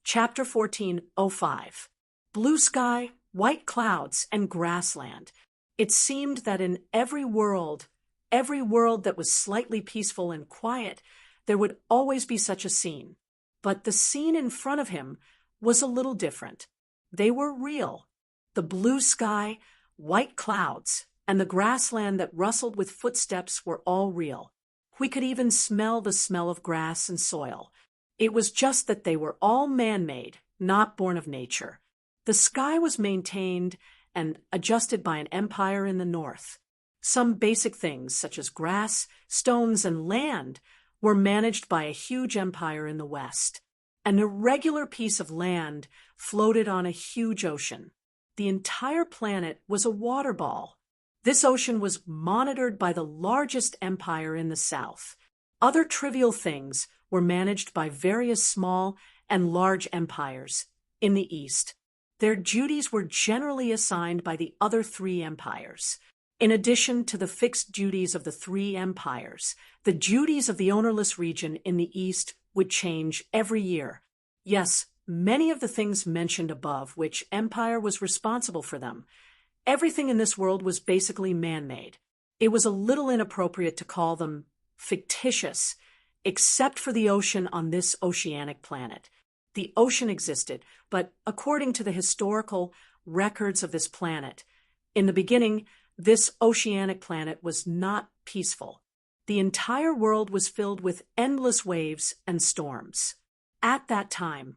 Chapter 14:05. Blue sky, white clouds, and grassland. It seemed that in every world that was slightly peaceful and quiet, there would always be such a scene. But the scene in front of him was a little different. They were real. The blue sky, white clouds, and the grassland that rustled with footsteps were all real. We could even smell the smell of grass and soil. It was just that they were all man-made, not born of nature. The sky was maintained and adjusted by an empire in the north. Some basic things, such as grass, stones, and land, were managed by a huge empire in the west. An irregular piece of land floated on a huge ocean. The entire planet was a water ball. This ocean was monitored by the largest empire in the south. Other trivial things were managed by various small and large empires in the east. Their duties were generally assigned by the other three empires. In addition to the fixed duties of the three empires, the duties of the ownerless region in the east would change every year. Yes, many of the things mentioned above, which empire was responsible for them. Everything in this world was basically man-made. It was a little inappropriate to call them fictitious, except for the ocean on this oceanic planet. The ocean existed, but according to the historical records of this planet, in the beginning, this oceanic planet was not peaceful. The entire world was filled with endless waves and storms. At that time,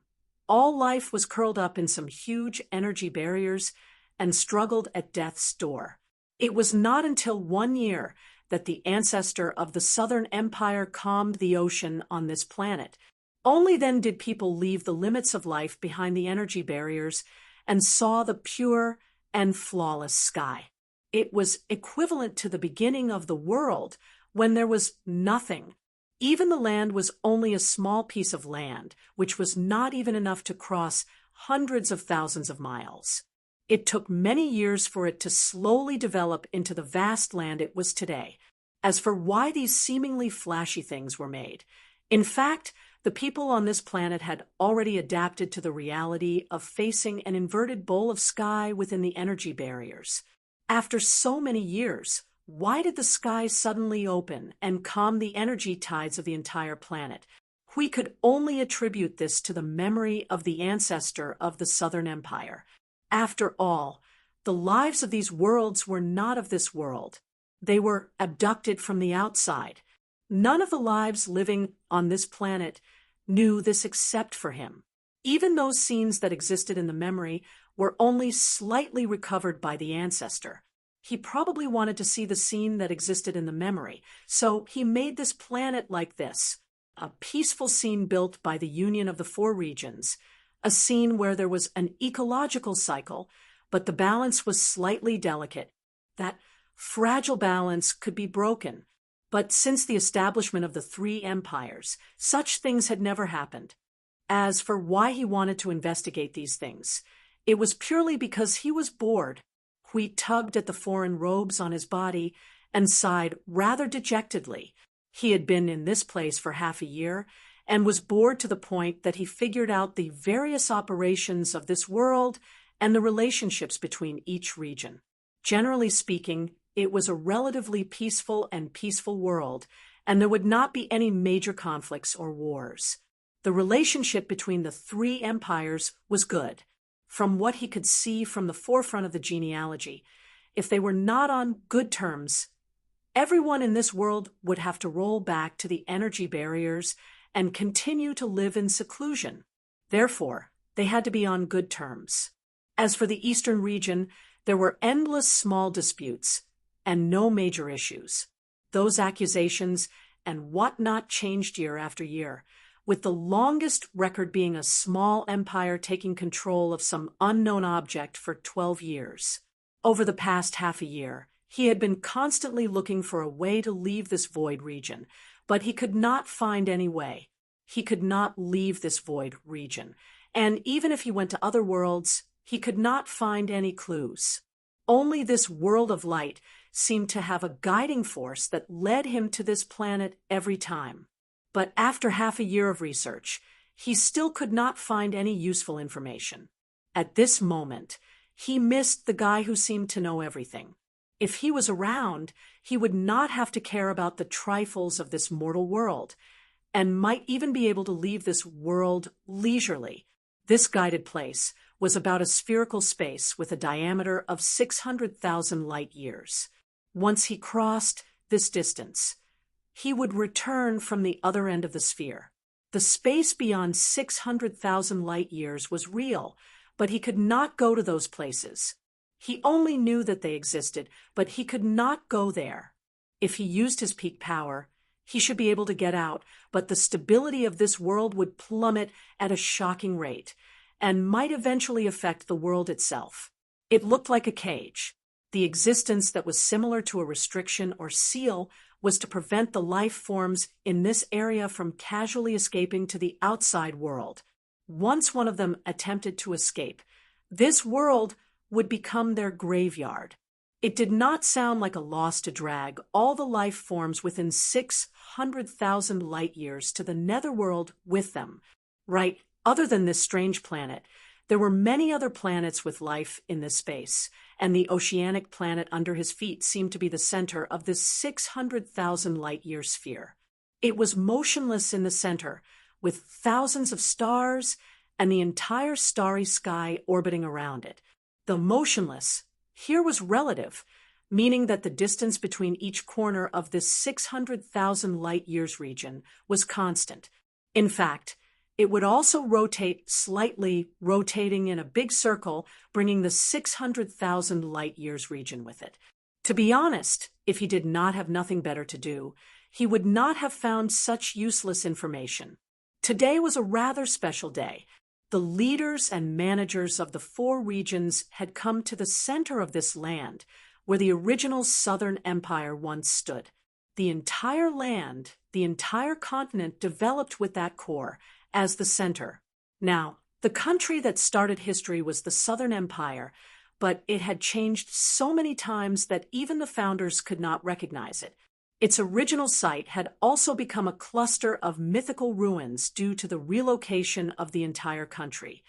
all life was curled up in some huge energy barriers and struggled at death's door. It was not until 1 year that the ancestor of the Southern Empire calmed the ocean on this planet. Only then did people leave the limits of life behind the energy barriers and saw the pure and flawless sky. It was equivalent to the beginning of the world when there was nothing. Even the land was only a small piece of land, which was not even enough to cross hundreds of thousands of miles. It took many years for it to slowly develop into the vast land it was today. As for why these seemingly flashy things were made, in fact, the people on this planet had already adapted to the reality of facing an inverted bowl of sky within the energy barriers. After so many years, why did the sky suddenly open and calm the energy tides of the entire planet? We could only attribute this to the memory of the ancestor of the Southern Empire. After all, the lives of these worlds were not of this world. They were abducted from the outside. None of the lives living on this planet knew this except for him. Even those scenes that existed in the memory were only slightly recovered by the ancestor. He probably wanted to see the scene that existed in the memory, so he made this planet like this, a peaceful scene built by the union of the four regions, a scene where there was an ecological cycle, but the balance was slightly delicate. That fragile balance could be broken, but since the establishment of the three empires, such things had never happened. As for why he wanted to investigate these things, it was purely because he was bored. He tugged at the foreign robes on his body and sighed rather dejectedly. He had been in this place for half a year and was bored to the point that he figured out the various operations of this world and the relationships between each region. Generally speaking, it was a relatively peaceful world, and there would not be any major conflicts or wars. The relationship between the three empires was good. From what he could see from the forefront of the genealogy, if they were not on good terms, everyone in this world would have to roll back to the energy barriers and continue to live in seclusion. Therefore, they had to be on good terms. As for the eastern region, there were endless small disputes and no major issues. Those accusations and whatnot changed year after year, with the longest record being a small empire taking control of some unknown object for 12 years. Over the past half a year, he had been constantly looking for a way to leave this void region, but he could not find any way. He could not leave this void region, and even if he went to other worlds, he could not find any clues. Only this world of light seemed to have a guiding force that led him to this planet every time. But after half a year of research, he still could not find any useful information. At this moment, he missed the guy who seemed to know everything. If he was around, he would not have to care about the trifles of this mortal world, and might even be able to leave this world leisurely. This guided place was about a spherical space with a diameter of 600,000 light years. Once he crossed this distance, he would return from the other end of the sphere. The space beyond 600,000 light years was real, but he could not go to those places. He only knew that they existed, but he could not go there. If he used his peak power, he should be able to get out, but the stability of this world would plummet at a shocking rate, and might eventually affect the world itself. It looked like a cage. The existence that was similar to a restriction or seal was to prevent the life forms in this area from casually escaping to the outside world. Once one of them attempted to escape, this world would become their graveyard. It did not sound like a loss to drag all the life forms within 600,000 light years to the netherworld with them. Right, other than this strange planet, there were many other planets with life in this space, and the oceanic planet under his feet seemed to be the center of this 600,000 light-year sphere. It was motionless in the center, with thousands of stars and the entire starry sky orbiting around it. The motionless here was relative, meaning that the distance between each corner of this 600,000 light-years region was constant. In fact, it would also rotate slightly, rotating in a big circle, bringing the 600,000 light-years region with it. To be honest, if he did not have nothing better to do, he would not have found such useless information. Today was a rather special day. The leaders and managers of the 4 regions had come to the center of this land, where the original Southern Empire once stood. The entire land, the entire continent developed with that core as the center. Now, the country that started history was the Southern Empire, but it had changed so many times that even the founders could not recognize it. Its original site had also become a cluster of mythical ruins due to the relocation of the entire country.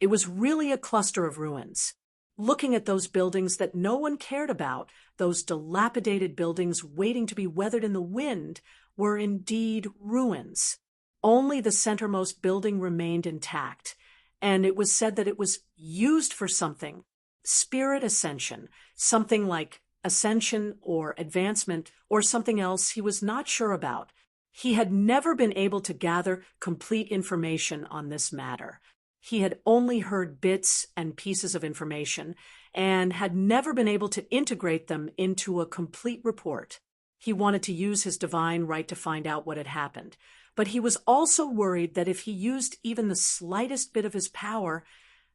It was really a cluster of ruins. Looking at those buildings that no one cared about, those dilapidated buildings waiting to be weathered in the wind, were indeed ruins. Only the centermost building remained intact, and it was said that it was used for something. Spirit ascension, something like ascension or advancement or something else he was not sure about. He had never been able to gather complete information on this matter. He had only heard bits and pieces of information and had never been able to integrate them into a complete report. He wanted to use his divine right to find out what had happened, but he was also worried that if he used even the slightest bit of his power,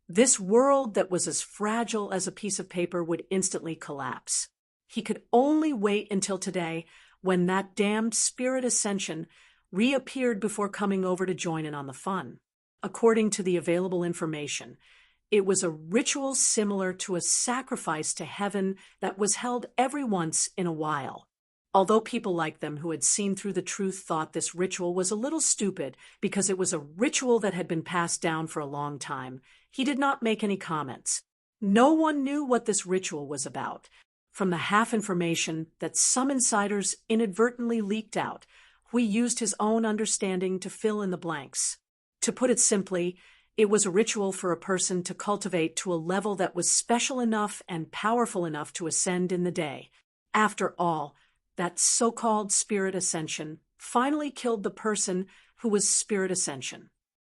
this world that was as fragile as a piece of paper would instantly collapse. He could only wait until today, when that damned spirit ascension reappeared before coming over to join in on the fun. According to the available information, it was a ritual similar to a sacrifice to heaven that was held every once in a while. Although people like them who had seen through the truth thought this ritual was a little stupid because it was a ritual that had been passed down for a long time, he did not make any comments. No one knew what this ritual was about. From the half information that some insiders inadvertently leaked out, we used his own understanding to fill in the blanks. To put it simply, it was a ritual for a person to cultivate to a level that was special enough and powerful enough to ascend in the day. After all, that so-called spirit ascension finally killed the person who was spirit ascension.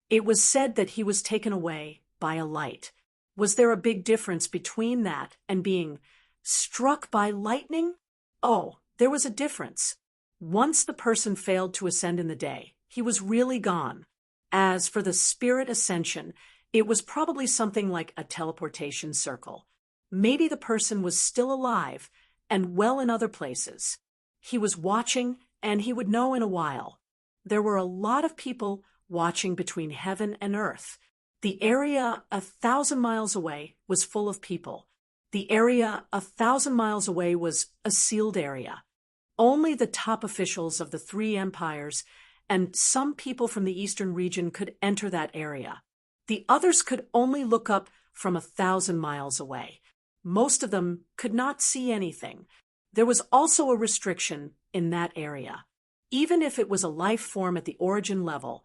It was said that he was taken away by a light. Was there a big difference between that and being struck by lightning? Oh, there was a difference. Once the person failed to ascend in the day, he was really gone. As for the spirit ascension, it was probably something like a teleportation circle. Maybe the person was still alive and well in other places. He was watching, and he would know in a while. There were a lot of people watching between heaven and earth. The area 1,000 miles away was full of people. The area 1,000 miles away was a sealed area. Only the top officials of the 3 empires and some people from the eastern region could enter that area. The others could only look up from 1,000 miles away. Most of them could not see anything. There was also a restriction in that area. Even if it was a life form at the origin level,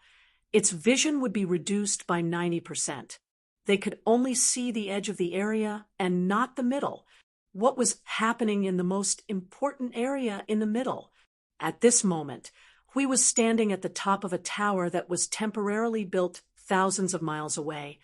its vision would be reduced by 90%. They could only see the edge of the area and not the middle. What was happening in the most important area in the middle? At this moment, Hui was standing at the top of a tower that was temporarily built thousands of miles away,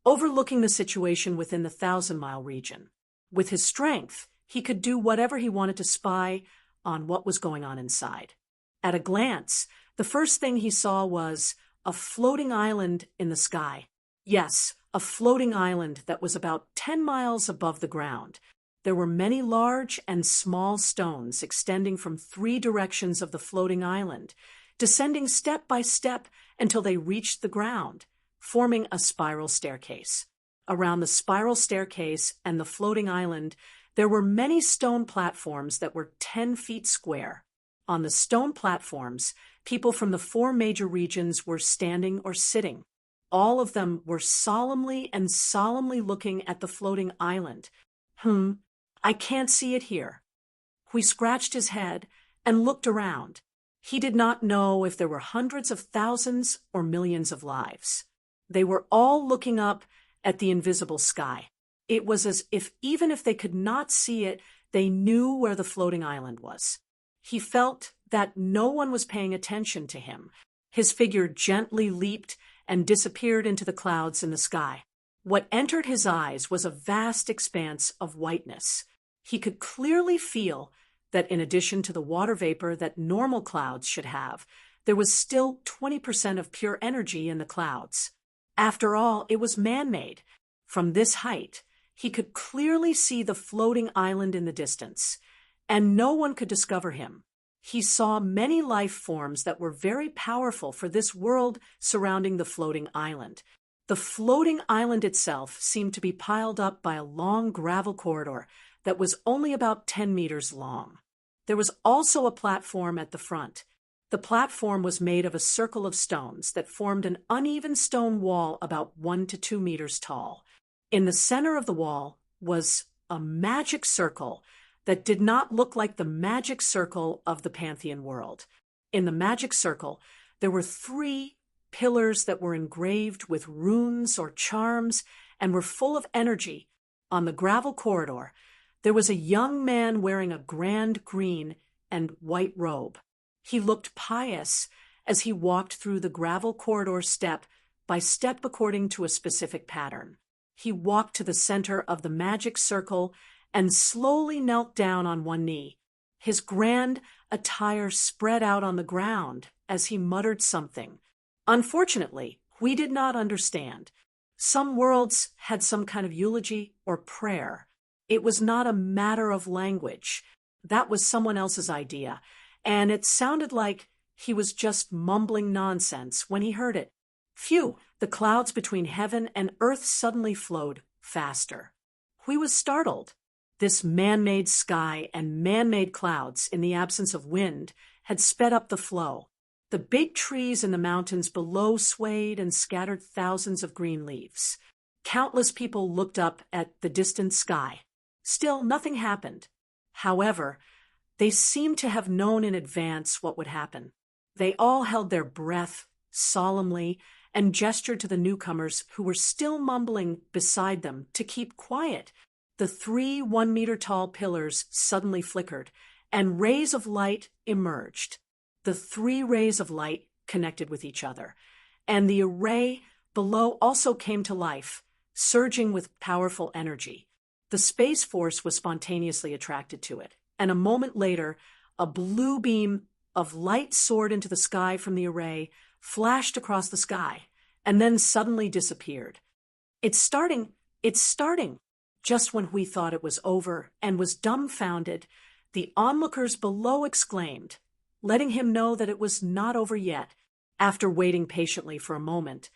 overlooking the situation within the 1,000-mile region. With his strength, he could do whatever he wanted to spy on what was going on inside. At a glance, the first thing he saw was a floating island in the sky. Yes, a floating island that was about 10 miles above the ground. There were many large and small stones extending from 3 directions of the floating island, descending step by step until they reached the ground, forming a spiral staircase. Around the spiral staircase and the floating island, there were many stone platforms that were 10 feet square. On the stone platforms, people from the 4 major regions were standing or sitting. All of them were solemnly looking at the floating island. I can't see it here. Hui scratched his head and looked around. He did not know if there were hundreds of thousands or millions of lives. They were all looking up at the invisible sky. It was as if even if they could not see it, they knew where the floating island was. He felt that no one was paying attention to him. His figure gently leaped and disappeared into the clouds in the sky. What entered his eyes was a vast expanse of whiteness. He could clearly feel that in addition to the water vapor that normal clouds should have, there was still 20% of pure energy in the clouds. After all, it was man-made. From this height, he could clearly see the floating island in the distance, and no one could discover him. He saw many life forms that were very powerful for this world surrounding the floating island. The floating island itself seemed to be piled up by a long gravel corridor that was only about 10 meters long. There was also a platform at the front. The platform was made of a circle of stones that formed an uneven stone wall about 1 to 2 meters tall. In the center of the wall was a magic circle that did not look like the magic circle of the Pantheon world. In the magic circle, there were 3 pillars that were engraved with runes or charms and were full of energy. On the gravel corridor, there was a young man wearing a grand green and white robe. He looked pious as he walked through the gravel corridor step by step according to a specific pattern. He walked to the center of the magic circle and slowly knelt down on one knee. His grand attire spread out on the ground as he muttered something. Unfortunately, we did not understand. Some worlds had some kind of eulogy or prayer. It was not a matter of language. That was someone else's idea, and it sounded like he was just mumbling nonsense when he heard it. Phew! The clouds between heaven and earth suddenly flowed faster. Hui was startled. This man-made sky and man-made clouds, in the absence of wind, had sped up the flow. The big trees in the mountains below swayed and scattered thousands of green leaves. Countless people looked up at the distant sky. Still, nothing happened. However, they seemed to have known in advance what would happen. They all held their breath solemnly and gestured to the newcomers who were still mumbling beside them to keep quiet. The 3 1-meter-tall pillars suddenly flickered, and rays of light emerged. The 3 rays of light connected with each other, and the array below also came to life, surging with powerful energy. The Space Force was spontaneously attracted to it, and a moment later, a blue beam of light soared into the sky from the array, flashed across the sky, and then suddenly disappeared. It's starting! Just when we thought it was over and was dumbfounded, the onlookers below exclaimed, letting him know that it was not over yet. After waiting patiently for a moment,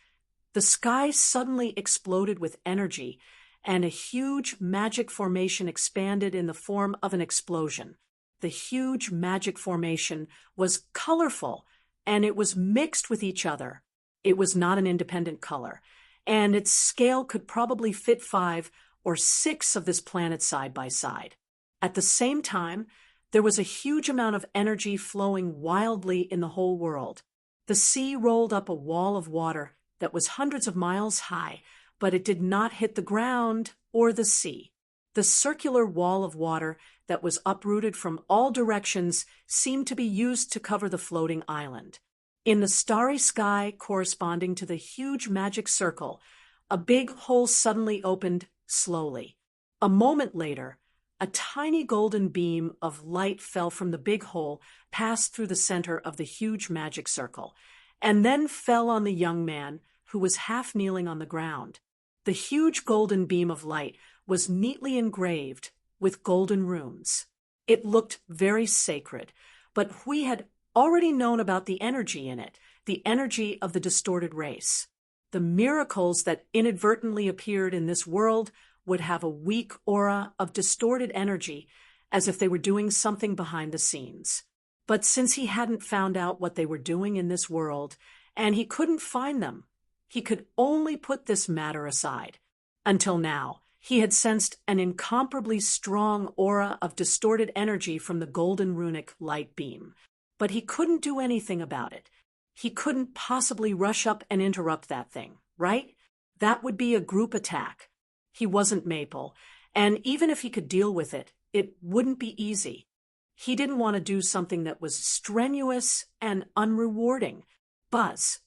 the sky suddenly exploded with energy, and a huge magic formation expanded in the form of an explosion. The huge magic formation was colorful and it was mixed with each other. It was not an independent color, and its scale could probably fit 5 or 6 of this planet side by side. At the same time, there was a huge amount of energy flowing wildly in the whole world. The sea rolled up a wall of water that was hundreds of miles high, but it did not hit the ground or the sea. The circular wall of water that was uprooted from all directions seemed to be used to cover the floating island. In the starry sky corresponding to the huge magic circle, a big hole suddenly opened slowly. A moment later, a tiny golden beam of light fell from the big hole, passed through the center of the huge magic circle, and then fell on the young man who was half kneeling on the ground. The huge golden beam of light was neatly engraved with golden runes. It looked very sacred, but we had already known about the energy in it, the energy of the distorted race. The miracles that inadvertently appeared in this world would have a weak aura of distorted energy, as if they were doing something behind the scenes. But since he hadn't found out what they were doing in this world, and he couldn't find them, he could only put this matter aside. Until now, he had sensed an incomparably strong aura of distorted energy from the golden runic light beam. But he couldn't do anything about it. He couldn't possibly rush up and interrupt that thing, right? That would be a group attack. He wasn't Maple, and even if he could deal with it, it wouldn't be easy. He didn't want to do something that was strenuous and unrewarding. Buzz.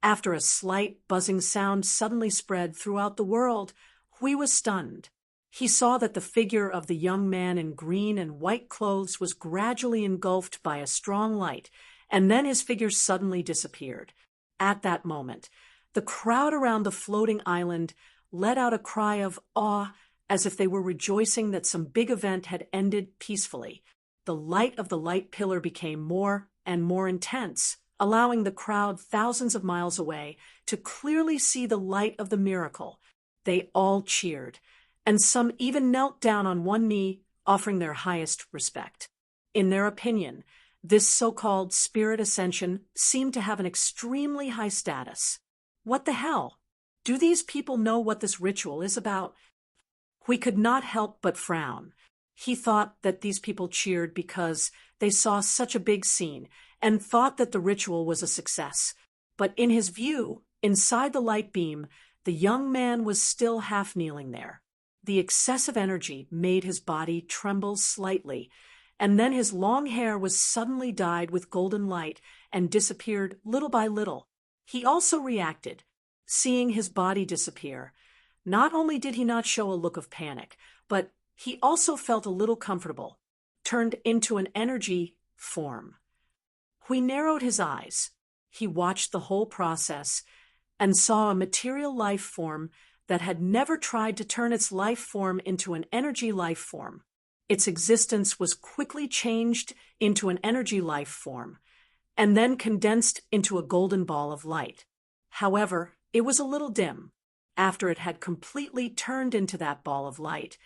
After a slight buzzing sound suddenly spread throughout the world, Hui was stunned. He saw that the figure of the young man in green and white clothes was gradually engulfed by a strong light, and then his figure suddenly disappeared. At that moment, the crowd around the floating island let out a cry of awe, as if they were rejoicing that some big event had ended peacefully. The light of the light pillar became more and more intense, allowing the crowd thousands of miles away to clearly see the light of the miracle. They all cheered, and some even knelt down on one knee, offering their highest respect. In their opinion, this so-called spirit ascension seemed to have an extremely high status. What the hell? Do these people know what this ritual is about? We could not help but frown. He thought that these people cheered because they saw such a big scene and thought that the ritual was a success. But in his view, inside the light beam, the young man was still half kneeling there. The excessive energy made his body tremble slightly, and then his long hair was suddenly dyed with golden light and disappeared little by little. He also reacted. Seeing his body disappear, not only did he not show a look of panic, but he also felt a little comfortable, turned into an energy form. He narrowed his eyes. He watched the whole process and saw a material life form that had never tried to turn its life form into an energy life form. Its existence was quickly changed into an energy life form, and then condensed into a golden ball of light. However, it was a little dim. After it had completely turned into that ball of light,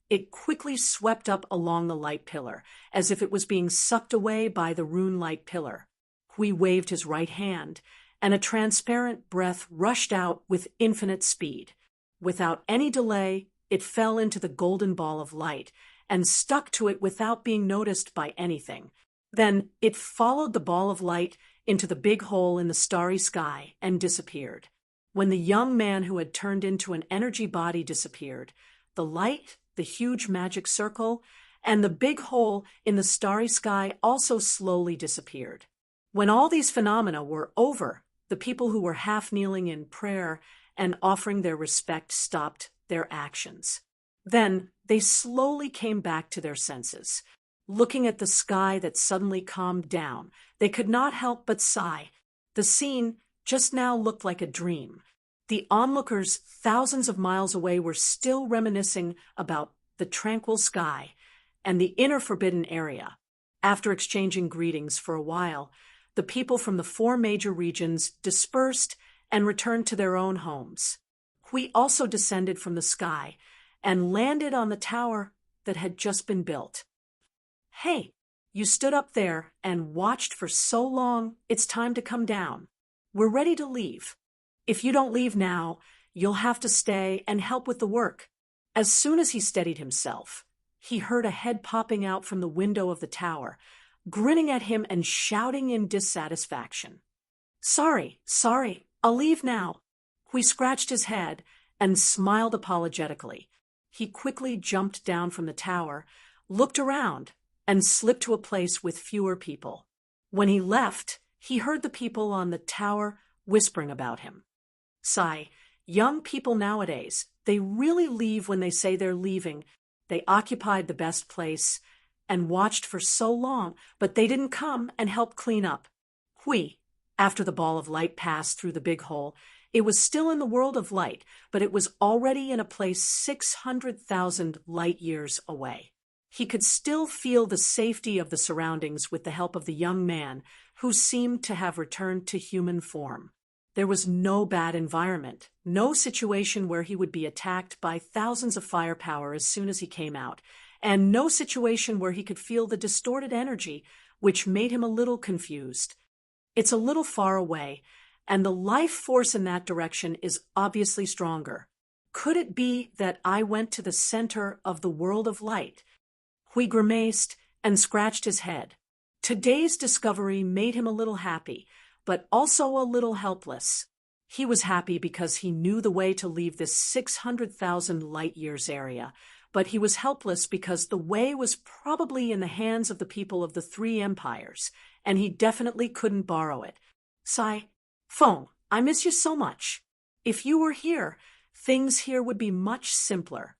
it quickly swept up along the light pillar, as if it was being sucked away by the rune light pillar. Hui waved his right hand, and a transparent breath rushed out with infinite speed. Without any delay, it fell into the golden ball of light, and stuck to it without being noticed by anything. Then it followed the ball of light into the big hole in the starry sky and disappeared. When the young man who had turned into an energy body disappeared, the light, the huge magic circle, and the big hole in the starry sky also slowly disappeared. When all these phenomena were over, the people who were half kneeling in prayer and offering their respect stopped their actions. Then they slowly came back to their senses. Looking at the sky that suddenly calmed down, they could not help but sigh. The scene just now looked like a dream. The onlookers thousands of miles away were still reminiscing about the tranquil sky and the inner forbidden area. After exchanging greetings for a while, the people from the 4 major regions dispersed and returned to their own homes. Hui also descended from the sky and landed on the tower that had just been built. "Hey, You stood up there and watched for so long, it's time to come down. We're ready to leave. If you don't leave now, you'll have to stay and help with the work." As soon as he steadied himself, he heard a head popping out from the window of the tower, grinning at him and shouting in dissatisfaction. Sorry, I'll leave now." He scratched his head and smiled apologetically. He quickly jumped down from the tower, looked around, and slipped to a place with fewer people. When he left, he heard the people on the tower whispering about him. Sigh, young people nowadays, they really leave when they say they're leaving. They occupied the best place and watched for so long, but they didn't come and help clean up. After the ball of light passed through the big hole, it was still in the world of light, but it was already in a place 600,000 light years away. He could still feel the safety of the surroundings with the help of the young man, who seemed to have returned to human form. There was no bad environment, no situation where he would be attacked by thousands of firepower as soon as he came out, and no situation where he could feel the distorted energy, which made him a little confused. It's a little far away, and the life force in that direction is obviously stronger. Could it be that I went to the center of the world of light? He grimaced and scratched his head. Today's discovery made him a little happy, but also a little helpless. He was happy because he knew the way to leave this 600,000 light years area, but he was helpless because the way was probably in the hands of the people of the three empires, and he definitely couldn't borrow it. Phone, I miss you so much. If you were here, things here would be much simpler.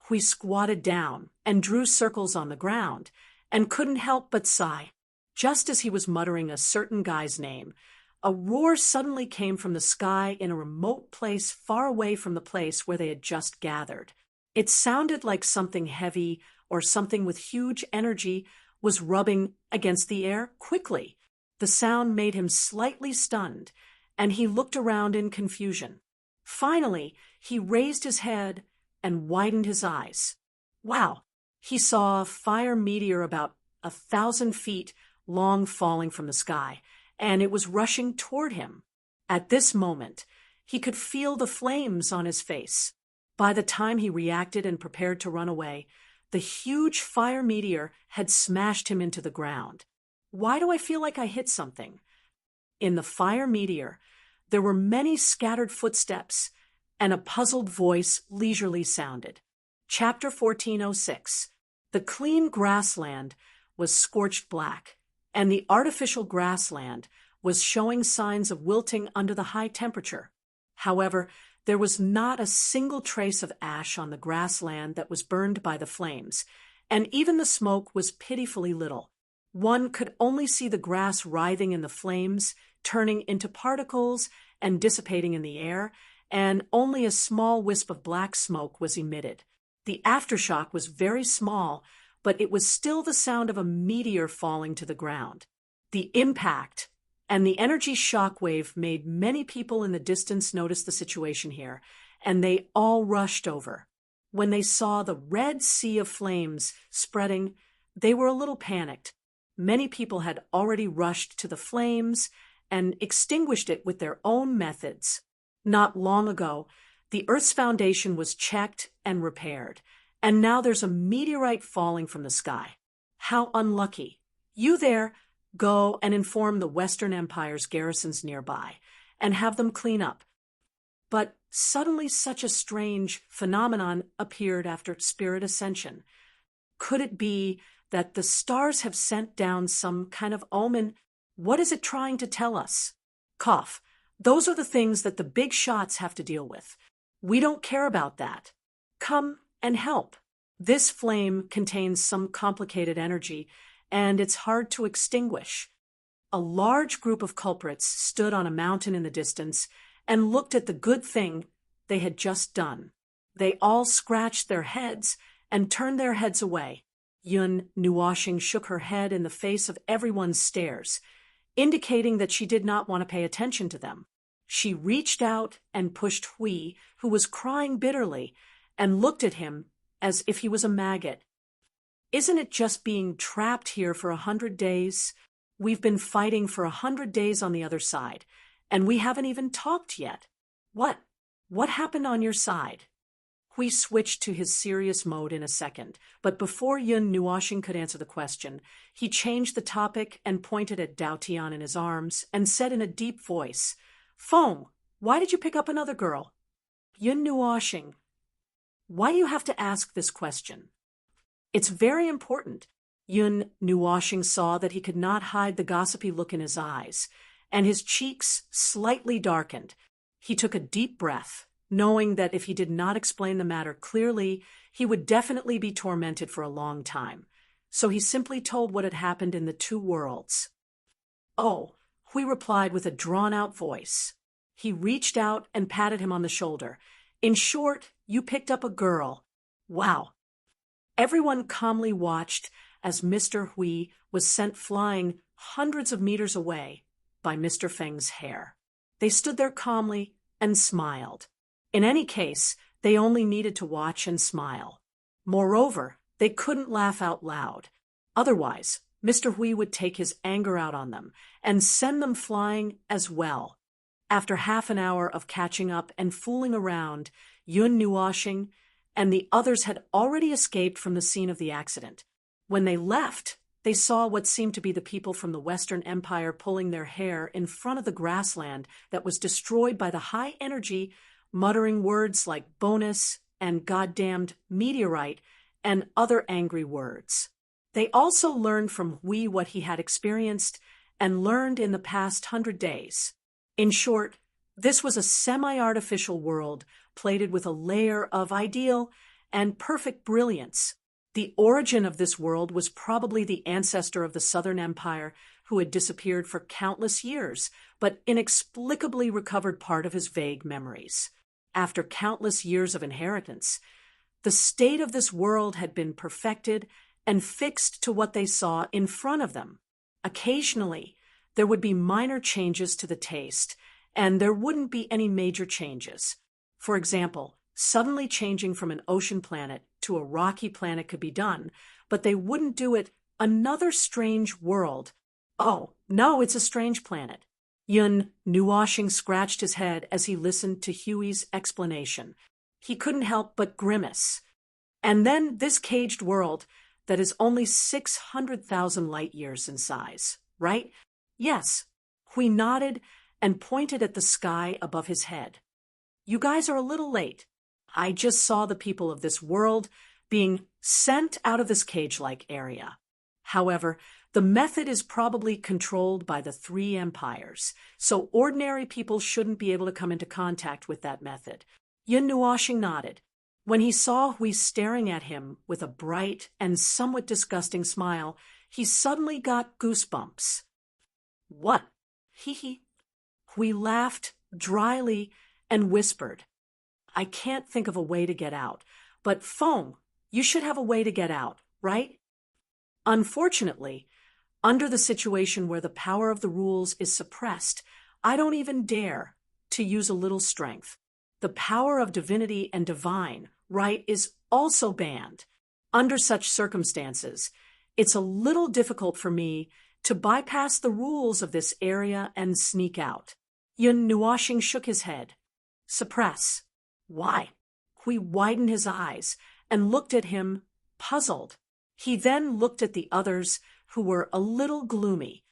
He squatted down and drew circles on the ground, and couldn't help but sigh. Just as he was muttering a certain guy's name, a roar suddenly came from the sky in a remote place far away from the place where they had just gathered. It sounded like something heavy or something with huge energy was rubbing against the air quickly. The sound made him slightly stunned, and he looked around in confusion. Finally, he raised his head and widened his eyes. Wow! He saw a fire meteor about 1,000 feet long falling from the sky, and it was rushing toward him. At this moment, he could feel the flames on his face. By the time he reacted and prepared to run away, the huge fire meteor had smashed him into the ground. Why do I feel like I hit something? In the fire meteor, there were many scattered footsteps, and a puzzled voice leisurely sounded. Chapter 1406. The clean grassland was scorched black, and the artificial grassland was showing signs of wilting under the high temperature. However, there was not a single trace of ash on the grassland that was burned by the flames, and even the smoke was pitifully little. One could only see the grass writhing in the flames, turning into particles and dissipating in the air, and only a small wisp of black smoke was emitted. The aftershock was very small, but it was still the sound of a meteor falling to the ground. The impact and the energy shock wave made many people in the distance notice the situation here, and they all rushed over. When they saw the red sea of flames spreading, they were a little panicked. Many people had already rushed to the flames and extinguished it with their own methods. Not long ago, the Earth's foundation was checked and repaired, and now there's a meteorite falling from the sky. How unlucky. You there, go and inform the Western Empire's garrisons nearby, and have them clean up. But suddenly such a strange phenomenon appeared after Spirit Ascension. Could it be that the stars have sent down some kind of omen? What is it trying to tell us? Cough. Those are the things that the big shots have to deal with. We don't care about that. Come and help. This flame contains some complicated energy, and it's hard to extinguish. A large group of culprits stood on a mountain in the distance and looked at the good thing they had just done. They all scratched their heads and turned their heads away. Yun Nuashing shook her head in the face of everyone's stares, indicating that she did not want to pay attention to them. She reached out and pushed Hui, who was crying bitterly, and looked at him as if he was a maggot. Isn't it just being trapped here for 100 days? We've been fighting for 100 days on the other side, and we haven't even talked yet. What? What happened on your side? Hui switched to his serious mode in a second, but before Yun Nuoxing could answer the question, he changed the topic and pointed at Dao Tian in his arms and said in a deep voice, "Feng, why did you pick up another girl?" Yun Nuoxing, why do you have to ask this question? It's very important. Yun Nuoxing saw that he could not hide the gossipy look in his eyes, and his cheeks slightly darkened. He took a deep breath, knowing that if he did not explain the matter clearly, he would definitely be tormented for a long time. So he simply told what had happened in the two worlds. "Oh," Hui replied with a drawn-out voice. He reached out and patted him on the shoulder. "In short, you picked up a girl. Wow." Everyone calmly watched as Mr. Hui was sent flying hundreds of meters away by Mr. Feng's hair. They stood there calmly and smiled. In any case, they only needed to watch and smile. Moreover, they couldn't laugh out loud. Otherwise, Mr. Hui would take his anger out on them and send them flying as well. After half an hour of catching up and fooling around, Yun Nuoxing and the others had already escaped from the scene of the accident. When they left, they saw what seemed to be the people from the Western Empire pulling their hair in front of the grassland that was destroyed by the high energy, muttering words like bonus and goddamned meteorite and other angry words. They also learned from Hui what he had experienced and learned in the past 100 days. In short, this was a semi-artificial world plated with a layer of ideal and perfect brilliance. The origin of this world was probably the ancestor of the Southern Empire who had disappeared for countless years, but inexplicably recovered part of his vague memories. After countless years of inheritance, the state of this world had been perfected and fixed to what they saw in front of them. Occasionally, there would be minor changes to the taste, and there wouldn't be any major changes. For example, suddenly changing from an ocean planet to a rocky planet could be done, but they wouldn't do it another strange world. "Oh, no, it's a strange planet." Yun Nuoxing scratched his head as he listened to Huey's explanation. He couldn't help but grimace. "And then this caged world that is only 600,000 light years in size, right?" "Yes." Hui nodded and pointed at the sky above his head. "You guys are a little late. I just saw the people of this world being sent out of this cage-like area. However, the method is probably controlled by the three empires, so ordinary people shouldn't be able to come into contact with that method." Yun Nuoxing nodded. When he saw Hui staring at him with a bright and somewhat disgusting smile, he suddenly got goosebumps. "What?" Hee. Hui laughed dryly and whispered, "I can't think of a way to get out, but Feng, you should have a way to get out, right?" Unfortunately, under the situation where the power of the rules is suppressed, I don't even dare to use a little strength. The power of divinity and divine right is also banned. Under such circumstances, it's a little difficult for me to bypass the rules of this area and sneak out. Yun Nuoxing shook his head. "Suppress. Why?" Hui widened his eyes and looked at him, puzzled. He then looked at the others, who were a little gloomy.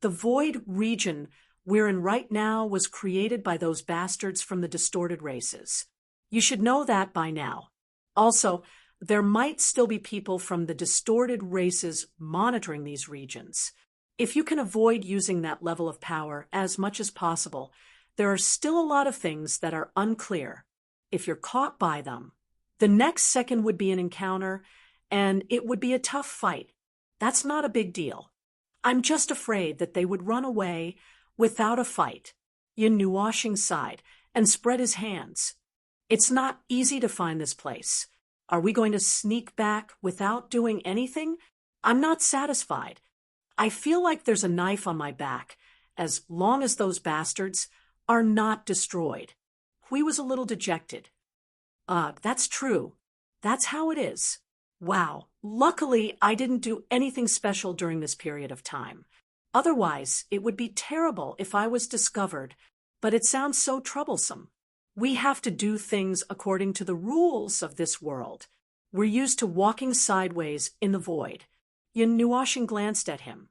"The void region we're in right now was created by those bastards from the distorted races. You should know that by now. Also, there might still be people from the distorted races monitoring these regions. If you can avoid using that level of power as much as possible, there are still a lot of things that are unclear. If you're caught by them, the next second would be an encounter, and it would be a tough fight. That's not a big deal. I'm just afraid that they would run away without a fight." Yun Nuoxing sighed and spread his hands. "It's not easy to find this place. Are we going to sneak back without doing anything? I'm not satisfied. I feel like there's a knife on my back, as long as those bastards are not destroyed." Hui was a little dejected. That's true. That's how it is. Wow, luckily I didn't do anything special during this period of time. Otherwise, it would be terrible if I was discovered, but it sounds so troublesome. We have to do things according to the rules of this world. We're used to walking sideways in the void. Yin Nuashin glanced at him.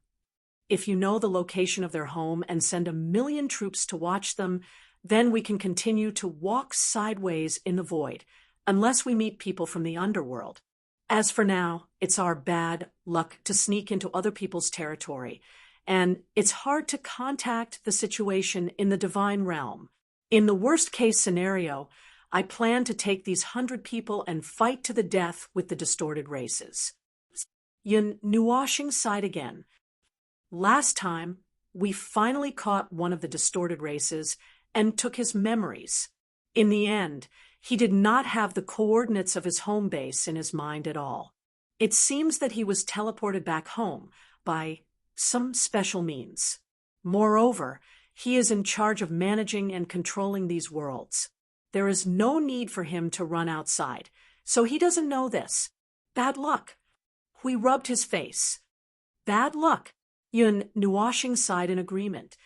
If you know the location of their home and send 1,000,000 troops to watch them, then we can continue to walk sideways in the void, unless we meet people from the underworld. As for now, it's our bad luck to sneak into other people's territory, and it's hard to contact the situation in the divine realm. In the worst-case scenario, I plan to take these 100 people and fight to the death with the distorted races. Yin Nuashing sighed again. Last time, we finally caught one of the distorted races and took his memories. In the end, he did not have the coordinates of his home base in his mind at all. It seems that he was teleported back home by some special means. Moreover, he is in charge of managing and controlling these worlds. There is no need for him to run outside, so he doesn't know this. Bad luck. Hui rubbed his face. Bad luck. Yun Nuashing sighed in agreement.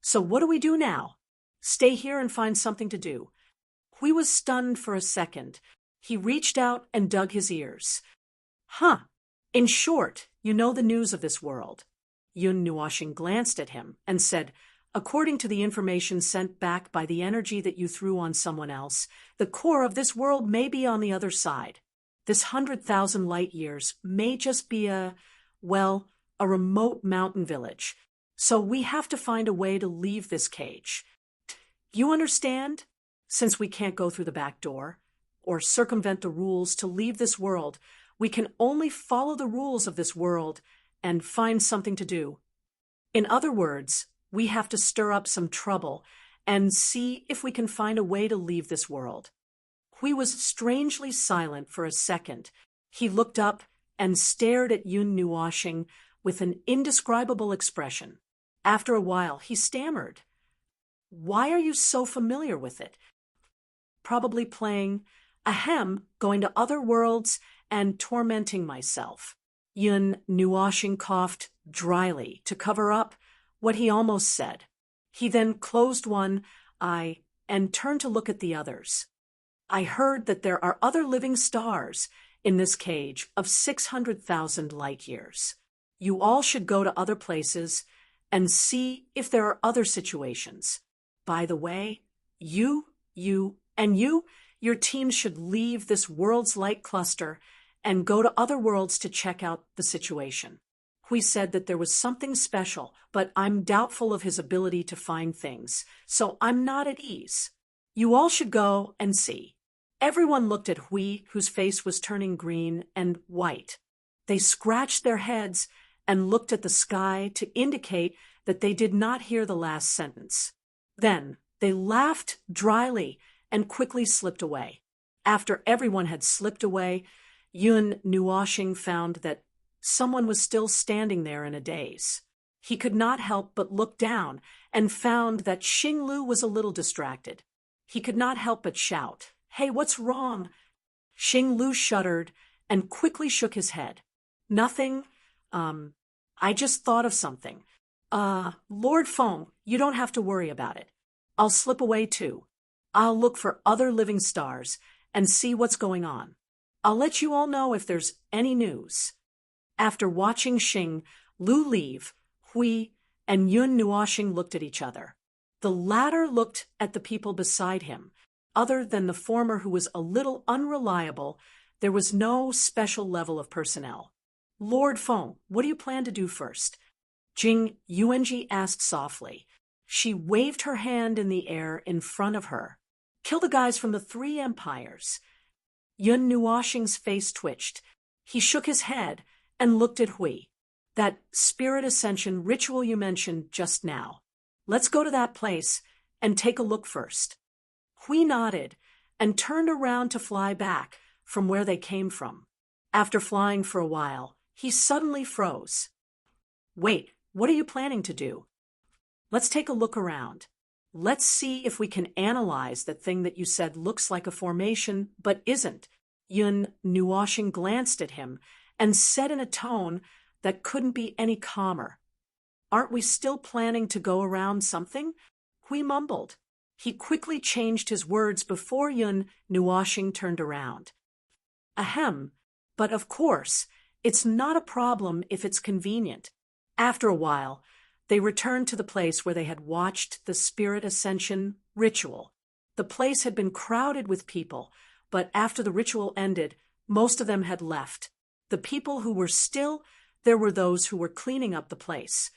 So what do we do now? Stay here and find something to do. Hui was stunned for a second. He reached out and dug his ears. Huh. In short, you know the news of this world. Yun Nuashing glanced at him and said, according to the information sent back by the energy that you threw on someone else, the core of this world may be on the other side. This 100,000 light years may just be a remote mountain village. So we have to find a way to leave this cage. You understand? Since we can't go through the back door or circumvent the rules to leave this world, we can only follow the rules of this world and find something to do. In other words, we have to stir up some trouble and see if we can find a way to leave this world. Hui was strangely silent for a second. He looked up and stared at Yun Nuashing with an indescribable expression. After a while, he stammered. Why are you so familiar with it? Probably playing, going to other worlds and tormenting myself. Yun Nuashing coughed dryly to cover up what he almost said. He then closed one eye and turned to look at the others. I heard that there are other living stars in this cage of 600,000 light years. You all should go to other places and see if there are other situations. By the way, you, your teams should leave this world's light cluster and go to other worlds to check out the situation. Hui said that there was something special, but I'm doubtful of his ability to find things, so I'm not at ease. You all should go and see. Everyone looked at Hui, whose face was turning green and white. They scratched their heads and looked at the sky to indicate that they did not hear the last sentence. Then they laughed dryly and quickly slipped away. After everyone had slipped away, Yun Nuashing found that someone was still standing there in a daze. He could not help but look down and found that Xing Lu was a little distracted. He could not help but shout, "Hey, what's wrong?" Xing Lu shuddered and quickly shook his head. Nothing. I just thought of something. Lord Feng, you don't have to worry about it. I'll slip away too. I'll look for other living stars and see what's going on. I'll let you all know if there's any news. After watching Xing Lu leave, Hui and Yun Nuashing looked at each other. The latter looked at the people beside him. Other than the former, who was a little unreliable, there was no special level of personnel. Lord Feng, what do you plan to do first? Jing Yuanji asked softly. She waved her hand in the air in front of her. Kill the guys from the 3 empires. Yun Nuashing's face twitched. He shook his head and looked at Hui. That spirit ascension ritual you mentioned just now. Let's go to that place and take a look first. Hui nodded and turned around to fly back from where they came from. After flying for a while, he suddenly froze. Wait, what are you planning to do? Let's take a look around. Let's see if we can analyze that thing that you said looks like a formation but isn't. Yun Nuoshing glanced at him and said in a tone that couldn't be any calmer, "Aren't we still planning to go around something?" Hui mumbled. He quickly changed his words before Yun Nuoshing turned around. "Ahem, but of course, it's not a problem if it's convenient." After a while, they returned to the place where they had watched the spirit ascension ritual. The place had been crowded with people, but after the ritual ended, most of them had left. The people who were still, there were those who were cleaning up the place.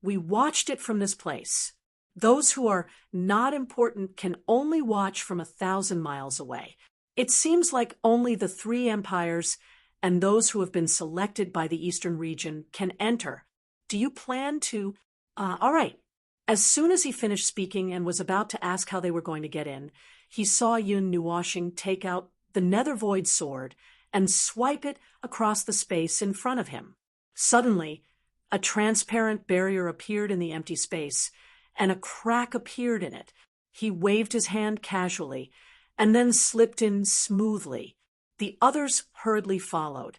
"We watched it from this place. Those who are not important can only watch from 1,000 miles away. It seems like only the 3 empires and those who have been selected by the eastern region can enter. Do you plan to—" All right." As soon as he finished speaking and was about to ask how they were going to get in, he saw Yun Nuoshing take out the Nether Void sword and swipe it across the space in front of him. Suddenly, a transparent barrier appeared in the empty space, and a crack appeared in it. He waved his hand casually, and then slipped in smoothly. The others hurriedly followed.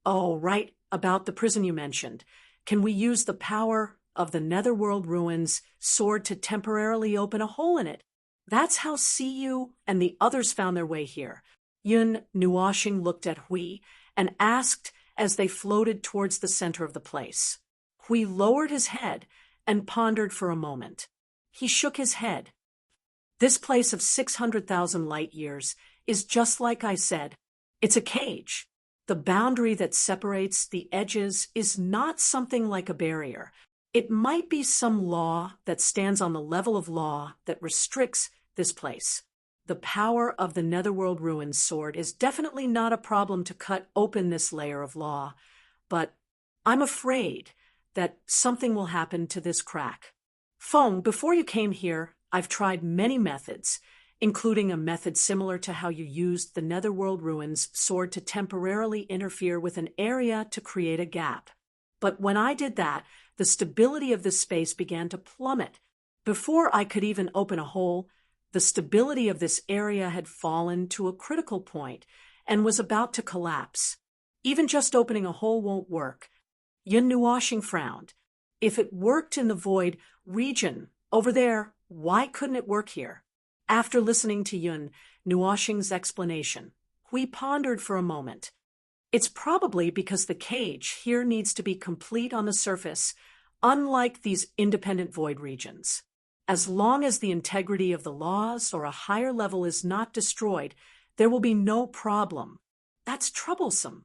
"Oh, right about the prison you mentioned. Can we use the power of the Netherworld Ruins sword to temporarily open a hole in it? That's how Siyu and the others found their way here." Yun Nuoshing looked at Hui and asked as they floated towards the center of the place. Hui lowered his head and pondered for a moment. He shook his head. "This place of 600,000 light years is just like I said. It's a cage. The boundary that separates the edges is not something like a barrier. It might be some law that stands on the level of law that restricts this place. The power of the Netherworld Ruins sword is definitely not a problem to cut open this layer of law, but I'm afraid that something will happen to this crack. Feng, before you came here, I've tried many methods, including a method similar to how you used the Netherworld Ruins sword to temporarily interfere with an area to create a gap. But when I did that, the stability of this space began to plummet. Before I could even open a hole, the stability of this area had fallen to a critical point and was about to collapse. Even just opening a hole won't work." Yun Nuoshing frowned. "If it worked in the void region over there, why couldn't it work here?" After listening to Yun Nuoshing's explanation, Hui pondered for a moment. "It's probably because the cage here needs to be complete on the surface, unlike these independent void regions. As long as the integrity of the laws or a higher level is not destroyed, there will be no problem. That's troublesome."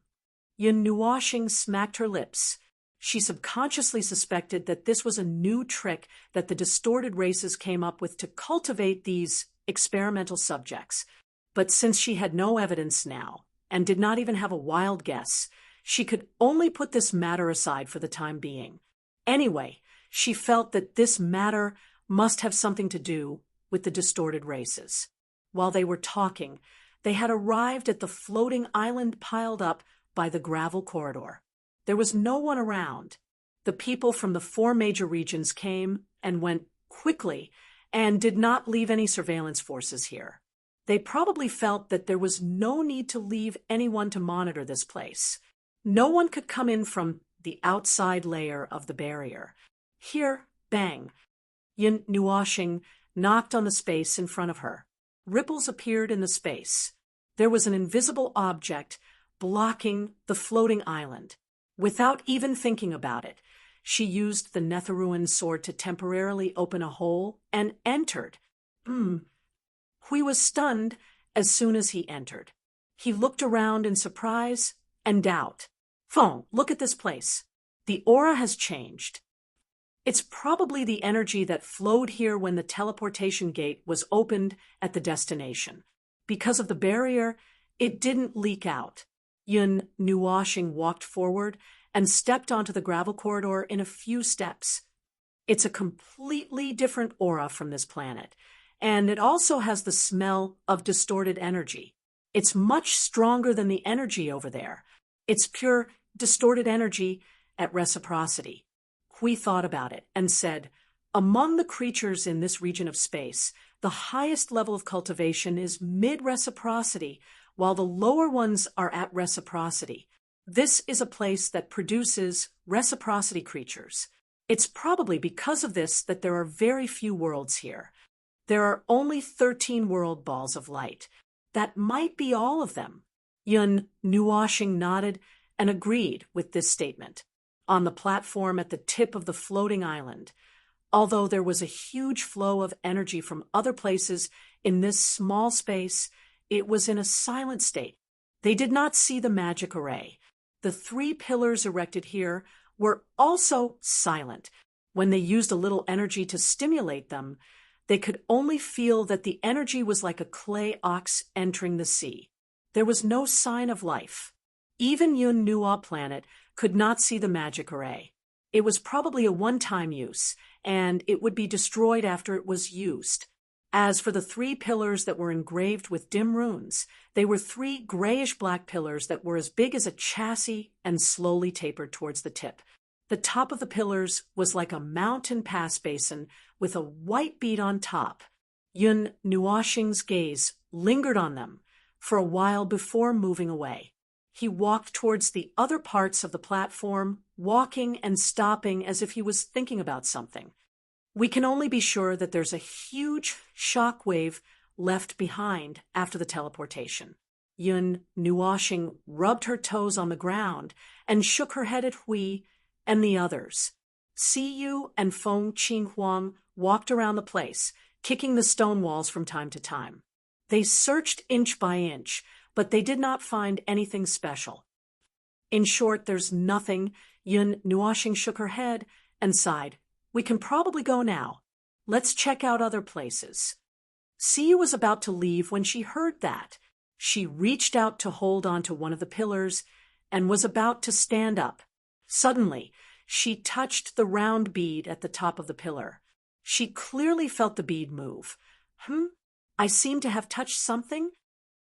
Yun Nuoshing smacked her lips. She subconsciously suspected that this was a new trick that the distorted races came up with to cultivate these experimental subjects. But since she had no evidence now, and did not even have a wild guess, she could only put this matter aside for the time being. Anyway, she felt that this matter must have something to do with the distorted races. While they were talking, they had arrived at the floating island piled up by the gravel corridor. There was no one around. The people from the 4 major regions came and went quickly and did not leave any surveillance forces here. They probably felt that there was no need to leave anyone to monitor this place. No one could come in from the outside layer of the barrier. Here, bang. Yun Nuoshing knocked on the space in front of her. Ripples appeared in the space. There was an invisible object blocking the floating island. Without even thinking about it, she used the Netherruin sword to temporarily open a hole and entered. Hui was stunned as soon as he entered. He looked around in surprise and doubt. "Feng, look at this place. The aura has changed. It's probably the energy that flowed here when the teleportation gate was opened at the destination. Because of the barrier, it didn't leak out." Yun Nuoshing walked forward and stepped onto the gravel corridor in a few steps. "It's a completely different aura from this planet, and it also has the smell of distorted energy. It's much stronger than the energy over there. It's pure distorted energy at reciprocity." Hui thought about it and said, "Among the creatures in this region of space, the highest level of cultivation is mid-reciprocity, while the lower ones are at reciprocity. This is a place that produces reciprocity creatures. It's probably because of this that there are very few worlds here. There are only 13 world balls of light. That might be all of them. Yun Nuoshing nodded and agreed with this statement. On the platform at the tip of the floating island, although there was a huge flow of energy from other places in this small space, it was in a silent state. They did not see the magic array. The 3 pillars erected here were also silent. When they used a little energy to stimulate them, they could only feel that the energy was like a clay ox entering the sea. There was no sign of life. Even Yun Nuo planet could not see the magic array. It was probably a one-time use, and it would be destroyed after it was used. As for the 3 pillars that were engraved with dim runes, they were 3 grayish-black pillars that were as big as a chassis and slowly tapered towards the tip. The top of the pillars was like a mountain pass basin with a white bead on top. Yun Nuoshing's gaze lingered on them for a while before moving away. He walked towards the other parts of the platform, walking and stopping as if he was thinking about something. We can only be sure that there's a huge shock wave left behind after the teleportation. Yun Nuoshing rubbed her toes on the ground and shook her head at Hui and the others. Siyu and Feng Qinghuang walked around the place, kicking the stone walls from time to time. They searched inch by inch, but they did not find anything special. In short, there's nothing. Yun Nuoshing shook her head and sighed. We can probably go now. Let's check out other places. Siyu was about to leave when she heard that. She reached out to hold onto one of the pillars and was about to stand up. Suddenly, she touched the round bead at the top of the pillar. She clearly felt the bead move. I seem to have touched something?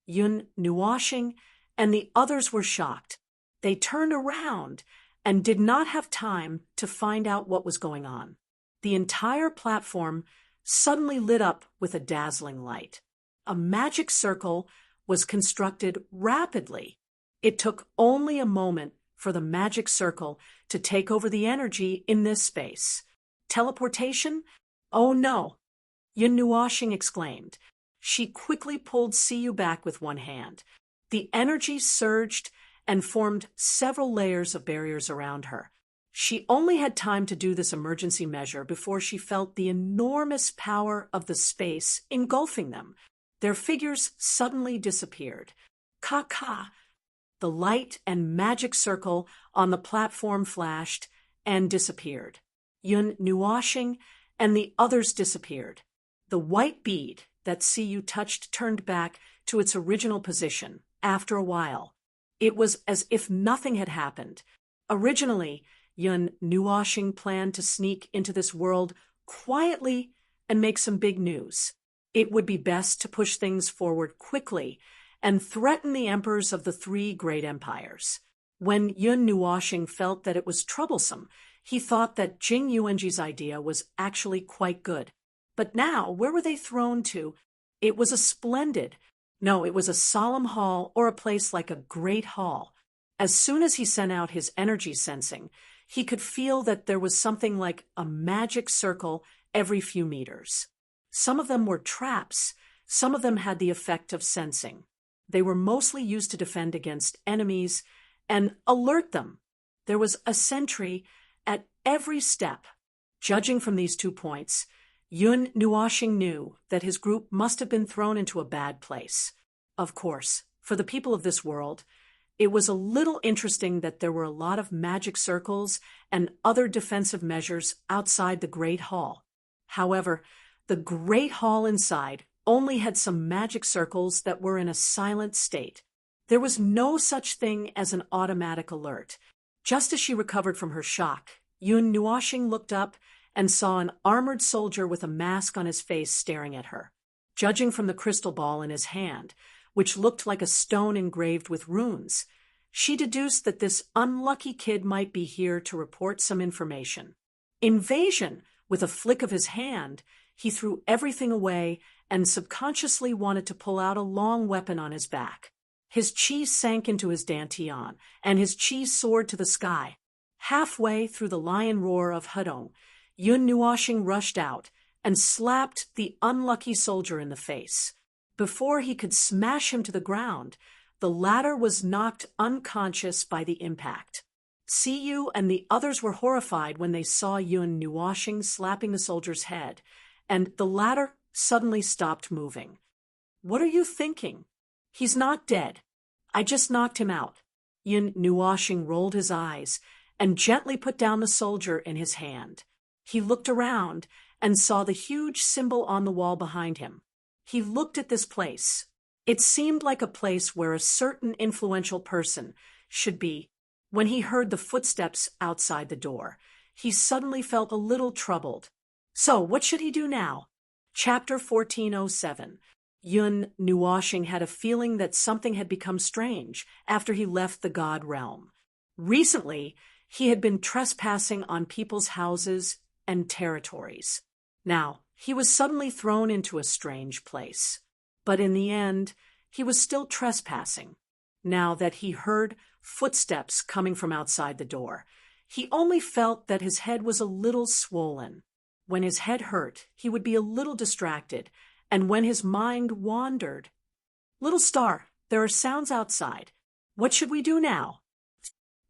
Yun Nuoshing and the others were shocked. They turned around and did not have time to find out what was going on. The entire platform suddenly lit up with a dazzling light. A magic circle was constructed rapidly. It took only a moment for the magic circle to take over the energy in this space. Teleportation? Oh no! Yun Nuoshing exclaimed. She quickly pulled Siyu back with one hand. The energy surged and formed several layers of barriers around her. She only had time to do this emergency measure before she felt the enormous power of the space engulfing them. Their figures suddenly disappeared. Ka-ka! The light and magic circle on the platform flashed and disappeared. Yun Nuoshing and the others disappeared. The white bead that Siyu touched turned back to its original position after a while. It was as if nothing had happened. Originally, Yun Nuoshing planned to sneak into this world quietly and make some big news. It would be best to push things forward quickly and threaten the emperors of the 3 great empires. When Yun Nuoshing felt that it was troublesome, he thought that Jing Yuanji's idea was actually quite good. But now, where were they thrown to? It was a solemn hall or a place like a great hall. As soon as he sent out his energy sensing, he could feel that there was something like a magic circle every few meters. Some of them were traps. Some of them had the effect of sensing. They were mostly used to defend against enemies and alert them. There was a sentry at every step. Judging from these 2 points, Yun Nuoshing knew that his group must have been thrown into a bad place. Of course, for the people of this world, it was a little interesting that there were a lot of magic circles and other defensive measures outside the Great Hall. However, the Great Hall inside only had some magic circles that were in a silent state. There was no such thing as an automatic alert. Just as she recovered from her shock, Yun Nuoshing looked up and saw an armored soldier with a mask on his face staring at her. Judging from the crystal ball in his hand, which looked like a stone engraved with runes, she deduced that this unlucky kid might be here to report some information. Invasion! With a flick of his hand, he threw everything away and subconsciously wanted to pull out a long weapon on his back. His chi sank into his dantian, and his chi soared to the sky. Halfway through the lion roar of Hudong, Yun Nuoxing rushed out and slapped the unlucky soldier in the face. Before he could smash him to the ground, the latter was knocked unconscious by the impact. Siyu and the others were horrified when they saw Yun Nuoxing slapping the soldier's head, and the latter suddenly stopped moving. "What are you thinking? He's not dead. I just knocked him out." Yun Nuoxing rolled his eyes and gently put down the soldier in his hand. He looked around and saw the huge symbol on the wall behind him. He looked at this place. It seemed like a place where a certain influential person should be. When he heard the footsteps outside the door, he suddenly felt a little troubled. So, what should he do now? Chapter 1407. Yun Nuoxing had a feeling that something had become strange after he left the god realm. Recently, he had been trespassing on people's houses and territories. Now, he was suddenly thrown into a strange place. But in the end, he was still trespassing. Now that he heard footsteps coming from outside the door, he only felt that his head was a little swollen. When his head hurt, he would be a little distracted, and when his mind wandered, "Little star, there are sounds outside. What should we do now?"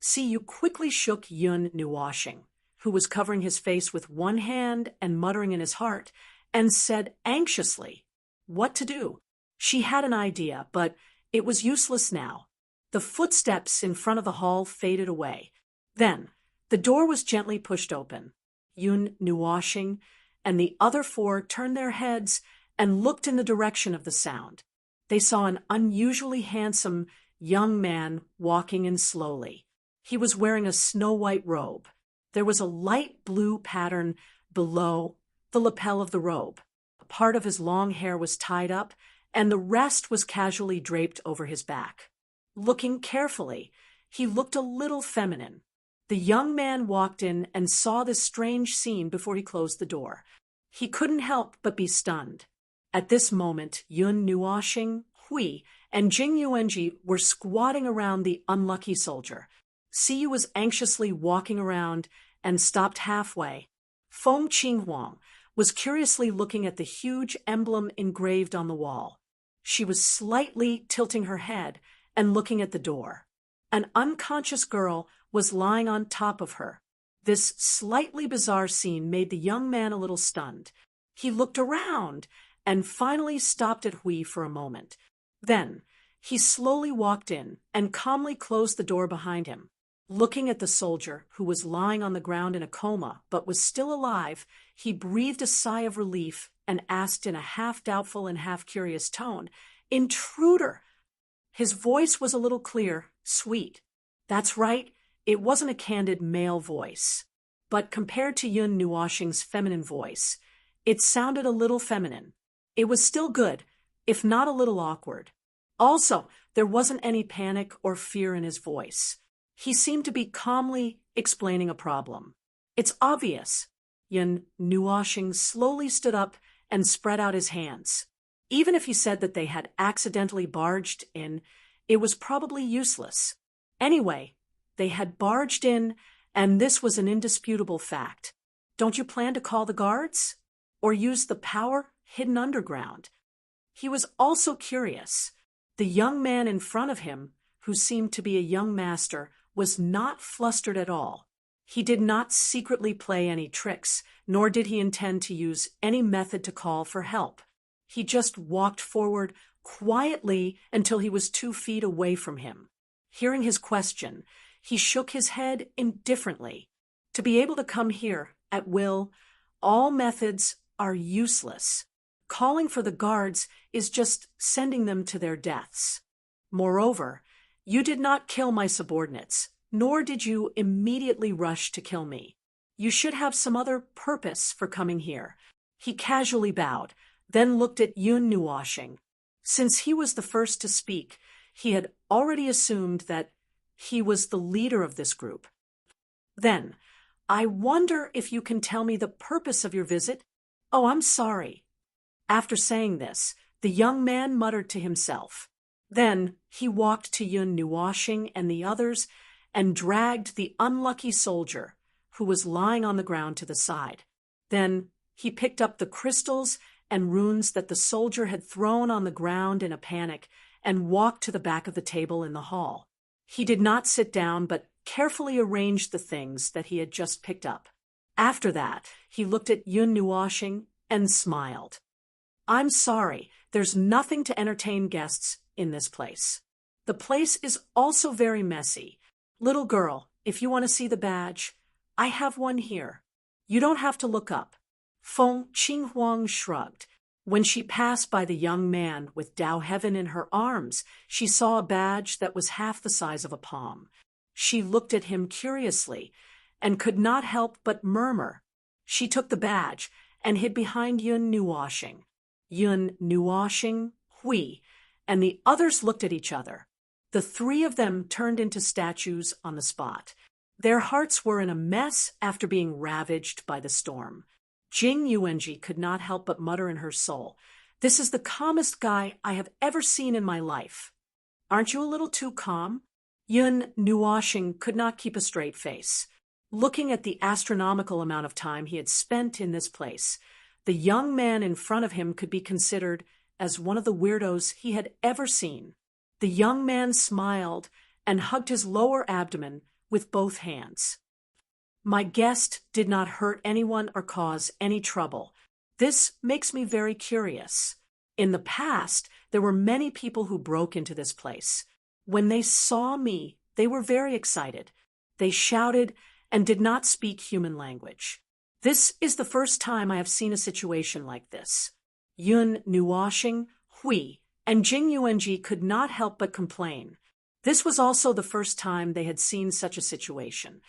Siyu quickly shook Yun Nuoxing, who was covering his face with one hand and muttering in his heart, and said anxiously, "What to do?" She had an idea, but it was useless now. The footsteps in front of the hall faded away. Then, the door was gently pushed open. Yun Nuoxing and the other four turned their heads and looked in the direction of the sound. They saw an unusually handsome young man walking in slowly. He was wearing a snow-white robe. There was a light blue pattern below the lapel of the robe. A part of his long hair was tied up, and the rest was casually draped over his back. Looking carefully, he looked a little feminine. The young man walked in and saw this strange scene before he closed the door. He couldn't help but be stunned. At this moment, Yun Nuoxing, Hui, and Jing Yuanji were squatting around the unlucky soldier. Siyu was anxiously walking around and stopped halfway. Feng Qinghuang was curiously looking at the huge emblem engraved on the wall. She was slightly tilting her head and looking at the door. An unconscious girl was lying on top of her. This slightly bizarre scene made the young man a little stunned. He looked around and finally stopped at Hui for a moment. Then, he slowly walked in and calmly closed the door behind him. Looking at the soldier, who was lying on the ground in a coma but was still alive, he breathed a sigh of relief and asked in a half-doubtful and half-curious tone, "Intruder!" His voice was a little clear, sweet. That's right, it wasn't a candid male voice. But compared to Yun Nuoxing's feminine voice, it sounded a little feminine. It was still good, if not a little awkward. Also, there wasn't any panic or fear in his voice. He seemed to be calmly explaining a problem. "It's obvious." Yun Nuoxing slowly stood up and spread out his hands. Even if he said that they had accidentally barged in, it was probably useless. Anyway, they had barged in, and this was an indisputable fact. Don't you plan to call the guards? Or use the power hidden underground? He was also curious. The young man in front of him, who seemed to be a young master, was not flustered at all. He did not secretly play any tricks, nor did he intend to use any method to call for help. He just walked forward quietly until he was 2 feet away from him. Hearing his question, he shook his head indifferently. To be able to come here at will, all methods are useless. Calling for the guards is just sending them to their deaths. Moreover, you did not kill my subordinates, nor did you immediately rush to kill me. You should have some other purpose for coming here. He casually bowed, then looked at Yun Nuoxing. Since he was the first to speak, he had already assumed that he was the leader of this group. "Then, I wonder if you can tell me the purpose of your visit?" "Oh, I'm sorry." After saying this, the young man muttered to himself, Then he walked to Yun Nuoshing and the others and dragged the unlucky soldier, who was lying on the ground, to the side. Then he picked up the crystals and runes that the soldier had thrown on the ground in a panic and walked to the back of the table in the hall. He did not sit down, but carefully arranged the things that he had just picked up. After that, he looked at Yun Nuoshing and smiled. "I'm sorry, there's nothing to entertain guests in this place. The place is also very messy. Little girl, if you want to see the badge, I have one here. You don't have to look up." Feng Qinghuang shrugged. When she passed by the young man with Dao Heaven in her arms, she saw a badge that was half the size of a palm. She looked at him curiously and could not help but murmur. She took the badge and hid behind Yun Nuoshing. Yun Nuoshing, Hui, and the others looked at each other. The three of them turned into statues on the spot. Their hearts were in a mess after being ravaged by the storm. Jing Yuanji could not help but mutter in her soul, "This is the calmest guy I have ever seen in my life." "Aren't you a little too calm?" Yun Nuoshing could not keep a straight face. Looking at the astronomical amount of time he had spent in this place, the young man in front of him could be considered as one of the weirdos he had ever seen. The young man smiled and hugged his lower abdomen with both hands. "My guest did not hurt anyone or cause any trouble. This makes me very curious. In the past, there were many people who broke into this place. When they saw me, they were very excited. They shouted and did not speak human language. This is the first time I have seen a situation like this." Yun Nuoshing, Hui, and Jing Yuanji could not help but complain. This was also the first time they had seen such a situation.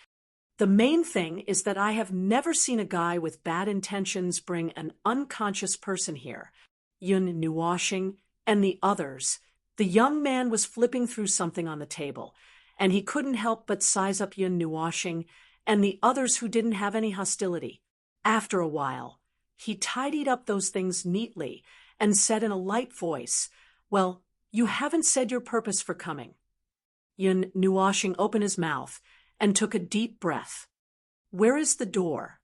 "The main thing is that I have never seen a guy with bad intentions bring an unconscious person here." Yun Nuoshing and the others. The young man was flipping through something on the table, and he couldn't help but size up Yun Nuoshing and the others who didn't have any hostility. After a while, he tidied up those things neatly and said in a light voice, "Well, you haven't said your purpose for coming." Yun Nuoshing opened his mouth and took a deep breath. "Where is the door?"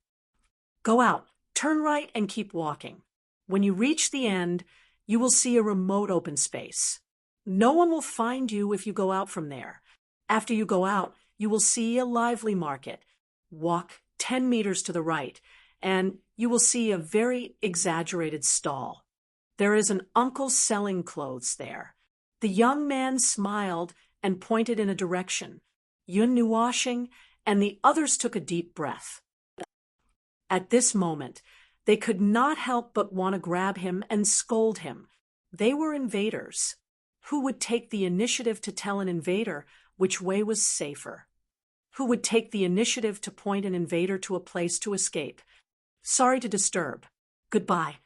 "Go out, turn right, and keep walking. When you reach the end, you will see a remote open space. No one will find you if you go out from there. After you go out, you will see a lively market. Walk 10 meters to the right, and you will see a very exaggerated stall. There is an uncle selling clothes there." The young man smiled and pointed in a direction. Yun Nuoshing and the others took a deep breath. At this moment, they could not help but want to grab him and scold him. They were invaders. Who would take the initiative to tell an invader which way was safer? Who would take the initiative to point an invader to a place to escape? "Sorry to disturb. Goodbye."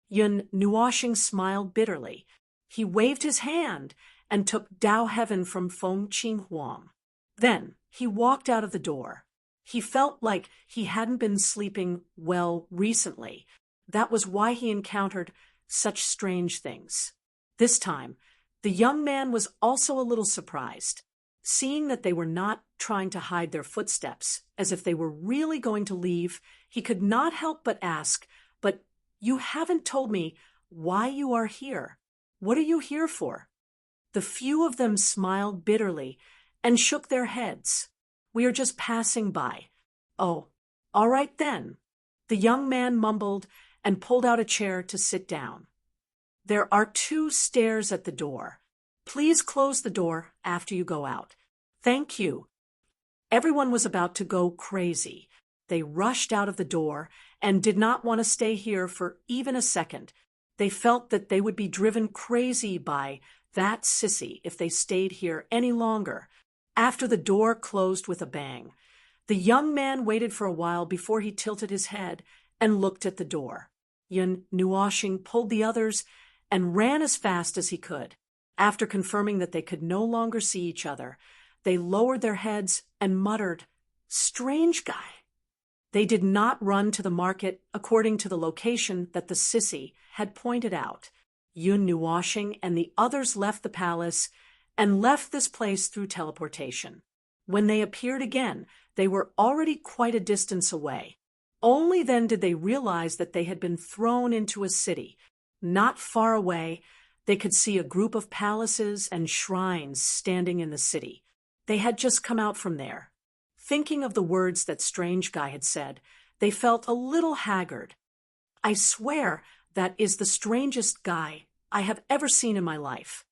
Yun Nuoshing smiled bitterly. He waved his hand and took Dao Heaven from Feng Qinghuang. Then he walked out of the door. He felt like he hadn't been sleeping well recently. That was why he encountered such strange things. This time, the young man was also a little surprised. Seeing that they were not trying to hide their footsteps, as if they were really going to leave, he could not help but ask, "But you haven't told me why you are here. What are you here for?" The few of them smiled bitterly and shook their heads. "We are just passing by." "Oh, all right then." The young man mumbled and pulled out a chair to sit down. "There are 2 stairs at the door. Please close the door after you go out." "Thank you." Everyone was about to go crazy. They rushed out of the door and did not want to stay here for even a second. They felt that they would be driven crazy by that sissy if they stayed here any longer. After the door closed with a bang, the young man waited for a while before he tilted his head and looked at the door. Yun Nuoshing pulled the others and ran as fast as he could. After confirming that they could no longer see each other, they lowered their heads and muttered, "Strange guy." They did not run to the market according to the location that the sissy had pointed out. Yun Nuoshing and the others left the palace and left this place through teleportation. When they appeared again, they were already quite a distance away. Only then did they realize that they had been thrown into a city. Not far away, they could see a group of palaces and shrines standing in the city. They had just come out from there. Thinking of the words that Strange Guy had said, they felt a little haggard. I swear that is the strangest guy I have ever seen in my life.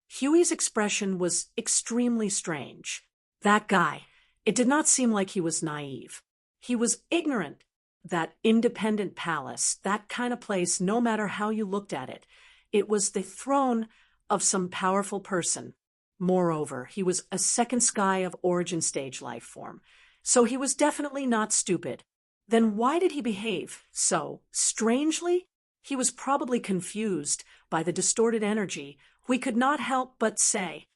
Huey's expression was extremely strange. That guy, it did not seem like he was naive. He was ignorant. That independent palace, that kind of place, no matter how you looked at it, it was the throne of some powerful person. Moreover, he was a second sky of origin stage life form, so he was definitely not stupid. Then why did he behave so strangely? He was probably confused by the distorted energy. We couldn't help but say.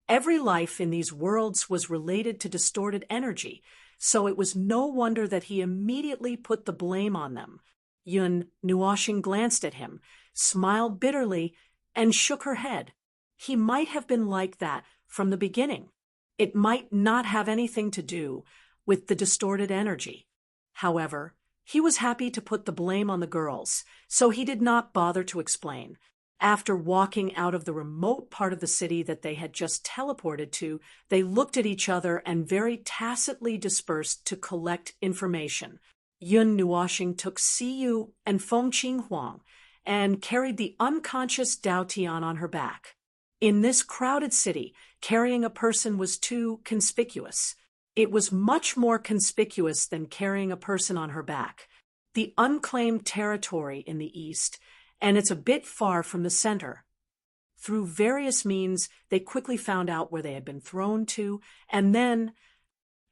Every life in these worlds was related to distorted energy, so it was no wonder that he immediately put the blame on them. Yun Nuoshing glanced at him, smiled bitterly, and shook her head. He might have been like that from the beginning. It might not have anything to do with the distorted energy. However, he was happy to put the blame on the girls, so he did not bother to explain. After walking out of the remote part of the city that they had just teleported to, they looked at each other and very tacitly dispersed to collect information. Yun Nuoshing took Siyu and Feng Qinghuang and carried the unconscious Dao Tian on her back. In this crowded city, carrying a person was too conspicuous. It was much more conspicuous than carrying a person on her back. The unclaimed territory in the east, and it's a bit far from the center. Through various means, they quickly found out where they had been thrown to, and then,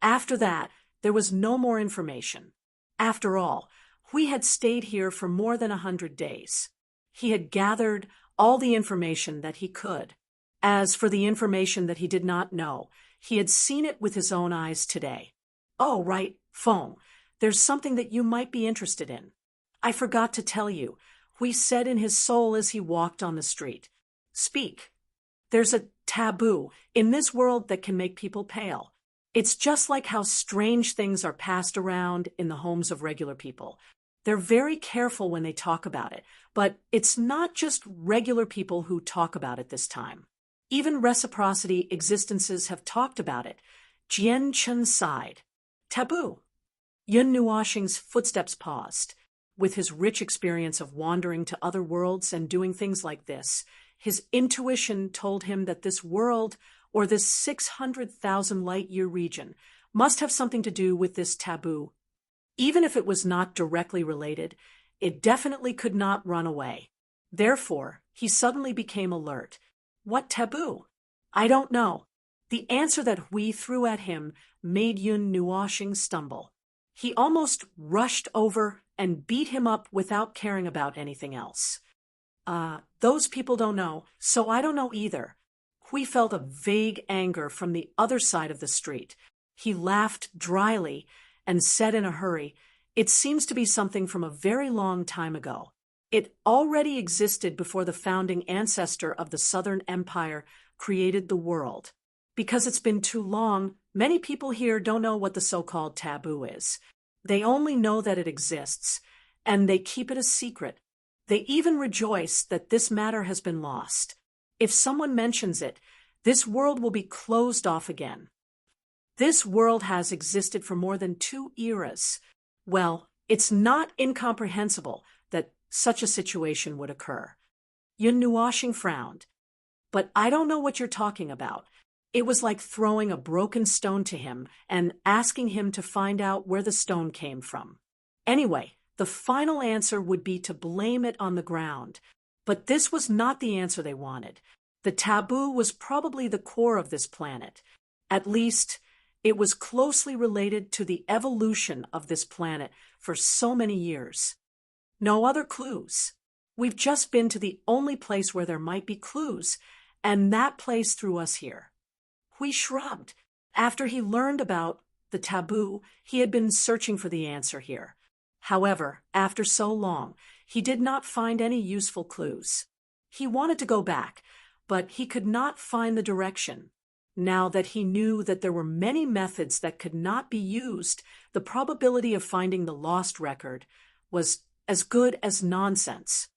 after that, there was no more information. After all, Hui had stayed here for more than 100 days. He had gathered all the information that he could. As for the information that he did not know, he had seen it with his own eyes today. Oh, right, Feng, there's something that you might be interested in. I forgot to tell you. Hui said in his soul as he walked on the street. Speak. There's a taboo in this world that can make people pale. It's just like how strange things are passed around in the homes of regular people. They're very careful when they talk about it, but it's not just regular people who talk about it this time. Even reciprocity existences have talked about it. Jian Chen sighed. Taboo. Yun Nuoshing's footsteps paused. With his rich experience of wandering to other worlds and doing things like this, his intuition told him that this world, or this 600,000 light-year region, must have something to do with this taboo. Even if it was not directly related, it definitely could not run away. Therefore, he suddenly became alert. What taboo? I don't know. The answer that Hui threw at him made Yun Nuoshing stumble. He almost rushed over and beat him up without caring about anything else. Those people don't know, so I don't know either. Hui felt a vague anger from the other side of the street. He laughed dryly and said in a hurry, "It seems to be something from a very long time ago. It already existed before the founding ancestor of the Southern Empire created the world. Because it's been too long, many people here don't know what the so-called taboo is. They only know that it exists, and they keep it a secret. They even rejoice that this matter has been lost. If someone mentions it, this world will be closed off again. This world has existed for more than 2 eras. Well, it's not incomprehensible that such a situation would occur." Yun Nuoshing frowned. "But I don't know what you're talking about." It was like throwing a broken stone to him and asking him to find out where the stone came from. Anyway, the final answer would be to blame it on the ground. But this was not the answer they wanted. The taboo was probably the core of this planet. At least, it was closely related to the evolution of this planet for so many years. No other clues. We've just been to the only place where there might be clues, and that place threw us here. Hui shrugged. After he learned about the taboo, he had been searching for the answer here. However, after so long, he did not find any useful clues. He wanted to go back, but he could not find the direction. Now that he knew that there were many methods that could not be used, the probability of finding the lost record was as good as nonsense.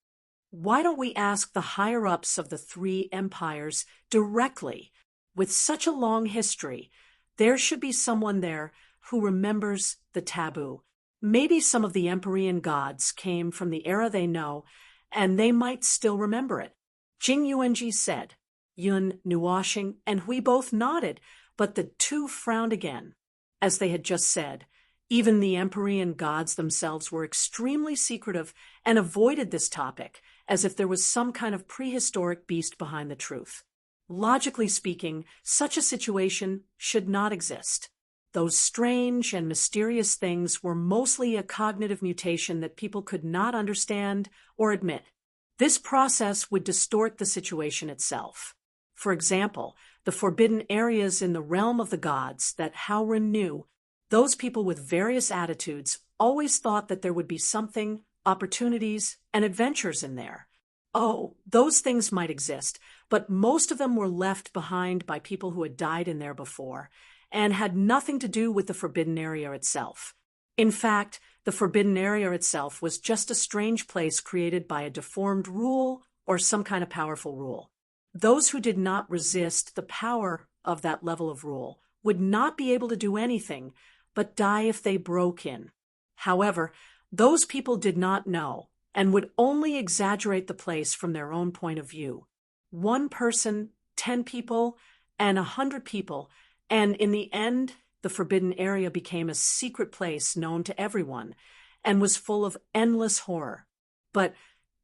Why don't we ask the higher-ups of the three empires directly? With such a long history, there should be someone there who remembers the taboo. Maybe some of the Empyrean gods came from the era they know, and they might still remember it. Jing Yuanji said. Yun Nuoxing and Hui both nodded, but the two frowned again. As they had just said, even the Empyrean gods themselves were extremely secretive and avoided this topic, as if there was some kind of prehistoric beast behind the truth. Logically speaking, such a situation should not exist. Those strange and mysterious things were mostly a cognitive mutation that people could not understand or admit. This process would distort the situation itself. For example, the forbidden areas in the realm of the gods that Howren knew, those people with various attitudes always thought that there would be something, opportunities, and adventures in there. Oh, those things might exist, but most of them were left behind by people who had died in there before, and had nothing to do with the forbidden area itself. In fact, the forbidden area itself was just a strange place created by a deformed rule or some kind of powerful rule. Those who did not resist the power of that level of rule would not be able to do anything but die if they broke in. However, those people did not know and would only exaggerate the place from their own point of view. 1 person, 10 people, and 100 people, and in the end, the forbidden area became a secret place known to everyone and was full of endless horror. But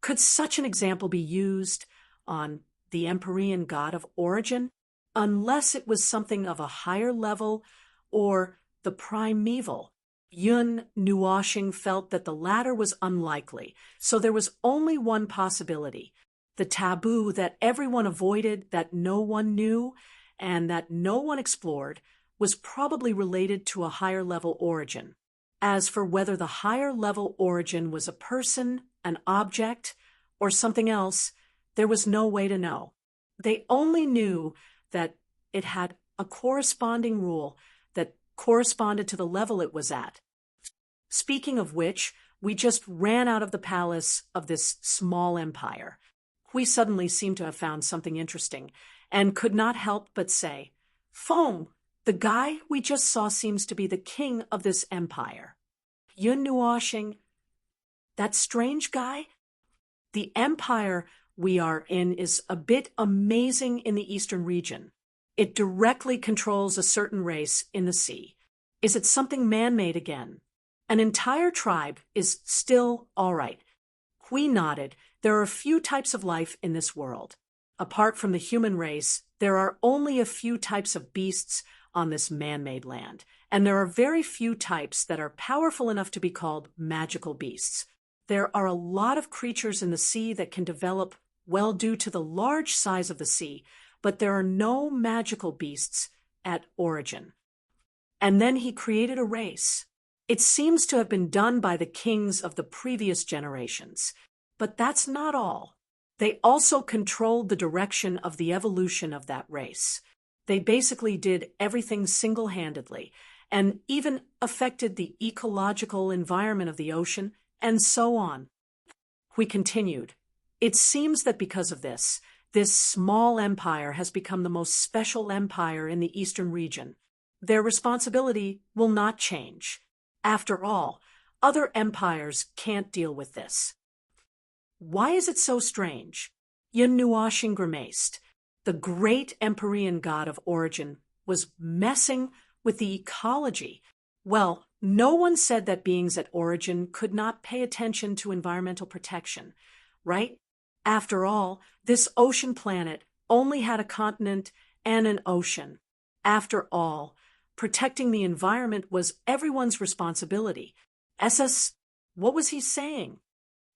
could such an example be used on the Empyrean god of origin, unless it was something of a higher level or the primeval? Yun Nuoxing felt that the latter was unlikely, so there was only one possibility. The taboo that everyone avoided, that no one knew, and that no one explored, was probably related to a higher level origin. As for whether the higher level origin was a person, an object, or something else, there was no way to know. They only knew that it had a corresponding rule that corresponded to the level it was at. Speaking of which, we just ran out of the palace of this small empire. We suddenly seemed to have found something interesting, and could not help but say, "Feng, the guy we just saw seems to be the king of this empire." Yun Nuoxing, that strange guy? The empire we are in is a bit amazing in the eastern region. It directly controls a certain race in the sea. Is it something man-made again? An entire tribe is still all right. Hui nodded. There are few types of life in this world. Apart from the human race, there are only a few types of beasts on this man-made land, and there are very few types that are powerful enough to be called magical beasts. There are a lot of creatures in the sea that can develop well due to the large size of the sea, but there are no magical beasts at origin. And then he created a race. It seems to have been done by the kings of the previous generations. But that's not all. They also controlled the direction of the evolution of that race. They basically did everything single-handedly, and even affected the ecological environment of the ocean, and so on. We continued. It seems that because of this small empire has become the most special empire in the eastern region. Their responsibility will not change. After all, other empires can't deal with this. Why is it so strange? Yun Nuoxing grimaced. The great Empyrean god of origin was messing with the ecology. Well, no one said that beings at origin could not pay attention to environmental protection, right? After all, this ocean planet only had a continent and an ocean. After all, protecting the environment was everyone's responsibility. What was he saying?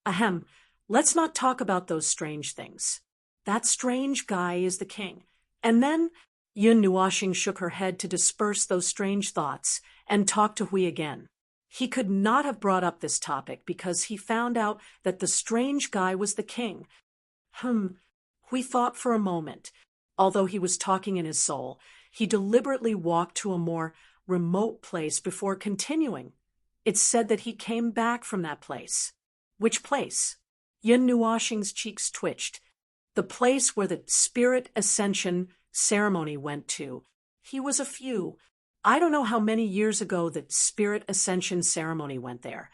Ahem, let's not talk about those strange things. That strange guy is the king. And then Yun Nuoxing shook her head to disperse those strange thoughts and talked to Hui again. He could not have brought up this topic because he found out that the strange guy was the king. We thought for a moment. Although he was talking in his soul, he deliberately walked to a more remote place before continuing. It's said that he came back from that place. Which place? Yun Nuoshing's cheeks twitched. The place where the spirit ascension ceremony went to. He was a few. I don't know how many years ago the spirit ascension ceremony went there.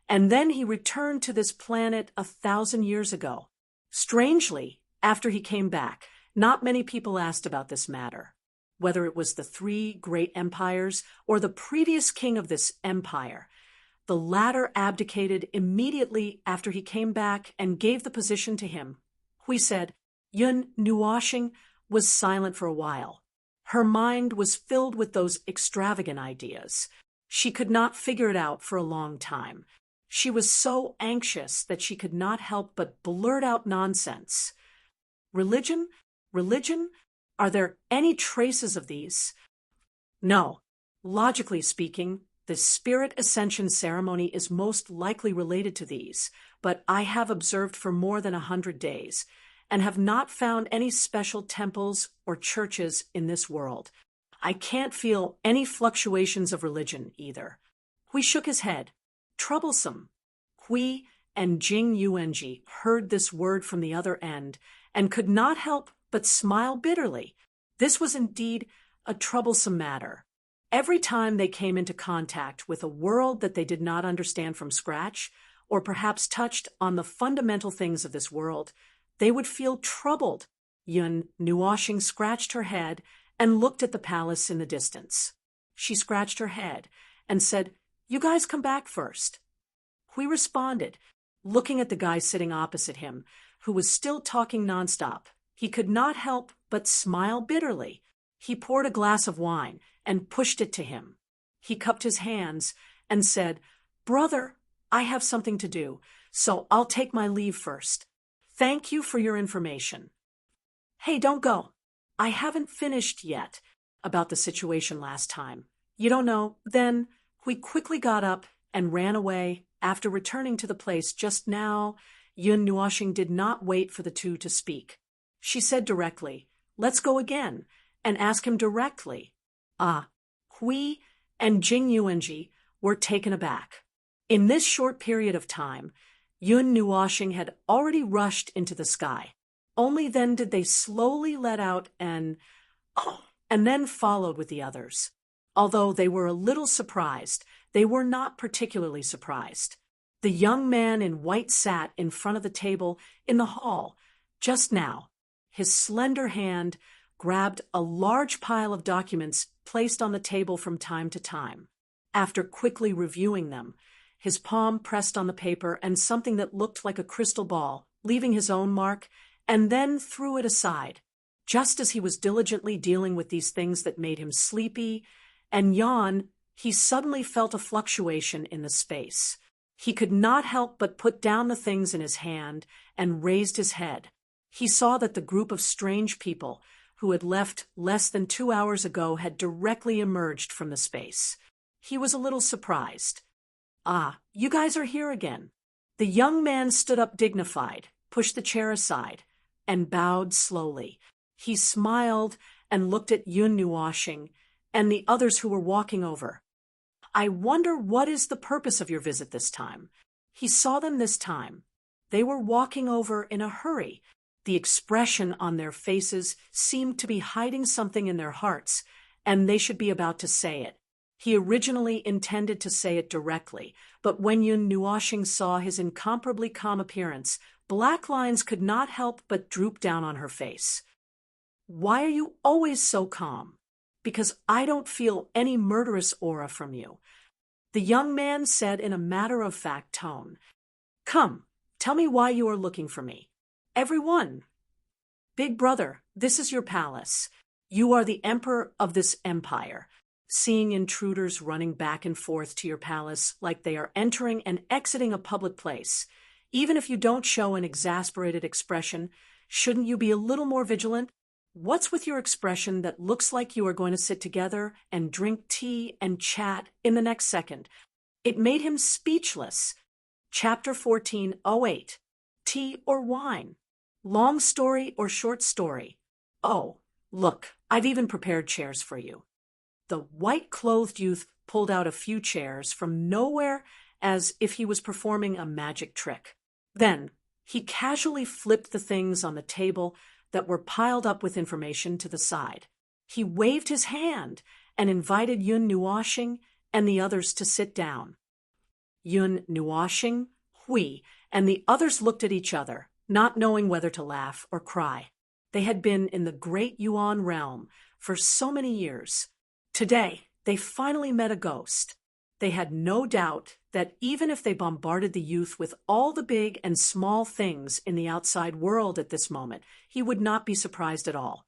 And then he returned to this planet 1,000 years ago. Strangely, after he came back, not many people asked about this matter. Whether it was the 3 great empires or the previous king of this empire. The latter abdicated immediately after he came back and gave the position to him. Hui said, Yun Nuoshing was silent for a while. Her mind was filled with those extravagant ideas. She could not figure it out for a long time. She was so anxious that she could not help but blurt out nonsense. Religion? Religion? Are there any traces of these? No. Logically speaking, the spirit ascension ceremony is most likely related to these, but I have observed for more than 100 days and have not found any special temples or churches in this world. I can't feel any fluctuations of religion either. Hui shook his head. Troublesome. Hui and Jing Yuanji heard this word from the other end and could not help but smile bitterly. This was indeed a troublesome matter. Every time they came into contact with a world that they did not understand from scratch, or perhaps touched on the fundamental things of this world, they would feel troubled. Yun Nuoshing scratched her head and looked at the palace in the distance. She scratched her head and said, You guys come back first. Hui responded, looking at the guy sitting opposite him, who was still talking nonstop. He could not help but smile bitterly. He poured a glass of wine and pushed it to him. He cupped his hands and said, Brother, I have something to do, so I'll take my leave first. Thank you for your information. Hey, don't go. I haven't finished yet about the situation last time. You don't know? Then we quickly got up and ran away. After returning to the place just now, Yun Nuoshing did not wait for the two to speak. She said directly, Let's go again, and ask him directly. Hui and Jing Yuanji were taken aback. In this short period of time, Yun Nuoshing had already rushed into the sky. Only then did they slowly let out and then followed with the others. Although they were a little surprised, they were not particularly surprised. The young man in white sat in front of the table in the hall just now. His slender hand grabbed a large pile of documents placed on the table from time to time. After quickly reviewing them, his palm pressed on the paper and something that looked like a crystal ball, leaving his own mark, and then threw it aside. Just as he was diligently dealing with these things that made him sleepy and yawn, he suddenly felt a fluctuation in the space. He could not help but put down the things in his hand and raised his head. He saw that the group of strange people who had left less than 2 hours ago had directly emerged from the space. He was a little surprised. You guys are here again. The young man stood up dignified, pushed the chair aside, and bowed slowly. He smiled and looked at Yun Nuoshing and the others who were walking over. I wonder what is the purpose of your visit this time. He saw them this time. They were walking over in a hurry. The expression on their faces seemed to be hiding something in their hearts, and they should be about to say it. He originally intended to say it directly, but when Yun Nuoshing saw his incomparably calm appearance, black lines could not help but droop down on her face. Why are you always so calm? Because I don't feel any murderous aura from you. The young man said in a matter-of-fact tone. Come, tell me why you are looking for me. Everyone. Big brother, this is your palace. You are the emperor of this empire. Seeing intruders running back and forth to your palace like they are entering and exiting a public place. Even if you don't show an exasperated expression, shouldn't you be a little more vigilant? What's with your expression that looks like you are going to sit together and drink tea and chat in the next second? It made him speechless. Chapter 14:08. Tea or wine? Long story or short story? Oh, look, I've even prepared chairs for you. The white-clothed youth pulled out a few chairs from nowhere as if he was performing a magic trick. Then, he casually flipped the things on the table that were piled up with information to the side. He waved his hand and invited Yun Nuoshing and the others to sit down. Yun Nuoshing, Hui, and the others looked at each other, not knowing whether to laugh or cry. They had been in the great Yuan realm for so many years. Today, they finally met a ghost. They had no doubt that even if they bombarded the youth with all the big and small things in the outside world at this moment, he would not be surprised at all.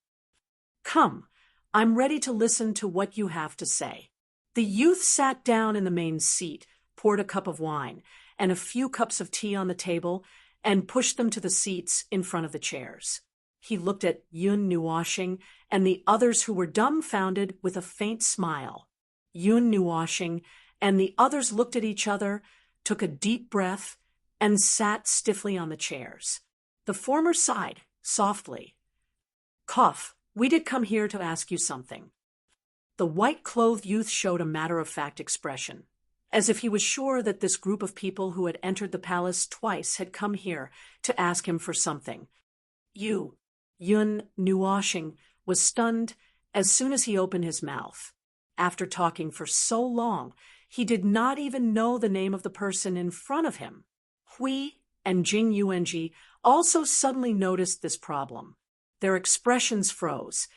Come, I'm ready to listen to what you have to say. The youth sat down in the main seat, poured a cup of wine and a few cups of tea on the table, and pushed them to the seats in front of the chairs. He looked at Yun Nuoshing and the others who were dumbfounded with a faint smile. Yun Nuoshing and the others looked at each other, took a deep breath, and sat stiffly on the chairs. The former sighed, softly. Cough, we did come here to ask you something. The white-clothed youth showed a matter-of-fact expression, as if he was sure that this group of people who had entered the palace twice had come here to ask him for something. Yun Nuoshing was stunned as soon as he opened his mouth. After talking for so long, he did not even know the name of the person in front of him. Hui and Jing Yuanji also suddenly noticed this problem. Their expressions froze,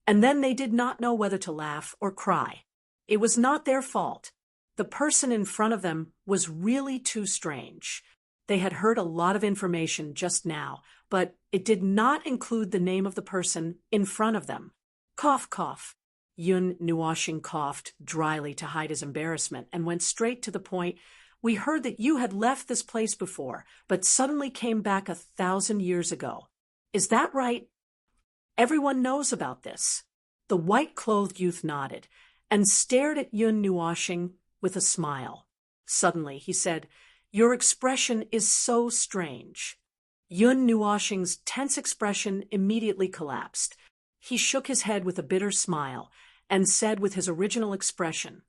and then they did not know whether to laugh or cry. It was not their fault. The person in front of them was really too strange. They had heard a lot of information just now, but it did not include the name of the person in front of them. Cough, cough. Yun Nuoshing coughed dryly to hide his embarrassment and went straight to the point. We heard that you had left this place before, but suddenly came back 1,000 years ago. Is that right? Everyone knows about this. The white-clothed youth nodded and stared at Yun Nuoshing with a smile. Suddenly, he said, Your expression is so strange. Yun Nuoshing's tense expression immediately collapsed. He shook his head with a bitter smile and said with his original expression,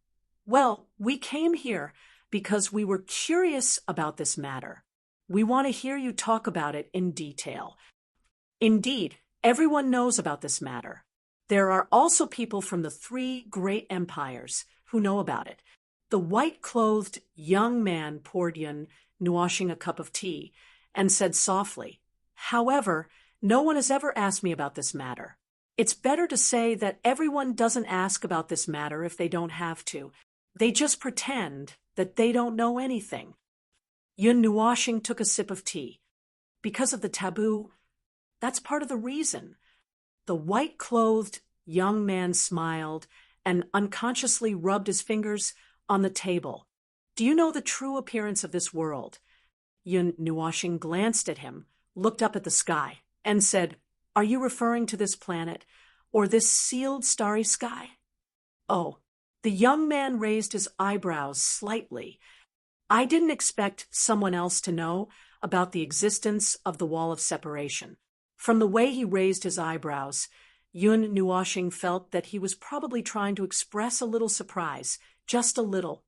Well, we came here because we were curious about this matter. We want to hear you talk about it in detail. Indeed, everyone knows about this matter. There are also people from the 3 great empires who know about it. The white-clothed young man poured Yun Nuoshing a cup of tea and said softly, However, no one has ever asked me about this matter. It's better to say that everyone doesn't ask about this matter if they don't have to. They just pretend that they don't know anything. Yun Nuoshing took a sip of tea. Because of the taboo, that's part of the reason. The white-clothed young man smiled and unconsciously rubbed his fingers on the table. Do you know the true appearance of this world? Yun Nuoshing glanced at him, looked up at the sky, and said, Are you referring to this planet, or this sealed starry sky? Oh, the young man raised his eyebrows slightly. I didn't expect someone else to know about the existence of the wall of separation. From the way he raised his eyebrows, Yun Nuoshing felt that he was probably trying to express a little surprise, just a little.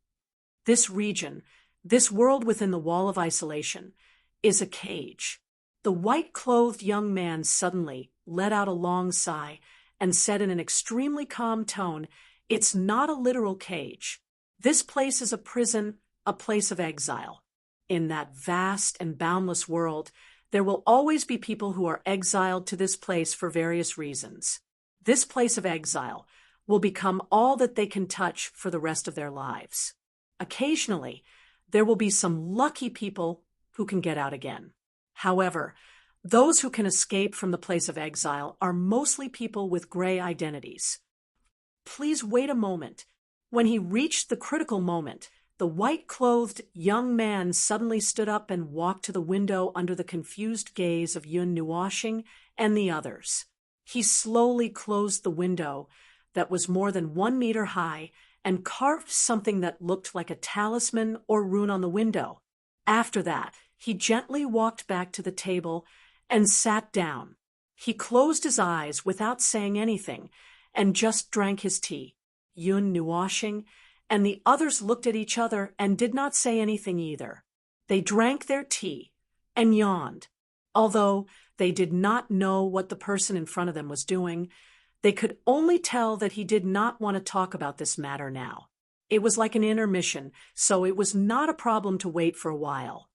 This region, this world within the wall of isolation, is a cage. The white-clothed young man suddenly let out a long sigh and said in an extremely calm tone, It's not a literal cage. This place is a prison, a place of exile. In that vast and boundless world, there will always be people who are exiled to this place for various reasons. This place of exile will become all that they can touch for the rest of their lives. Occasionally, there will be some lucky people who can get out again. However, those who can escape from the place of exile are mostly people with gray identities. Please wait a moment. When he reached the critical moment, the white-clothed young man suddenly stood up and walked to the window under the confused gaze of Yun Nuoshing and the others. He slowly closed the window that was more than 1 meter high and carved something that looked like a talisman or rune on the window. After that, he gently walked back to the table and sat down. He closed his eyes without saying anything and just drank his tea. Yun Nuoshing and the others looked at each other and did not say anything either. They drank their tea and yawned. Although they did not know what the person in front of them was doing, they could only tell that he did not want to talk about this matter now. It was like an intermission, so it was not a problem to wait for a while.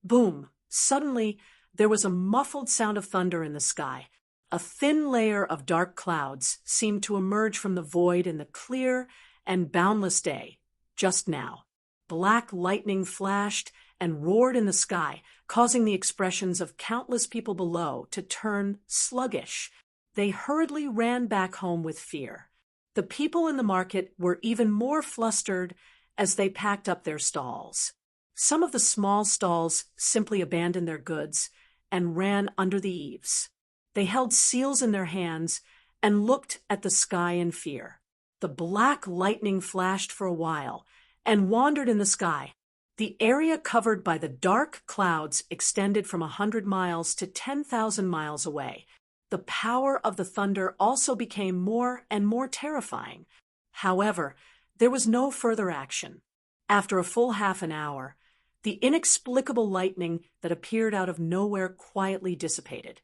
Boom! Suddenly, there was a muffled sound of thunder in the sky. A thin layer of dark clouds seemed to emerge from the void in the clear and boundless day, just now. Black lightning flashed and roared in the sky, causing the expressions of countless people below to turn sluggish. They hurriedly ran back home with fear. The people in the market were even more flustered as they packed up their stalls. Some of the small stalls simply abandoned their goods and ran under the eaves. They held seals in their hands and looked at the sky in fear. The black lightning flashed for a while and wandered in the sky. The area covered by the dark clouds extended from 100 miles to 10,000 miles away. The power of the thunder also became more and more terrifying. However, there was no further action. After a full half an hour, the inexplicable lightning that appeared out of nowhere quietly dissipated,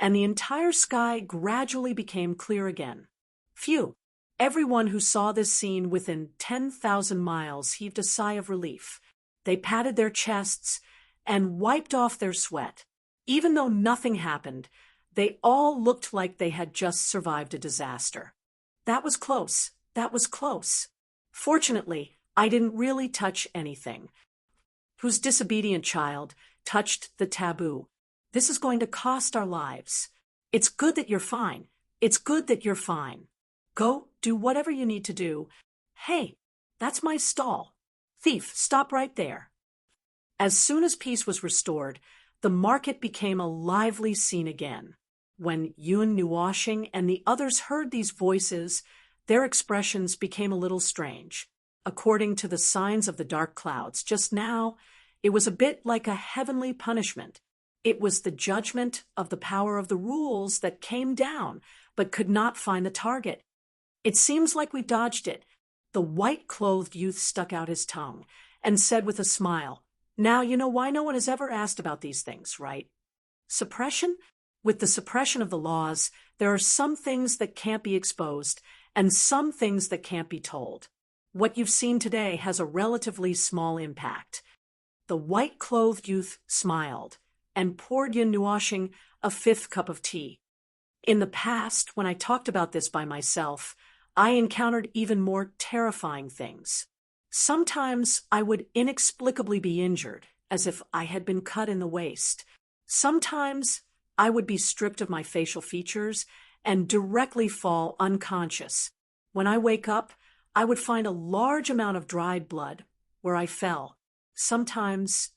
and the entire sky gradually became clear again. Phew! Everyone who saw this scene within 10,000 miles heaved a sigh of relief. They patted their chests and wiped off their sweat. Even though nothing happened, they all looked like they had just survived a disaster. That was close. That was close. Fortunately, I didn't really touch anything. Whose disobedient child touched the taboo? This is going to cost our lives. It's good that you're fine. It's good that you're fine. Go do whatever you need to do. Hey, that's my stall. Thief, stop right there. As soon as peace was restored, the market became a lively scene again. When Yun Nuoshing and the others heard these voices, their expressions became a little strange. According to the signs of the dark clouds just now, it was a bit like a heavenly punishment. It was the judgment of the power of the rules that came down, but could not find the target. It seems like we dodged it. The white-clothed youth stuck out his tongue and said with a smile, "Now you know why no one has ever asked about these things, right? Suppression? With the suppression of the laws, there are some things that can't be exposed and some things that can't be told. What you've seen today has a relatively small impact." The white-clothed youth smiled and poured Yun Nuoshing a fifth cup of tea. In the past, when I talked about this by myself, I encountered even more terrifying things. Sometimes I would inexplicably be injured, as if I had been cut in the waist. Sometimes I would be stripped of my facial features and directly fall unconscious. When I wake up, I would find a large amount of dried blood where I fell. Sometimes,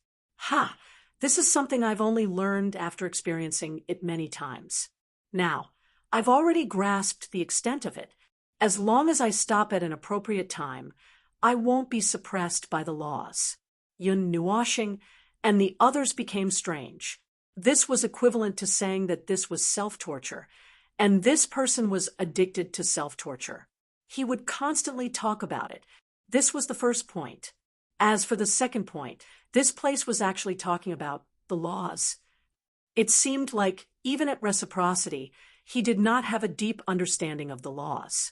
this is something I've only learned after experiencing it many times. Now, I've already grasped the extent of it. As long as I stop at an appropriate time, I won't be suppressed by the laws. Yun Nuoshing and the others became strange. This was equivalent to saying that this was self-torture, and this person was addicted to self-torture. He would constantly talk about it. This was the first point. As for the second point, this place was actually talking about the laws. It seemed like, even at reciprocity, he did not have a deep understanding of the laws.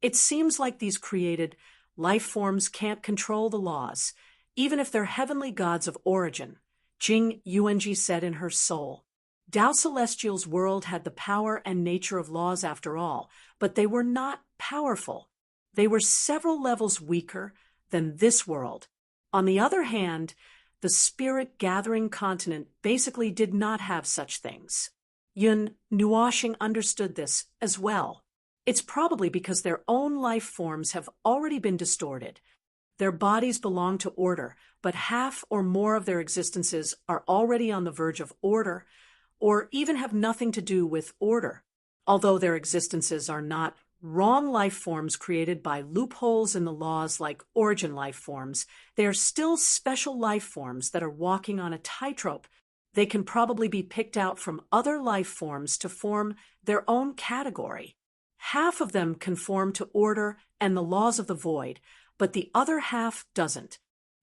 It seems like these created life forms can't control the laws, even if they're heavenly gods of origin, Jing Yuanji said in her soul. Tao Celestial's world had the power and nature of laws after all, but they were not powerful. They were several levels weaker than this world. On the other hand, the spirit-gathering continent basically did not have such things. Yun Nuoshing understood this as well. It's probably because their own life forms have already been distorted. Their bodies belong to order, but half or more of their existences are already on the verge of order, or even have nothing to do with order. Although their existences are not wrong life forms created by loopholes in the laws like origin life forms, they are still special life forms that are walking on a tightrope. They can probably be picked out from other life forms to form their own category. Half of them conform to order and the laws of the void, but the other half doesn't.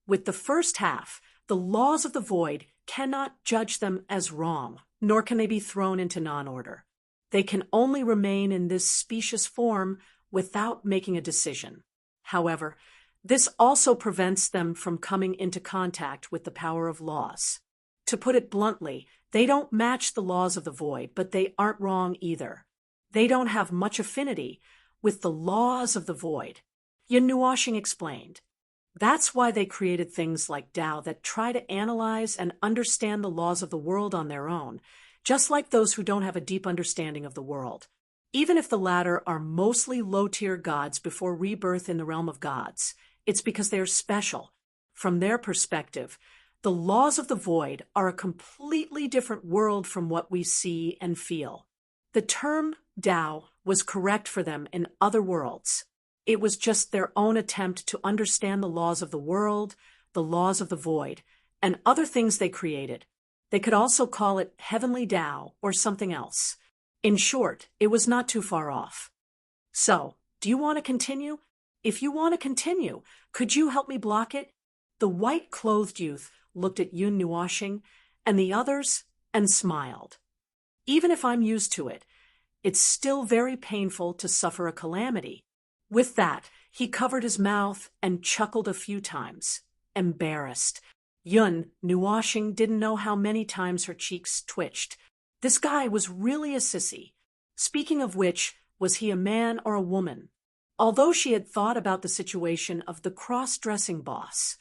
With the first half, the laws of the void cannot judge them as wrong, nor can they be thrown into non-order. They can only remain in this specious form without making a decision. However, this also prevents them from coming into contact with the power of laws. To put it bluntly, they don't match the laws of the void, but they aren't wrong either. They don't have much affinity with the laws of the void. Yin Nuoshing explained. That's why they created things like Tao that try to analyze and understand the laws of the world on their own, just like those who don't have a deep understanding of the world. Even if the latter are mostly low-tier gods before rebirth in the realm of gods, it's because they are special. From their perspective, the laws of the void are a completely different world from what we see and feel. The term Tao was correct for them in other worlds. It was just their own attempt to understand the laws of the world, the laws of the void, and other things they created. They could also call it heavenly Tao or something else. In short, it was not too far off. So, do you want to continue? If you want to continue, could you help me block it? The white-clothed youth looked at Yun Nuoshing and the others and smiled. Even if I'm used to it, it's still very painful to suffer a calamity. With that, he covered his mouth and chuckled a few times, embarrassed. Yun Nuoshing didn't know how many times her cheeks twitched. This guy was really a sissy. Speaking of which, was he a man or a woman? Although she had thought about the situation of the cross-dressing boss,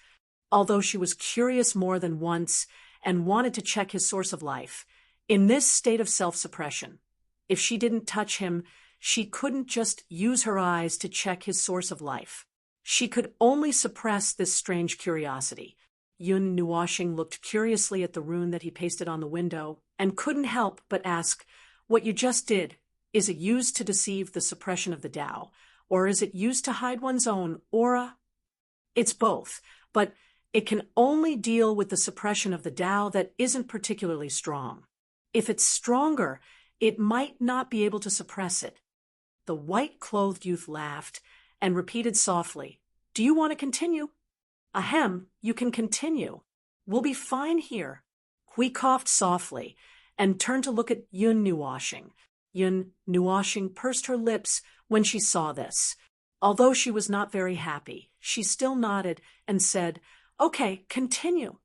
although she was curious more than once and wanted to check his source of life, in this state of self-suppression, if she didn't touch him, she couldn't just use her eyes to check his source of life. She could only suppress this strange curiosity. Yun Nuoshing looked curiously at the rune that he pasted on the window and couldn't help but ask, "What you just did, is it used to deceive the suppression of the Tao, or is it used to hide one's own aura?" "It's both, but it can only deal with the suppression of the Tao that isn't particularly strong. If it's stronger, it might not be able to suppress it." The white-clothed youth laughed and repeated softly, "Do you want to continue?" "Ahem, you can continue. We'll be fine here." Hui coughed softly and turned to look at Yun Nuoshing. Yun Nuoshing pursed her lips when she saw this. Although she was not very happy, she still nodded and said, "Okay, continue."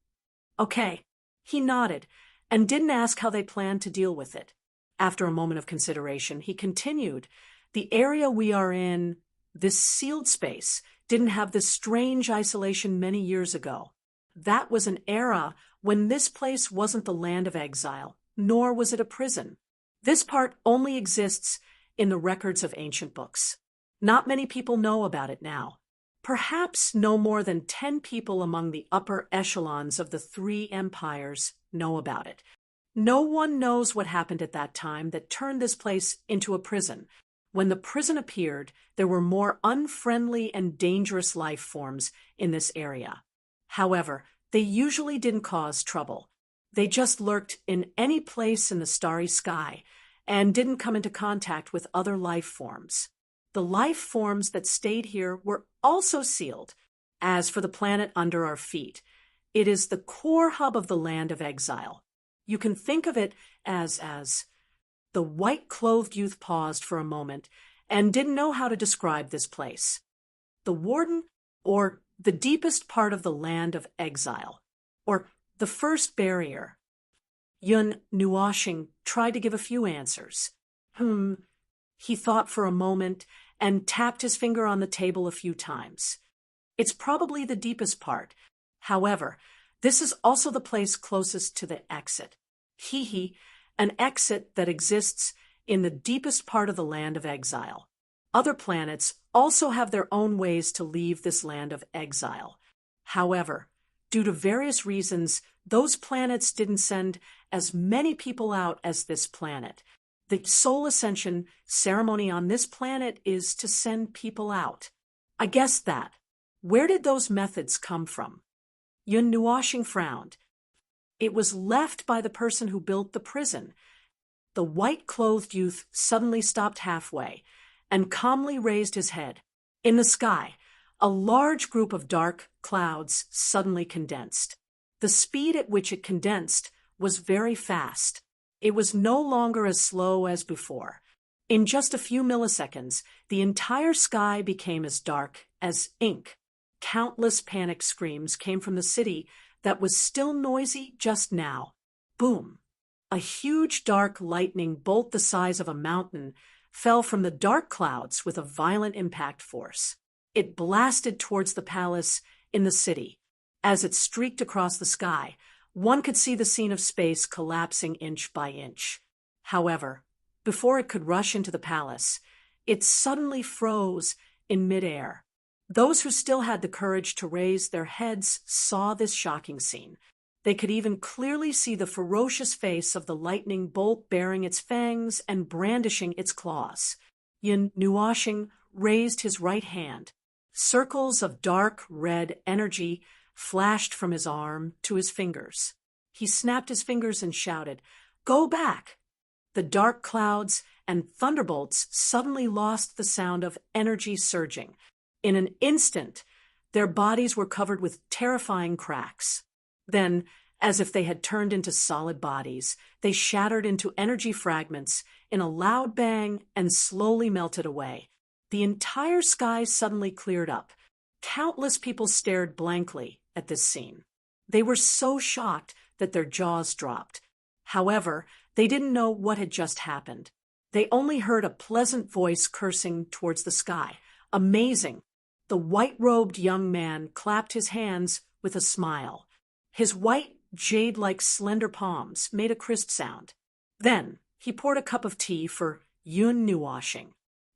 "Okay." He nodded and didn't ask how they planned to deal with it. After a moment of consideration, he continued, "The area we are in, this sealed space, didn't have this strange isolation many years ago. That was an era when this place wasn't the land of exile, nor was it a prison. This part only exists in the records of ancient books. Not many people know about it now. Perhaps no more than 10 people among the upper echelons of the 3 empires know about it. No one knows what happened at that time that turned this place into a prison. When the prison appeared, there were more unfriendly and dangerous life forms in this area. However, they usually didn't cause trouble. They just lurked in any place in the starry sky and didn't come into contact with other life forms. The life forms that stayed here were also sealed. As for the planet under our feet, it is the core hub of the land of exile. You can think of it as The white-clothed youth paused for a moment and didn't know how to describe this place. The warden, or the deepest part of the land of exile, or the first barrier. Yun Nuoshing tried to give a few answers. He thought for a moment and tapped his finger on the table a few times. It's probably the deepest part. However, this is also the place closest to the exit. An exit that exists in the deepest part of the land of exile. Other planets also have their own ways to leave this land of exile. However, due to various reasons, those planets didn't send as many people out as this planet. The soul ascension ceremony on this planet is to send people out. I guessed that. Where did those methods come from? Yun Nuashing frowned. It was left by the person who built the prison. The white-clothed youth suddenly stopped halfway and calmly raised his head. In the sky, a large group of dark clouds suddenly condensed. The speed at which it condensed was very fast. It was no longer as slow as before. In just a few milliseconds, the entire sky became as dark as ink. Countless panic screams came from the city that was still noisy just now. Boom! A huge dark lightning bolt the size of a mountain fell from the dark clouds with a violent impact force. It blasted towards the palace in the city. As it streaked across the sky, one could see the scene of space collapsing inch by inch. However, before it could rush into the palace, it suddenly froze in midair. Those who still had the courage to raise their heads saw this shocking scene. They could even clearly see the ferocious face of the lightning bolt baring its fangs and brandishing its claws. Yun Nuashing raised his right hand. Circles of dark red energy flashed from his arm to his fingers. He snapped his fingers and shouted, "Go back!" The dark clouds and thunderbolts suddenly lost the sound of energy surging. In an instant, their bodies were covered with terrifying cracks. Then, as if they had turned into solid bodies, they shattered into energy fragments in a loud bang and slowly melted away. The entire sky suddenly cleared up. Countless people stared blankly at this scene. They were so shocked that their jaws dropped. However, they didn't know what had just happened. They only heard a pleasant voice cursing towards the sky. Amazing! The white-robed young man clapped his hands with a smile. His white, jade-like slender palms made a crisp sound. Then he poured a cup of tea for Yun Nuashing.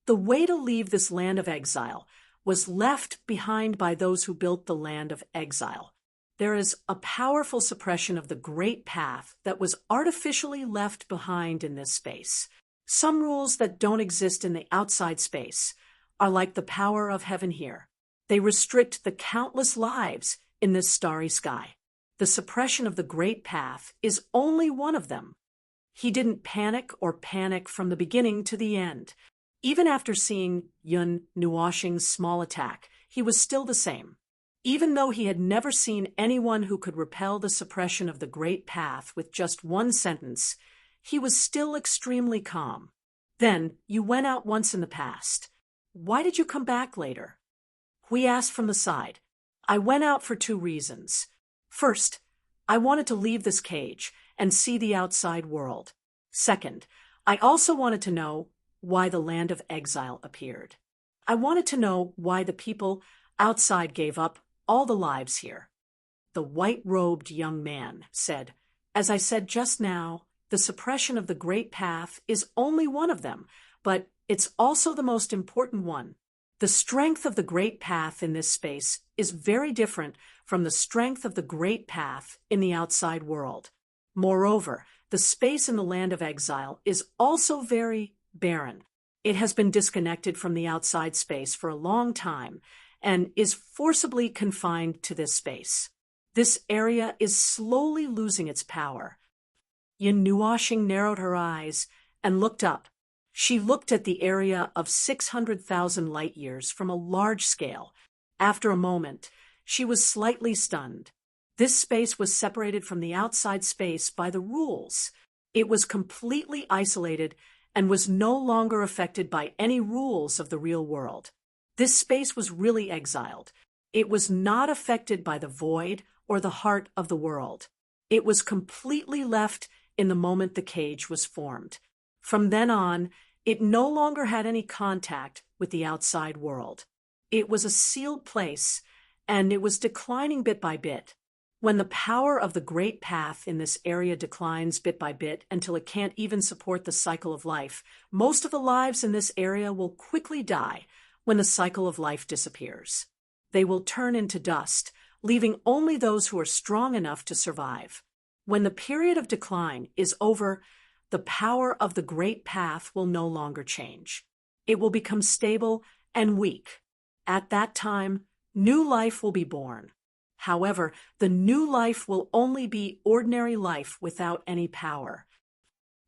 The way to leave this land of exile was left behind by those who built the land of exile. There is a powerful suppression of the great path that was artificially left behind in this space. Some rules that don't exist in the outside space are like the power of heaven here. They restrict the countless lives in this starry sky. The suppression of the great path is only one of them. He didn't panic or panic from the beginning to the end. Even after seeing Yun Nuashing's small attack, he was still the same. Even though he had never seen anyone who could repel the suppression of the great path with just one sentence, he was still extremely calm. Then, you went out once in the past. Why did you come back later? We asked from the side. I went out for 2 reasons. First, I wanted to leave this cage and see the outside world. Second, I also wanted to know why the land of exile appeared. I wanted to know why the people outside gave up all the lives here. The white-robed young man said, "As I said just now, the suppression of the great path is only one of them, but it's also the most important one. The strength of the great path in this space is very different from the strength of the great path in the outside world. Moreover, the space in the land of exile is also very barren. It has been disconnected from the outside space for a long time and is forcibly confined to this space. This area is slowly losing its power." Yun Nuashing narrowed her eyes and looked up. She looked at the area of 600,000 light-years from a large scale. After a moment, she was slightly stunned. This space was separated from the outside space by the rules. It was completely isolated and was no longer affected by any rules of the real world. This space was really exiled. It was not affected by the void or the heart of the world. It was completely left in the moment the cage was formed. From then on, it no longer had any contact with the outside world. It was a sealed place, and it was declining bit by bit. When the power of the great path in this area declines bit by bit until it can't even support the cycle of life, most of the lives in this area will quickly die when the cycle of life disappears. They will turn into dust, leaving only those who are strong enough to survive. When the period of decline is over, The power of the great path will no longer change. It will become stable and weak. At that time, new life will be born. However, the new life will only be ordinary life without any power.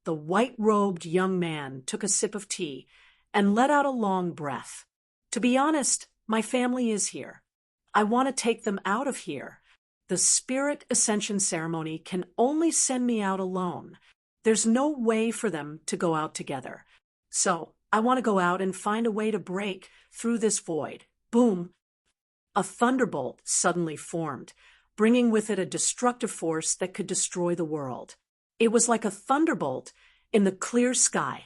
The white-robed young man took a sip of tea and let out a long breath. To be honest, my family is here. I want to take them out of here. The spirit ascension ceremony can only send me out alone. There's no way for them to go out together. So, I want to go out and find a way to break through this void. Boom! A thunderbolt suddenly formed, bringing with it a destructive force that could destroy the world. It was like a thunderbolt in the clear sky.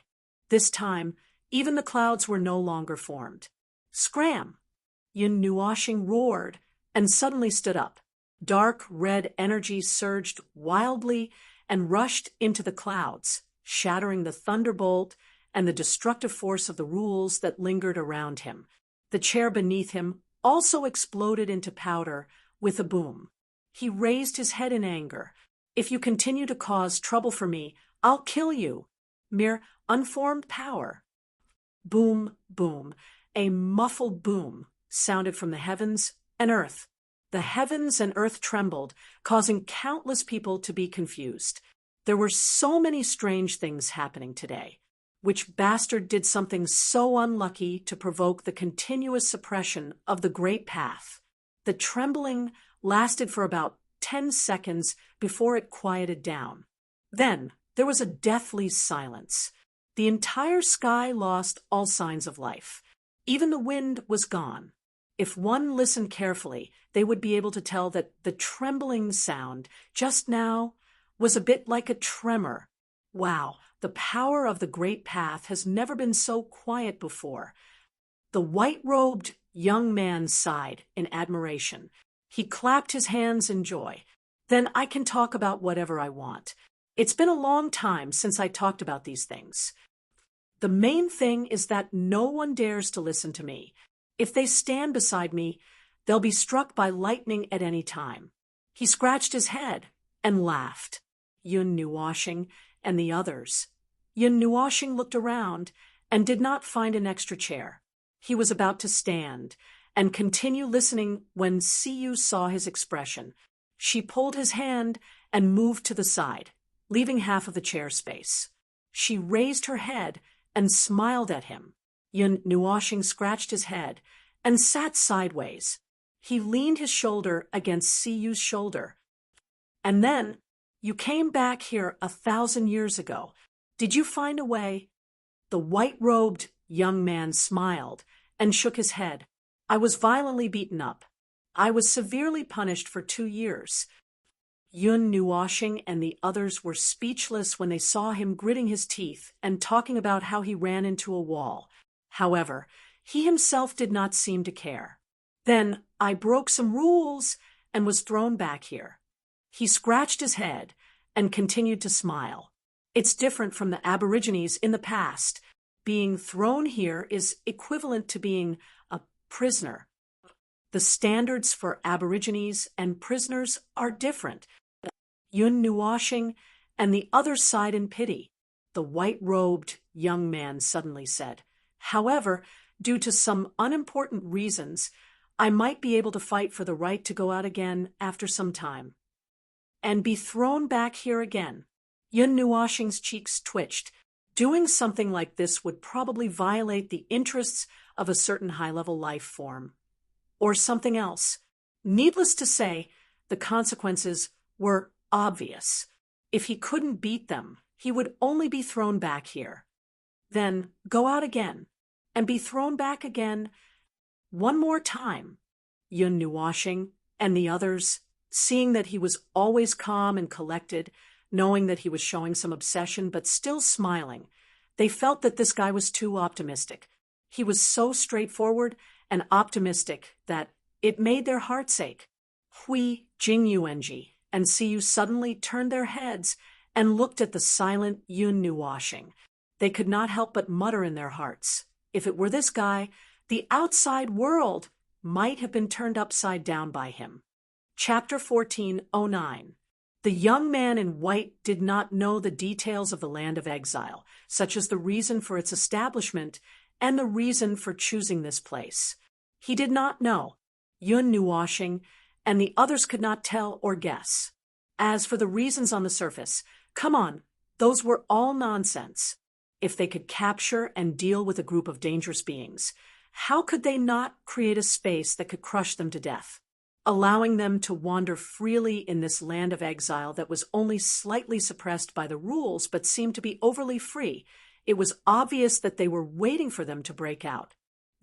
This time, even the clouds were no longer formed. Scram! Yin Nuoshing roared and suddenly stood up. Dark red energy surged wildly and rushed into the clouds, shattering the thunderbolt and the destructive force of the rules that lingered around him. The chair beneath him also exploded into powder with a boom. He raised his head in anger. If you continue to cause trouble for me, I'll kill you. Mere unformed power. Boom, boom. A muffled boom sounded from the heavens and earth. The heavens and earth trembled, causing countless people to be confused. There were so many strange things happening today. Which bastard did something so unlucky to provoke the continuous suppression of the great path? The trembling lasted for about 10 seconds before it quieted down. Then there was a deathly silence. The entire sky lost all signs of life. Even the wind was gone. If one listened carefully, they would be able to tell that the trembling sound just now was a bit like a tremor. Wow, the power of the great path has never been so quiet before. The white-robed young man sighed in admiration. He clapped his hands in joy. Then I can talk about whatever I want. It's been a long time since I talked about these things. The main thing is that no one dares to listen to me. If they stand beside me, they'll be struck by lightning at any time. He scratched his head and laughed. Yun Nuoshing and the others. Yun Nuoshing looked around and did not find an extra chair. He was about to stand and continue listening when Siyu saw his expression. She pulled his hand and moved to the side, leaving half of the chair space. She raised her head and smiled at him. Yun Nuoshing scratched his head and sat sideways. He leaned his shoulder against Siyu's shoulder. And then, you came back here 1,000 years ago. Did you find a way? The white-robed young man smiled and shook his head. I was violently beaten up. I was severely punished for 2 years. Yun Nuoshing and the others were speechless when they saw him gritting his teeth and talking about how he ran into a wall. However, he himself did not seem to care. Then I broke some rules and was thrown back here. He scratched his head and continued to smile. It's different from the Aborigines in the past. Being thrown here is equivalent to being a prisoner. The standards for Aborigines and prisoners are different. Yun Nuoshing and the others sighed in pity. The white-robed young man suddenly said, However, due to some unimportant reasons, I might be able to fight for the right to go out again after some time. And be thrown back here again. Yun Nuoshing's cheeks twitched. Doing something like this would probably violate the interests of a certain high-level life form. Or something else. Needless to say, the consequences were obvious. If he couldn't beat them, he would only be thrown back here. Then go out again, and be thrown back again one more time. Yun Nuoshing and the others, seeing that he was always calm and collected, knowing that he was showing some obsession but still smiling, they felt that this guy was too optimistic. He was so straightforward and optimistic that it made their hearts ache. Hui, Jingyuenji, and Siyu suddenly turned their heads and looked at the silent Yun Nuoshing. They could not help but mutter in their hearts. If it were this guy, the outside world might have been turned upside down by him. Chapter 14:09. The young man in white did not know the details of the land of exile, such as the reason for its establishment and the reason for choosing this place. He did not know. Yun Nuoshing and the others could not tell or guess. As for the reasons on the surface, come on, those were all nonsense. If they could capture and deal with a group of dangerous beings, how could they not create a space that could crush them to death, allowing them to wander freely in this land of exile that was only slightly suppressed by the rules but seemed to be overly free? It was obvious that they were waiting for them to break out.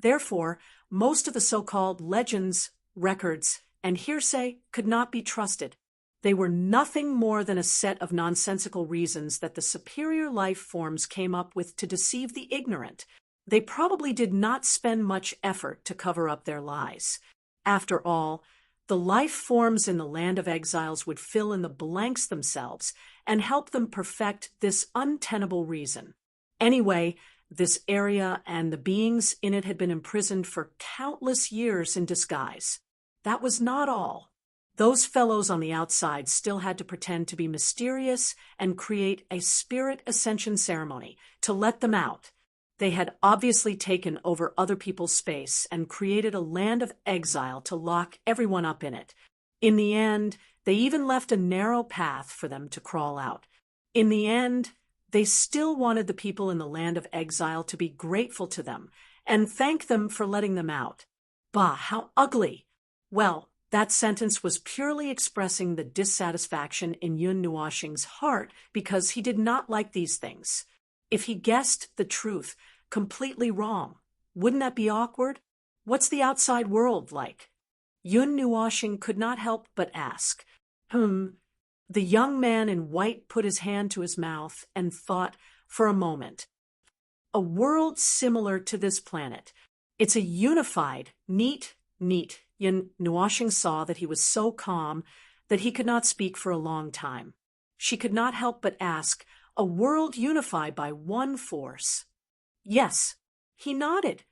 Therefore, most of the so-called legends, records, and hearsay could not be trusted. They were nothing more than a set of nonsensical reasons that the superior life forms came up with to deceive the ignorant. They probably did not spend much effort to cover up their lies. After all, the life forms in the land of exiles would fill in the blanks themselves and help them perfect this untenable reason. Anyway, this area and the beings in it had been imprisoned for countless years in disguise. That was not all. Those fellows on the outside still had to pretend to be mysterious and create a spirit ascension ceremony to let them out. They had obviously taken over other people's space and created a land of exile to lock everyone up in it. In the end, they even left a narrow path for them to crawl out. In the end, they still wanted the people in the land of exile to be grateful to them and thank them for letting them out. Bah, how ugly! Well, that sentence was purely expressing the dissatisfaction in Yun Nuoshing's heart because he did not like these things. If he guessed the truth completely wrong, wouldn't that be awkward? What's the outside world like? Yun Nuoshing could not help but ask. The young man in white put his hand to his mouth and thought for a moment. A world similar to this planet. It's a unified, neat. Yun Nuoshing saw that he was so calm that he could not speak for a long time. She could not help but ask, a world unified by one force. Yes, he nodded.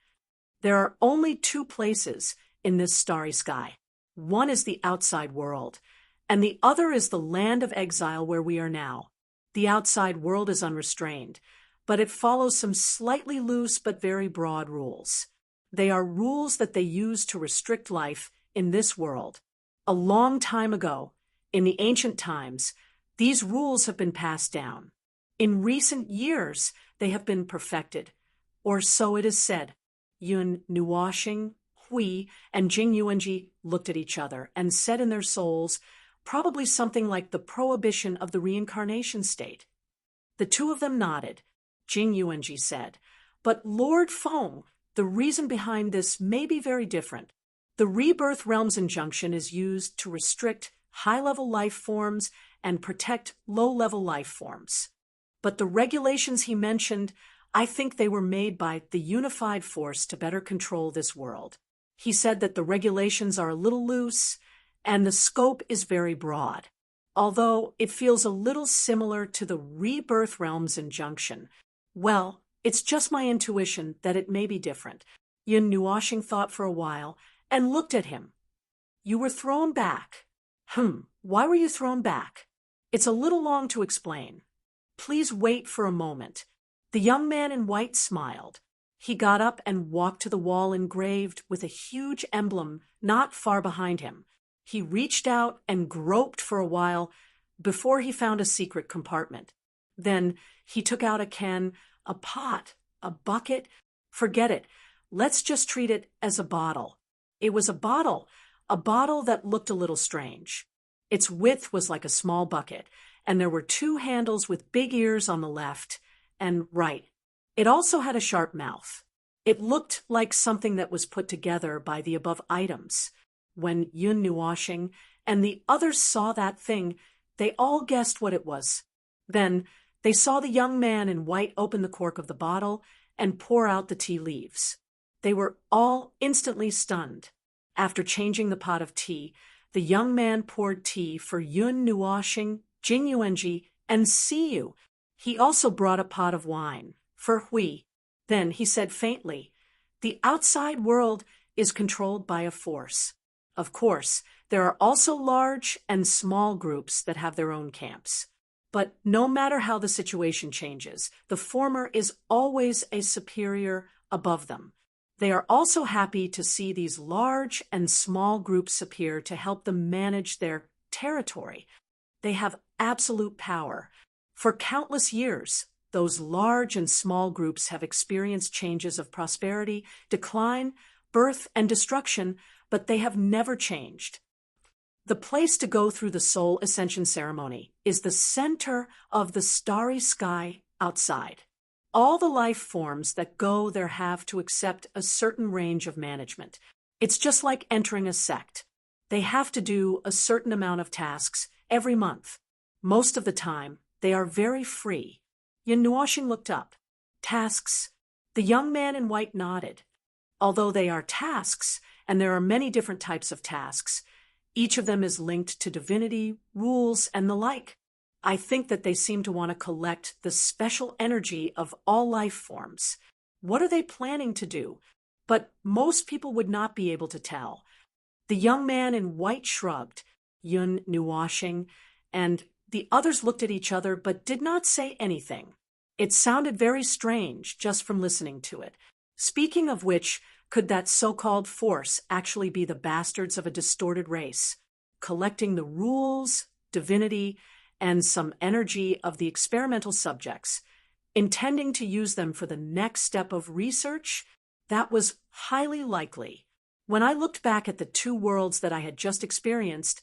There are only two places in this starry sky. One is the outside world, and the other is the land of exile where we are now. The outside world is unrestrained, but it follows some slightly loose but very broad rules. They are rules that they use to restrict life in this world. A long time ago, in the ancient times, these rules have been passed down. In recent years, they have been perfected, or so it is said. Yun Nuoshing, Hui, and Jing Yuanji looked at each other and said in their souls, probably something like the prohibition of the reincarnation state. The two of them nodded. Jing Yuanji said, but Lord Feng, the reason behind this may be very different. The rebirth realm's injunction is used to restrict high-level life forms and protect low-level life forms. But the regulations he mentioned, I think they were made by the unified force to better control this world. He said that the regulations are a little loose and the scope is very broad, although it feels a little similar to the rebirth realm's injunction. Well, it's just my intuition that it may be different. Yun Nuoshing thought for a while and looked at him. You were thrown back. Why were you thrown back? It's a little long to explain. Please wait for a moment. The young man in white smiled. He got up and walked to the wall engraved with a huge emblem not far behind him. He reached out and groped for a while before he found a secret compartment. Then he took out a can, a pot, a bucket. Forget it. Let's just treat it as a bottle. It was a bottle that looked a little strange. Its width was like a small bucket, and there were two handles with big ears on the left and right. It also had a sharp mouth. It looked like something that was put together by the above items. When Yun Nuoshing and the others saw that thing, they all guessed what it was. Then they saw the young man in white open the cork of the bottle and pour out the tea leaves. They were all instantly stunned. After changing the pot of tea, the young man poured tea for Yun Nuoshing, Jing Yuanji, and Siyu. He also brought a pot of wine for Hui. Then he said faintly, the outside world is controlled by a force. Of course, There are also large and small groups that have their own camps. But no matter how the situation changes, the former is always a superior above them. They are also happy to see these large and small groups appear to help them manage their territory. They have absolute power. For countless years, those large and small groups have experienced changes of prosperity, decline, birth, and destruction, but they have never changed. The place to go through the soul ascension ceremony is the center of the starry sky outside. All the life forms that go there have to accept a certain range of management. It's just like entering a sect. They have to do a certain amount of tasks every month. Most of the time, they are very free. Yin Nuoxing looked up. Tasks. The young man in white nodded. Although they are tasks, and there are many different types of tasks, each of them is linked to divinity, rules, and the like. I think that they seem to want to collect the special energy of all life forms. What are they planning to do? But most people would not be able to tell. The young man in white shrugged, Yun Nuoxing, and the others looked at each other but did not say anything. It sounded very strange just from listening to it. Speaking of which, could that so-called force actually be the bastards of a distorted race, collecting the rules, divinity, and some energy of the experimental subjects, intending to use them for the next step of research? That was highly likely. When I looked back at the two worlds that I had just experienced,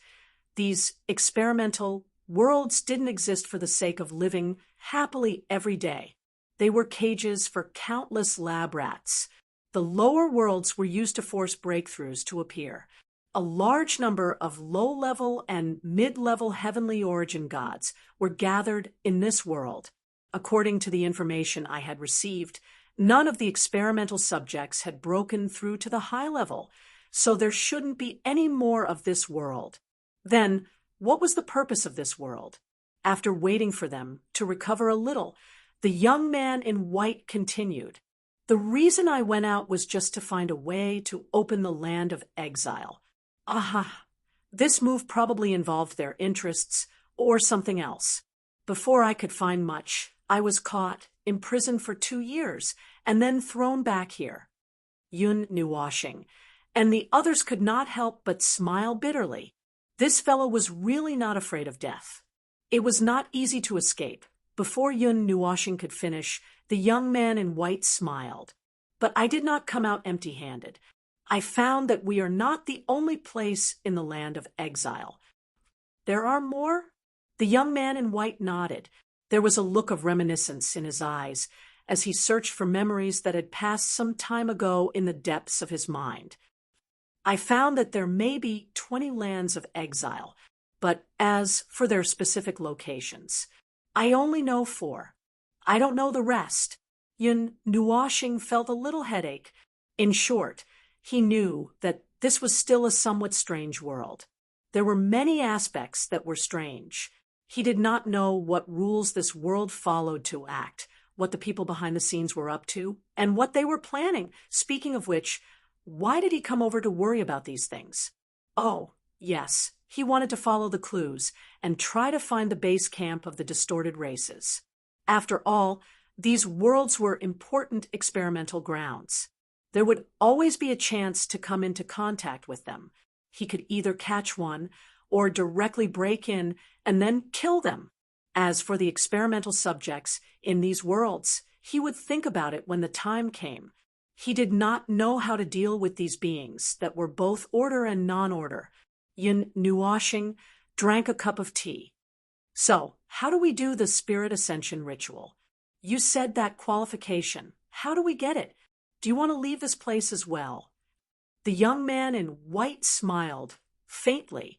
these experimental worlds didn't exist for the sake of living happily every day. They were cages for countless lab rats. The lower worlds were used to force breakthroughs to appear. A large number of low-level and mid-level heavenly origin gods were gathered in this world. According to the information I had received, none of the experimental subjects had broken through to the high level, so there shouldn't be any more of this world. Then, what was the purpose of this world? After waiting for them to recover a little, the young man in white continued. The reason I went out was just to find a way to open the land of exile. Aha! This move probably involved their interests or something else. Before I could find much, I was caught, imprisoned for 2 years, and then thrown back here. Yun Nuoxing, and the others could not help but smile bitterly. This fellow was really not afraid of death. It was not easy to escape. Before Yun Nuoxing could finish, the young man in white smiled. But I did not come out empty-handed. I found that we are not the only place in the land of exile. There are more? The young man in white nodded. There was a look of reminiscence in his eyes as he searched for memories that had passed some time ago in the depths of his mind. I found that there may be 20 lands of exile, but as for their specific locations, I only know 4. I don't know the rest. Yun Nuoxing felt a little headache. In short, he knew that this was still a somewhat strange world. There were many aspects that were strange. He did not know what rules this world followed to act, what the people behind the scenes were up to, and what they were planning. Speaking of which, why did he come over to worry about these things? Oh, yes, he wanted to follow the clues and try to find the base camp of the distorted races. After all, these worlds were important experimental grounds. There would always be a chance to come into contact with them. He could either catch one or directly break in and then kill them. As for the experimental subjects in these worlds, he would think about it when the time came. He did not know how to deal with these beings that were both order and non-order. Yun Nuoxing drank a cup of tea. So, how do we do the spirit ascension ritual? You said that qualification. How do we get it? Do you want to leave this place as well? The young man in white smiled, faintly.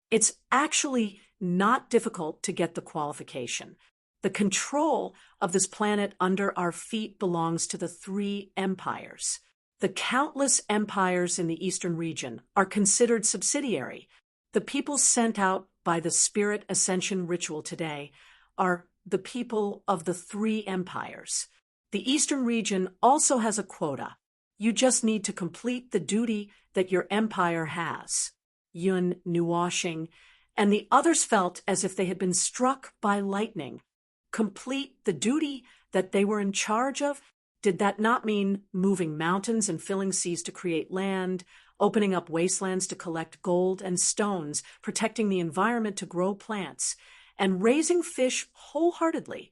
It's actually not difficult to get the qualification. The control of this planet under our feet belongs to the 3 empires. The countless empires in the eastern region are considered subsidiary. The people sent out by the spirit ascension ritual today are the people of the 3 empires. The eastern region also has a quota. You just need to complete the duty that your empire has. Yun Nuoshing, and the others felt as if they had been struck by lightning. Complete the duty that they were in charge of? Did that not mean moving mountains and filling seas to create land, opening up wastelands to collect gold and stones, protecting the environment to grow plants, and raising fish wholeheartedly?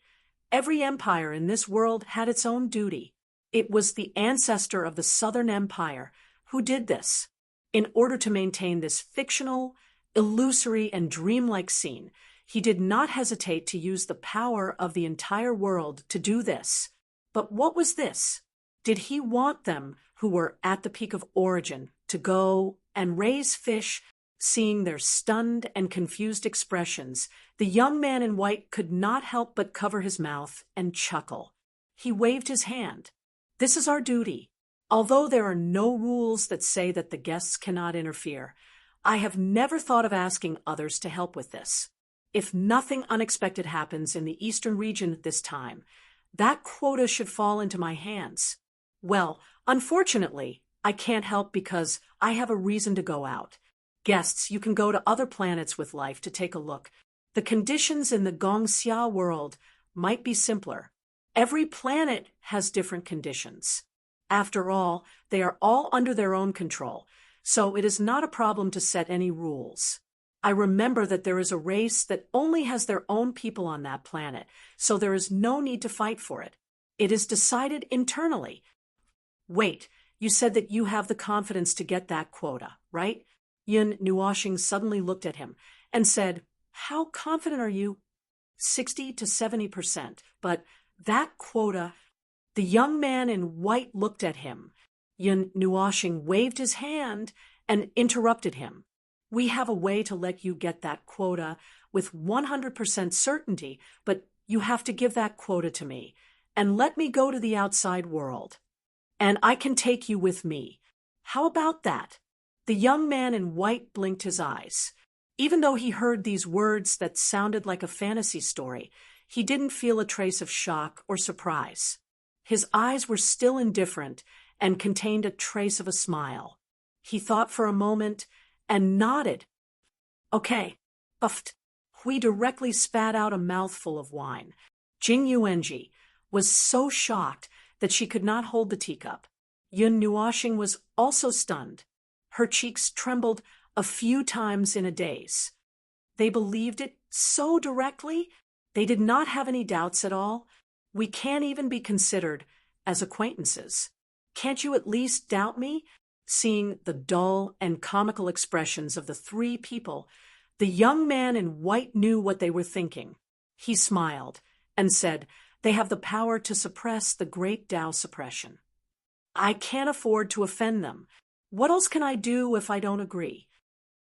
Every empire in this world had its own duty. It was the ancestor of the Southern Empire who did this. In order to maintain this fictional, illusory, and dreamlike scene, he did not hesitate to use the power of the entire world to do this. But what was this? Did he want them, who were at the peak of origin, to go and raise fish? Seeing their stunned and confused expressions, the young man in white could not help but cover his mouth and chuckle. He waved his hand. This is our duty. Although there are no rules that say that the guests cannot interfere, I have never thought of asking others to help with this. If nothing unexpected happens in the eastern region this time, that quota should fall into my hands. Well, unfortunately, I can't help because I have a reason to go out. Guests, you can go to other planets with life to take a look. The conditions in the Gongxia world might be simpler. Every planet has different conditions. After all, they are all under their own control, so it is not a problem to set any rules. I remember that there is a race that only has their own people on that planet, so there is no need to fight for it. It is decided internally. Wait, you said that you have the confidence to get that quota, right? Yun Nuoshing suddenly looked at him and said, "How confident are you?" 60 to 70%, but that quota... The young man in white looked at him. Yun Nuoshing waved his hand and interrupted him. "We have a way to let you get that quota with 100% certainty, but you have to give that quota to me and let me go to the outside world. And I can take you with me. How about that?" The young man in white blinked his eyes. Even though he heard these words that sounded like a fantasy story, he didn't feel a trace of shock or surprise. His eyes were still indifferent and contained a trace of a smile. He thought for a moment and nodded. "Okay," puffed. Hui directly spat out a mouthful of wine. Jing Yuanji was so shocked that she could not hold the teacup. Yun Nuoshing was also stunned. Her cheeks trembled a few times in a daze. They believed it so directly. They did not have any doubts at all. We can't even be considered as acquaintances. Can't you at least doubt me? Seeing the dull and comical expressions of the three people, the young man in white knew what they were thinking. He smiled and said, "They have the power to suppress the great Tao suppression. I can't afford to offend them. What else can I do if I don't agree?"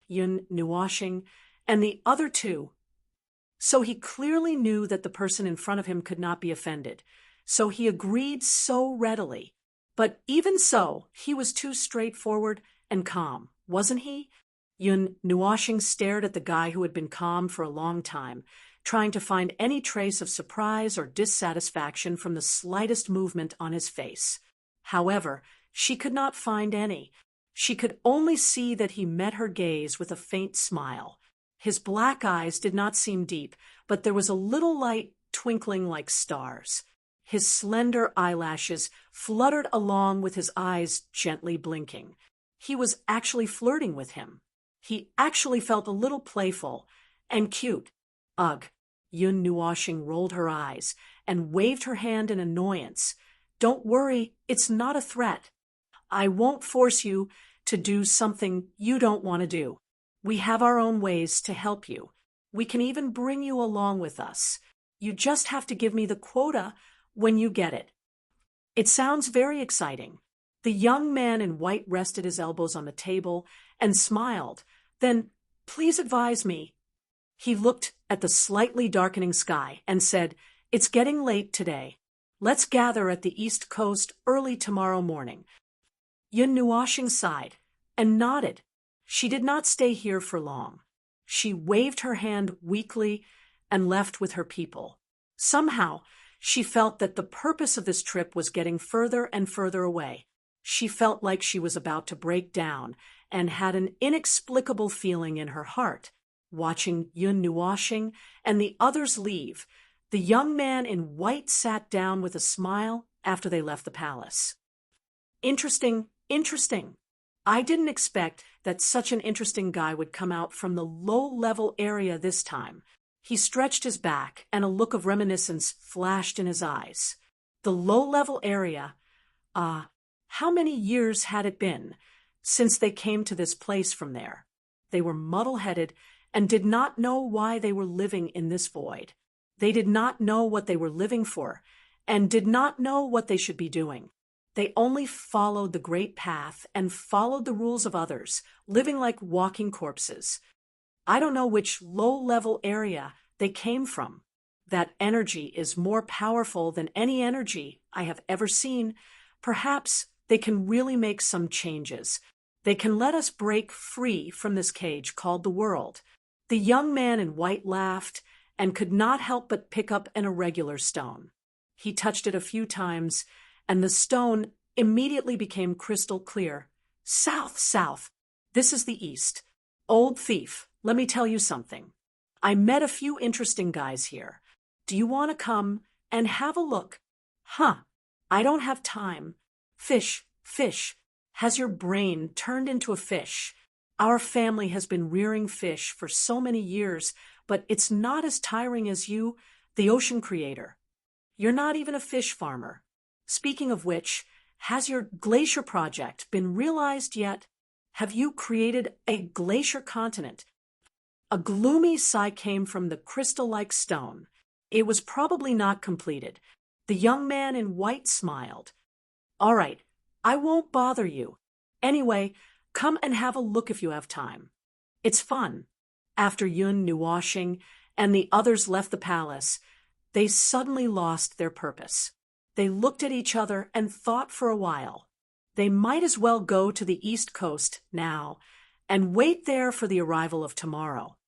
Yun Nuoshing and the other two. So he clearly knew that the person in front of him could not be offended. So he agreed so readily. But even so, he was too straightforward and calm, wasn't he? Yun Nuoshing stared at the guy who had been calm for a long time, trying to find any trace of surprise or dissatisfaction from the slightest movement on his face. However, she could not find any. She could only see that he met her gaze with a faint smile. His black eyes did not seem deep, but there was a little light twinkling like stars. His slender eyelashes fluttered along with his eyes gently blinking. He was actually flirting with him. He actually felt a little playful and cute. Ugh! Yun Nuoshing rolled her eyes and waved her hand in annoyance. "Don't worry, it's not a threat. I won't force you to do something you don't want to do. We have our own ways to help you. We can even bring you along with us. You just have to give me the quota when you get it." It sounds very exciting. The young man in white rested his elbows on the table and smiled. "Then, please advise me." He looked at the slightly darkening sky and said, "It's getting late today. Let's gather at the East Coast early tomorrow morning." Yun Nuoshing sighed and nodded. She did not stay here for long. She waved her hand weakly and left with her people. Somehow, she felt that the purpose of this trip was getting further and further away. She felt like she was about to break down and had an inexplicable feeling in her heart. Watching Yun Nuoshing and the others leave, the young man in white sat down with a smile after they left the palace. Interesting, interesting. I didn't expect that such an interesting guy would come out from the low-level area this time. He stretched his back, and a look of reminiscence flashed in his eyes. The low-level area, how many years had it been since they came to this place from there? They were muddle-headed and did not know why they were living in this void. They did not know what they were living for, and did not know what they should be doing. They only followed the great path and followed the rules of others, living like walking corpses. I don't know which low-level area they came from. That energy is more powerful than any energy I have ever seen. Perhaps they can really make some changes. They can let us break free from this cage called the world. The young man in white laughed and could not help but pick up an irregular stone. He touched it a few times, and the stone immediately became crystal clear. South, south. This is the east. Old thief, let me tell you something. I met a few interesting guys here. Do you want to come and have a look? Huh, I don't have time. Fish, fish. Has your brain turned into a fish? Our family has been rearing fish for so many years, but it's not as tiring as you, the ocean creator. You're not even a fish farmer. Speaking of which, has your glacier project been realized yet? Have you created a glacier continent? A gloomy sigh came from the crystal-like stone. It was probably not completed. The young man in white smiled. All right, I won't bother you. Anyway, come and have a look if you have time. It's fun. After Yun Nuoshing and the others left the palace, they suddenly lost their purpose. They looked at each other and thought for a while. They might as well go to the East Coast now and wait there for the arrival of tomorrow.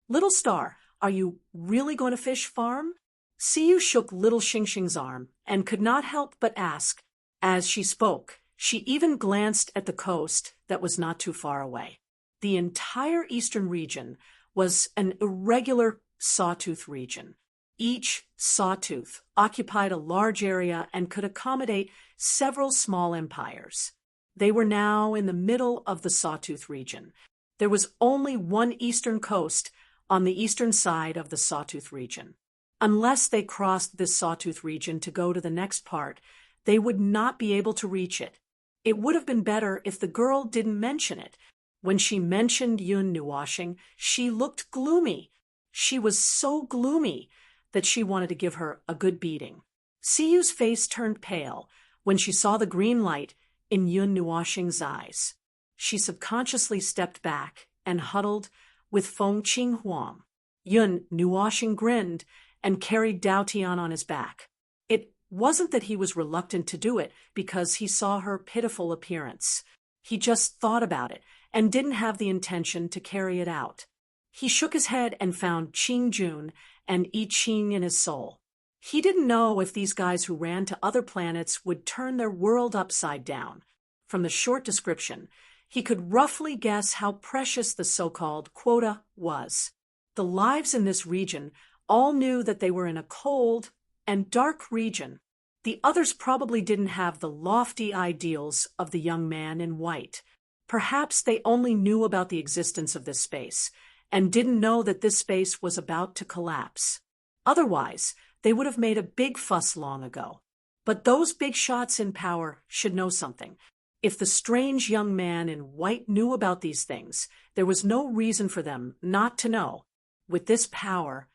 Little Star, are you really going to fish farm? Siyu shook little Xingxing's arm and could not help but ask. As she spoke, she even glanced at the coast that was not too far away. The entire eastern region was an irregular sawtooth region. Each sawtooth occupied a large area and could accommodate several small empires. They were now in the middle of the sawtooth region. There was only one eastern coast on the eastern side of the sawtooth region. Unless they crossed this sawtooth region to go to the next part, they would not be able to reach it. It would have been better if the girl didn't mention it. When she mentioned Yun Nuoshing, she looked gloomy. She was so gloomy that she wanted to give her a good beating. Siyu's face turned pale when she saw the green light in Yun Nuoshing's eyes. She subconsciously stepped back and huddled with Feng Qinghuang. Yun Nuoshing grinned and carried Dao Tian on his back. It wasn't that he was reluctant to do it because he saw her pitiful appearance. He just thought about it and didn't have the intention to carry it out. He shook his head and found Qing Jun and I Ching in his soul. He didn't know if these guys who ran to other planets would turn their world upside down. From the short description, he could roughly guess how precious the so-called quota was. The lives in this region all knew that they were in a cold and dark region. The others probably didn't have the lofty ideals of the young man in white. Perhaps they only knew about the existence of this space and didn't know that this space was about to collapse. Otherwise, they would have made a big fuss long ago. But those big shots in power should know something. If the strange young man in white knew about these things, there was no reason for them not to know. With this power,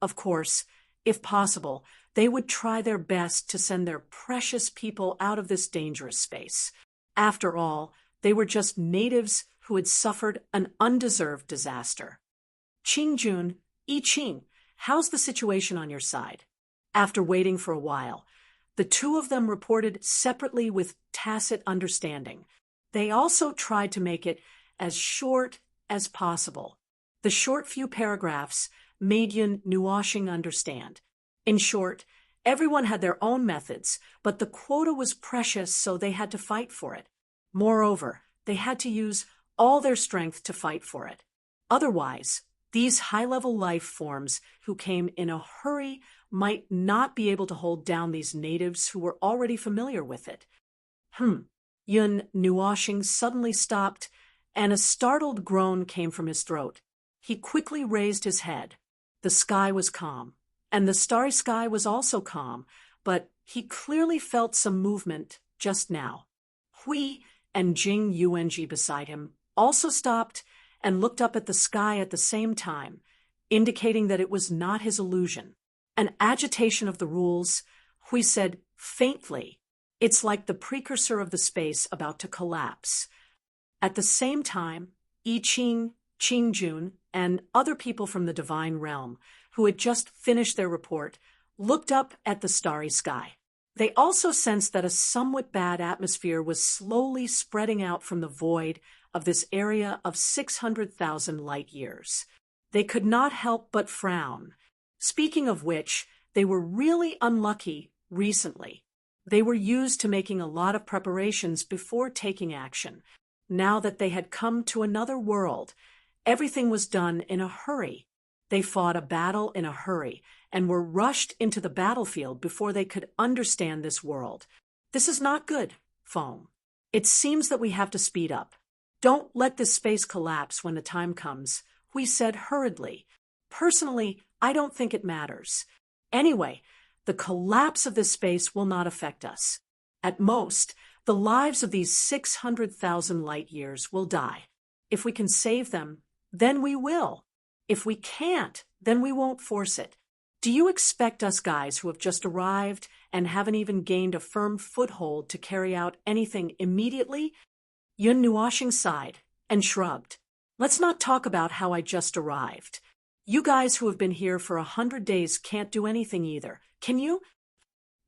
of course, if possible, they would try their best to send their precious people out of this dangerous space. After all, they were just natives who had suffered an undeserved disaster. Qingjun, I Ching, how's the situation on your side? After waiting for a while, the two of them reported separately with tacit understanding. They also tried to make it as short as possible. The short few paragraphs made Yun Nuoshing understand. In short, Everyone had their own methods, but the quota was precious, so they had to fight for it. Moreover, they had to use all their strength to fight for it. Otherwise, these high-level life forms who came in a hurry might not be able to hold down these natives who were already familiar with it. Yun Nuoshing suddenly stopped, and a startled groan came from his throat. He quickly raised his head. The sky was calm, and the starry sky was also calm, but he clearly felt some movement just now. Hui and Jing Yuanji beside him also stopped and looked up at the sky at the same time, indicating that it was not his illusion. An agitation of the rules, Hui said faintly, "It's like the precursor of the space about to collapse." At the same time, I Ching, Qingjun, and other people from the divine realm, who had just finished their report, looked up at the starry sky. They also sensed that a somewhat bad atmosphere was slowly spreading out from the void of this area of 600,000 light years. They could not help but frown. Speaking of which, they were really unlucky recently. They were used to making a lot of preparations before taking action. Now that they had come to another world, everything was done in a hurry. They fought a battle in a hurry and were rushed into the battlefield before they could understand this world. This is not good, Foam. It seems that we have to speed up. Don't let this space collapse when the time comes, Hui said hurriedly. Personally, I don't think it matters. Anyway, the collapse of this space will not affect us. At most, the lives of these 600,000 light years will die. If we can save them, then we will. If we can't, then we won't force it. Do you expect us guys who have just arrived and haven't even gained a firm foothold to carry out anything immediately? Yun Nuoshing sighed and shrugged. Let's not talk about how I just arrived. You guys who have been here for 100 days can't do anything either, can you?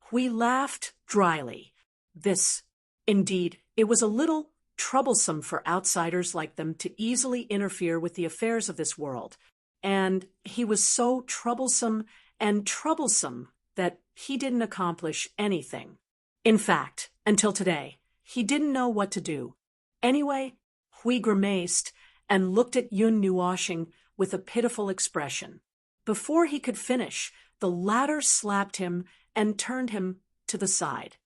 Hui laughed dryly. Indeed, it was a little troublesome for outsiders like them to easily interfere with the affairs of this world. And he was so troublesome that he didn't accomplish anything. In fact, until today, he didn't know what to do. Anyway, Hui grimaced and looked at Yun Nuoshing with a pitiful expression. Before he could finish, the latter slapped him and turned him to the side.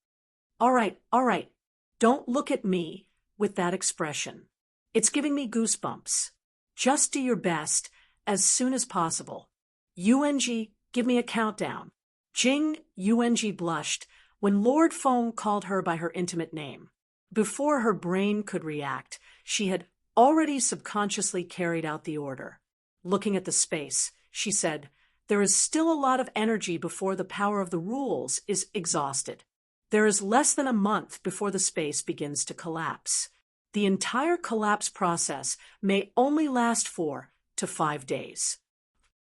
All right. Don't look at me with that expression. It's giving me goosebumps. Just do your best as soon as possible. UNG, give me a countdown. Jing UNG blushed when Lord Feng called her by her intimate name. Before her brain could react, she had already subconsciously carried out the order. Looking at the space, she said, "There is still a lot of energy before the power of the rules is exhausted. There is less than a month before the space begins to collapse. The entire collapse process may only last 4 to 5 days.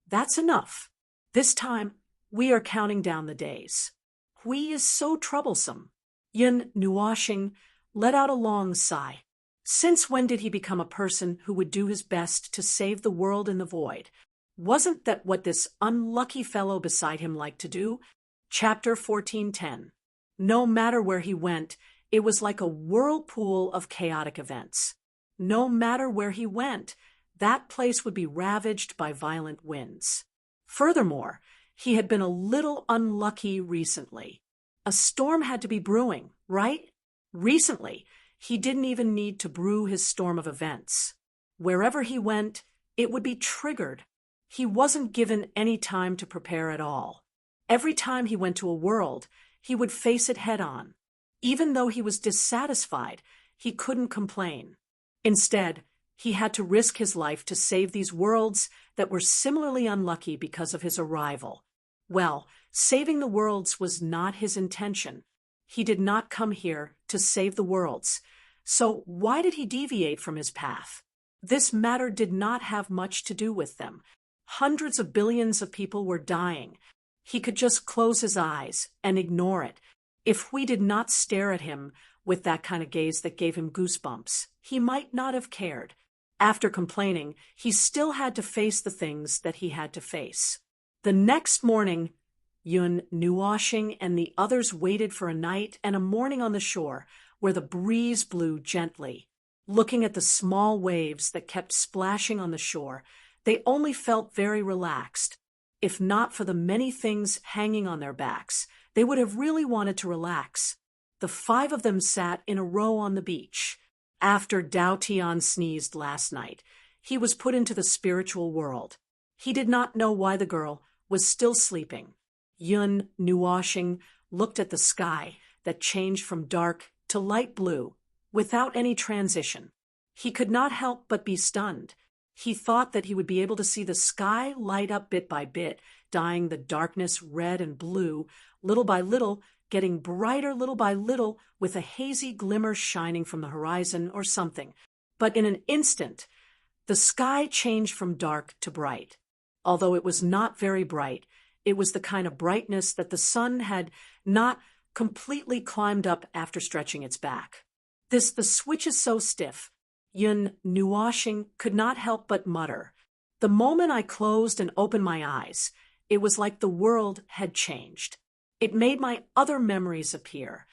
That's enough. This time, we are counting down the days." Hui is so troublesome. Yun Nuoshing let out a long sigh. Since when did he become a person who would do his best to save the world in the void? Wasn't that what this unlucky fellow beside him liked to do? Chapter 1410. No matter where he went, it was like a whirlpool of chaotic events. No matter where he went, that place would be ravaged by violent winds. Furthermore, he had been a little unlucky recently. A storm had to be brewing, right? Recently, he didn't even need to brew his storm of events. Wherever he went, it would be triggered. He wasn't given any time to prepare at all. Every time he went to a world, he would face it head-on. Even though he was dissatisfied, he couldn't complain. Instead, he had to risk his life to save these worlds that were similarly unlucky because of his arrival. Well, saving the worlds was not his intention. He did not come here to save the worlds. So why did he deviate from his path? This matter did not have much to do with them. Hundreds of billions of people were dying. He could just close his eyes and ignore it. If we did not stare at him with that kind of gaze that gave him goosebumps, he might not have cared. After complaining, he still had to face the things that he had to face. The next morning, Yun Nuwashing and the others waited for a night and a morning on the shore where the breeze blew gently. Looking at the small waves that kept splashing on the shore, they only felt very relaxed. If not for the many things hanging on their backs, they would have really wanted to relax. The 5 of them sat in a row on the beach. After Dao Tian sneezed last night, he was put into the spiritual world. He did not know why the girl was still sleeping. Yun Nuwashing looked at the sky that changed from dark to light blue without any transition. He could not help but be stunned. He thought that he would be able to see the sky light up bit by bit, dyeing the darkness red and blue, little by little, getting brighter little by little, with a hazy glimmer shining from the horizon or something. But in an instant, the sky changed from dark to bright. Although it was not very bright, it was the kind of brightness that the sun had not completely climbed up after stretching its back. The switch is so stiff. Yun Nuwashing could not help but mutter. The moment I closed and opened my eyes, it was like the world had changed. It made my other memories appear.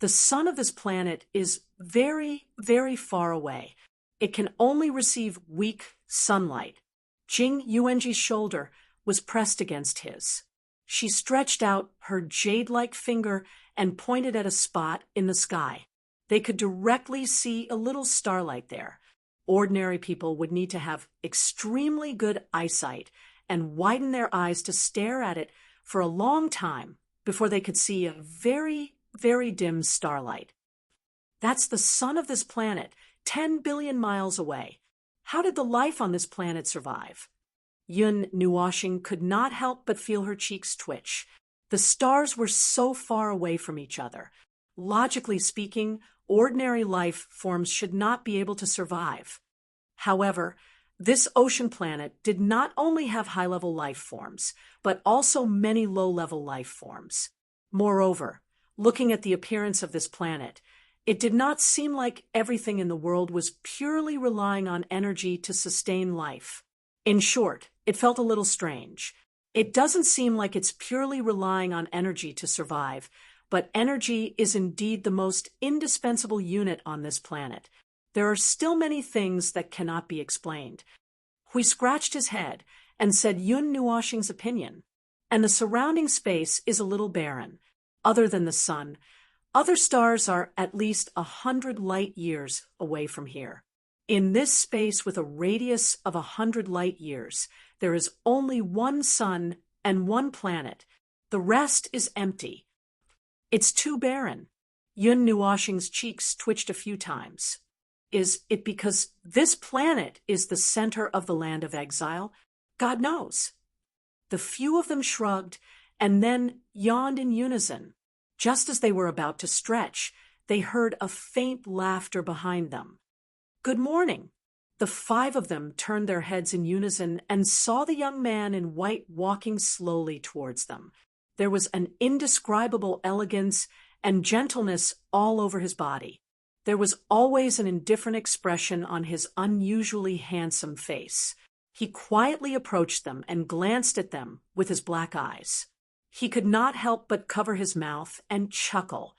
The sun of this planet is very, very far away. It can only receive weak sunlight. Jing Yuanji's shoulder was pressed against his. She stretched out her jade-like finger and pointed at a spot in the sky. They could directly see a little starlight there. Ordinary people would need to have extremely good eyesight and widen their eyes to stare at it for a long time before they could see a very, very dim starlight. That's the sun of this planet, 10 billion miles away. How did the life on this planet survive? Yun Nuwashing could not help but feel her cheeks twitch. The stars were so far away from each other. Logically speaking, ordinary life forms should not be able to survive. However, this ocean planet did not only have high-level life forms, but also many low-level life forms. Moreover, looking at the appearance of this planet, it did not seem like everything in the world was purely relying on energy to sustain life. In short, it felt a little strange. It doesn't seem like it's purely relying on energy to survive, but energy is indeed the most indispensable unit on this planet. There are still many things that cannot be explained. Hui scratched his head and said Yun Nuwashing's opinion. And the surrounding space is a little barren. Other than the sun, other stars are at least 100 light years away from here. In this space with a radius of 100 light years, there is only one sun and one planet. The rest is empty. It's too barren. Yun Nuwashing's cheeks twitched a few times. Is it because this planet is the center of the land of exile? God knows. The few of them shrugged and then yawned in unison. Just as they were about to stretch, they heard a faint laughter behind them. Good morning. The 5 of them turned their heads in unison and saw the young man in white walking slowly towards them. There was an indescribable elegance and gentleness all over his body. There was always an indifferent expression on his unusually handsome face. He quietly approached them and glanced at them with his black eyes. He could not help but cover his mouth and chuckle.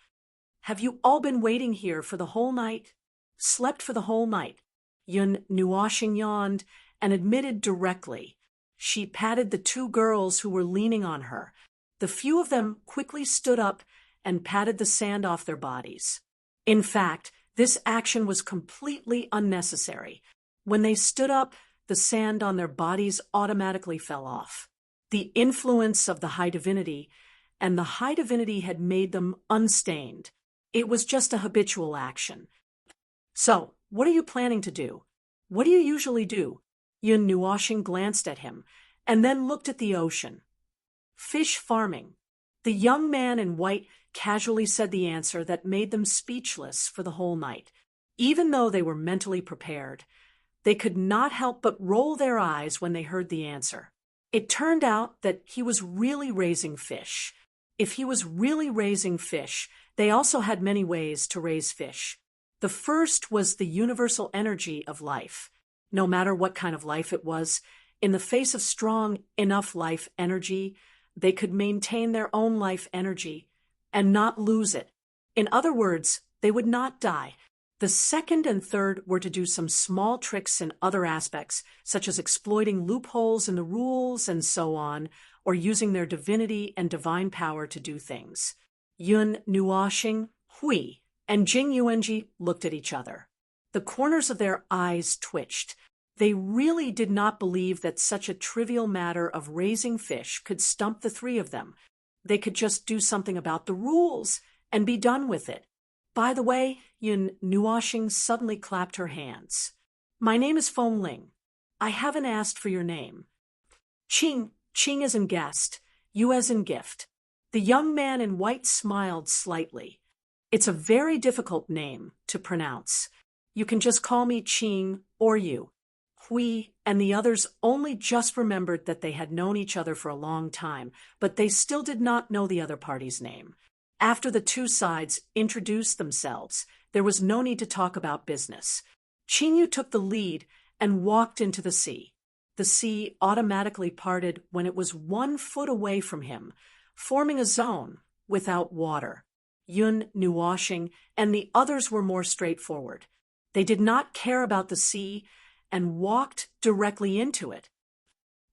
Have you all been waiting here for the whole night? Slept for the whole night? Yun Nuwashing yawned and admitted directly. She patted the 2 girls who were leaning on her. The few of them quickly stood up and patted the sand off their bodies. In fact, this action was completely unnecessary. When they stood up, the sand on their bodies automatically fell off. The influence of the High Divinity, and the High Divinity had made them unstained. It was just a habitual action. So, what are you planning to do? What do you usually do? Yun Nuwashing glanced at him, and then looked at the ocean. Fish farming. The young man in white casually said the answer that made them speechless for the whole night. Even though they were mentally prepared, they could not help but roll their eyes when they heard the answer. It turned out that he was really raising fish. If he was really raising fish, they also had many ways to raise fish. The first was the universal energy of life. No matter what kind of life it was, in the face of strong enough life energy, they could maintain their own life energy and not lose it. In other words, they would not die. The second and third were to do some small tricks in other aspects, such as exploiting loopholes in the rules and so on, or using their divinity and divine power to do things. Yun Nuoxing, Hui, and Jing Yuanji looked at each other. The corners of their eyes twitched. They really did not believe that such a trivial matter of raising fish could stump the three of them. They could just do something about the rules and be done with it. By the way, Yun Nuoxing suddenly clapped her hands. My name is Feng Ling. I haven't asked for your name. Qing as in guest, you as in gift. The young man in white smiled slightly. It's a very difficult name to pronounce. You can just call me Qing or you. Hui and the others only just remembered that they had known each other for a long time, but they still did not know the other party's name. After the two sides introduced themselves, there was no need to talk about business. Qingyu took the lead and walked into the sea. The sea automatically parted when it was 1 foot away from him, forming a zone without water. Yun Nuoxing and the others were more straightforward. They did not care about the sea and walked directly into it.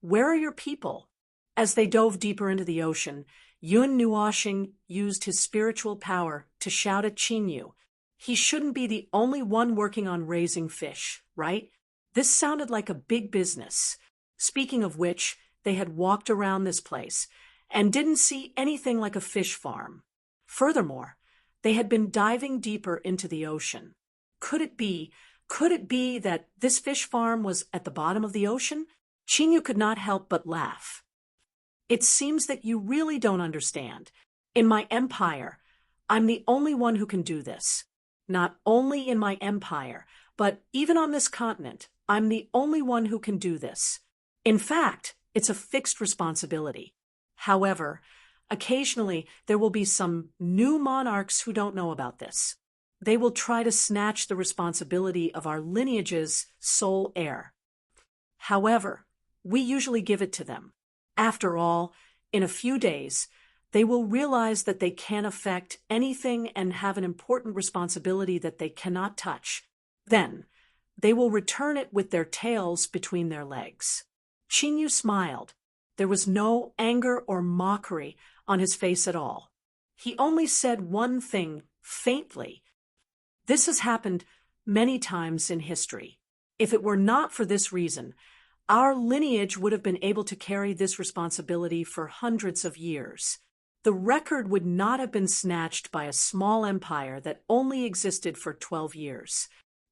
Where are your people? As they dove deeper into the ocean, Yun Nuoxing used his spiritual power to shout at Qingyu. He shouldn't be the only one working on raising fish, right? This sounded like a big business. Speaking of which, they had walked around this place and didn't see anything like a fish farm. Furthermore, they had been diving deeper into the ocean. Could it be that this fish farm was at the bottom of the ocean? Qingyu could not help but laugh. It seems that you really don't understand. In my empire, I'm the only one who can do this. Not only in my empire, but even on this continent, I'm the only one who can do this. In fact, it's a fixed responsibility. However, occasionally there will be some new monarchs who don't know about this. They will try to snatch the responsibility of our lineage's sole heir. However, we usually give it to them. After all, in a few days, they will realize that they can't affect anything and have an important responsibility that they cannot touch. Then, they will return it with their tails between their legs. Qingyu smiled. There was no anger or mockery on his face at all. He only said one thing, faintly. This has happened many times in history. If it were not for this reason, our lineage would have been able to carry this responsibility for hundreds of years. The record would not have been snatched by a small empire that only existed for 12 years.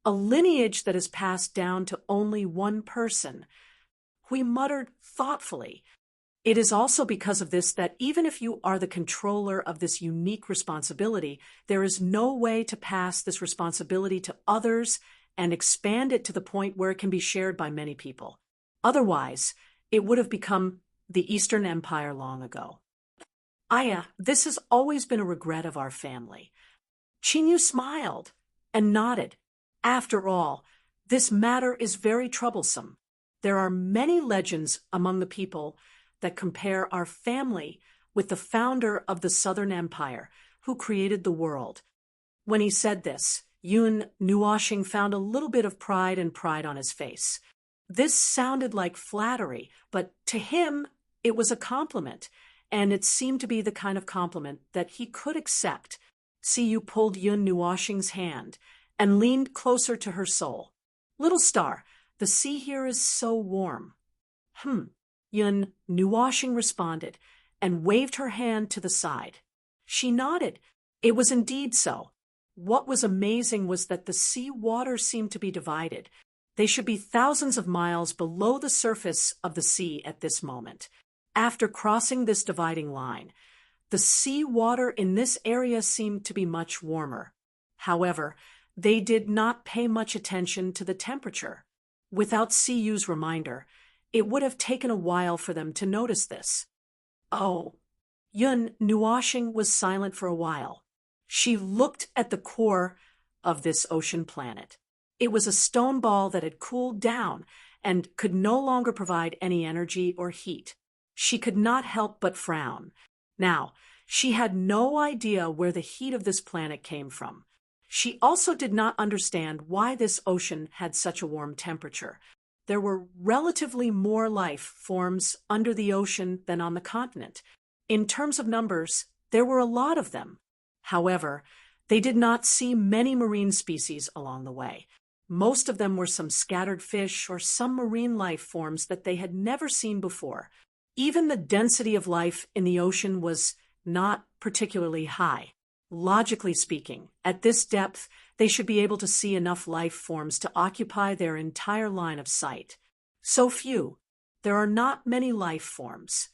A lineage that is passed down to only one person. We muttered thoughtfully. It is also because of this that even if you are the controller of this unique responsibility, there is no way to pass this responsibility to others and expand it to the point where it can be shared by many people. Otherwise, it would have become the Eastern Empire long ago. Aya, this has always been a regret of our family. Qingyu smiled and nodded. After all, this matter is very troublesome. There are many legends among the people that compare our family with the founder of the Southern Empire, who created the world. When he said this, Yun Nuoxing found a little bit of pride on his face. This sounded like flattery, but to him, it was a compliment, and it seemed to be the kind of compliment that he could accept. Siyu pulled Yun Nuoxing's hand and leaned closer to her soul. Little star, the sea here is so warm. Yun Nuoxing responded and waved her hand to the side. She nodded. It was indeed so. What was amazing was that the sea water seemed to be divided. They should be thousands of miles below the surface of the sea at this moment. After crossing this dividing line, the sea water in this area seemed to be much warmer. However, they did not pay much attention to the temperature. Without Siyu's reminder, it would have taken a while for them to notice this. Oh. Yun Nuoxing was silent for a while. She looked at the core of this ocean planet. It was a stone ball that had cooled down and could no longer provide any energy or heat. She could not help but frown. Now, she had no idea where the heat of this planet came from. She also did not understand why this ocean had such a warm temperature. There were relatively more life forms under the ocean than on the continent. In terms of numbers, there were a lot of them. However, they did not see many marine species along the way. Most of them were some scattered fish or some marine life forms that they had never seen before. Even the density of life in the ocean was not particularly high. Logically speaking, at this depth, they should be able to see enough life forms to occupy their entire line of sight. So few. There are not many life forms.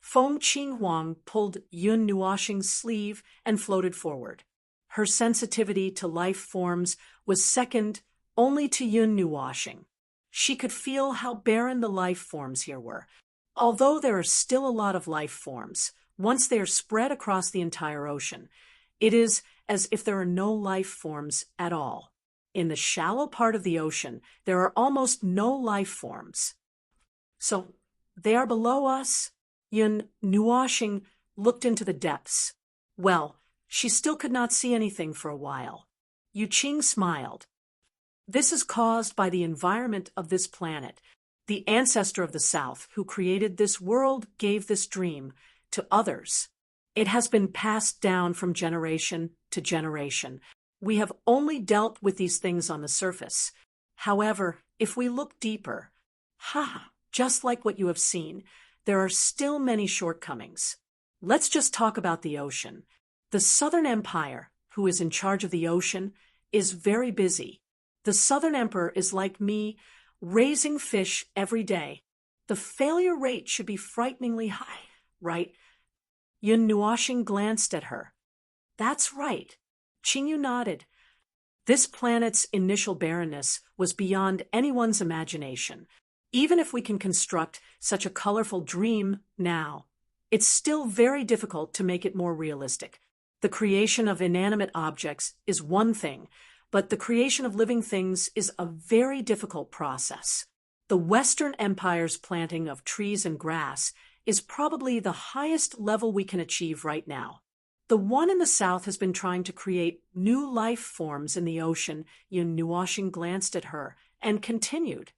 Feng Qinghuang pulled Yun Nuoxing's sleeve and floated forward. Her sensitivity to life forms was second only to Yun Nuoxing. She could feel how barren the life forms here were. Although there are still a lot of life forms, once they are spread across the entire ocean, it is as if there are no life forms at all. In the shallow part of the ocean, there are almost no life forms. So, they are below us? Yun Nuoxing looked into the depths. Well, she still could not see anything for a while. Yu Qing smiled. This is caused by the environment of this planet. The ancestor of the South who created this world gave this dream to others. It has been passed down from generation to generation. We have only dealt with these things on the surface. However, if we look deeper, just like what you have seen, there are still many shortcomings. Let's just talk about the ocean. The Southern Empire, who is in charge of the ocean, is very busy. The Southern Emperor is like me, raising fish every day. The failure rate should be frighteningly high, right? Yun Nuoxing glanced at her. That's right. Qingyu nodded. This planet's initial barrenness was beyond anyone's imagination. Even if we can construct such a colorful dream now, it's still very difficult to make it more realistic. The creation of inanimate objects is one thing, but the creation of living things is a very difficult process. The Western Empire's planting of trees and grass is probably the highest level we can achieve right now. The one in the South has been trying to create new life forms in the ocean. Yun Nuoxing glanced at her and continued.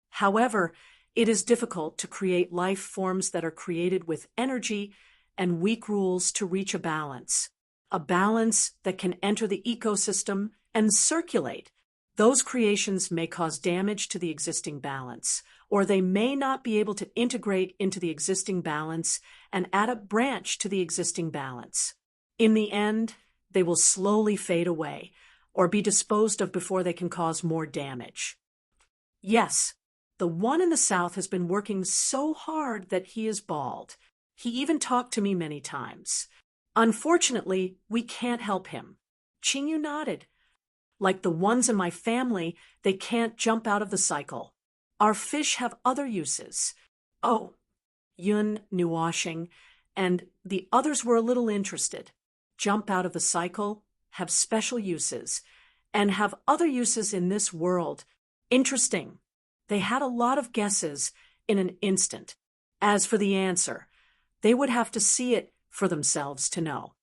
However, it is difficult to create life forms that are created with energy and weak rules to reach a balance that can enter the ecosystem and circulate. Those creations may cause damage to the existing balance, or they may not be able to integrate into the existing balance and add a branch to the existing balance. In the end, they will slowly fade away, or be disposed of before they can cause more damage. Yes, the one in the South has been working so hard that he is bald. He even talked to me many times. Unfortunately, we can't help him. Qingyu nodded. Like the ones in my family, they can't jump out of the cycle. Our fish have other uses. Oh, Yun Nuoxing, and the others were a little interested. Jump out of the cycle, have special uses, and have other uses in this world. Interesting. They had a lot of guesses in an instant. As for the answer, they would have to see it for themselves to know.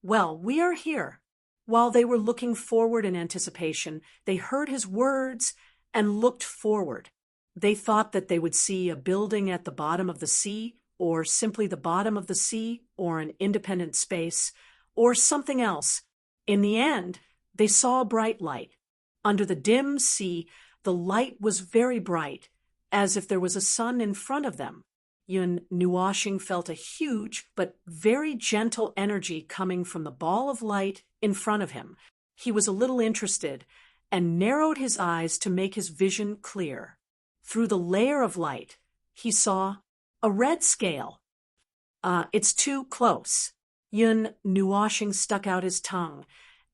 Well, we are here. While they were looking forward in anticipation, they heard his words and looked forward. They thought that they would see a building at the bottom of the sea, or simply the bottom of the sea, or an independent space, or something else. In the end, they saw a bright light. Under the dim sea, the light was very bright, as if there was a sun in front of them. Yun Nuoxing felt a huge but very gentle energy coming from the ball of light in front of him. He was a little interested and narrowed his eyes to make his vision clear. Through the layer of light, he saw a red scale. It's too close. Yun Nuoxing stuck out his tongue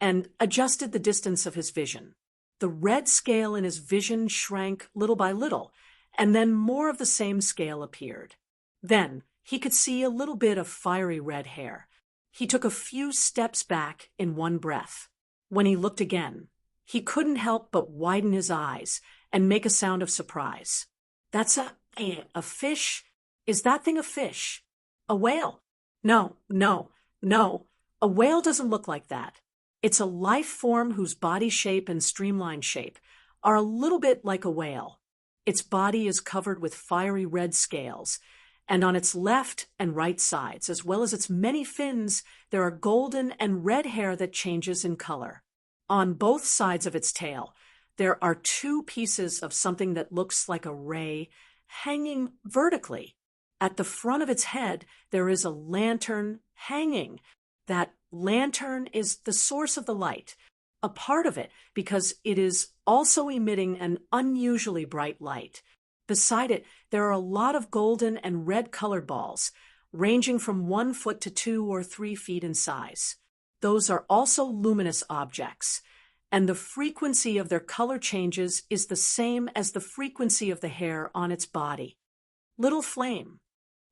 and adjusted the distance of his vision. The red scale in his vision shrank little by little, and then more of the same scale appeared. Then he could see a little bit of fiery red hair. He took a few steps back in one breath. When he looked again, he couldn't help but widen his eyes and make a sound of surprise. That's a fish? Is that thing a fish? A whale? No, no, no. A whale doesn't look like that. It's a life form whose body shape and streamlined shape are a little bit like a whale. Its body is covered with fiery red scales, and on its left and right sides, as well as its many fins, there are golden and red hair that changes in color. On both sides of its tail, there are two pieces of something that looks like a ray hanging vertically. At the front of its head, there is a lantern hanging. That lantern is the source of the light, a part of it because it is also emitting an unusually bright light. Beside it, there are a lot of golden and red colored balls, ranging from 1 foot to 2 or 3 feet in size. Those are also luminous objects, and the frequency of their color changes is the same as the frequency of the hair on its body. Little flame.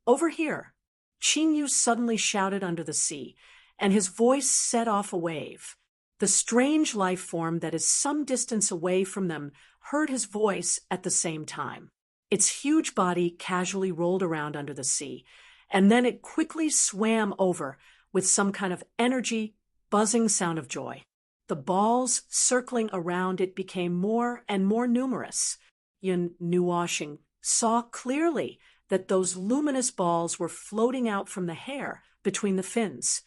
Over here. Qingyu suddenly shouted under the sea, and his voice set off a wave. The strange life form that is some distance away from them heard his voice at the same time. Its huge body casually rolled around under the sea, and then it quickly swam over with some kind of energy, buzzing sound of joy. The balls circling around it became more and more numerous. Yun Nuoxing saw clearly that those luminous balls were floating out from the hair between the fins.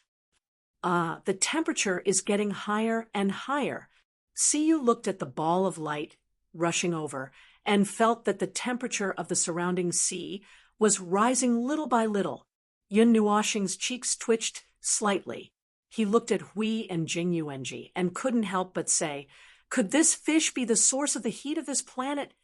The temperature is getting higher and higher. Siyu looked at the ball of light rushing over and felt that the temperature of the surrounding sea was rising little by little. Yun Nuoxing's cheeks twitched slightly. He looked at Hui and Jing Yuanji and couldn't help but say, could this fish be the source of the heat of this planet?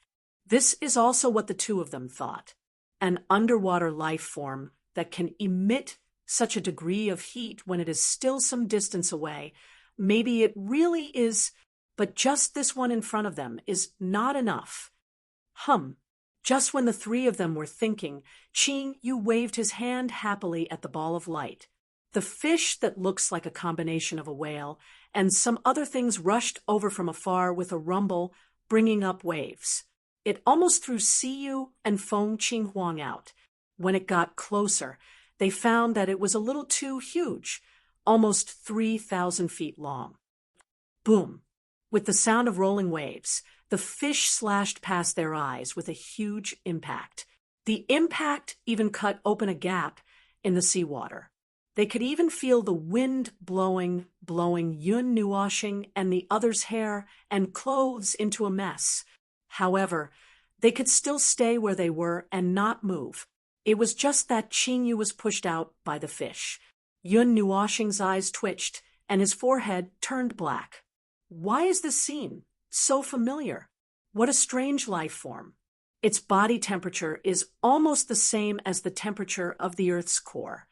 This is also what the two of them thought. An underwater life form that can emit such a degree of heat when it is still some distance away. Maybe it really is, but just this one in front of them is not enough. Just when the three of them were thinking, Qingyu waved his hand happily at the ball of light. The fish that looks like a combination of a whale and some other things rushed over from afar with a rumble, bringing up waves. It almost threw Siyu and Feng Qinghuang out. When it got closer, they found that it was a little too huge, almost 3,000 feet long. Boom! With the sound of rolling waves, the fish slashed past their eyes with a huge impact. The impact even cut open a gap in the seawater. They could even feel the wind blowing Yun Nuoxing and the others' hair and clothes into a mess. However, they could still stay where they were and not move. It was just that Qingyu was pushed out by the fish. Yun Nuoxing's eyes twitched, and his forehead turned black. Why is this scene so familiar? What a strange life form. Its body temperature is almost the same as the temperature of the Earth's core.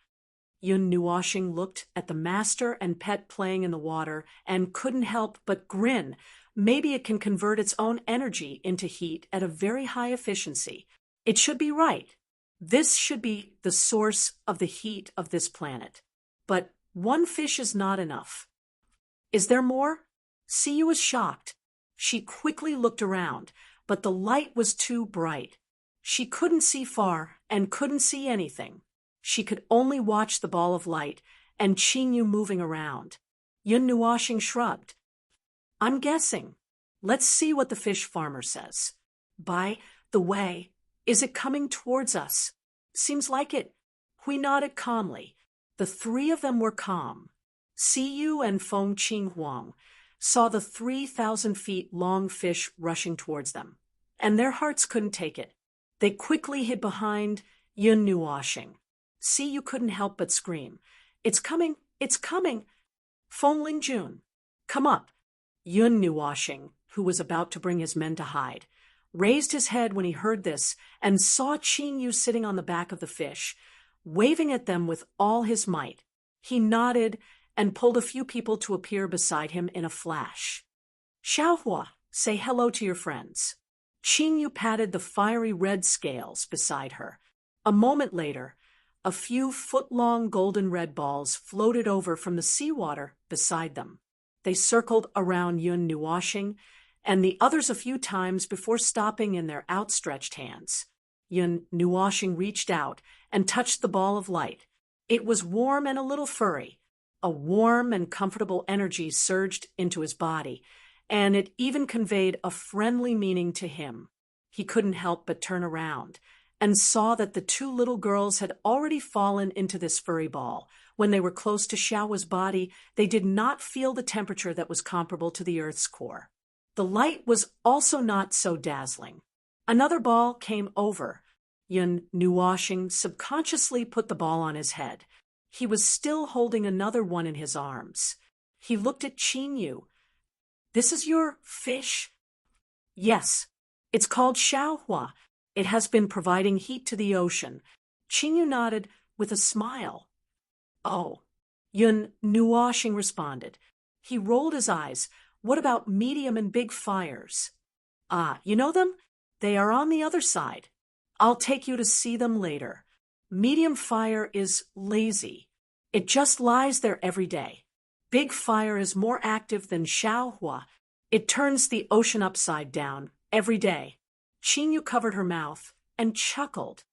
Yun Nuoxing looked at the master and pet playing in the water and couldn't help but grin. Maybe it can convert its own energy into heat at a very high efficiency. It should be right. This should be the source of the heat of this planet. But one fish is not enough. Is there more? Siyu was shocked. She quickly looked around, but the light was too bright. She couldn't see far and couldn't see anything. She could only watch the ball of light and Qingyu moving around. Yun Nuoxing shrugged. I'm guessing. Let's see what the fish farmer says. By the way, is it coming towards us? Seems like it. Hui nodded calmly. The three of them were calm. Siyu and Feng Qinghuang saw the 3,000 feet long fish rushing towards them, and their hearts couldn't take it. They quickly hid behind Yun Nuoxing. Siyu couldn't help but scream, It's coming! It's coming! Feng Lingjun, come up! Yun Nuoxing, who was about to bring his men to hide, raised his head when he heard this and saw Qingyu sitting on the back of the fish, waving at them with all his might. He nodded and pulled a few people to appear beside him in a flash. Xiaohua, say hello to your friends. Qingyu patted the fiery red scales beside her. A moment later, a few foot-long golden red balls floated over from the seawater beside them. They circled around Yun Nuoxing and the others a few times before stopping in their outstretched hands. Yun Nuoshing reached out and touched the ball of light. It was warm and a little furry. A warm and comfortable energy surged into his body, and it even conveyed a friendly meaning to him. He couldn't help but turn around and saw that the two little girls had already fallen into this furry ball. When they were close to Xiaohua's body, they did not feel the temperature that was comparable to the Earth's core. The light was also not so dazzling. Another ball came over. Yun Nuoshing subconsciously put the ball on his head. He was still holding another one in his arms. He looked at Qingyu. "This is your fish?" "Yes. It's called Xiaohua. It has been providing heat to the ocean." Qingyu nodded with a smile. "Oh," Yun Nuoshing responded. He rolled his eyes. "What about medium and big fires?" "Ah, you know them? They are on the other side. I'll take you to see them later. Medium fire is lazy. It just lies there every day. Big fire is more active than Xiaohua. It turns the ocean upside down every day." Qingyu covered her mouth and chuckled.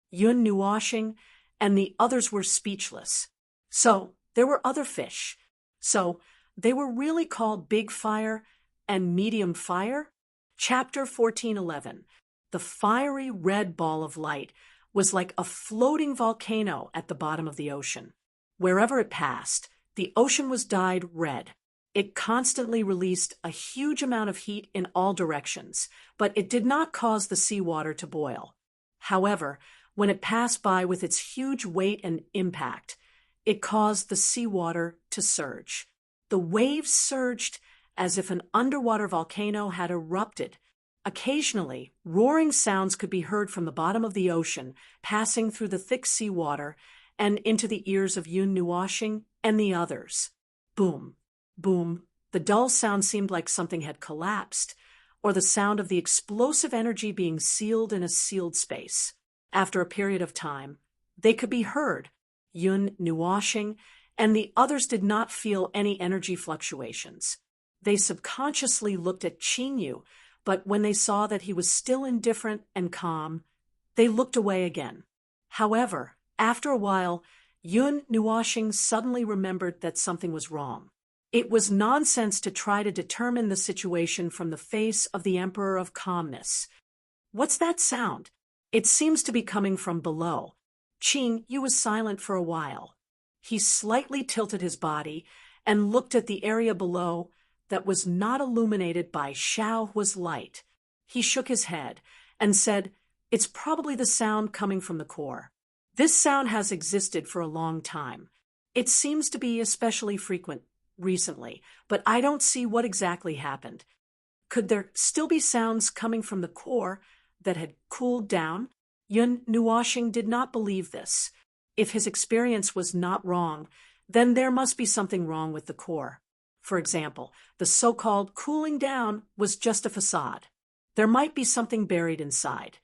Yun Nuoshing and the others were speechless. So there were other fish. So they were really called Big Fire and Medium Fire? Chapter 14:11. The fiery red ball of light was like a floating volcano at the bottom of the ocean. Wherever it passed, the ocean was dyed red. It constantly released a huge amount of heat in all directions, but it did not cause the seawater to boil. However, when it passed by with its huge weight and impact, it caused the seawater to surge. The waves surged as if an underwater volcano had erupted. Occasionally, roaring sounds could be heard from the bottom of the ocean, passing through the thick seawater and into the ears of Yun Nuoshing and the others. Boom, boom. The dull sound seemed like something had collapsed, or the sound of the explosive energy being sealed in a sealed space. After a period of time, they could be heard. Yun Nuoshing and the others did not feel any energy fluctuations. They subconsciously looked at Qingyu, but when they saw that he was still indifferent and calm, they looked away again. However, after a while, Yun Nuoshing suddenly remembered that something was wrong. It was nonsense to try to determine the situation from the face of the Emperor of Calmness. "What's that sound? It seems to be coming from below." Qingyu was silent for a while. He slightly tilted his body and looked at the area below that was not illuminated by Xiaohua's light. He shook his head and said, "It's probably the sound coming from the core. This sound has existed for a long time. It seems to be especially frequent recently, but I don't see what exactly happened. Could there still be sounds coming from the core that had cooled down?" Yun Nuoshing did not believe this. If his experience was not wrong, then there must be something wrong with the core. For example, the so-called cooling down was just a facade. There might be something buried inside.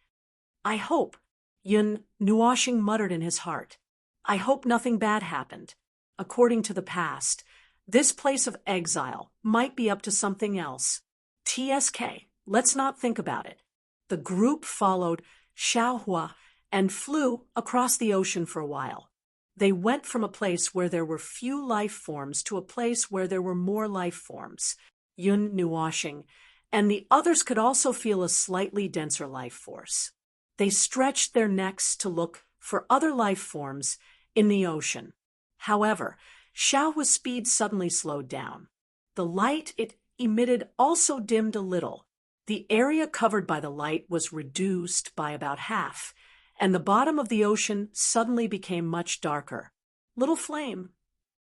"I hope," Yun Nuoshing muttered in his heart. "I hope nothing bad happened. According to the past, this place of exile might be up to something else. TSK, let's not think about it." The group followed Xiaohua and flew across the ocean for a while. They went from a place where there were few life forms to a place where there were more life forms. Yun Nuoshing and the others could also feel a slightly denser life force. They stretched their necks to look for other life forms in the ocean. However, Xiaohua's speed suddenly slowed down. The light it emitted also dimmed a little. The area covered by the light was reduced by about half, and the bottom of the ocean suddenly became much darker. "Little flame."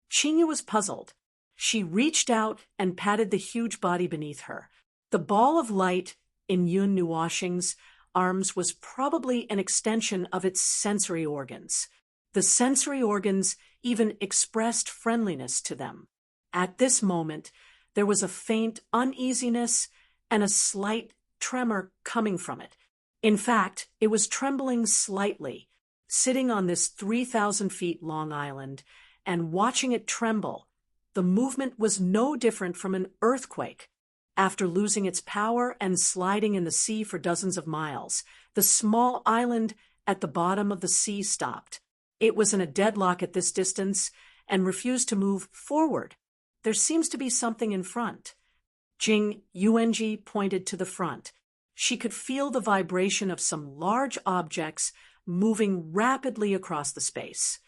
Qingyu was puzzled. She reached out and patted the huge body beneath her. The ball of light in Yun Nuoshing's arms was probably an extension of its sensory organs. The sensory organs even expressed friendliness to them. At this moment, there was a faint uneasiness and a slight tremor coming from it. In fact, it was trembling slightly, sitting on this 3,000 feet long island and watching it tremble. The movement was no different from an earthquake. After losing its power and sliding in the sea for dozens of miles, the small island at the bottom of the sea stopped. It was in a deadlock at this distance and refused to move forward. There seems to be something in front. Jing Yuanji pointed to the front. She could feel the vibration of some large objects moving rapidly across the space.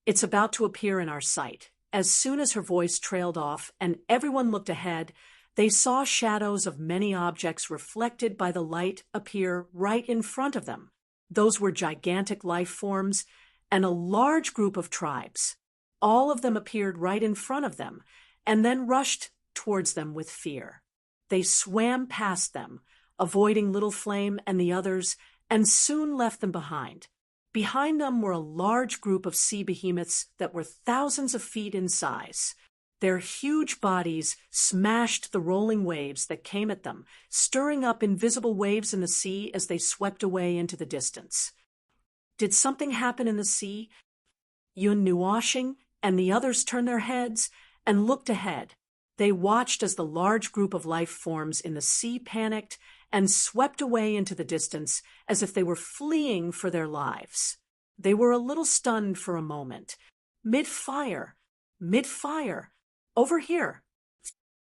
It's about to appear in our sight. As soon as her voice trailed off and everyone looked ahead, they saw shadows of many objects reflected by the light appear right in front of them. Those were gigantic life forms and a large group of tribes. All of them appeared right in front of them and then rushed towards them with fear. They swam past them, avoiding Little Flame and the others, and soon left them behind. Behind them were a large group of sea behemoths that were thousands of feet in size. Their huge bodies smashed the rolling waves that came at them, stirring up invisible waves in the sea as they swept away into the distance. Did something happen in the sea? Yun Nuoshing and the others turned their heads and looked ahead. They watched as the large group of life forms in the sea panicked and swept away into the distance as if they were fleeing for their lives. They were a little stunned for a moment. Mid-fire! Mid-fire! Over here!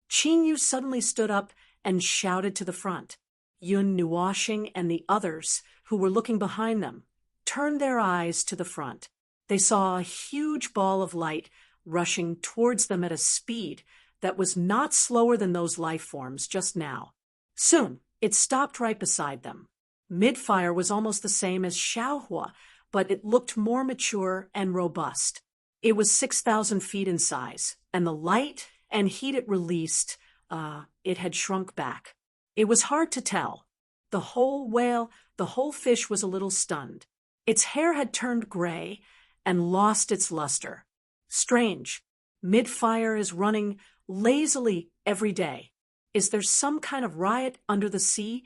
Qin Yu suddenly stood up and shouted to the front. Yun Nuoshing and the others, who were looking behind them, turned their eyes to the front. They saw a huge ball of light rushing towards them at a speed that was not slower than those life forms just now. Soon, it stopped right beside them. Mid-fire was almost the same as Xiaohua, but it looked more mature and robust. It was 6,000 feet in size, and the light and heat it released, it had shrunk back. It was hard to tell. The whole fish was a little stunned. Its hair had turned gray and lost its luster. Strange. Mid-fire is running lazily every day. Is there some kind of riot under the sea?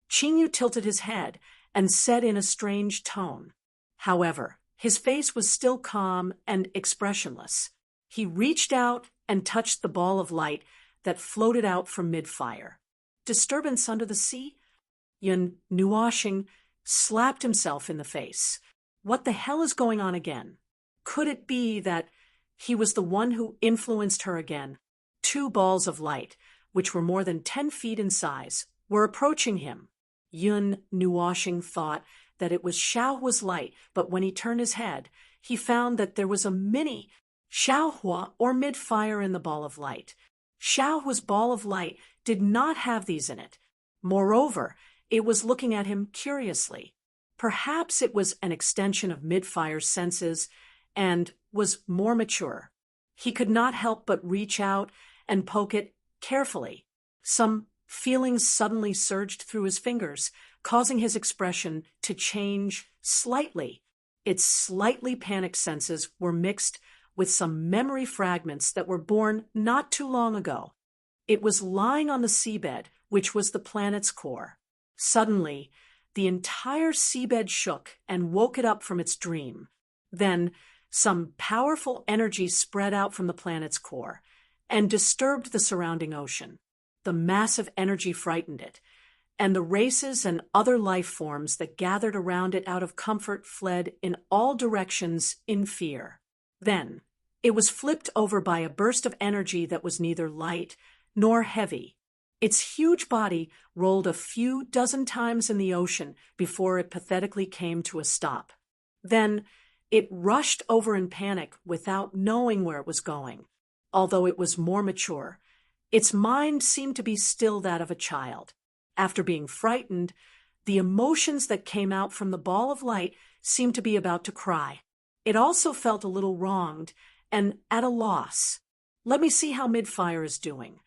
Qin Yu tilted his head and said in a strange tone. However, his face was still calm and expressionless. He reached out and touched the ball of light that floated out from mid-fire. Disturbance under the sea? Yun Nuoshing slapped himself in the face. What the hell is going on again? Could it be that he was the one who influenced her again? Two balls of light, which were more than 10 feet in size, were approaching him. Yun Nuoshing thought that it was Xiaohua's light, but when he turned his head, he found that there was a mini Xiaohua or mid-fire in the ball of light. Xiaohua's ball of light did not have these in it. Moreover, it was looking at him curiously. Perhaps it was an extension of mid-fire's senses and was more mature. He could not help but reach out and poke it carefully. Some feelings suddenly surged through his fingers, causing his expression to change slightly. Its slightly panicked senses were mixed with some memory fragments that were born not too long ago. It was lying on the seabed, which was the planet's core. Suddenly, the entire seabed shook and woke it up from its dream. Then, some powerful energy spread out from the planet's core and disturbed the surrounding ocean. The massive energy frightened it, and the races and other life forms that gathered around it out of comfort fled in all directions in fear. Then, it was flipped over by a burst of energy that was neither light nor heavy. Its huge body rolled a few dozen times in the ocean before it pathetically came to a stop. Then, it rushed over in panic without knowing where it was going. Although it was more mature, its mind seemed to be still that of a child. After being frightened, the emotions that came out from the ball of light seemed to be about to cry. It also felt a little wronged and at a loss. Let me see how mid-fire is doing.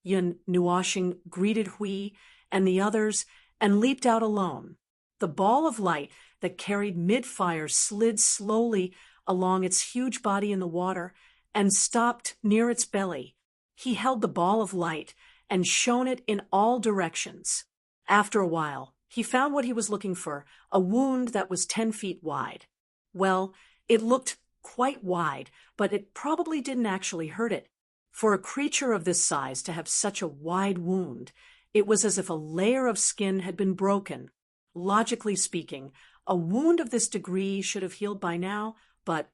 Yun Nuoshing greeted Hui and the others and leaped out alone. The ball of light that carried mid-fire slid slowly along its huge body in the water and stopped near its belly. He held the ball of light and shone it in all directions. After a while, he found what he was looking for, a wound that was 10 feet wide. Well, it looked quite wide, but it probably didn't actually hurt it. For a creature of this size to have such a wide wound, it was as if a layer of skin had been broken. Logically speaking, a wound of this degree should have healed by now, but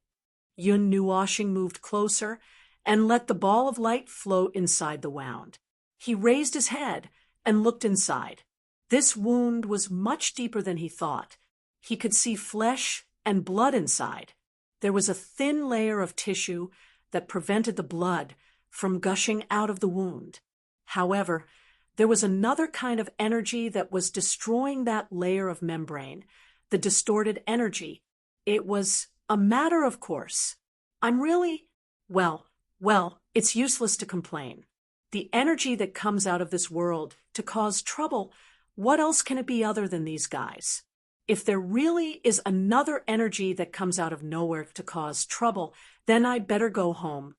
Yun Nuoshing moved closer and let the ball of light float inside the wound. He raised his head and looked inside. This wound was much deeper than he thought. He could see flesh and blood inside. There was a thin layer of tissue that prevented the blood from gushing out of the wound. However, there was another kind of energy that was destroying that layer of membrane, the distorted energy. It was a matter of course. Well, it's useless to complain. The energy that comes out of this world to cause trouble, what else can it be other than these guys? If there really is another energy that comes out of nowhere to cause trouble, then I'd better go home.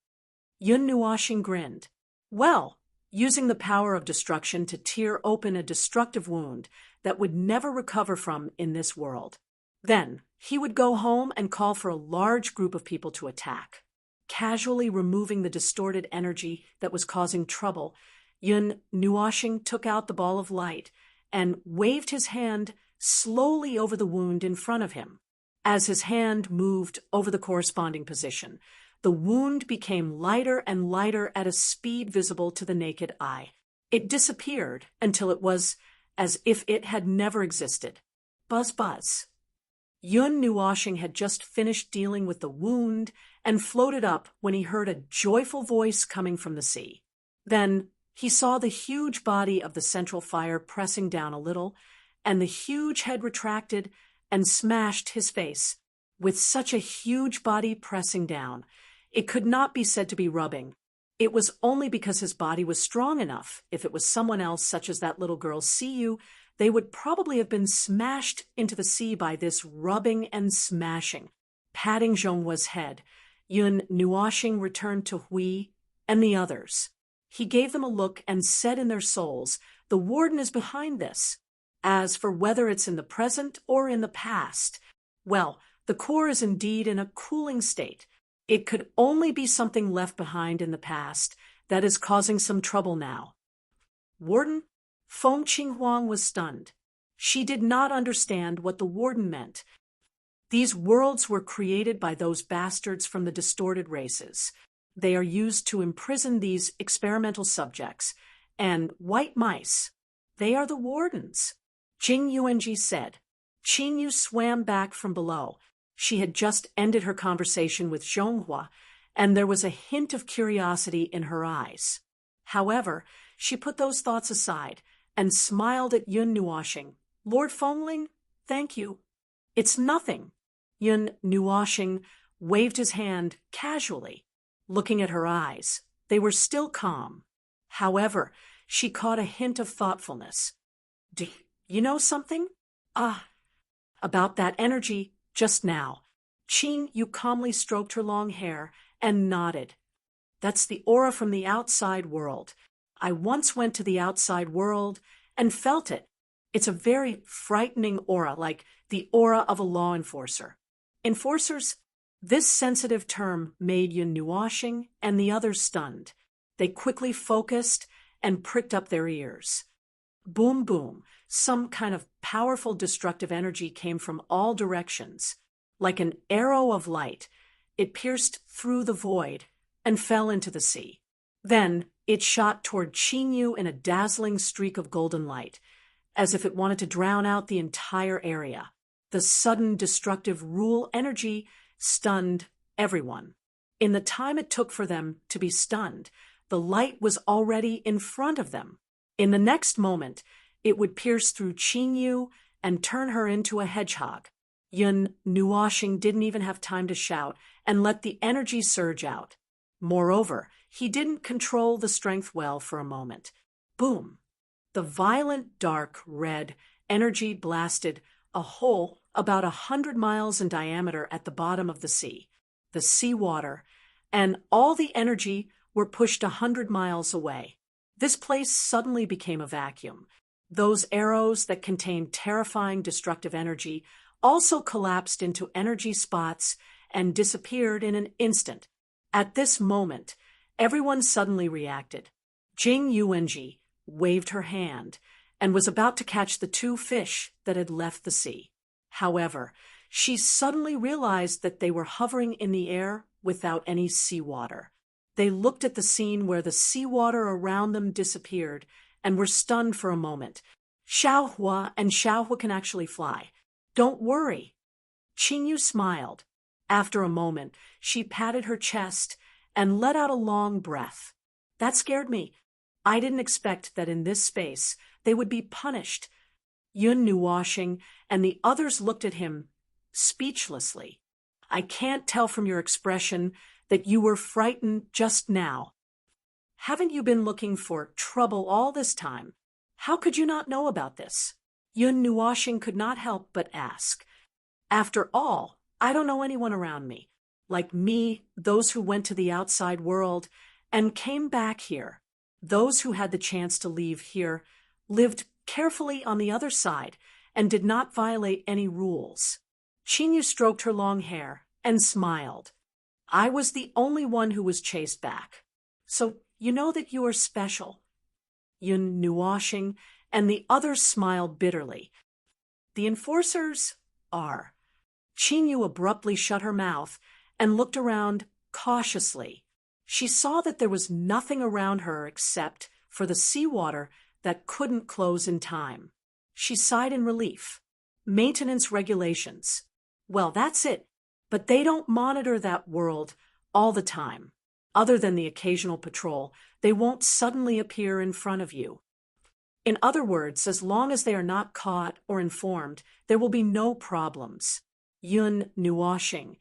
Yun Nuoshing grinned. Well, using the power of destruction to tear open a destructive wound that would never recover from in this world. Then he would go home and call for a large group of people to attack. Casually removing the distorted energy that was causing trouble, Yun Nuoshing took out the ball of light and waved his hand slowly over the wound in front of him. As his hand moved over the corresponding position, the wound became lighter and lighter at a speed visible to the naked eye. It disappeared until it was as if it had never existed. Buzz, buzz. Yun Nuoshing had just finished dealing with the wound and floated up when he heard a joyful voice coming from the sea. Then he saw the huge body of the central fire pressing down a little, and the huge head retracted and smashed his face. With such a huge body pressing down, it could not be said to be rubbing. It was only because his body was strong enough. If it was someone else, such as that little girl Siyu, they would probably have been smashed into the sea by this rubbing and smashing. Patting Zhonghua's head, Yun Nuoshing returned to Hui and the others. He gave them a look and said in their souls, "The warden is behind this." As for whether it's in the present or in the past, well, the core is indeed in a cooling state. It could only be something left behind in the past that is causing some trouble now. Warden? Feng Qinghuang was stunned. She did not understand what the warden meant. These worlds were created by those bastards from the distorted races. They are used to imprison these experimental subjects, and white mice, they are the wardens. Jing Yuanji said. Qing Yu swam back from below. She had just ended her conversation with Zhonghua, and there was a hint of curiosity in her eyes. However, she put those thoughts aside and smiled at Yun Nuoshing. Lord Fengling, thank you. It's nothing. Yun Nuoshing waved his hand casually, looking at her eyes. They were still calm. However, she caught a hint of thoughtfulness. Do you know something? About that energy just now. Qing Yu calmly stroked her long hair and nodded. That's the aura from the outside world. I once went to the outside world and felt it. It's a very frightening aura, like the aura of a law enforcer. Enforcers? This sensitive term made Yun Nuoshing and the others stunned. They quickly focused and pricked up their ears. Boom, boom. Some kind of powerful destructive energy came from all directions. Like an arrow of light, it pierced through the void and fell into the sea. Then it shot toward Qing Yu in a dazzling streak of golden light, as if it wanted to drown out the entire area. The sudden destructive rule energy stunned everyone. In the time it took for them to be stunned, the light was already in front of them. In the next moment, it would pierce through Qing Yu and turn her into a hedgehog. Yun Nuoshing didn't even have time to shout and let the energy surge out. Moreover, he didn't control the strength well for a moment. Boom! The violent, dark, red energy blasted a hole about 100 miles in diameter at the bottom of the seawater, and all the energy were pushed 100 miles away. This place suddenly became a vacuum. Those arrows that contained terrifying destructive energy also collapsed into energy spots and disappeared in an instant. At this moment, Everyone suddenly reacted. Jing Yuanji waved her hand and was about to catch the two fish that had left the sea. However, she suddenly realized that they were hovering in the air without any seawater. They looked at the scene where the seawater around them disappeared and were stunned for a moment. Xiaohua and Xiaohua can actually fly. Don't worry. Qingyu smiled. After a moment, she patted her chest and let out a long breath. That scared me. I didn't expect that in this space they would be punished. Yun Nuoshing and the others looked at him speechlessly. I can't tell from your expression that you were frightened just now. Haven't you been looking for trouble all this time? How could you not know about this? Yun Nuoshing could not help but ask. After all, I don't know anyone around me. Like me, those who went to the outside world and came back here. Those who had the chance to leave here lived carefully on the other side and did not violate any rules. Qingyu stroked her long hair and smiled. I was the only one who was chased back. So you know that you are special. Yun Nuoshing and the others smiled bitterly. The enforcers are. Qingyu abruptly shut her mouth and looked around cautiously. She saw that there was nothing around her except for the seawater that couldn't close in time. She sighed in relief. Maintenance regulations. Well, that's it. But they don't monitor that world all the time. Other than the occasional patrol, they won't suddenly appear in front of you. In other words, as long as they are not caught or informed, there will be no problems. Yun Nuoshing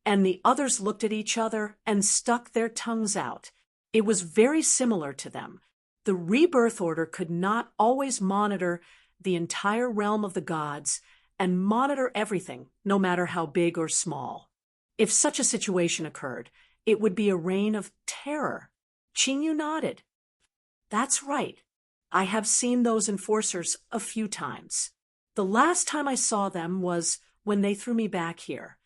and the others looked at each other and stuck their tongues out. It was very similar to them. The rebirth order could not always monitor the entire realm of the gods and monitor everything, no matter how big or small. If such a situation occurred, it would be a reign of terror. Qingyu nodded. That's right. I have seen those enforcers a few times. The last time I saw them was when they threw me back here.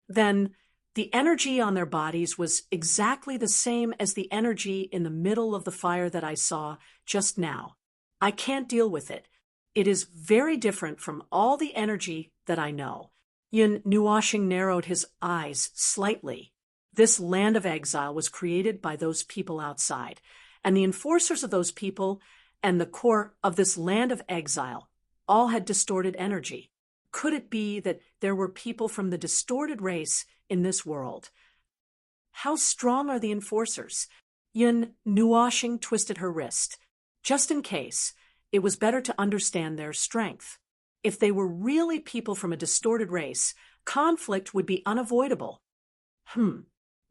Then the energy on their bodies was exactly the same as the energy in the middle of the fire that I saw just now. I can't deal with it. It is very different from all the energy that I know. Yun Nuoshing narrowed his eyes slightly. This land of exile was created by those people outside, and the enforcers of those people and the core of this land of exile all had distorted energy. Could it be that there were people from the distorted race in this world? How strong are the enforcers? Yun Nuoshing twisted her wrist. Just in case, it was better to understand their strength. If they were really people from a distorted race, conflict would be unavoidable.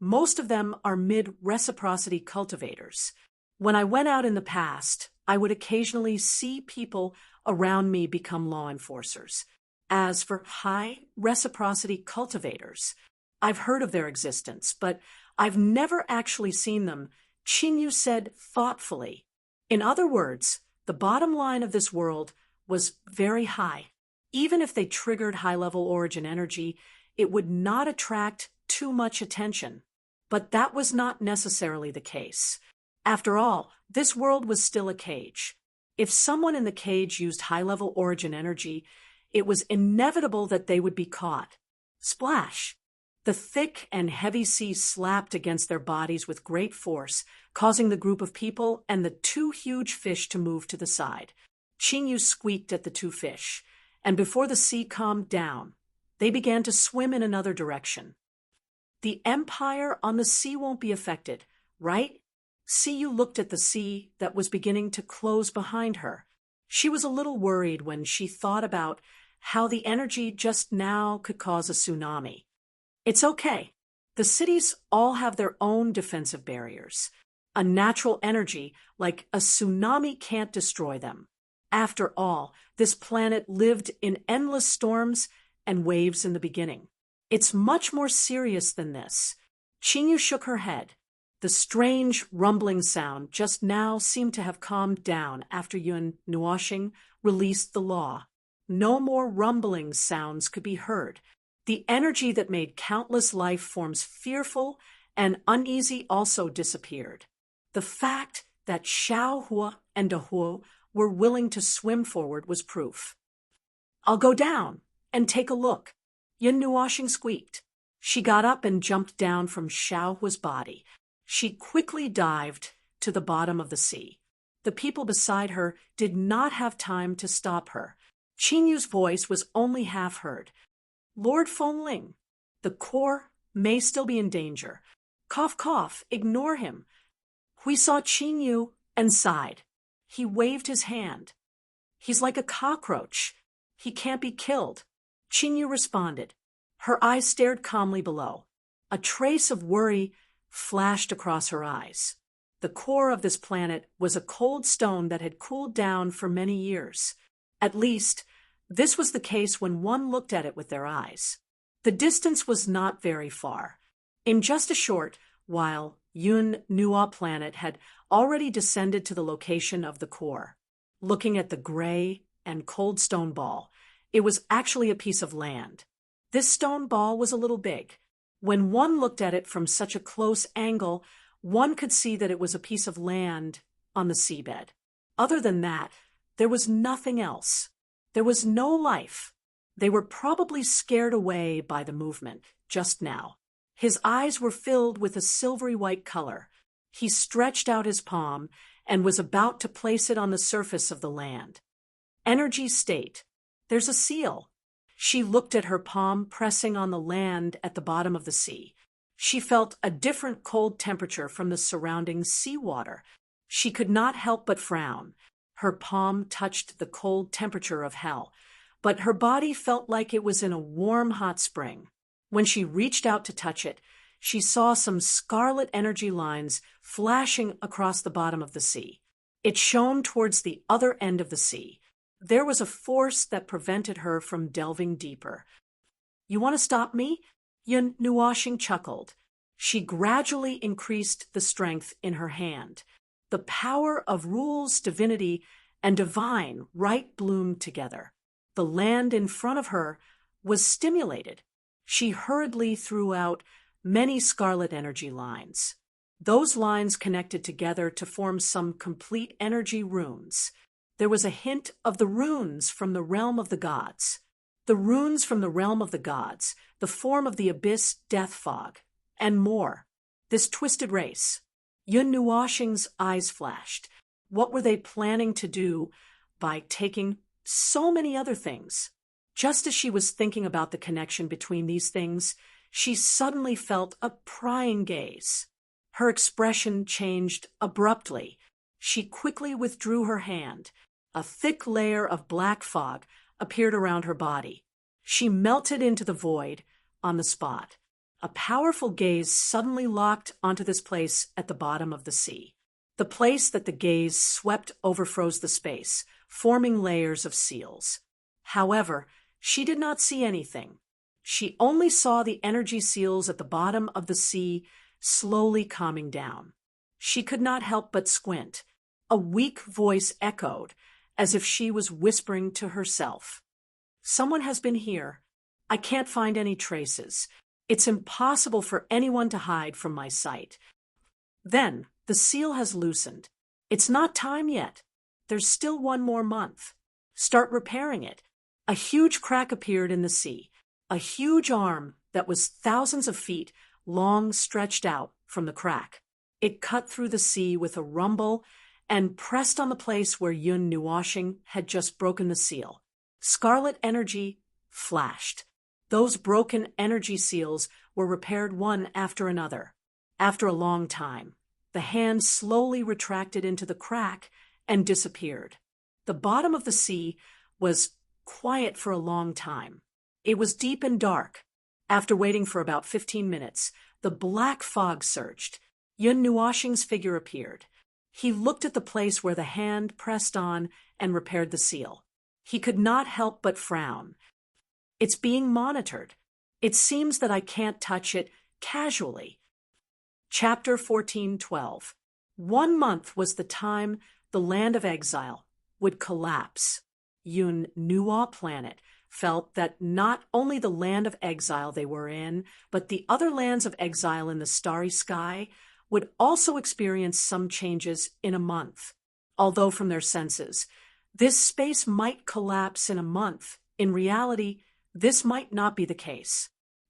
Most of them are mid-reciprocity cultivators. When I went out in the past, I would occasionally see people around me become law enforcers. As for high reciprocity cultivators, I've heard of their existence, but I've never actually seen them, Qingyu said thoughtfully. In other words, the bottom line of this world was very high. Even if they triggered high-level origin energy, it would not attract too much attention. But that was not necessarily the case. After all, this world was still a cage. If someone in the cage used high-level origin energy, it was inevitable that they would be caught. Splash! The thick and heavy sea slapped against their bodies with great force, causing the group of people and the two huge fish to move to the side. Qingyu squeaked at the two fish, and before the sea calmed down, they began to swim in another direction. The empire on the sea won't be affected, right? Siyu looked at the sea that was beginning to close behind her. She was a little worried when she thought about how the energy just now could cause a tsunami. It's okay. The cities all have their own defensive barriers. A natural energy like a tsunami can't destroy them. After all, this planet lived in endless storms and waves in the beginning. It's much more serious than this. Qingyu shook her head. The strange rumbling sound just now seemed to have calmed down after Yun Nuoshing released the law. No more rumbling sounds could be heard. The energy that made countless life forms fearful and uneasy also disappeared. The fact that Xiao Hua and Dahuo were willing to swim forward was proof. "I'll go down and take a look," Yun Nuoxing squeaked. She got up and jumped down from Xiao Hua's body. She quickly dived to the bottom of the sea. The people beside her did not have time to stop her. Qin Yu's voice was only half heard. "Lord Fengling, the core may still be in danger. Cough, cough, ignore him." Hui saw Qin Yu and sighed. He waved his hand. "He's like a cockroach. He can't be killed." Qin Yu responded. Her eyes stared calmly below. A trace of worry flashed across her eyes. The core of this planet was a cold stone that had cooled down for many years. At least, this was the case when one looked at it with their eyes. The distance was not very far. In just a short while, Yun Nuo planet had already descended to the location of the core. Looking at the gray and cold stone ball, it was actually a piece of land. This stone ball was a little big. When one looked at it from such a close angle, one could see that it was a piece of land on the seabed. Other than that, there was nothing else. There was no life. They were probably scared away by the movement just now. His eyes were filled with a silvery white color. He stretched out his palm and was about to place it on the surface of the land. Energy state. There's a seal. She looked at her palm pressing on the land at the bottom of the sea. She felt a different cold temperature from the surrounding seawater. She could not help but frown. Her palm touched the cold temperature of hell, but her body felt like it was in a warm hot spring. When she reached out to touch it, she saw some scarlet energy lines flashing across the bottom of the sea. It shone towards the other end of the sea. There was a force that prevented her from delving deeper. "You want to stop me?" Yun Nuoxing chuckled. She gradually increased the strength in her hand. The power of rules, divinity, and divine right bloomed together. The land in front of her was stimulated. She hurriedly threw out many scarlet energy lines. Those lines connected together to form some complete energy runes. There was a hint of the runes from the realm of the gods. The runes from the realm of the gods, the form of the abyss death fog, and more. This twisted race. Yun Nuoxing's eyes flashed. What were they planning to do by taking so many other things? Just as she was thinking about the connection between these things, she suddenly felt a prying gaze. Her expression changed abruptly. She quickly withdrew her hand. A thick layer of black fog appeared around her body. She melted into the void on the spot. A powerful gaze suddenly locked onto this place at the bottom of the sea. The place that the gaze swept overfroze the space, forming layers of seals. However, she did not see anything. She only saw the energy seals at the bottom of the sea slowly calming down. She could not help but squint. A weak voice echoed, as if she was whispering to herself. "Someone has been here. I can't find any traces. It's impossible for anyone to hide from my sight." Then the seal has loosened. "It's not time yet. There's still one more month. Start repairing it." A huge crack appeared in the sea. A huge arm that was thousands of feet long stretched out from the crack. It cut through the sea with a rumble and pressed on the place where Yun Nuoxing had just broken the seal. Scarlet energy flashed. Those broken energy seals were repaired one after another. After a long time, the hand slowly retracted into the crack and disappeared. The bottom of the sea was quiet for a long time. It was deep and dark. After waiting for about 15 minutes, the black fog surged. Yun Nuoxing's figure appeared. He looked at the place where the hand pressed on and repaired the seal. He could not help but frown. "It's being monitored. It seems that I can't touch it casually." Chapter 14:12. 1 month was the time the land of exile would collapse. Yun Nuo planet felt that not only the land of exile they were in, but the other lands of exile in the starry sky would also experience some changes in a month. Although from their senses, this space might collapse in a month, in reality, this might not be the case.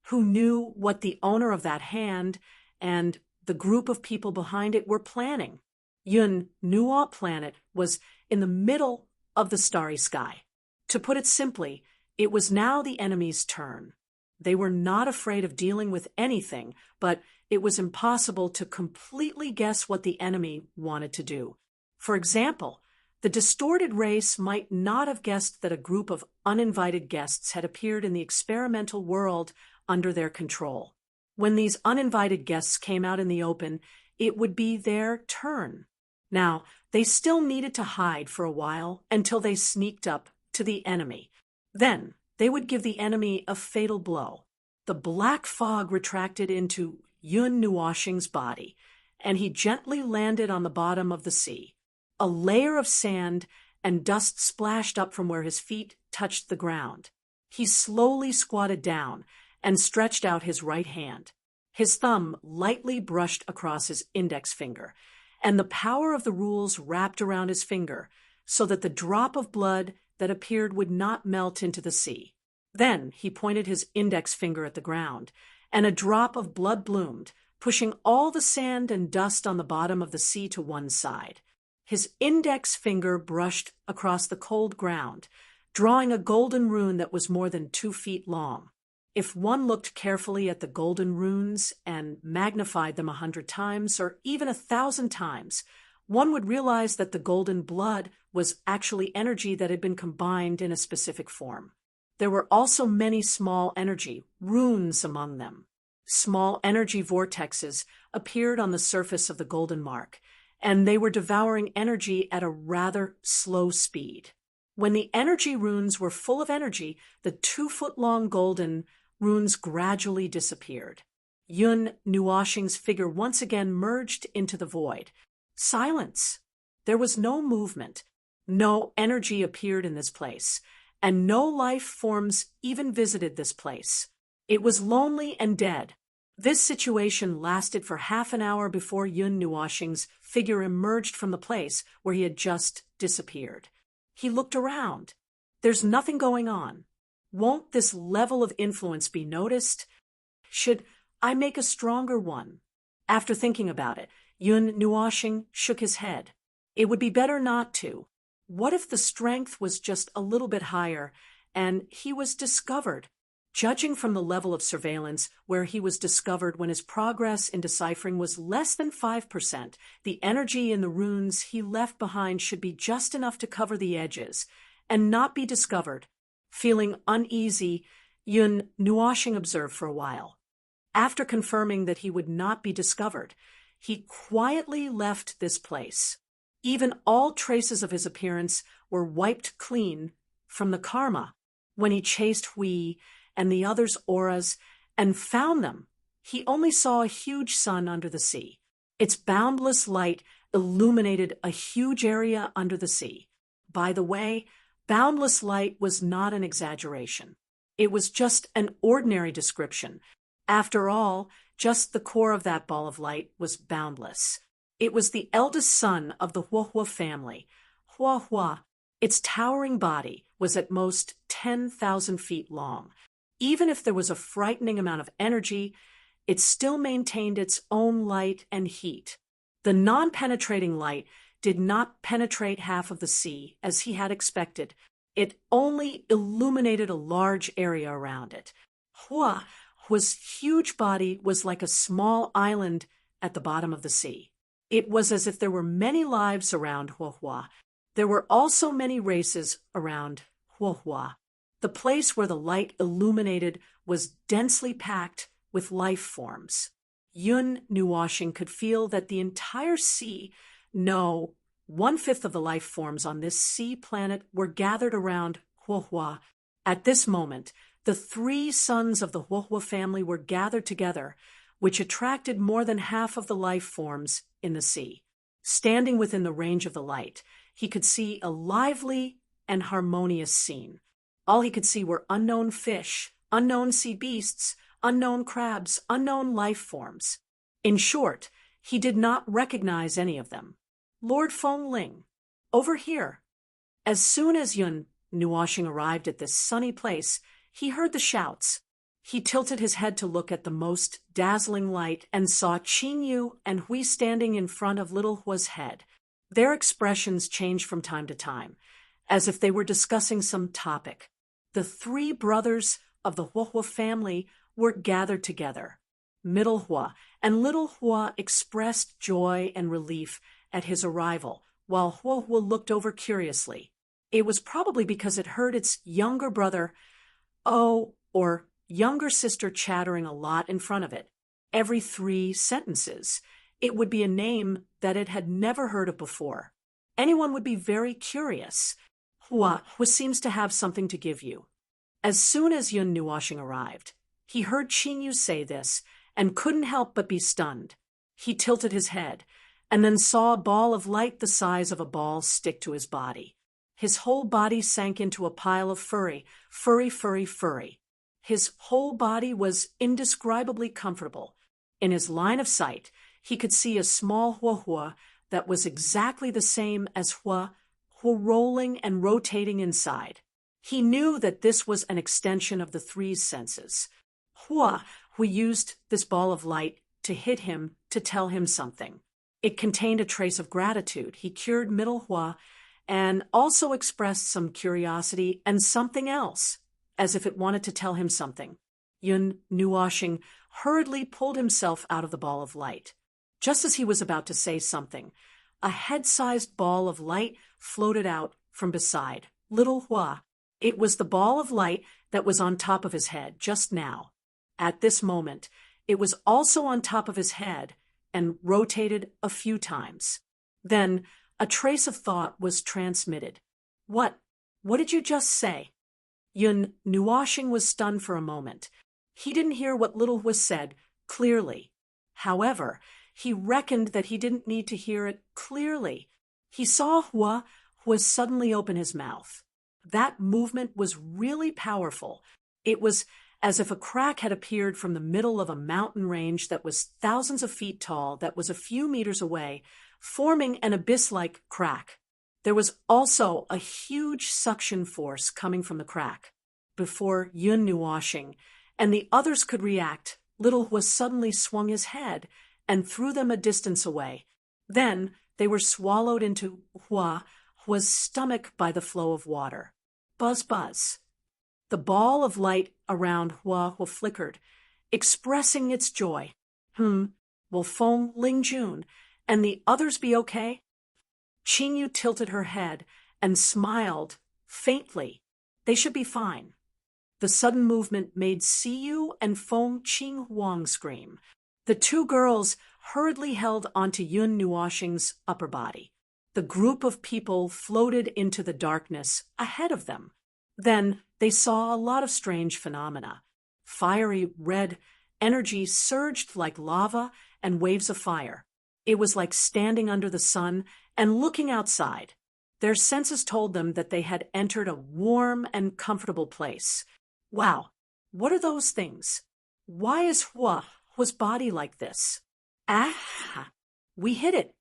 Who knew what the owner of that hand and the group of people behind it were planning? Yun Nuo planet was in the middle of the starry sky. To put it simply, it was now the enemy's turn. They were not afraid of dealing with anything, but it was impossible to completely guess what the enemy wanted to do. For example, the distorted race might not have guessed that a group of uninvited guests had appeared in the experimental world under their control. When these uninvited guests came out in the open, it would be their turn. Now, they still needed to hide for a while until they sneaked up to the enemy. Then, they would give the enemy a fatal blow. The black fog retracted into Yun Nuoshing's body, and he gently landed on the bottom of the sea. A layer of sand and dust splashed up from where his feet touched the ground. He slowly squatted down and stretched out his right hand. His thumb lightly brushed across his index finger, and the power of the rules wrapped around his finger so that the drop of blood that appeared would not melt into the sea. Then he pointed his index finger at the ground, and a drop of blood bloomed, pushing all the sand and dust on the bottom of the sea to one side. His index finger brushed across the cold ground, drawing a golden rune that was more than 2 feet long. If one looked carefully at the golden runes and magnified them 100 times or even 1,000 times, one would realize that the golden blood was actually energy that had been combined in a specific form. There were also many small energy runes among them. Small energy vortexes appeared on the surface of the golden mark, and they were devouring energy at a rather slow speed. When the energy runes were full of energy, the 2-foot-long golden runes gradually disappeared. Yun Nuoshing's figure once again merged into the void. Silence. There was no movement. No energy appeared in this place, and no life forms even visited this place. It was lonely and dead. This situation lasted for half an hour before Yun Nuoshing's figure emerged from the place where he had just disappeared. He looked around. There's nothing going on. Won't this level of influence be noticed? Should I make a stronger one? After thinking about it, Yun Nuoshing shook his head. It would be better not to. What if the strength was just a little bit higher and he was discovered? Judging from the level of surveillance where he was discovered when his progress in deciphering was less than 5%, the energy in the runes he left behind should be just enough to cover the edges and not be discovered. Feeling uneasy, Yun Nuoshing observed for a while. After confirming that he would not be discovered, he quietly left this place. Even all traces of his appearance were wiped clean from the karma. When he chased Hui and the others' auras and found them, he only saw a huge sun under the sea. Its boundless light illuminated a huge area under the sea. By the way, boundless light was not an exaggeration. It was just an ordinary description. After all, just the core of that ball of light was boundless. It was the eldest son of the Huohua family. Huohua, its towering body, was at most 10,000 feet long. Even if there was a frightening amount of energy, it still maintained its own light and heat. The non-penetrating light did not penetrate half of the sea, as he had expected. It only illuminated a large area around it. Hua's huge body was like a small island at the bottom of the sea. It was as if there were many lives around Huohua. There were also many races around Huohua. The place where the light illuminated was densely packed with life forms. Yun Nuoshing could feel that the entire sea, no, 1/5 of the life forms on this sea planet were gathered around Huohua. At this moment, the 3 sons of the Huohua family were gathered together, which attracted more than half of the life forms in the sea. Standing within the range of the light, he could see a lively and harmonious scene. All he could see were unknown fish, unknown sea beasts, unknown crabs, unknown life forms. In short, he did not recognize any of them. Lord Feng Ling, over here. As soon as Yun Nuoshing arrived at this sunny place, he heard the shouts. He tilted his head to look at the most dazzling light and saw Qin Yu and Hui standing in front of little Hua's head. Their expressions changed from time to time, as if they were discussing some topic. The three brothers of the Huohua family were gathered together. Middle Hua and Little Hua expressed joy and relief at his arrival, while Huohua looked over curiously. It was probably because it heard its younger brother, or younger sister chattering a lot in front of it. Every 3 sentences, it would be a name that it had never heard of before. Anyone would be very curious. Hua seems to have something to give you. As soon as Yun Nuoshing arrived, he heard Qin Yu say this and couldn't help but be stunned. He tilted his head and then saw a ball of light the size of a ball stick to his body. His whole body sank into a pile of furry. His whole body was indescribably comfortable. In his line of sight, he could see a small Huohua that was exactly the same as Hua rolling and rotating inside. He knew that this was an extension of the 3 senses. Hua used this ball of light to hit him to tell him something. It contained a trace of gratitude. He cured Middle Hua and also expressed some curiosity and something else, as if it wanted to tell him something. Yun Nuoshing hurriedly pulled himself out of the ball of light. Just as he was about to say something, a head-sized ball of light floated out from beside Little Hua. It was the ball of light that was on top of his head just now. At this moment, it was also on top of his head and rotated a few times. Then a trace of thought was transmitted. What did you just say? Yun Nuoshing was stunned for a moment. He didn't hear what Little Hua said clearly. However, he reckoned that he didn't need to hear it clearly. He saw Hua suddenly open his mouth. That movement was really powerful. It was as if a crack had appeared from the middle of a mountain range that was thousands of feet tall, that was a few meters away, forming an abyss-like crack. There was also a huge suction force coming from the crack. Before Yun Nuoshing and the others could react, Little Hua suddenly swung his head and threw them a distance away. Then they were swallowed into Hua's stomach by the flow of water. Buzz, buzz. The ball of light around Hua flickered, expressing its joy. Will Feng Ling Jun and the others be okay? Qin Yu tilted her head and smiled faintly. They should be fine. The sudden movement made Siyu and Feng Qing Huang scream. The 2 girls hurriedly held onto Yun Nuoshing's upper body. The group of people floated into the darkness ahead of them. Then they saw a lot of strange phenomena. Fiery red energy surged like lava and waves of fire. It was like standing under the sun and looking outside. Their senses told them that they had entered a warm and comfortable place. Wow, what are those things? Why is Hua's body like this? We hit it.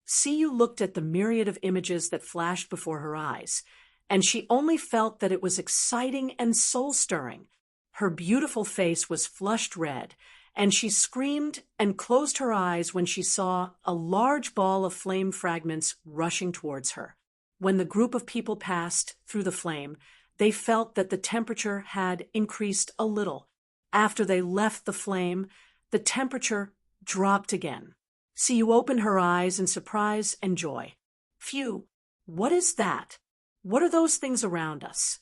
Siyu looked at the myriad of images that flashed before her eyes, and she only felt that it was exciting and soul-stirring. Her beautiful face was flushed red, and she screamed and closed her eyes when she saw a large ball of flame fragments rushing towards her. When the group of people passed through the flame, they felt that the temperature had increased a little. After they left the flame, the temperature dropped again. Siyu opened her eyes in surprise and joy. Phew, what is that? What are those things around us?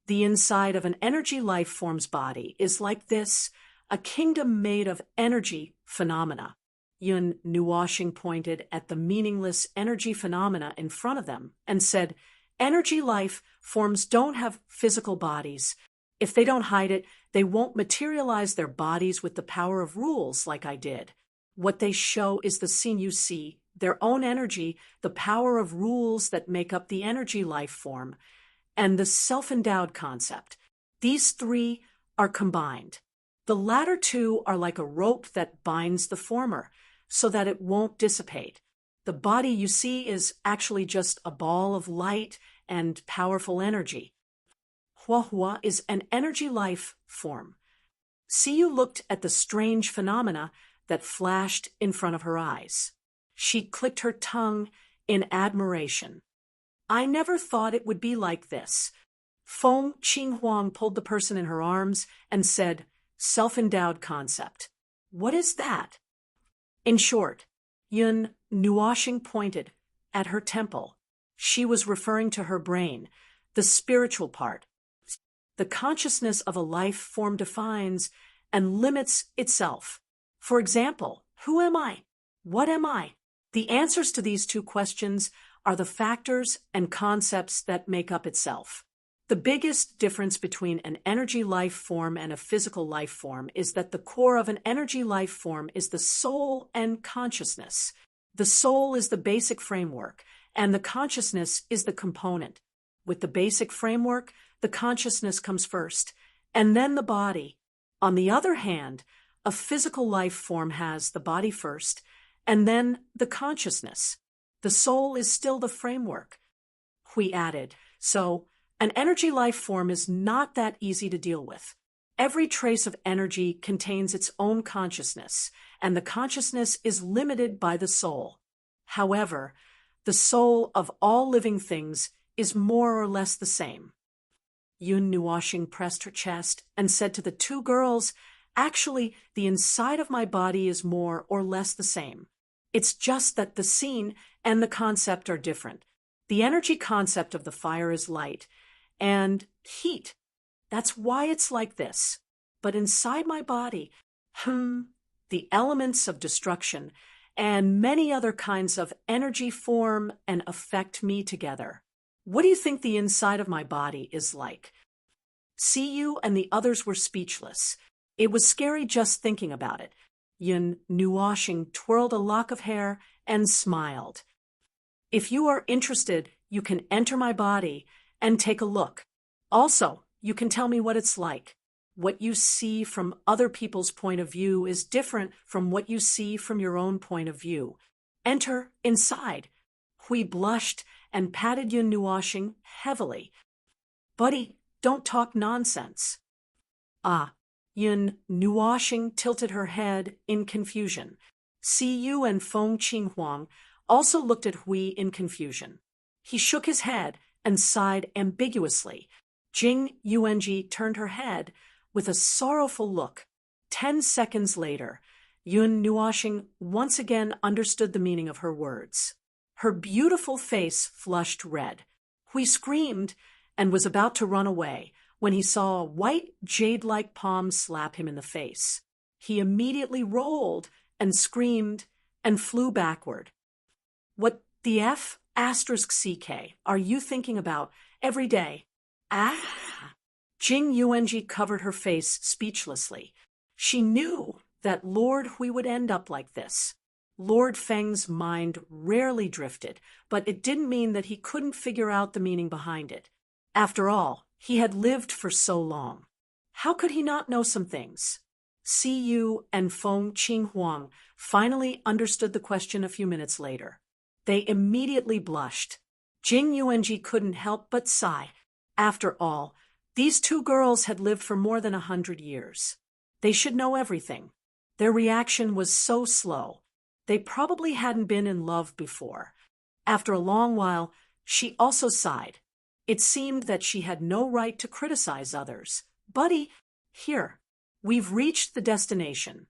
The inside of an energy life form's body is like this, a kingdom made of energy phenomena. Yun Nuoshing pointed at the meaningless energy phenomena in front of them and said, energy life forms don't have physical bodies. If they don't hide it, they won't materialize their bodies with the power of rules like I did. What they show is the scene you see, their own energy, the power of rules that make up the energy life form. and the self-endowed concept. These three are combined. The latter two are like a rope that binds the former, so that it won't dissipate. The body you see is actually just a ball of light and powerful energy. Hua is an energy life form. Siyu looked at the strange phenomena that flashed in front of her eyes. She clicked her tongue in admiration. I never thought it would be like this. Feng Qinghuang pulled the person in her arms and said, self-endowed concept. What is that? In short, Yun Nuoxing pointed at her temple. She was referring to her brain, the spiritual part. The consciousness of a life form defines and limits itself. For example, who am I? What am I? The answers to these two questions are the factors and concepts that make up itself. The biggest difference between an energy life form and a physical life form is that the core of an energy life form is the soul and consciousness. The soul is the basic framework, and the consciousness is the component. With the basic framework, the consciousness comes first, and then the body. On the other hand, a physical life form has the body first, and then the consciousness. The soul is still the framework. Hui added, so an energy life form is not that easy to deal with. Every trace of energy contains its own consciousness, and the consciousness is limited by the soul. However, the soul of all living things is more or less the same. Yun Nuoxing pressed her chest and said to the two girls, actually, the inside of my body is more or less the same. It's just that the scene and the concept are different. The energy concept of the fire is light and heat. That's why it's like this. But inside my body, the elements of destruction and many other kinds of energy form and affect me together. What do you think the inside of my body is like? Siyu and the others were speechless. It was scary just thinking about it. Yun Nuoxing twirled a lock of hair and smiled. If you are interested, you can enter my body and take a look. Also, you can tell me what it's like. What you see from other people's point of view is different from what you see from your own point of view. Enter inside. Hui blushed and patted Yun Nuoxing heavily. Buddy, don't talk nonsense. Ah. Yun Nuoxing tilted her head in confusion. Siyu and Feng Qinghuang also looked at Hui in confusion. He shook his head and sighed ambiguously. Jing Yuanji turned her head with a sorrowful look. 10 seconds later, Yun Nuoxing once again understood the meaning of her words. Her beautiful face flushed red. Hui screamed and was about to run away when he saw a white, jade-like palm slap him in the face. He immediately rolled and screamed and flew backward. What the F*** CK are you thinking about every day? Ah! Jing Yuanji covered her face speechlessly. She knew that Lord Hui would end up like this. Lord Feng's mind rarely drifted, but it didn't mean that he couldn't figure out the meaning behind it. After all, he had lived for so long. How could he not know some things? Siyu and Feng Qinghuang finally understood the question a few minutes later. They immediately blushed. Jing Yuanji couldn't help but sigh. After all, these two girls had lived for more than 100 years. They should know everything. Their reaction was so slow. They probably hadn't been in love before. After a long while, she also sighed. It seemed that she had no right to criticize others. Buddy, here, we've reached the destination.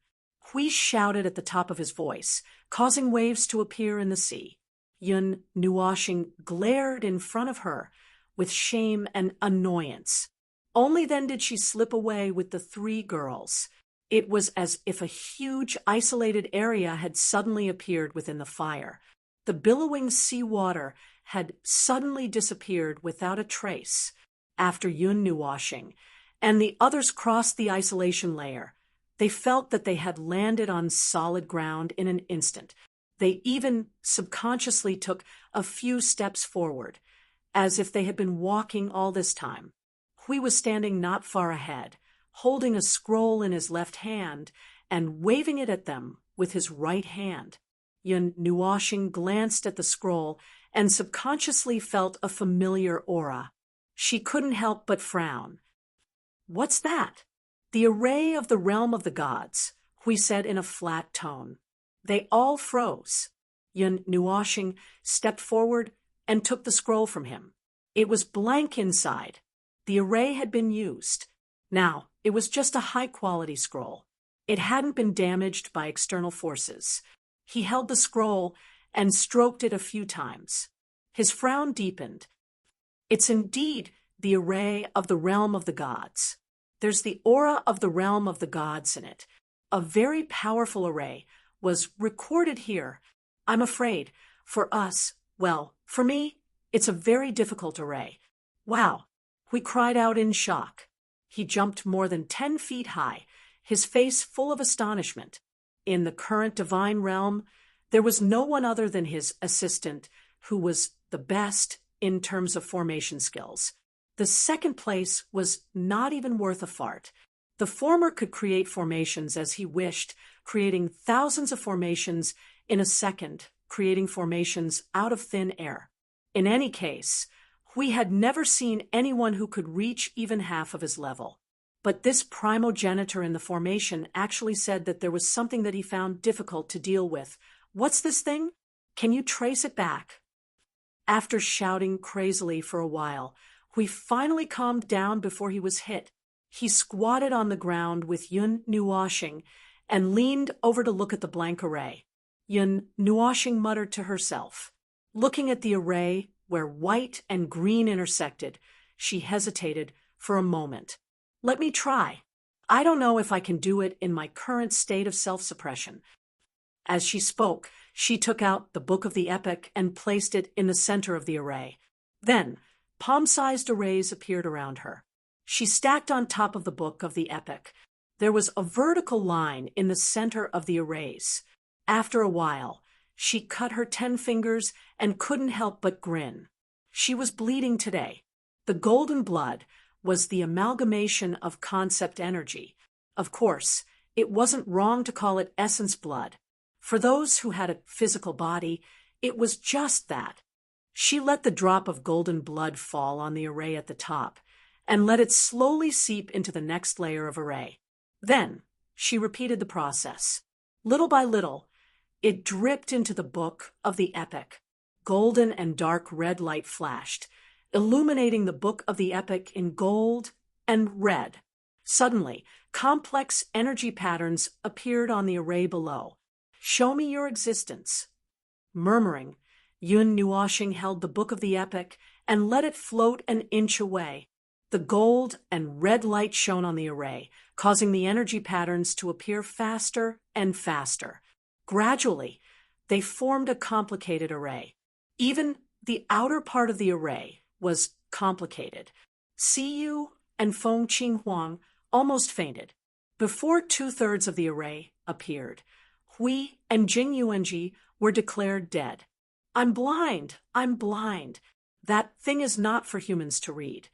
Hui shouted at the top of his voice, causing waves to appear in the sea. Yun Nuoxing glared in front of her with shame and annoyance. Only then did she slip away with the three girls. It was as if a huge isolated area had suddenly appeared within the fire. The billowing sea water had suddenly disappeared without a trace after Yun Nuoxing, and the others crossed the isolation layer. They felt that they had landed on solid ground in an instant. They even subconsciously took a few steps forward. as if they had been walking all this time. Hui was standing not far ahead, holding a scroll in his left hand and waving it at them with his right hand. Yun Nuoxing glanced at the scroll and subconsciously felt a familiar aura. She couldn't help but frown. "What's that?" "The array of the realm of the gods," Hui said in a flat tone. They all froze. Yun Nuoxing stepped forward and took the scroll from him. It was blank inside. The array had been used. Now, it was just a high-quality scroll. It hadn't been damaged by external forces. He held the scroll and stroked it a few times. His frown deepened. "It's indeed the array of the realm of the gods. There's the aura of the realm of the gods in it. A very powerful array was recorded here. I'm afraid, for us, well, for me, it's a very difficult array." "Wow!" We cried out in shock. He jumped more than 10 feet high, his face full of astonishment. In the current divine realm, there was no one other than his assistant who was the best in terms of formation skills. The second place was not even worth a fart. The former could create formations as he wished, creating thousands of formations in a second, creating formations out of thin air. In any case, we had never seen anyone who could reach even half of his level. But this primogenitor in the formation actually said that there was something that he found difficult to deal with. "What's this thing? Can you trace it back?" After shouting crazily for a while, we finally calmed down before he was hit. He squatted on the ground with Yun Nuoxing and leaned over to look at the blank array. Yun Nuoxing muttered to herself. Looking at the array where white and green intersected, she hesitated for a moment. "Let me try. I don't know if I can do it in my current state of self-suppression." As she spoke, she took out the Book of the Epic and placed it in the center of the array. Then, palm-sized arrays appeared around her. She stacked on top of the Book of the Epic. There was a vertical line in the center of the arrays. After a while, she cut her 10 fingers and couldn't help but grin. She was bleeding today. The golden blood was the amalgamation of concept energy. Of course, it wasn't wrong to call it essence blood. For those who had a physical body, it was just that. She let the drop of golden blood fall on the array at the top and let it slowly seep into the next layer of array. Then, she repeated the process. Little by little, it dripped into the Book of the Epic. Golden and dark red light flashed, illuminating the Book of the Epic in gold and red. Suddenly, complex energy patterns appeared on the array below. "Show me your existence." Murmuring, Yun Nuoxing held the Book of the Epic and let it float an inch away. The gold and red light shone on the array, causing the energy patterns to appear faster and faster. Gradually, they formed a complicated array. Even the outer part of the array was complicated. Siyu and Feng Qinghuang almost fainted. Before 2/3 of the array appeared, Hui and Jing Yuanji were declared dead. I'm blind. That thing is not for humans to read."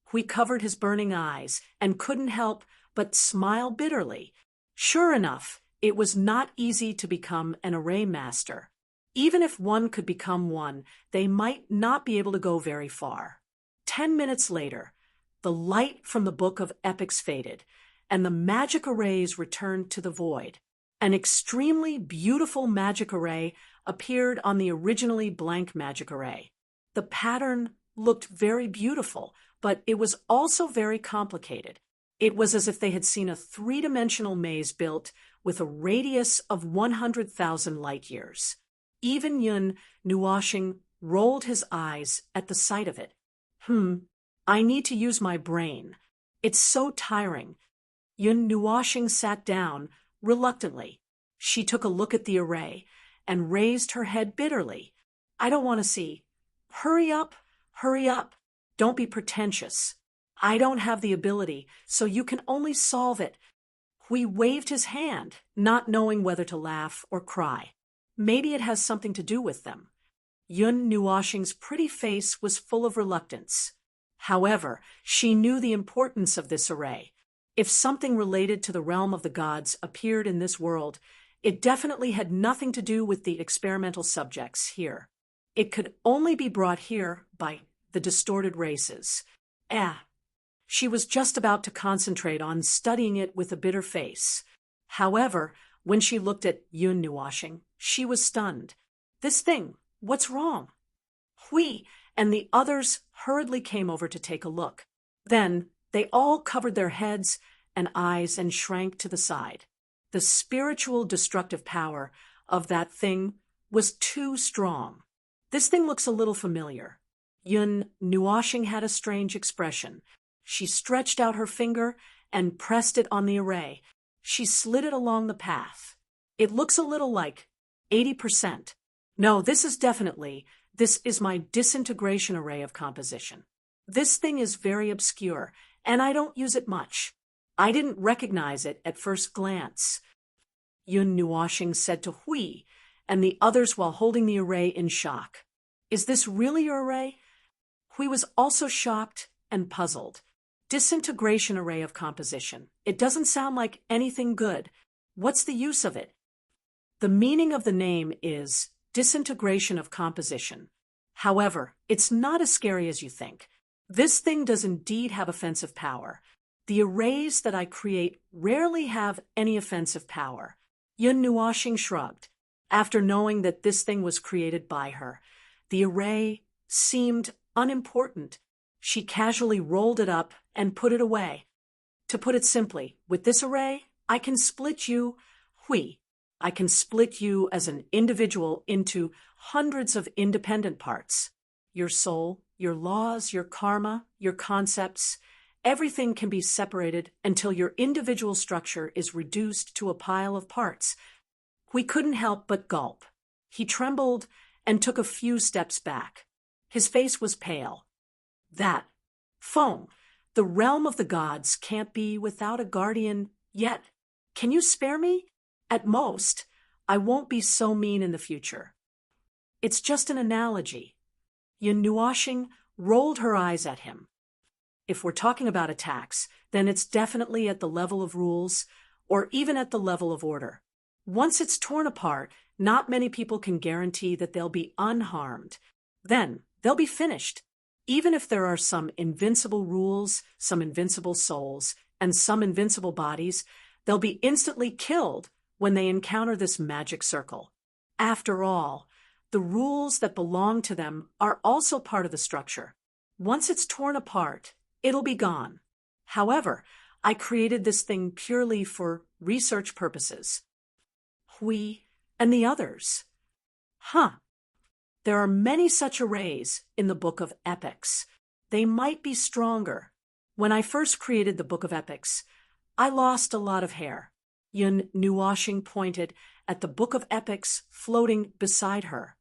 Hui covered his burning eyes and couldn't help but smile bitterly. Sure enough, it was not easy to become an array master. Even if one could become one, they might not be able to go very far. 10 minutes later, the light from the Book of Epics faded, and the magic arrays returned to the void. An extremely beautiful magic array appeared on the originally blank magic array. The pattern looked very beautiful, but it was also very complicated. It was as if they had seen a 3-dimensional maze built with a radius of 100,000 light years. Even Yun Nuoxing rolled his eyes at the sight of it. I need to use my brain. It's so tiring." Yun Nuoxing sat down reluctantly. She took a look at the array and raised her head bitterly. "I don't want to see. Hurry up. Don't be pretentious. I don't have the ability, so you can only solve it." Hui waved his hand, not knowing whether to laugh or cry. Maybe it has something to do with them. Yun Nuoshing's pretty face was full of reluctance. However, she knew the importance of this array. If something related to the realm of the gods appeared in this world, it definitely had nothing to do with the experimental subjects here. It could only be brought here by the distorted races. She was just about to concentrate on studying it with a bitter face. However, when she looked at Yun Nuoshing, she was stunned. This thing, what's wrong? Hui and the others hurriedly came over to take a look. Then they all covered their heads and eyes and shrank to the side. The spiritual destructive power of that thing was too strong. This thing looks a little familiar. Yun Nuoshing had a strange expression. She stretched out her finger and pressed it on the array. She slid it along the path. It looks a little like 80%. No, this is my disintegration array of composition. This thing is very obscure, and I don't use it much. I didn't recognize it at first glance. Yun Nuoshing said to Hui and the others while holding the array in shock. Is this really your array? Hui was also shocked and puzzled. Disintegration array of composition. It doesn't sound like anything good. What's the use of it? The meaning of the name is disintegration of composition. However, it's not as scary as you think. This thing does indeed have offensive power. The arrays that I create rarely have any offensive power. Yun Nuoshing shrugged. After knowing that this thing was created by her, the array seemed unimportant. She casually rolled it up and put it away. To put it simply, with this array, I can split you, I can split you as an individual into hundreds of independent parts. Your soul, your laws, your karma, your concepts, everything can be separated until your individual structure is reduced to a pile of parts. Hui couldn't help but gulp. He trembled and took a few steps back. His face was pale. Feng, the realm of the gods can't be without a guardian yet. Can you spare me? At most, I won't be so mean in the future. It's just an analogy. Yun Nuoshing rolled her eyes at him. If we're talking about attacks, then it's definitely at the level of rules, or even at the level of order. Once it's torn apart, not many people can guarantee that they'll be unharmed. Then, they'll be finished. Even if there are some invincible rules, some invincible souls, and some invincible bodies, they'll be instantly killed when they encounter this magic circle. After all, the rules that belong to them are also part of the structure. Once it's torn apart, it'll be gone. However, I created this thing purely for research purposes. Hui and the others. There are many such arrays in the Book of Epics. They might be stronger. When I first created the Book of Epics, I lost a lot of hair. Yun Nuoshing pointed at the Book of Epics floating beside her,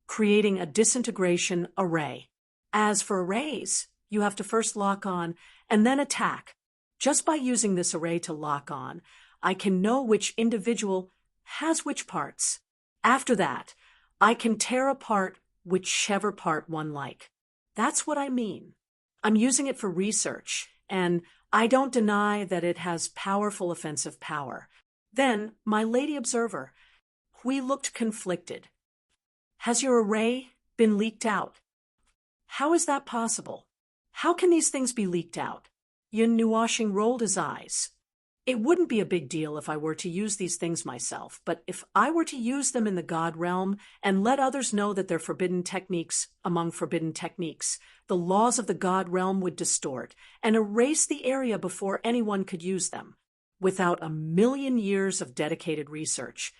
creating a disintegration array. As for arrays, you have to first lock on and then attack. Just by using this array to lock on, I can know which individual has which parts. After that, I can tear apart whichever part one like. That's what I mean. I'm using it for research, and I don't deny that it has powerful offensive power. Then, my lady observer, Hui looked conflicted. Has your array been leaked out? How is that possible? How can these things be leaked out? Yun Nuoshing rolled his eyes. It wouldn't be a big deal if I were to use these things myself, but if I were to use them in the god realm and let others know that they're forbidden techniques among forbidden techniques, the laws of the god realm would distort and erase the area before anyone could use them. Without 1,000,000 years of dedicated research,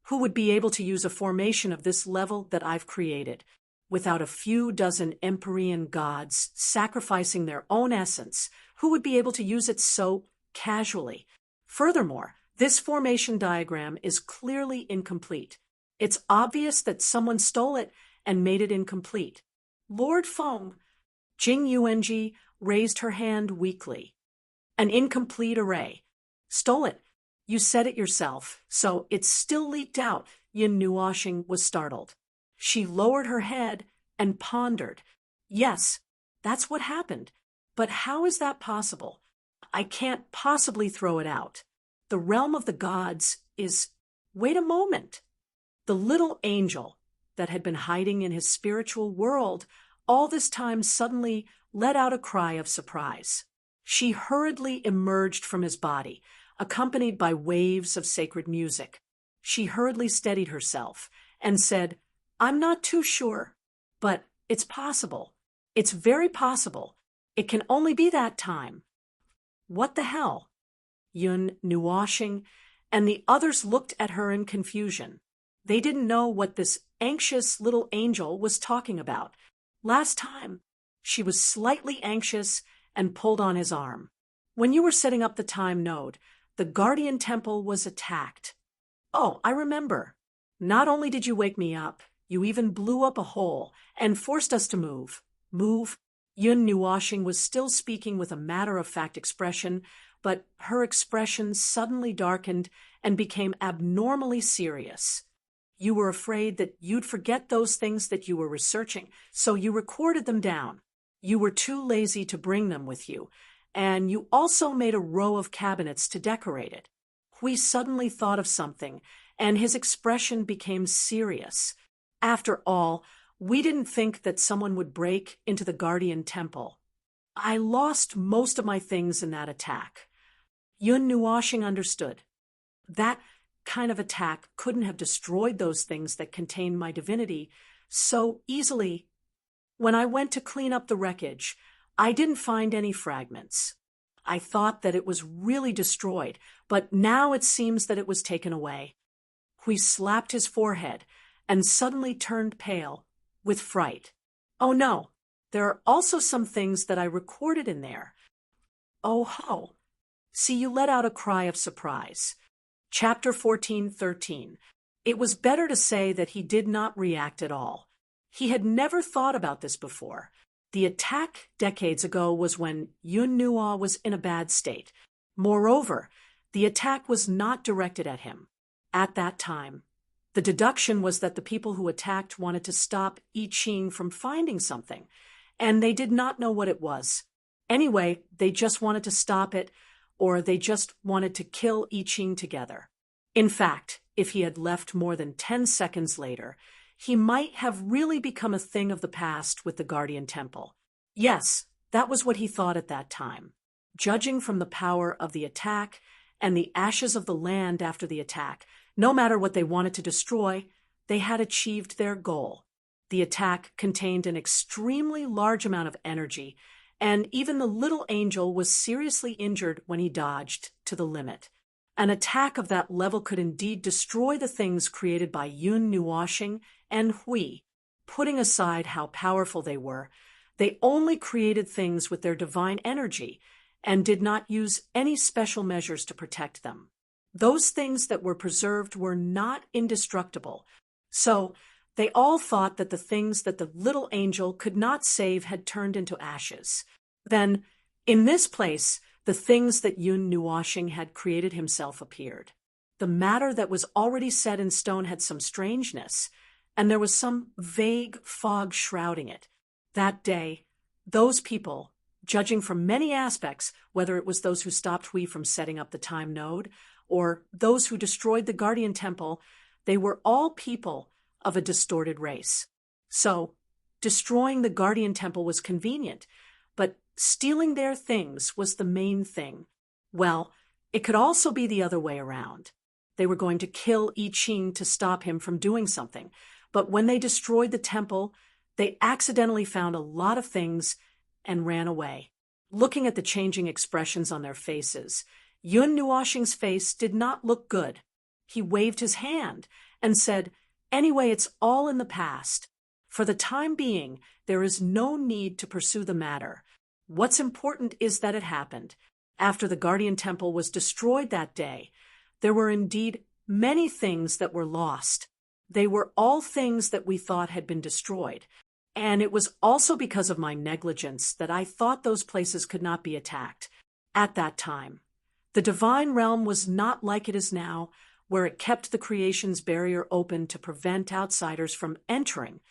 who would be able to use a formation of this level that I've created? Without a few dozen Empyrean gods sacrificing their own essence, who would be able to use it so casually? Furthermore, this formation diagram is clearly incomplete. It's obvious that someone stole it and made it incomplete. Lord Feng, Jing Yuanji raised her hand weakly. An incomplete array. Stole it. You said it yourself, so it's still leaked out. Yun Nuoshing was startled. She lowered her head and pondered. Yes, that's what happened. But how is that possible? I can't possibly throw it out. The realm of the gods is— Wait a moment. The little angel that had been hiding in his spiritual world all this time suddenly let out a cry of surprise. She hurriedly emerged from his body, accompanied by waves of sacred music. She hurriedly steadied herself and said, "I'm not too sure, but it's possible. It's very possible. It can only be that time." What the hell? Yun Nuashing and the others looked at her in confusion. They didn't know what this anxious little angel was talking about. Last time, she was slightly anxious and pulled on his arm. When you were setting up the time node, the Guardian Temple was attacked. Oh, I remember. Not only did you wake me up, you even blew up a hole and forced us to move. Move? Yun Nuashing was still speaking with a matter-of-fact expression, but her expression suddenly darkened and became abnormally serious. You were afraid that you'd forget those things that you were researching, so you recorded them down. You were too lazy to bring them with you, and you also made a row of cabinets to decorate it. Hui suddenly thought of something, and his expression became serious. After all, we didn't think that someone would break into the Guardian Temple. I lost most of my things in that attack. Yun Nuashing understood. That kind of attack couldn't have destroyed those things that contained my divinity so easily. When I went to clean up the wreckage, I didn't find any fragments. I thought that it was really destroyed, but now it seems that it was taken away. Hui slapped his forehead and suddenly turned pale with fright. Oh no, there are also some things that I recorded in there. Oh ho! See, you let out a cry of surprise. Chapter 14:13. It was better to say that he did not react at all. He had never thought about this before. The attack decades ago was when Yun Nua was in a bad state. Moreover, the attack was not directed at him. At that time, the deduction was that the people who attacked wanted to stop I Ching from finding something, and they did not know what it was. Anyway, they just wanted to stop it, or they just wanted to kill I Ching together. In fact, if he had left more than 10 seconds later, he might have really become a thing of the past with the Guardian Temple. Yes, that was what he thought at that time. Judging from the power of the attack and the ashes of the land after the attack, no matter what they wanted to destroy, they had achieved their goal. The attack contained an extremely large amount of energy, and even the little angel was seriously injured when he dodged to the limit. An attack of that level could indeed destroy the things created by Yun Nuashing and Hui. Putting aside how powerful they were, they only created things with their divine energy and did not use any special measures to protect them. Those things that were preserved were not indestructible, so they all thought that the things that the little angel could not save had turned into ashes. Then, in this place, the things that Yun Nuashing had created himself appeared. The matter that was already set in stone had some strangeness, and there was some vague fog shrouding it. That day, those people, judging from many aspects, whether it was those who stopped Hui from setting up the time node, or those who destroyed the Guardian Temple, they were all people of a distorted race. So, destroying the Guardian Temple was convenient, but stealing their things was the main thing. Well, it could also be the other way around. They were going to kill I Ching to stop him from doing something, but when they destroyed the temple, they accidentally found a lot of things and ran away. Looking at the changing expressions on their faces, Yun Nuashing's face did not look good. He waved his hand and said, "Anyway, it's all in the past. For the time being, there is no need to pursue the matter. What's important is that it happened. After the Guardian Temple was destroyed that day, there were indeed many things that were lost. They were all things that we thought had been destroyed. And it was also because of my negligence that I thought those places could not be attacked. At that time, the divine realm was not like it is now, where it kept the creation's barrier open to prevent outsiders from entering.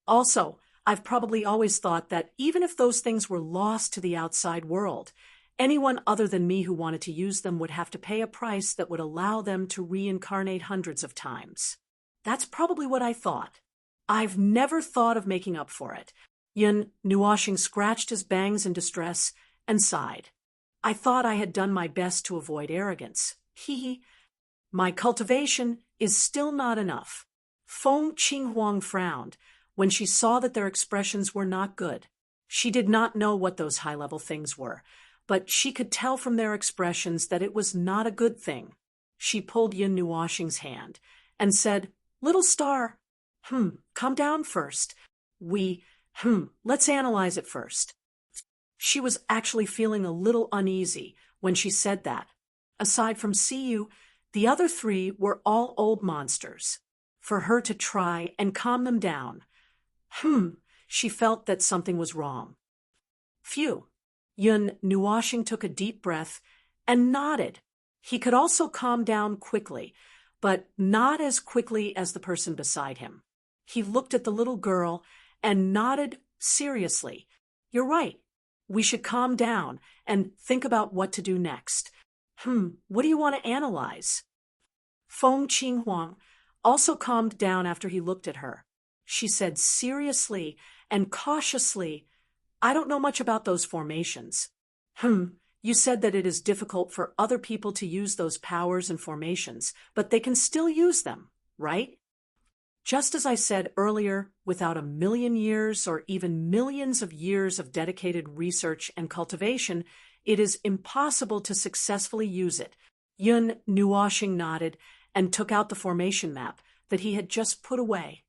Also, I've probably always thought that even if those things were lost to the outside world, anyone other than me who wanted to use them would have to pay a price that would allow them to reincarnate hundreds of times. That's probably what I thought. I've never thought of making up for it. Yun Nuoshing scratched his bangs in distress and sighed. I thought I had done my best to avoid arrogance. My cultivation is still not enough. Feng Qinghuang frowned when she saw that their expressions were not good. She did not know what those high-level things were, but she could tell from their expressions that it was not a good thing. She pulled Yun Nuoshing's hand and said, "Little star, calm down first. Let's analyze it first." She was actually feeling a little uneasy when she said that. Aside from Siyu, the other three were all old monsters. For her to try and calm them down, she felt that something was wrong. Phew. Yun Nuoshing took a deep breath and nodded. He could also calm down quickly, but not as quickly as the person beside him. He looked at the little girl and nodded seriously. "You're right. We should calm down and think about what to do next. What do you want to analyze?" Feng Qinghuang also calmed down after he looked at her. She said seriously and cautiously, "I don't know much about those formations." You said that it is difficult for other people to use those powers and formations, but they can still use them, right? Just as I said earlier, without 1,000,000 years or even millions of years of dedicated research and cultivation, it is impossible to successfully use it. Yun Nuoshing nodded and took out the formation map that he had just put away.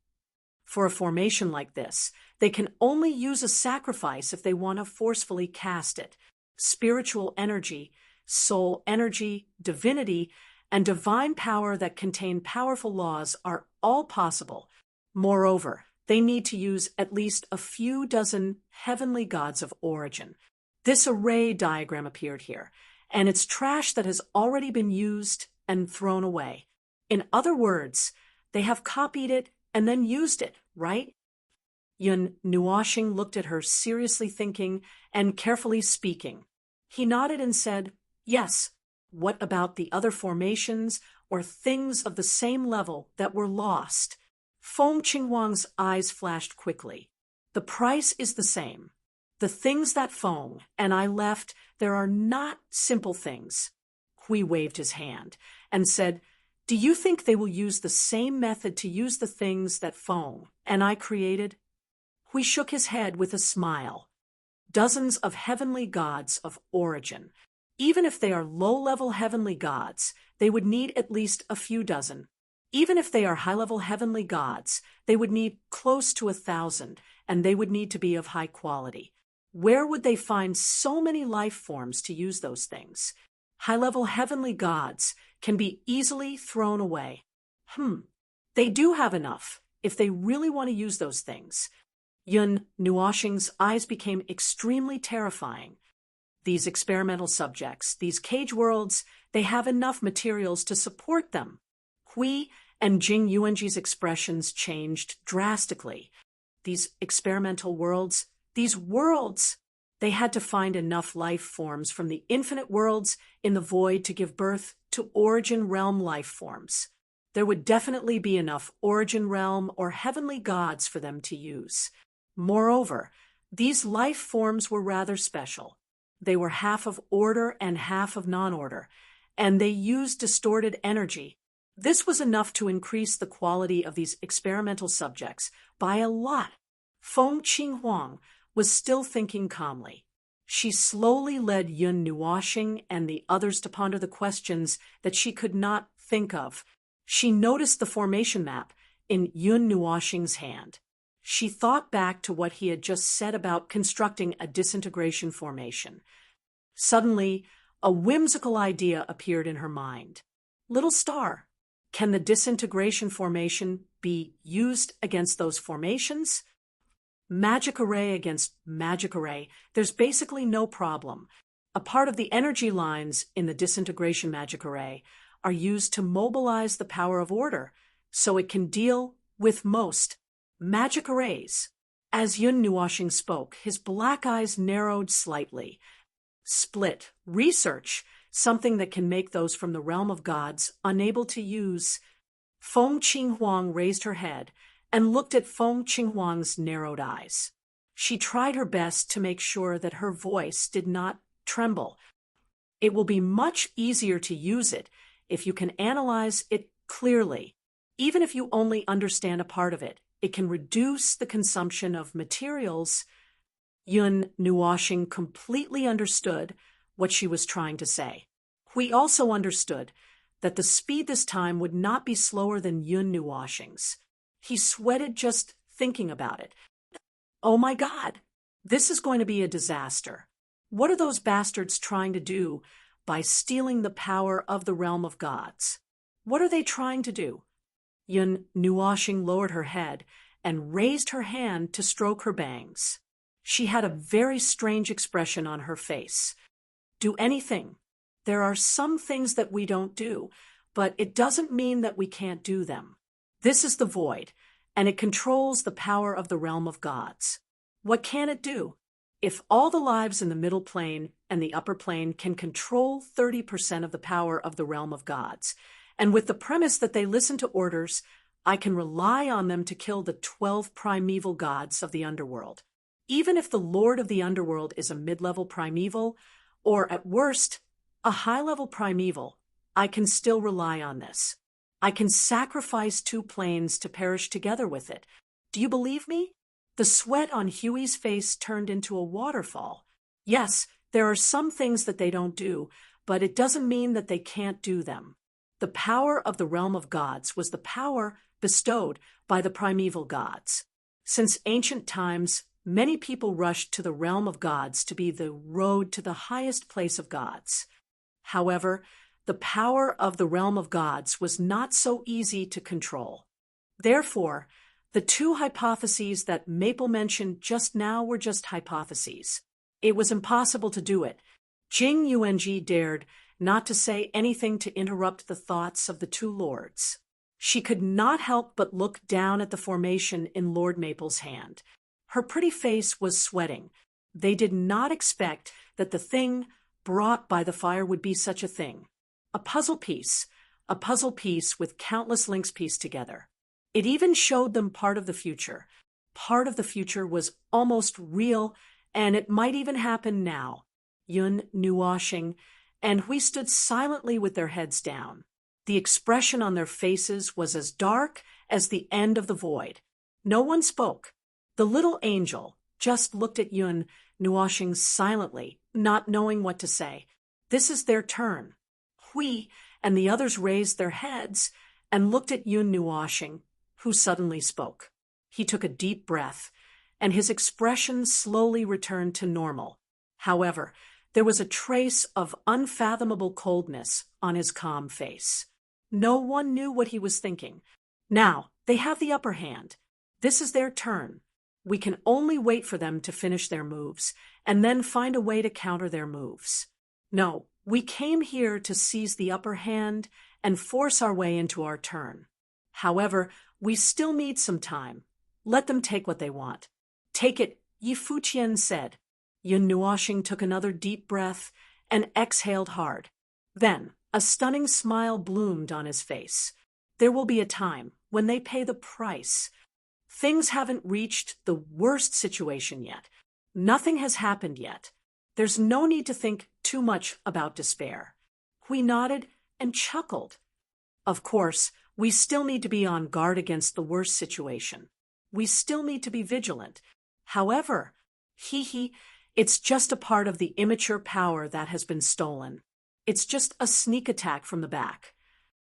For a formation like this, they can only use a sacrifice if they want to forcefully cast it. Spiritual energy, soul energy, divinity, and divine power that contain powerful laws are all possible. Moreover, they need to use at least a few dozen heavenly gods of origin. This array diagram appeared here, and it's trash that has already been used and thrown away. In other words, they have copied it and then used it, right? Yun Nuoshing looked at her, seriously thinking and carefully speaking. He nodded and said, "Yes. What about the other formations or things of the same level that were lost?" Feng Qinghuang's eyes flashed quickly. "The price is the same. The things that Feng and I left, there are not simple things." Hui waved his hand and said, "Do you think they will use the same method to use the things that Feng and I created?" Hui shook his head with a smile. "Dozens of heavenly gods of origin. Even if they are low-level heavenly gods, they would need at least a few dozen. Even if they are high-level heavenly gods, they would need close to 1,000, and they would need to be of high quality. Where would they find so many life forms to use those things? High-level heavenly gods can be easily thrown away. They do have enough if they really want to use those things." Yun Nuoshing's eyes became extremely terrifying. These experimental subjects, these cage worlds, they have enough materials to support them. Hui and Jing Yuanji's expressions changed drastically. These experimental worlds, they had to find enough life forms from the infinite worlds in the void to give birth to origin realm life forms. There would definitely be enough origin realm or heavenly gods for them to use. Moreover, these life forms were rather special. They were half of order and half of non-order, and they used distorted energy. This was enough to increase the quality of these experimental subjects by a lot. Feng Qinghuang was still thinking calmly. She slowly led Yun Nuoshing and the others to ponder the questions that she could not think of. She noticed the formation map in Yun Nuoshing's hand. She thought back to what he had just said about constructing a disintegration formation. Suddenly, a whimsical idea appeared in her mind. "Little star, can the disintegration formation be used against those formations?" Magic array against magic array, there's basically no problem. A part of the energy lines in the disintegration magic array are used to mobilize the power of order, so it can deal with most magic arrays. As Yun Nuoxing spoke, his black eyes narrowed slightly. Split. Research. Something that can make those from the realm of gods unable to use. Feng Qinghuang raised her head and looked at Feng Qinghuang's narrowed eyes. She tried her best to make sure that her voice did not tremble. It will be much easier to use it if you can analyze it clearly. Even if you only understand a part of it, it can reduce the consumption of materials. Yun Nuoxing completely understood what she was trying to say. Hui also understood that the speed this time would not be slower than Yun Nuoxing's. He sweated just thinking about it. Oh my God, this is going to be a disaster. What are those bastards trying to do by stealing the power of the realm of gods? What are they trying to do? Yun Nuoxing lowered her head and raised her hand to stroke her bangs. She had a very strange expression on her face. Do anything. There are some things that we don't do, but it doesn't mean that we can't do them. This is the void, and it controls the power of the realm of gods. What can it do? If all the lives in the middle plane and the upper plane can control 30% of the power of the realm of gods, and with the premise that they listen to orders, I can rely on them to kill the 12 primeval gods of the underworld. Even if the lord of the underworld is a mid-level primeval, or at worst, a high-level primeval, I can still rely on this. I can sacrifice 2 planes to perish together with it. Do you believe me? The sweat on Huey's face turned into a waterfall. Yes, there are some things that they don't do, but it doesn't mean that they can't do them. The power of the realm of gods was the power bestowed by the primeval gods. Since ancient times, many people rushed to the realm of gods to be the road to the highest place of gods. However, the power of the realm of gods was not so easy to control. Therefore, the 2 hypotheses that Maple mentioned just now were just hypotheses. It was impossible to do it. Jing Yuanji dared not to say anything to interrupt the thoughts of the 2 lords. She could not help but look down at the formation in Lord Maple's hand. Her pretty face was sweating. They did not expect that the thing brought by the fire would be such a thing. A puzzle piece with countless links pieced together. It even showed them part of the future. Part of the future was almost real, and it might even happen now. Yun Nuoxing and Hui stood silently with their heads down. The expression on their faces was as dark as the end of the void. No one spoke. The little angel just looked at Yun Nuoxing silently, not knowing what to say. This is their turn. Hui and the others raised their heads and looked at Yun Nuoxing, who suddenly spoke. He took a deep breath, and his expression slowly returned to normal. However, there was a trace of unfathomable coldness on his calm face. No one knew what he was thinking. Now, they have the upper hand. This is their turn. We can only wait for them to finish their moves, and then find a way to counter their moves. No, we came here to seize the upper hand and force our way into our turn. However, we still need some time. Let them take what they want. Take it, Yi Fuqian said. Yun Nuoxing took another deep breath and exhaled hard. Then, a stunning smile bloomed on his face. There will be a time when they pay the price. Things haven't reached the worst situation yet. Nothing has happened yet. There's no need to think too much about despair. Hui nodded and chuckled. Of course, we still need to be on guard against the worst situation. We still need to be vigilant. However, it's just a part of the immature power that has been stolen. It's just a sneak attack from the back.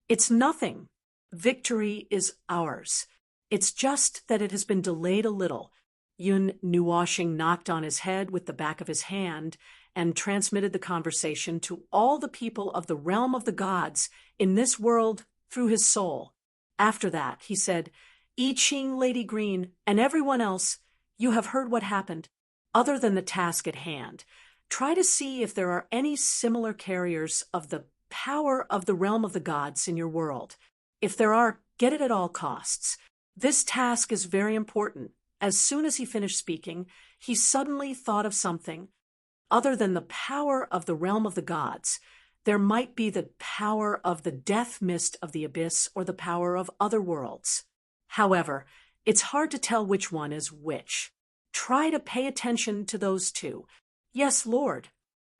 It's nothing. Victory is ours. It's just that it has been delayed a little. Yun Nuoxing knocked on his head with the back of his hand and transmitted the conversation to all the people of the realm of the gods in this world through his soul. After that, he said, I Ching, Lady Green, and everyone else, you have heard what happened. Other than the task at hand, try to see if there are any similar carriers of the power of the realm of the gods in your world. If there are, get it at all costs. This task is very important. As soon as he finished speaking, he suddenly thought of something. Other than the power of the realm of the gods, there might be the power of the death mist of the abyss or the power of other worlds. However, it's hard to tell which one is which. Try to pay attention to those two. Yes, Lord.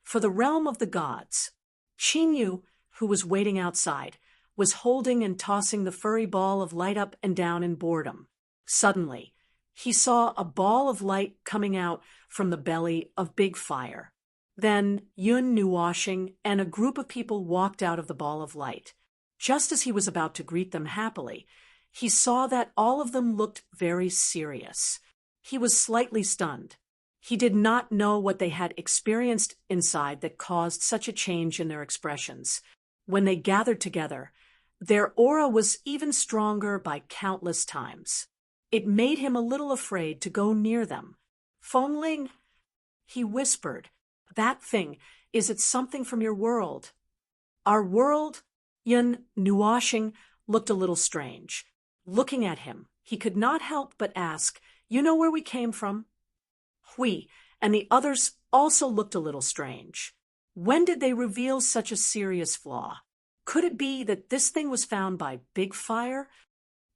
For the realm of the gods. Qin, who was waiting outside, was holding and tossing the furry ball of light up and down in boredom. Suddenly, he saw a ball of light coming out from the belly of Big Fire. Then Yun Nuwashing and a group of people walked out of the ball of light. Just as he was about to greet them happily, he saw that all of them looked very serious. He was slightly stunned. He did not know what they had experienced inside that caused such a change in their expressions. When they gathered together, their aura was even stronger by countless times. It made him a little afraid to go near them. Fengling, he whispered, that thing, is it something from your world? Our world? Yun Nuwashing looked a little strange. Looking at him, he could not help but ask, you know where we came from? Hui and the others also looked a little strange. When did they reveal such a serious flaw? Could it be that this thing was found by Big Fire?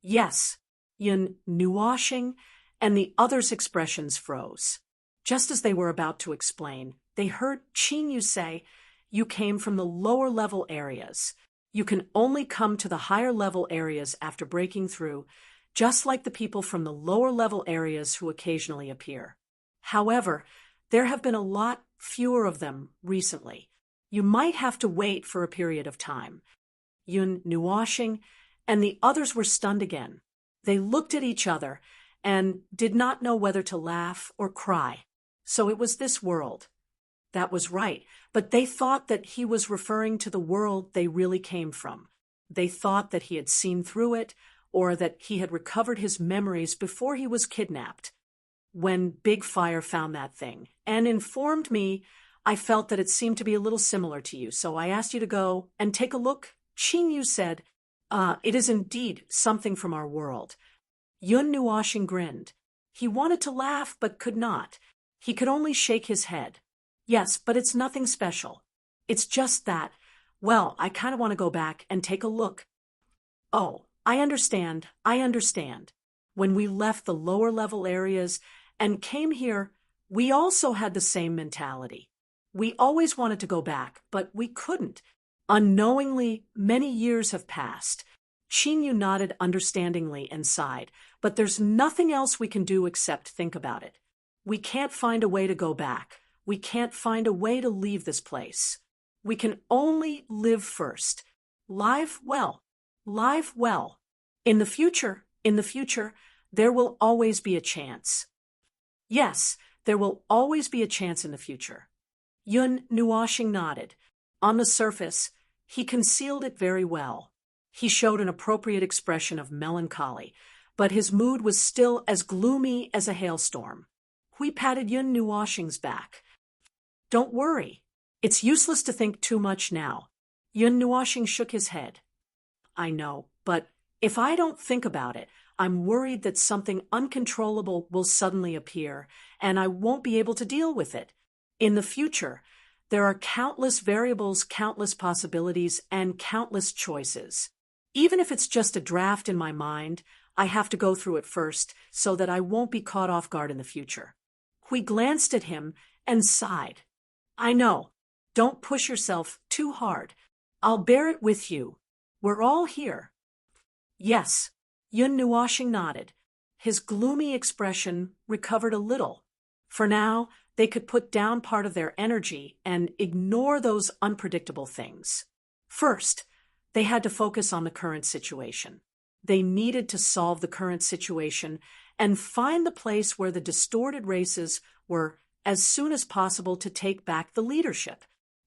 Yes, Yun Nuwashing and the others' expressions froze. Just as they were about to explain, they heard Qin say, you came from the lower level areas. You can only come to the higher level areas after breaking through, just like the people from the lower level areas who occasionally appear. However, there have been a lot fewer of them recently. You might have to wait for a period of time. Yun Nuwashing and the others were stunned again. They looked at each other and did not know whether to laugh or cry. So it was this world. That was right, but they thought that he was referring to the world they really came from. They thought that he had seen through it, or that he had recovered his memories before he was kidnapped. When Big Fire found that thing and informed me, I felt that it seemed to be a little similar to you, so I asked you to go and take a look. Qin said, it is indeed something from our world. Yun Nuwashing grinned. He wanted to laugh but could not. He could only shake his head. Yes, but it's nothing special. It's just that, well, I kind of want to go back and take a look. Oh, I understand. When we left the lower level areas and came here, we also had the same mentality. We always wanted to go back, but we couldn't. Unknowingly, many years have passed. Qin nodded understandingly and sighed, but there's nothing else we can do except think about it. We can't find a way to go back. We can't find a way to leave this place. We can only live first. Live well. In the future, there will always be a chance. Yes, there will always be a chance in the future. Yun Nuwashing nodded. On the surface, he concealed it very well. He showed an appropriate expression of melancholy, but his mood was still as gloomy as a hailstorm. Hui patted Yun Nuwashing's back. Don't worry. It's useless to think too much now. Yun Nuwashing shook his head. I know, but if I don't think about it, I'm worried that something uncontrollable will suddenly appear, and I won't be able to deal with it. In the future, there are countless variables, countless possibilities, and countless choices. Even if it's just a draft in my mind, I have to go through it first so that I won't be caught off guard in the future. Hui glanced at him and sighed. I know. Don't push yourself too hard. I'll bear it with you. We're all here. Yes. Yun Nuwashing nodded. His gloomy expression recovered a little. For now, they could put down part of their energy and ignore those unpredictable things. First, they had to focus on the current situation. They needed to solve the current situation and find the place where the distorted races were as soon as possible to take back the leadership.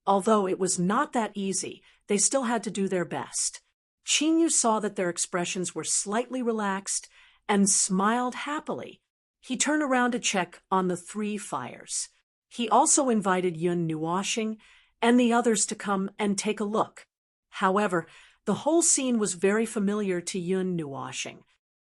Although it was not that easy, they still had to do their best. Qin saw that their expressions were slightly relaxed and smiled happily. He turned around to check on the 3 fires. He also invited Yun Nuwashing and the others to come and take a look. However, the whole scene was very familiar to Yun Nuoshing.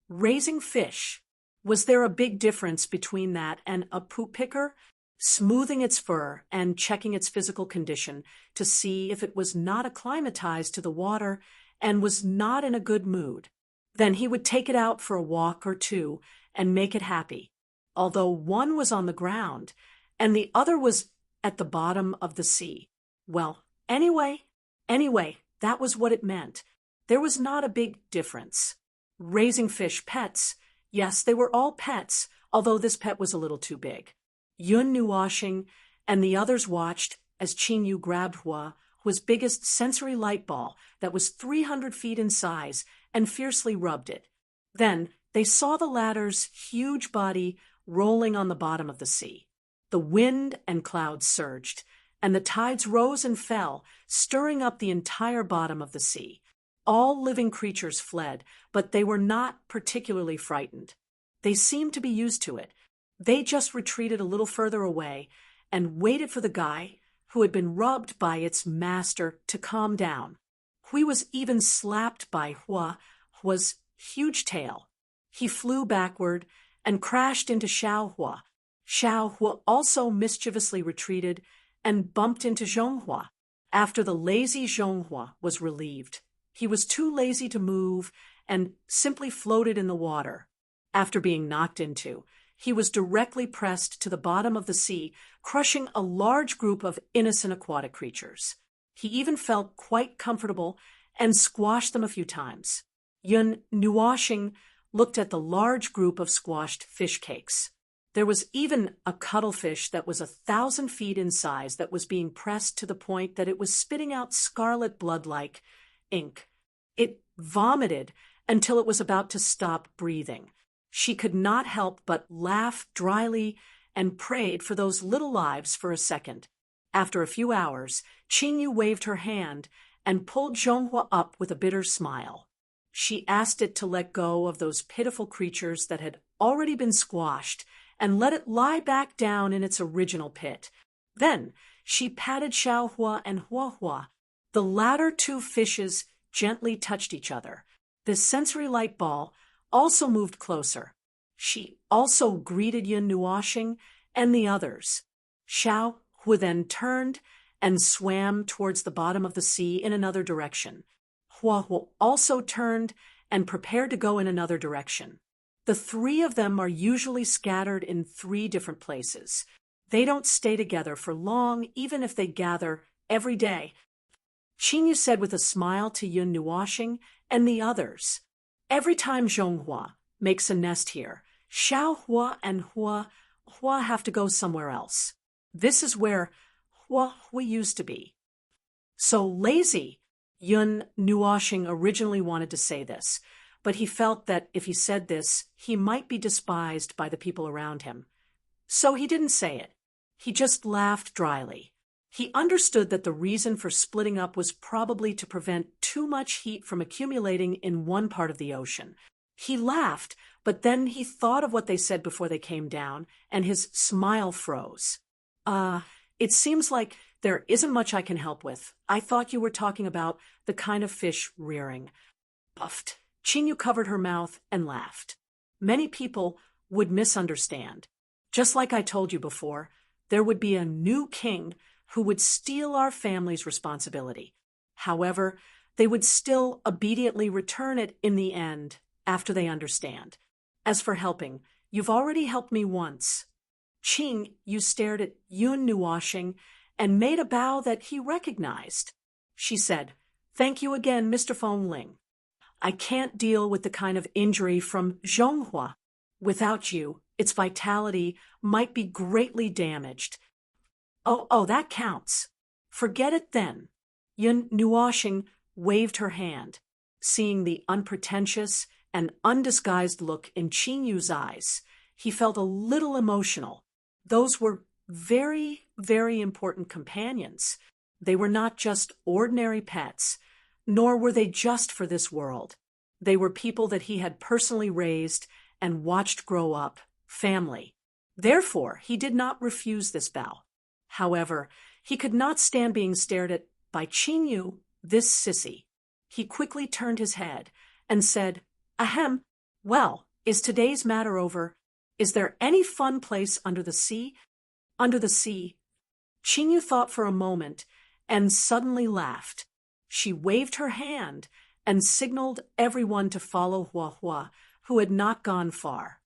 Raising fish. Was there a big difference between that and a poop picker? Smoothing its fur and checking its physical condition to see if it was not acclimatized to the water and was not in a good mood. Then he would take it out for a walk or two and make it happy, although one was on the ground and the other was at the bottom of the sea. Well, anyway, that was what it meant. There was not a big difference. Raising fish pets, yes, they were all pets, although this pet was a little too big. Yun Nuoshing and the others watched as Qin Yu grabbed Hua's biggest sensory light ball that was 300 feet in size and fiercely rubbed it. Then they saw the latter's huge body rolling on the bottom of the sea. The wind and clouds surged, and the tides rose and fell, stirring up the entire bottom of the sea. All living creatures fled, but they were not particularly frightened. They seemed to be used to it. They just retreated a little further away and waited for the guy who had been rubbed by its master to calm down. Hui was even slapped by Hua's huge tail. He flew backward and crashed into Xiaohua. Xiaohua also mischievously retreated and bumped into Zhonghua. After the lazy Zhonghua was relieved, he was too lazy to move and simply floated in the water. After being knocked into, he was directly pressed to the bottom of the sea, crushing a large group of innocent aquatic creatures. He even felt quite comfortable and squashed them a few times. Yun Nuoshing looked at the large group of squashed fish cakes. There was even a cuttlefish that was 1,000 feet in size that was being pressed to the point that it was spitting out scarlet blood like ink. It vomited until it was about to stop breathing. She could not help but laugh dryly and prayed for those little lives for a second. After a few hours, Qin Yu waved her hand and pulled Zhonghua up with a bitter smile. She asked it to let go of those pitiful creatures that had already been squashed and let it lie back down in its original pit. Then she patted Xiaohua and Huahua. The latter two fishes gently touched each other. The sensory light ball also moved closer. She also greeted Yun Nuoshing and the others. Xiaohua then turned and swam towards the bottom of the sea in another direction. Huahua also turned and prepared to go in another direction. The three of them are usually scattered in 3 different places. They don't stay together for long, even if they gather every day. Qin Yu said with a smile to Yun Nuoshing and the others, "Every time Zhonghua makes a nest here, Xiaohua and Hua have to go somewhere else. This is where Hua used to be." So lazy. Yun Nuoshing originally wanted to say this, but he felt that if he said this, he might be despised by the people around him. So he didn't say it. He just laughed dryly. He understood that the reason for splitting up was probably to prevent too much heat from accumulating in one part of the ocean. He laughed, but then he thought of what they said before they came down, and his smile froze. It seems like there isn't much I can help with. I thought you were talking about the kind of fish rearing." Puffed. Qin Yu covered her mouth and laughed. "Many people would misunderstand. Just like I told you before, there would be a new king who would steal our family's responsibility. However, they would still obediently return it in the end after they understand. As for helping, you've already helped me once." Qin Yu stared at Yun Nuoshing and made a bow that he recognized. She said, "Thank you again, Mr. Feng Ling. I can't deal with the kind of injury from Zhonghua. Without you, its vitality might be greatly damaged." Oh, that counts. Forget it then." Yun Nuoshing waved her hand. Seeing the unpretentious and undisguised look in Qin Yu's eyes, he felt a little emotional. Those were very, very important companions. They were not just ordinary pets, nor were they just for this world. They were people that he had personally raised and watched grow up, family. Therefore, he did not refuse this bow. However, he could not stand being stared at by Qin Yu, this sissy. He quickly turned his head and said, "Ahem, well, is today's matter over? Is there any fun place under the sea?" Under the sea. Qingyu thought for a moment and suddenly laughed. She waved her hand and signaled everyone to follow Huahua, who had not gone far.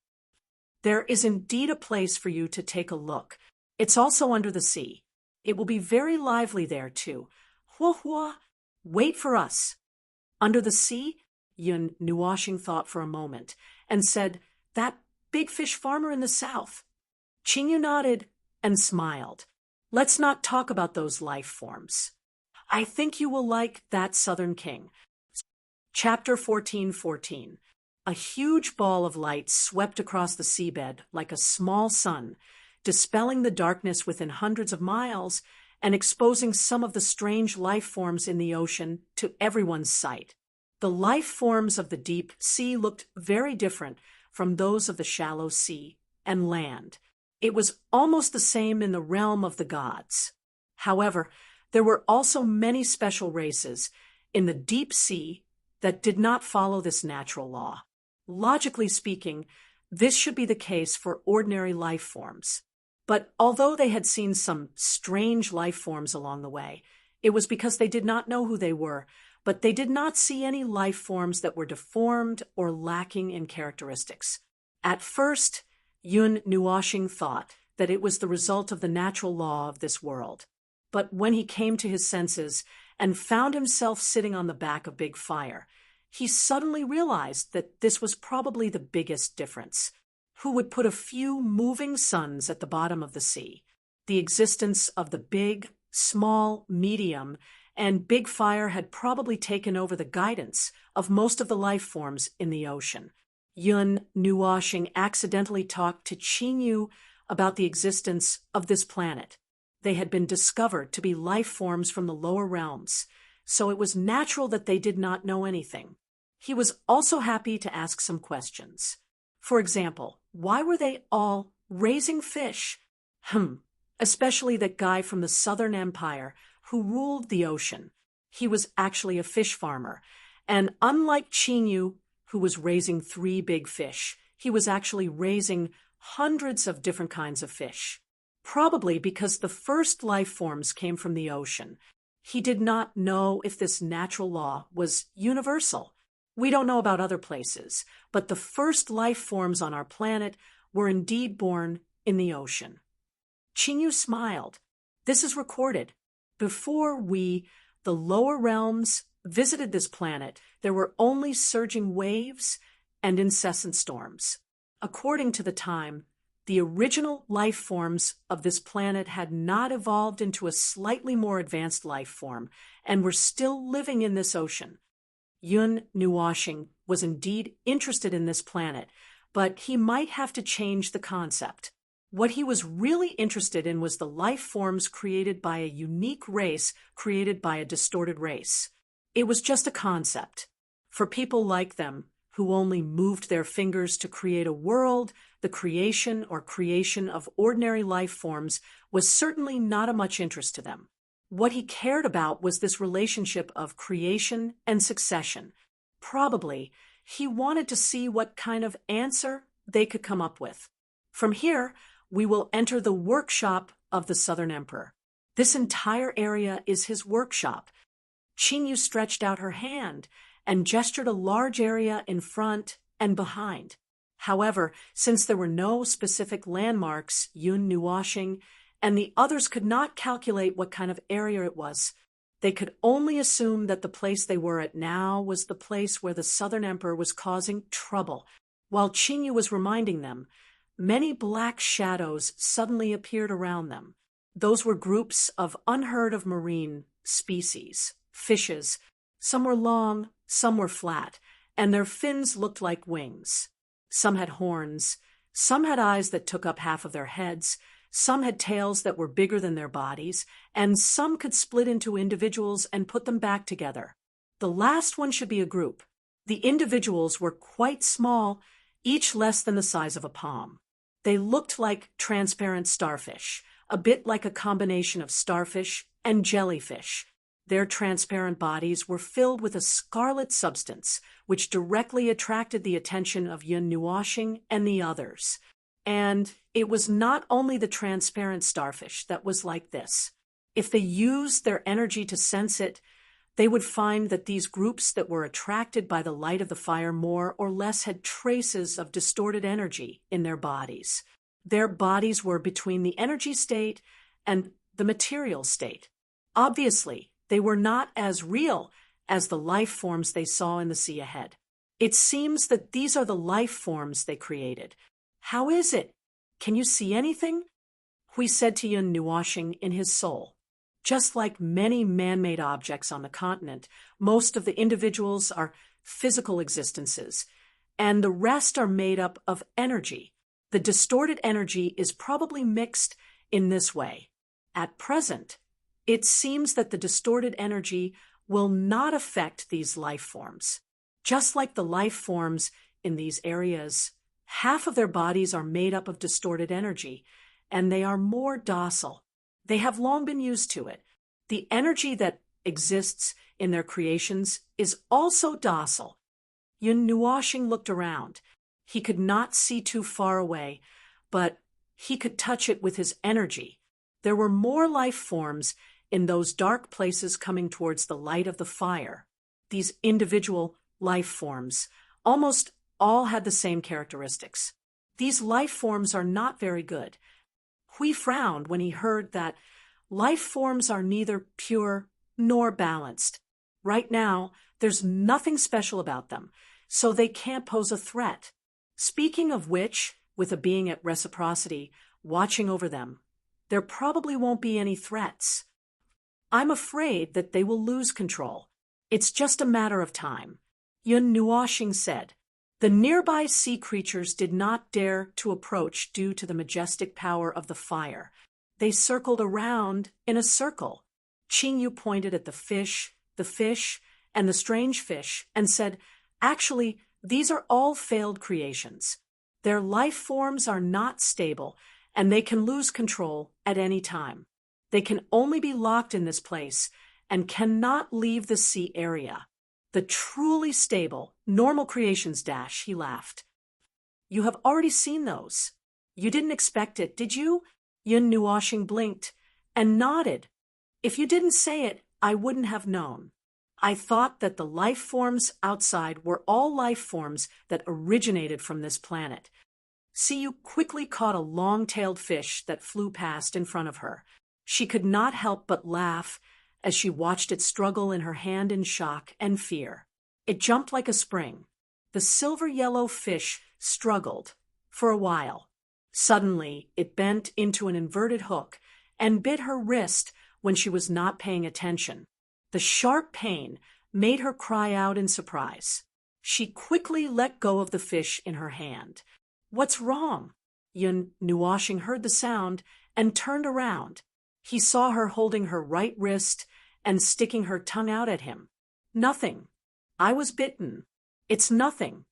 "There is indeed a place for you to take a look. It's also under the sea. It will be very lively there, too. Huahua, wait for us." Under the sea? Yun Nuoxing thought for a moment and said, "That big fish farmer in the south." Qingyu nodded and smiled. "Let's not talk about those life forms. I think you will like that Southern King." Chapter 14:14. A huge ball of light swept across the seabed like a small sun, dispelling the darkness within hundreds of miles and exposing some of the strange life forms in the ocean to everyone's sight. The life forms of the deep sea looked very different from those of the shallow sea and land. It was almost the same in the realm of the gods. However, there were also many special races in the deep sea that did not follow this natural law. Logically speaking, this should be the case for ordinary life forms. But although they had seen some strange life forms along the way, it was because they did not know who they were, but they did not see any life forms that were deformed or lacking in characteristics. At first, Yun Nuoxing thought that it was the result of the natural law of this world. But when he came to his senses and found himself sitting on the back of Big Fire, he suddenly realized that this was probably the biggest difference. Who would put a few moving suns at the bottom of the sea? The existence of the big, small, medium, and Big Fire had probably taken over the guidance of most of the life forms in the ocean. Yun Nuoxing accidentally talked to Qingyu about the existence of this planet. They had been discovered to be life forms from the lower realms, so it was natural that they did not know anything. He was also happy to ask some questions. For example, why were they all raising fish? Especially that guy from the Southern Empire who ruled the ocean. He was actually a fish farmer, and unlike Qingyu, who was raising 3 big fish, he was actually raising hundreds of different kinds of fish. Probably because the first life forms came from the ocean. He did not know if this natural law was universal. We don't know about other places, but the first life forms on our planet were indeed born in the ocean. Qingyu smiled. This is recorded. Before we, the lower realms, visited this planet, there were only surging waves and incessant storms. According to the time, the original life forms of this planet had not evolved into a slightly more advanced life form and were still living in this ocean. Yun Nuoxing was indeed interested in this planet, but he might have to change the concept. What he was really interested in was the life forms created by a unique race created by a distorted race. It was just a concept. For people like them, who only moved their fingers to create a world, the creation of ordinary life forms was certainly not of much interest to them. What he cared about was this relationship of creation and succession. Probably, he wanted to see what kind of answer they could come up with. From here, we will enter the workshop of the Southern Emperor. This entire area is his workshop. Qingyu stretched out her hand and gestured a large area in front and behind. However, since there were no specific landmarks, Yun Nuoxing and the others could not calculate what kind of area it was. They could only assume that the place they were at now was the place where the Southern Emperor was causing trouble. While Qingyu was reminding them, many black shadows suddenly appeared around them. Those were groups of unheard-of marine species, fishes. Some were long, some were flat, and their fins looked like wings. Some had horns, some had eyes that took up half of their heads, some had tails that were bigger than their bodies, and some could split into individuals and put them back together. The last one should be a group. The individuals were quite small, each less than the size of a palm. They looked like transparent starfish, a bit like a combination of starfish and jellyfish. Their transparent bodies were filled with a scarlet substance, which directly attracted the attention of Yun Nuoxing and the others. And it was not only the transparent starfish that was like this. If they used their energy to sense it, they would find that these groups that were attracted by the light of the fire more or less had traces of distorted energy in their bodies. Their bodies were between the energy state and the material state. Obviously, they were not as real as the life forms they saw in the sea ahead. It seems that these are the life forms they created. How is it? Can you see anything? Hui said to Yun Nuoxing in his soul. Just like many man-made objects on the continent, most of the individuals are physical existences, and the rest are made up of energy. The distorted energy is probably mixed in this way. At present, it seems that the distorted energy will not affect these life forms. Just like the life forms in these areas, half of their bodies are made up of distorted energy, and they are more docile. They have long been used to it. The energy that exists in their creations is also docile. Yun Nuoxing looked around. He could not see too far away, but he could touch it with his energy. There were more life forms in those dark places coming towards the light of the fire. These individual life forms almost all had the same characteristics. These life forms are not very good. Hui frowned when he heard that life forms are neither pure nor balanced. Right now, there's nothing special about them, so they can't pose a threat. Speaking of which, with a being at reciprocity watching over them, there probably won't be any threats. I'm afraid that they will lose control. It's just a matter of time. Yun Nuoxing said. The nearby sea creatures did not dare to approach due to the majestic power of the fire. They circled around in a circle. Qingyu pointed at the fish, and the strange fish, and said, "Actually, these are all failed creations. Their life forms are not stable, and they can lose control at any time. They can only be locked in this place and cannot leave the sea area. The truly stable, normal creations, he laughed. You have already seen those. You didn't expect it, did you? Yun Nuoxing blinked and nodded. If you didn't say it, I wouldn't have known. I thought that the life forms outside were all life forms that originated from this planet. Siyu quickly caught a long-tailed fish that flew past in front of her. She could not help but laugh as she watched it struggle in her hand in shock and fear. It jumped like a spring. The silver-yellow fish struggled for a while. Suddenly, it bent into an inverted hook and bit her wrist when she was not paying attention. The sharp pain made her cry out in surprise. She quickly let go of the fish in her hand. What's wrong? Yun Nuoxing heard the sound and turned around. He saw her holding her right wrist and sticking her tongue out at him. Nothing. I was bitten. It's nothing.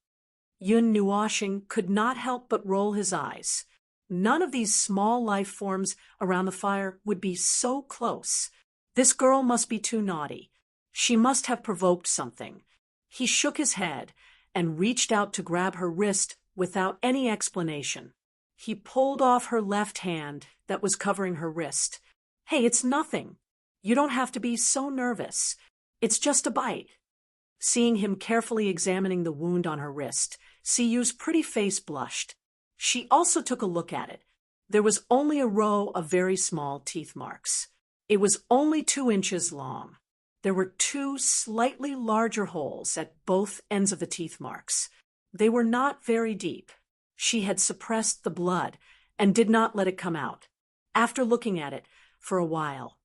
Yun Nuoxing could not help but roll his eyes. None of these small life forms around the fire would be so close. This girl must be too naughty. She must have provoked something. He shook his head and reached out to grab her wrist without any explanation. He pulled off her left hand that was covering her wrist. Hey, it's nothing. You don't have to be so nervous. It's just a bite. Seeing him carefully examining the wound on her wrist, Siyu's pretty face blushed. She also took a look at it. There was only a row of very small teeth marks. It was only 2 inches long. There were 2 slightly larger holes at both ends of the teeth marks. They were not very deep. She had suppressed the blood and did not let it come out. After looking at it for a while,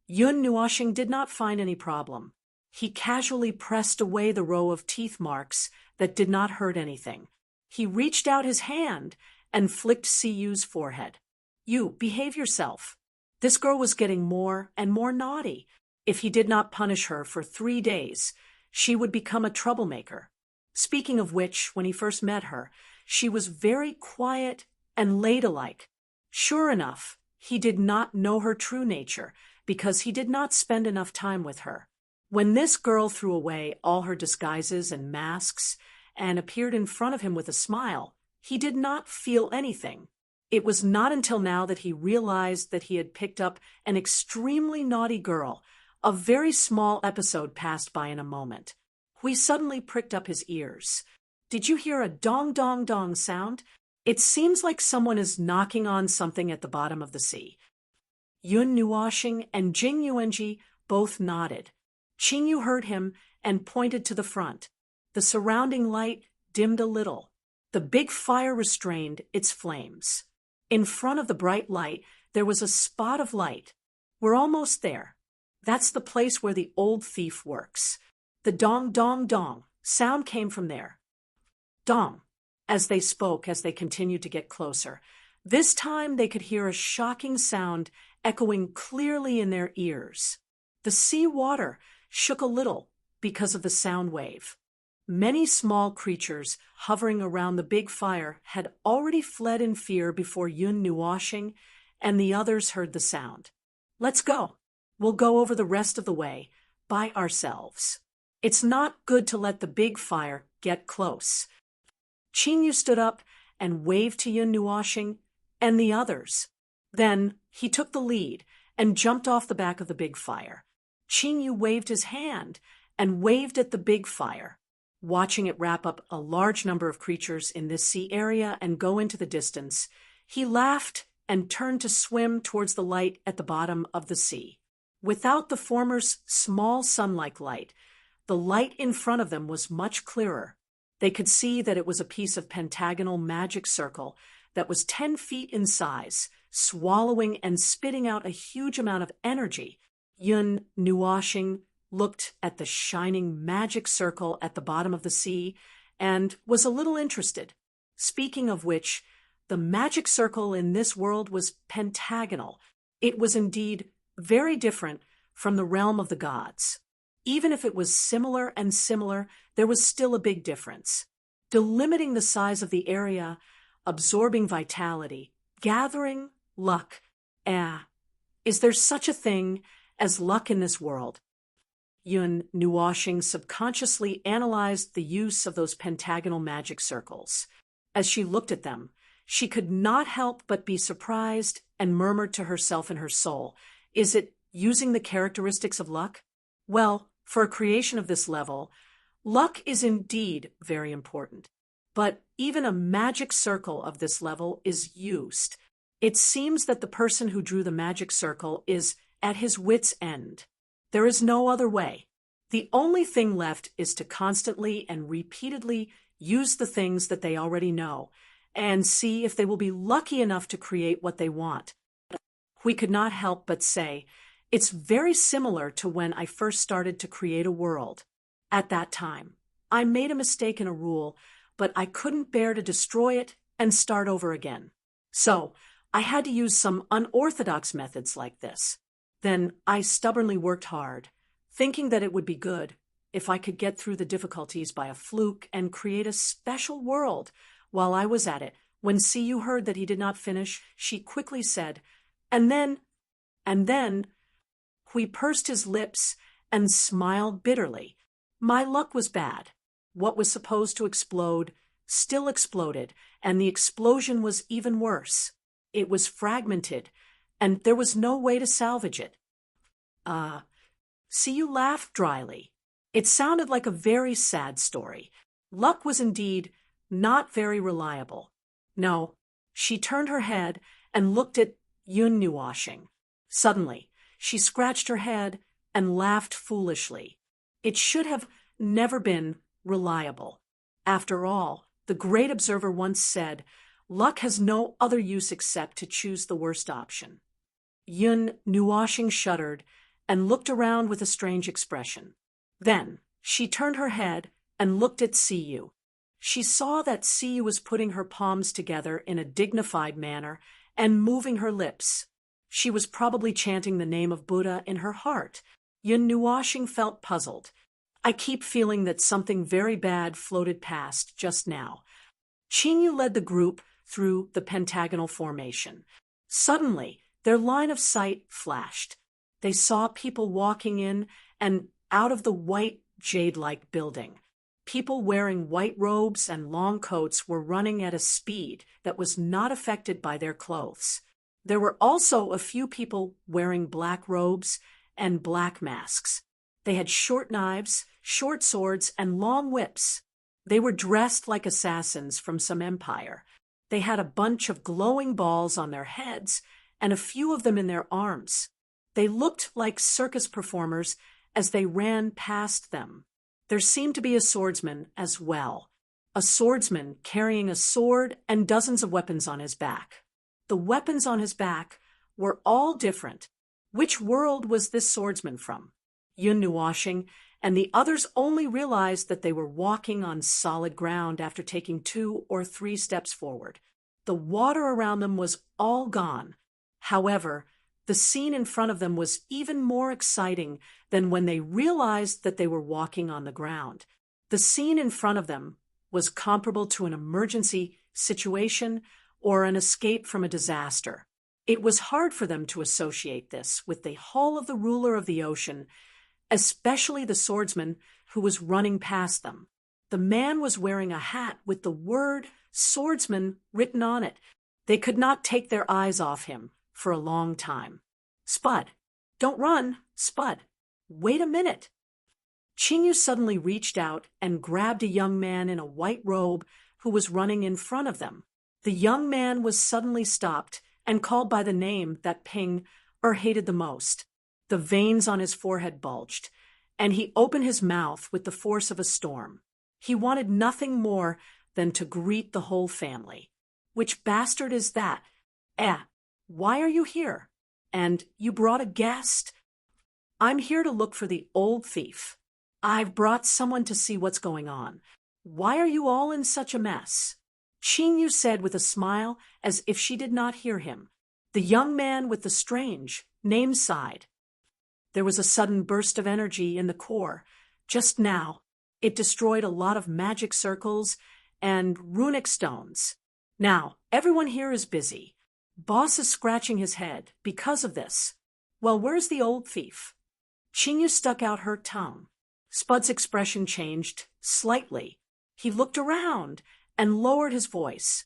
Yun Nuoxing did not find any problem. He casually pressed away the row of teeth marks that did not hurt anything. He reached out his hand and flicked Siyu's forehead. You, behave yourself. This girl was getting more and more naughty. If he did not punish her for 3 days, she would become a troublemaker. Speaking of which, when he first met her, she was very quiet and ladylike. Sure enough, He did not know her true nature because he did not spend enough time with her. When this girl threw away all her disguises and masks and appeared in front of him with a smile, he did not feel anything. It was not until now that he realized that he had picked up an extremely naughty girl. A very small episode passed by in a moment. Hui suddenly pricked up his ears. Did you hear a dong dong dong sound? It seems like someone is knocking on something at the bottom of the sea. Yun Nuoxing and Jing Yuanji both nodded. Qing Yu heard him and pointed to the front. The surrounding light dimmed a little. The big fire restrained its flames. In front of the bright light, there was a spot of light. We're almost there. That's the place where the old thief works. The dong dong dong sound came from there. Dong, as they spoke, as they continued to get closer. This time they could hear a shocking sound echoing clearly in their ears. The sea water shook a little because of the sound wave. Many small creatures hovering around the big fire had already fled in fear before Yun Nuoxing and the others heard the sound. Let's go. We'll go over the rest of the way by ourselves. It's not good to let the big fire get close. Qing Yu stood up and waved to Yun Nuoxing and the others. Then he took the lead and jumped off the back of the big fire. Qing Yu waved his hand and waved at the big fire. Watching it wrap up a large number of creatures in this sea area and go into the distance, he laughed and turned to swim towards the light at the bottom of the sea. Without the former's small sun-like light, the light in front of them was much clearer. They could see that it was a piece of pentagonal magic circle that was 10 feet in size, swallowing and spitting out a huge amount of energy. Yun Nuoxing looked at the shining magic circle at the bottom of the sea and was a little interested. Speaking of which, the magic circle in this world was pentagonal. It was indeed very different from the realm of the gods. Even if it was similar, there was still a big difference. Delimiting the size of the area, absorbing vitality, gathering luck. Is there such a thing as luck in this world? Yun Nuoxing subconsciously analyzed the use of those pentagonal magic circles. As she looked at them, she could not help but be surprised and murmured to herself in her soul, is it using the characteristics of luck? Well, for a creation of this level, luck is indeed very important. But even a magic circle of this level is used. It seems that the person who drew the magic circle is at his wit's end. There is no other way. The only thing left is to constantly and repeatedly use the things that they already know and see if they will be lucky enough to create what they want. We could not help but say, it's very similar to when I first started to create a world. At that time, I made a mistake in a rule, but I couldn't bear to destroy it and start over again. So I had to use some unorthodox methods like this. Then I stubbornly worked hard, thinking that it would be good if I could get through the difficulties by a fluke and create a special world. While I was at it, when Siyu heard that he did not finish, she quickly said, and then, Hui pursed his lips and smiled bitterly. My luck was bad. What was supposed to explode still exploded, and the explosion was even worse. It was fragmented, and there was no way to salvage it. Siyu laughed dryly. It sounded like a very sad story. Luck was indeed not very reliable. No, she turned her head and looked at Yun Nuoxing. Suddenly, she scratched her head and laughed foolishly. It should have never been reliable. After all, the great observer once said, luck has no other use except to choose the worst option. Yun Nuoxing shuddered and looked around with a strange expression. Then she turned her head and looked at Siyu. She saw that Siyu was putting her palms together in a dignified manner and moving her lips. She was probably chanting the name of Buddha in her heart. Yun Nuoxing felt puzzled. I keep feeling that something very bad floated past just now. Qing Yu led the group through the pentagonal formation. Suddenly, Their line of sight flashed. They saw people walking in and out of the white, jade-like building. People wearing white robes and long coats were running at a speed that was not affected by their clothes. There were also a few people wearing black robes and black masks. They had short knives, short swords, and long whips. They were dressed like assassins from some empire. They had a bunch of glowing balls on their heads and a few of them in their arms. They looked like circus performers as they ran past them. There seemed to be a swordsman as well, a swordsman carrying a sword and dozens of weapons on his back. The weapons on his back were all different. Which world was this swordsman from? Yun Nuashing and the others only realized that they were walking on solid ground after taking 2 or 3 steps forward. The water around them was all gone. However, the scene in front of them was even more exciting than when they realized that they were walking on the ground. The scene in front of them was comparable to an emergency situation or an escape from a disaster. It was hard for them to associate this with the hall of the ruler of the ocean, especially the swordsman who was running past them. The man was wearing a hat with the word swordsman written on it. They could not take their eyes off him for a long time. Spud, don't run, Spud. Wait a minute. Qingyu suddenly reached out and grabbed a young man in a white robe who was running in front of them. The young man was suddenly stopped and called by the name that Ping hated the most. The veins on his forehead bulged, and he opened his mouth with the force of a storm. He wanted nothing more than to greet the whole family. Which bastard is that? Why are you here? And you brought a guest? I'm here to look for the old thief. I've brought someone to see what's going on. Why are you all in such a mess? Qingyu said with a smile as if she did not hear him. The young man with the strange name sighed. There was a sudden burst of energy in the core. Just now, it destroyed a lot of magic circles and runic stones. Now, everyone here is busy. Boss is scratching his head because of this. Well, where's the old thief? Qingyu stuck out her tongue. Spud's expression changed slightly. He looked around and lowered his voice.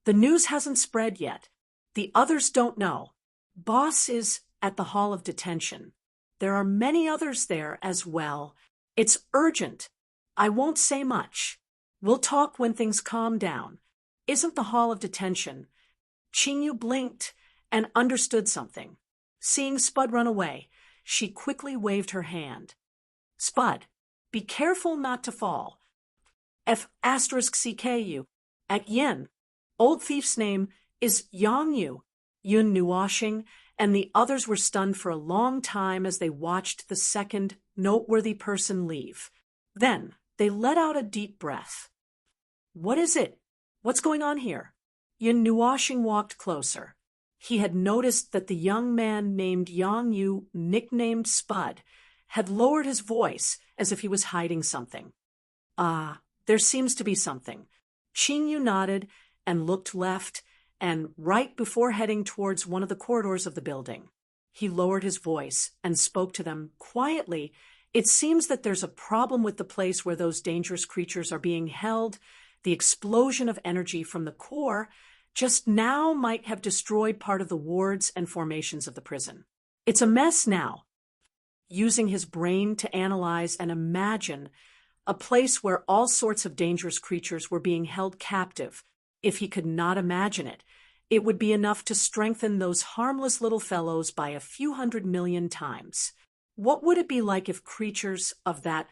The news hasn't spread yet. The others don't know. Boss is at the Hall of Detention. There are many others there as well. It's urgent. I won't say much. We'll talk when things calm down. Isn't the Hall of Detention? Qingyu blinked and understood something. Seeing Spud run away, she quickly waved her hand. Spud, be careful not to fall. F*CKU. At Yen. Old thief's name is Yang Yu. Yun Nuashing and the others were stunned for a long time as they watched the second noteworthy person leave. Then they let out a deep breath. What is it? What's going on here? Yun Nuashing walked closer. He had noticed that the young man named Yang Yu, nicknamed Spud, had lowered his voice as if he was hiding something. There seems to be something. Qingyu nodded and looked left and right before heading towards one of the corridors of the building. He lowered his voice and spoke to them quietly. It seems that there's a problem with the place where those dangerous creatures are being held. The explosion of energy from the core just now might have destroyed part of the wards and formations of the prison. It's a mess now. Using his brain to analyze and imagine a place where all sorts of dangerous creatures were being held captive, if he could not imagine it, it would be enough to strengthen those harmless little fellows by a few 100 million times. What would it be like if creatures of that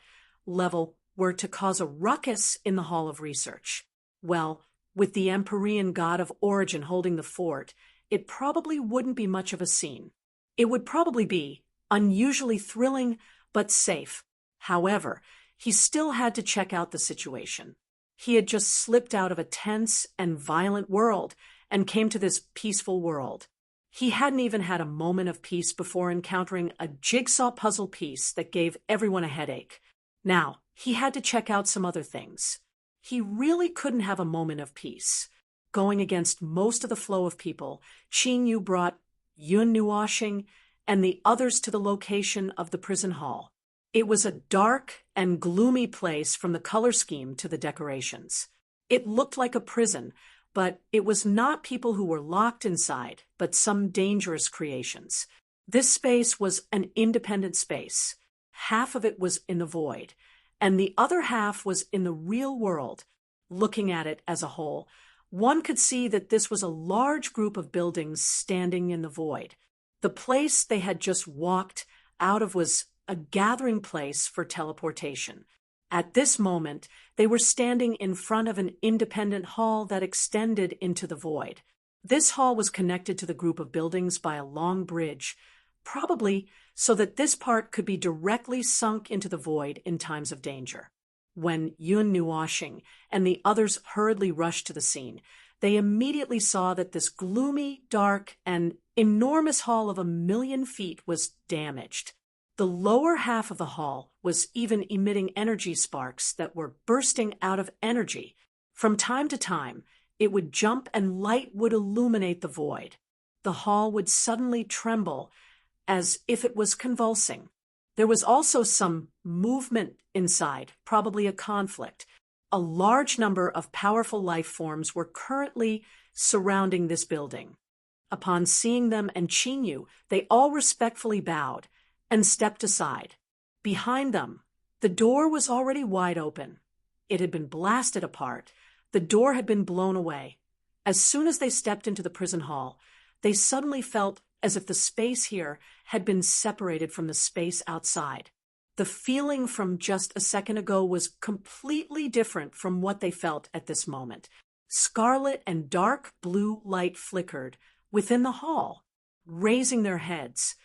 level were to cause a ruckus in the Hall of Research? Well, with the Empyrean god of origin holding the fort, it probably wouldn't be much of a scene. It would probably be unusually thrilling, but safe. However, he still had to check out the situation. He had just slipped out of a tense and violent world and came to this peaceful world. He hadn't even had a moment of peace before encountering a jigsaw puzzle piece that gave everyone a headache. Now, he had to check out some other things. He really couldn't have a moment of peace. Going against most of the flow of people, Qingyu brought Yun Nuashing, and the others to the location of the prison hall. It was a dark and gloomy place from the color scheme to the decorations. It looked like a prison, but it was not people who were locked inside, but some dangerous creations. This space was an independent space. Half of it was in the void, and the other half was in the real world. Looking at it as a whole, one could see that this was a large group of buildings standing in the void. The place they had just walked out of was a gathering place for teleportation. At this moment, they were standing in front of an independent hall that extended into the void. This hall was connected to the group of buildings by a long bridge, probably so that this part could be directly sunk into the void in times of danger. When Yun Nuashing and the others hurriedly rushed to the scene, they immediately saw that this gloomy, dark, and enormous hall of 1,000,000 feet was damaged. The lower half of the hall was even emitting energy sparks that were bursting out of energy. From time to time, it would jump and light would illuminate the void. The hall would suddenly tremble as if it was convulsing. There was also some movement inside, probably a conflict. A large number of powerful life forms were currently surrounding this building. Upon seeing them and Chinyu, they all respectfully bowed and stepped aside. Behind them, the door was already wide open. It had been blasted apart. The door had been blown away. As soon as they stepped into the prison hall, they suddenly felt as if the space here had been separated from the space outside. The feeling from just a second ago was completely different from what they felt at this moment. Scarlet and dark blue light flickered within the hall, raising their heads.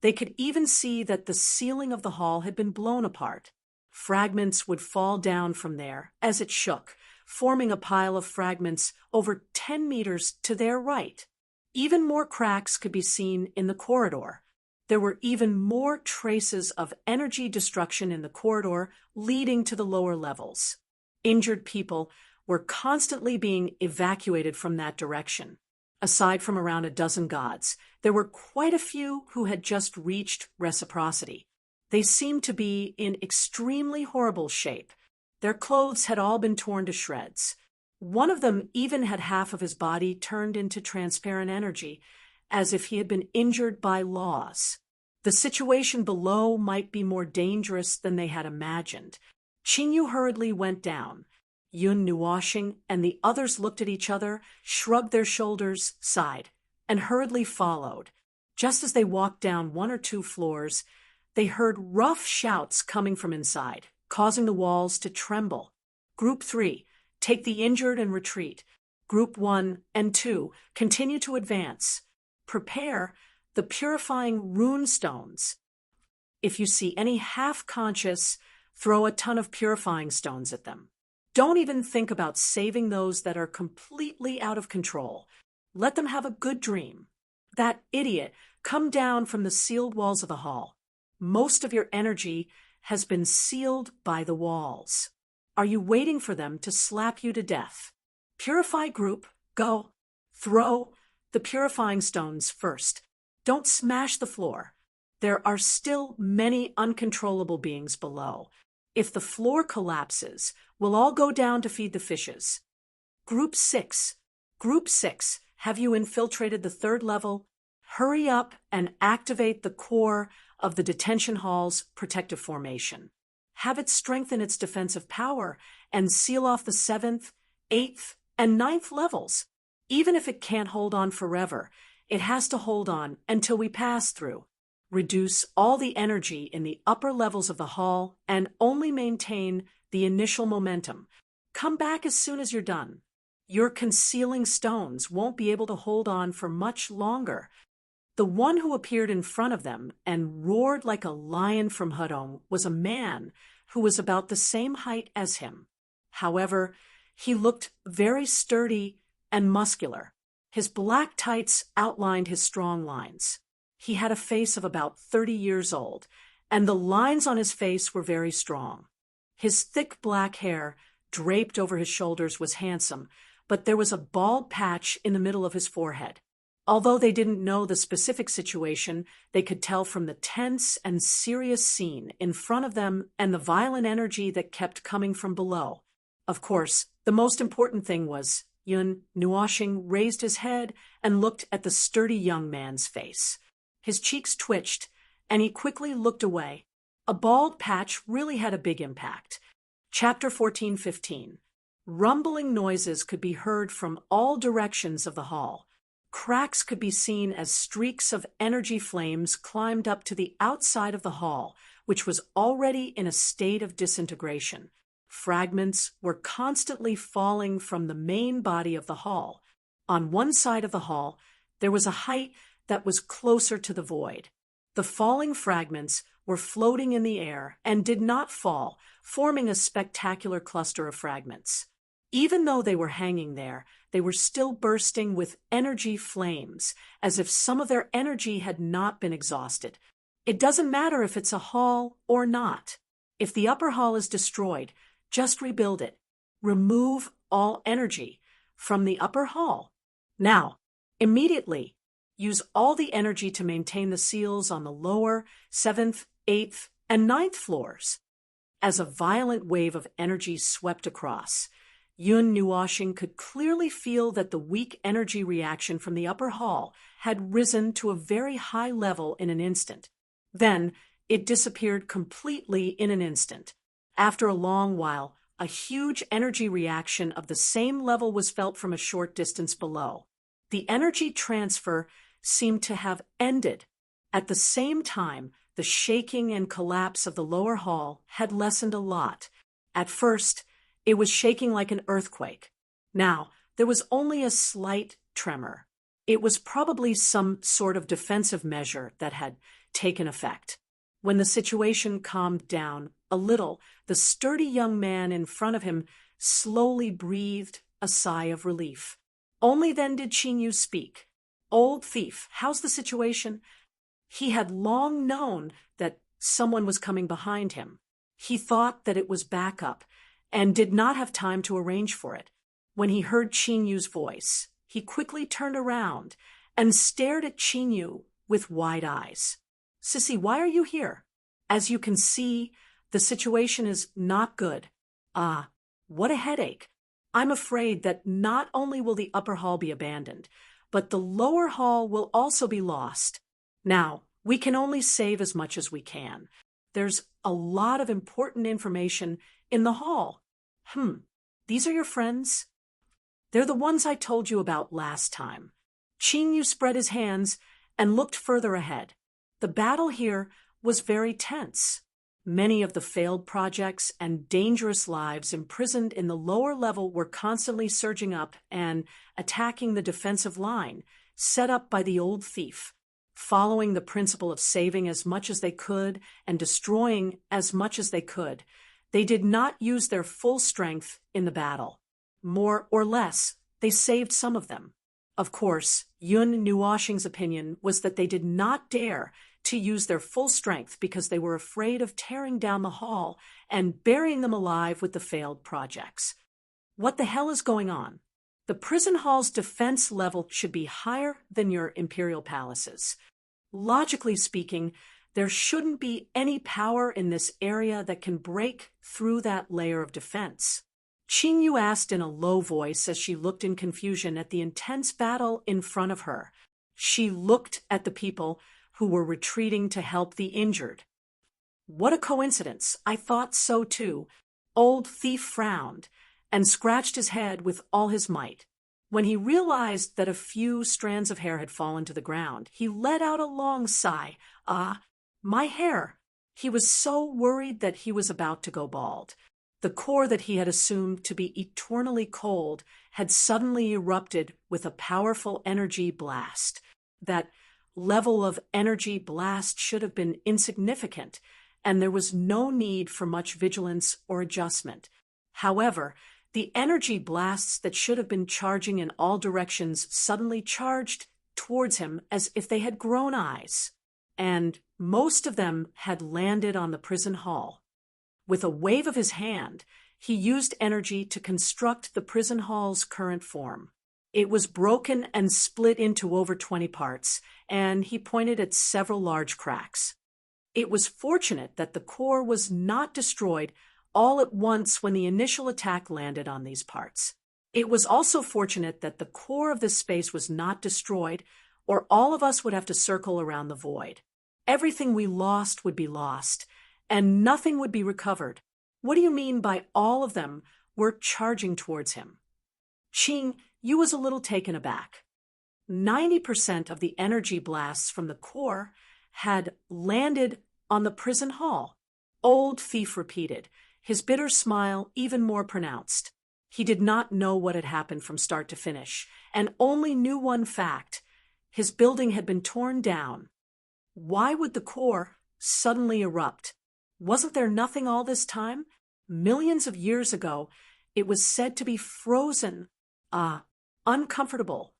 They could even see that the ceiling of the hall had been blown apart. Fragments would fall down from there as it shook, forming a pile of fragments over 10 meters to their right. Even more cracks could be seen in the corridor. There were even more traces of energy destruction in the corridor leading to the lower levels. Injured people were constantly being evacuated from that direction. Aside from around a dozen gods, there were quite a few who had just reached reciprocity. They seemed to be in extremely horrible shape. Their clothes had all been torn to shreds. One of them even had half of his body turned into transparent energy, as if he had been injured by laws. The situation below might be more dangerous than they had imagined. Chinyu hurriedly went down. Yun Nuashing and the others looked at each other, shrugged their shoulders, sighed, and hurriedly followed. Just as they walked down 1 or 2 floors, they heard rough shouts coming from inside, causing the walls to tremble. Group 3, take the injured and retreat. Group 1 and 2, continue to advance. Prepare the purifying rune stones. If you see any half-conscious, throw a ton of purifying stones at them. Don't even think about saving those that are completely out of control. Let them have a good dream. That idiot, come down from the sealed walls of the hall. Most of your energy has been sealed by the walls. Are you waiting for them to slap you to death? Purify group, go. Throw the purifying stones first. Don't smash the floor. There are still many uncontrollable beings below. If the floor collapses, we'll all go down to feed the fishes. Group 6, have you infiltrated the 3rd level? Hurry up and activate the core of the detention hall's protective formation. Have it strengthen its defensive power and seal off the 7th, 8th, and 9th levels. Even if it can't hold on forever, it has to hold on until we pass through. Reduce all the energy in the upper levels of the hall and only maintain the initial momentum. Come back as soon as you're done. Your concealing stones won't be able to hold on for much longer. The one who appeared in front of them and roared like a lion from Hudong was a man who was about the same height as him. However, he looked very sturdy and muscular. His black tights outlined his strong lines. He had a face of about 30 years old, and the lines on his face were very strong. His thick black hair, draped over his shoulders, was handsome, but there was a bald patch in the middle of his forehead. Although they didn't know the specific situation, they could tell from the tense and serious scene in front of them and the violent energy that kept coming from below. Of course, the most important thing was Yun Nuoshing raised his head and looked at the sturdy young man's face. His cheeks twitched, and he quickly looked away. A bald patch really had a big impact. Chapter 14:15. Rumbling noises could be heard from all directions of the hall. Cracks could be seen as streaks of energy flames climbed up to the outside of the hall, which was already in a state of disintegration. Fragments were constantly falling from the main body of the hall. On one side of the hall, there was a height that was closer to the void. The falling fragments were floating in the air and did not fall, forming a spectacular cluster of fragments. Even though they were hanging there, they were still bursting with energy flames, as if some of their energy had not been exhausted. It doesn't matter if it's a hall or not. If the upper hall is destroyed, just rebuild it. Remove all energy from the upper hall. Now, immediately, use all the energy to maintain the seals on the lower, 7th, 8th, and 9th floors. As a violent wave of energy swept across, Yun Nuoshing could clearly feel that the weak energy reaction from the upper hall had risen to a very high level in an instant. Then, it disappeared completely in an instant. After a long while, a huge energy reaction of the same level was felt from a short distance below. The energy transfer seemed to have ended. At the same time, the shaking and collapse of the lower hall had lessened a lot. At first, it was shaking like an earthquake. Now, there was only a slight tremor. It was probably some sort of defensive measure that had taken effect. When the situation calmed down a little, the sturdy young man in front of him slowly breathed a sigh of relief. Only then did Qingyu speak. "Old thief, how's the situation?" He had long known that someone was coming behind him. He thought that it was backup, and did not have time to arrange for it. When he heard Qingyu's voice, he quickly turned around and stared at Qingyu with wide eyes. "Sissy, why are you here? As you can see, the situation is not good." "Ah, what a headache. I'm afraid that not only will the upper hall be abandoned, but the lower hall will also be lost. Now, we can only save as much as we can. There's a lot of important information in the hall." These are your friends?" "They're the ones I told you about last time." Qingyu spread his hands and looked further ahead. The battle here was very tense. Many of the failed projects and dangerous lives imprisoned in the lower level were constantly surging up and attacking the defensive line set up by the old thief. Following the principle of saving as much as they could and destroying as much as they could, they did not use their full strength in the battle. More or less, they saved some of them. Of course, Yun Nuoshing's opinion was that they did not dare to use their full strength because they were afraid of tearing down the hall and burying them alive with the failed projects. What the hell is going on? The prison hall's defense level should be higher than your imperial palaces. Logically speaking, there shouldn't be any power in this area that can break through that layer of defense. Qingyu asked in a low voice as she looked in confusion at the intense battle in front of her. She looked at the people who were retreating to help the injured. "What a coincidence. I thought so too." Old Thief frowned and scratched his head with all his might. When he realized that a few strands of hair had fallen to the ground, he let out a long sigh. "Ah, my hair." He was so worried that he was about to go bald. The core that he had assumed to be eternally cold had suddenly erupted with a powerful energy blast. That level of energy blast should have been insignificant, and there was no need for much vigilance or adjustment. However, the energy blasts that should have been charging in all directions suddenly charged towards him as if they had grown eyes, and most of them had landed on the prison hall. With a wave of his hand, he used energy to construct the prison hall's current form. It was broken and split into over 20 parts, and he pointed at several large cracks. It was fortunate that the core was not destroyed all at once when the initial attack landed on these parts. It was also fortunate that the core of this space was not destroyed, or all of us would have to circle around the void. Everything we lost would be lost, and nothing would be recovered. What do you mean by all of them were charging towards him? Qing, you was a little taken aback. 90% of the energy blasts from the core had landed on the prison hall. Old Thief repeated, his bitter smile even more pronounced. He did not know what had happened from start to finish, and only knew one fact. His building had been torn down. Why would the core suddenly erupt? Wasn't there nothing all this time? Millions of years ago, it was said to be frozen. Uncomfortable.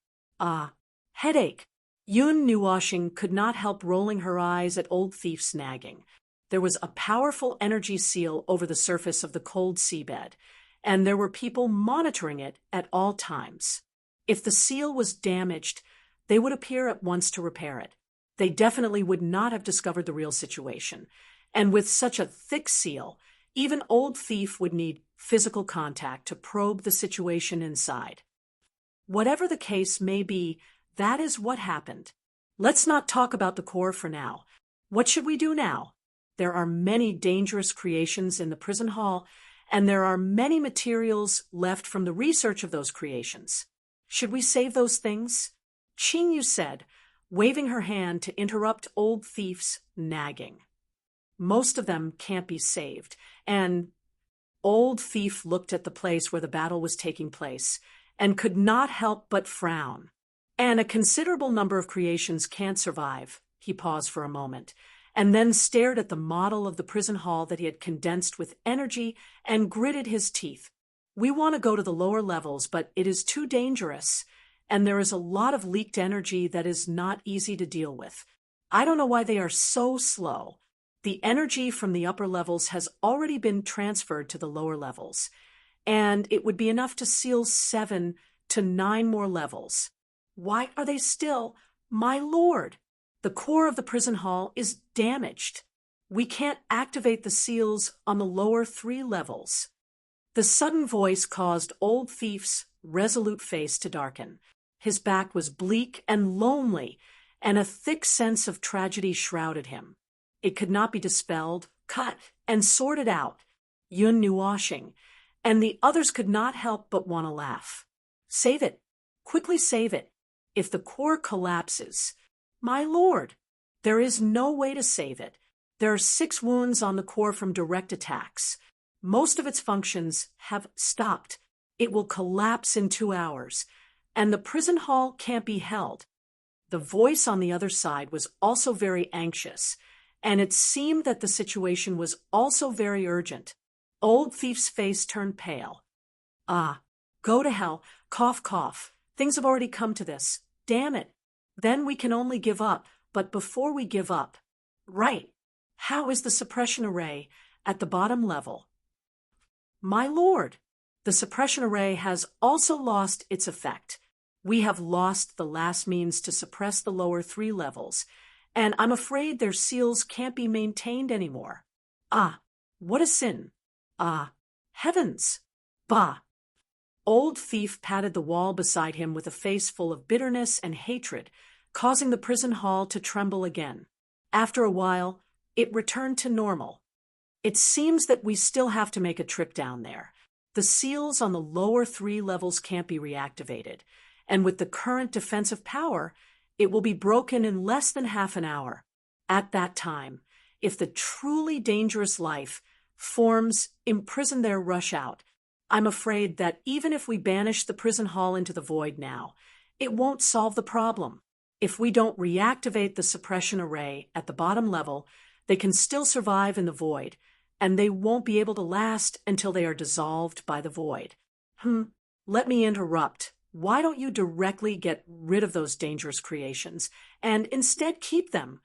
Headache. Yun Nuoshing could not help rolling her eyes at Old Thief's nagging. There was a powerful energy seal over the surface of the cold seabed, and there were people monitoring it at all times. If the seal was damaged, they would appear at once to repair it. They definitely would not have discovered the real situation. And with such a thick seal, even Old Thief would need physical contact to probe the situation inside. Whatever the case may be, that is what happened. Let's not talk about the core for now. What should we do now? There are many dangerous creations in the prison hall, and there are many materials left from the research of those creations. Should we save those things? Qing said, waving her hand to interrupt Old Thief's nagging. Most of them can't be saved, and Old Thief looked at the place where the battle was taking place and could not help but frown. And a considerable number of creations can't survive. He paused for a moment, and then stared at the model of the prison hall that he had condensed with energy and gritted his teeth. We want to go to the lower levels, but it is too dangerous, and there is a lot of leaked energy that is not easy to deal with. I don't know why they are so slow. The energy from the upper levels has already been transferred to the lower levels, and it would be enough to seal 7 to 9 more levels. Why are they still? My lord! The core of the prison hall is damaged. We can't activate the seals on the lower 3 levels. The sudden voice caused Old Thief's resolute face to darken. His back was bleak and lonely, and a thick sense of tragedy shrouded him. It could not be dispelled, cut, and sorted out. Yun Nuoshing, and the others could not help but want to laugh. Save it. Quickly save it. If the core collapses, my lord, there is no way to save it. There are 6 wounds on the core from direct attacks. Most of its functions have stopped. It will collapse in 2 hours, and the prison hall can't be held. The voice on the other side was also very anxious, and it seemed that the situation was also very urgent. Old Thief's face turned pale. Go to hell, cough, cough. Things have already come to this. Damn it. Then we can only give up, but before we give up. Right. How is the suppression array at the bottom level? My lord, the suppression array has also lost its effect. We have lost the last means to suppress the lower 3 levels, and I'm afraid their seals can't be maintained anymore. What a sin. Heavens. Bah. Old Thief patted the wall beside him with a face full of bitterness and hatred, causing the prison hall to tremble again. After a while, it returned to normal. It seems that we still have to make a trip down there. The seals on the lower 3 levels can't be reactivated, and with the current defensive power, it will be broken in less than half an hour. At that time, if the truly dangerous life forms imprison there rush out, I'm afraid that even if we banish the prison hall into the void now, it won't solve the problem. If we don't reactivate the suppression array at the bottom level, they can still survive in the void, and they won't be able to last until they are dissolved by the void. Let me interrupt. Why don't you directly get rid of those dangerous creations, and instead keep them?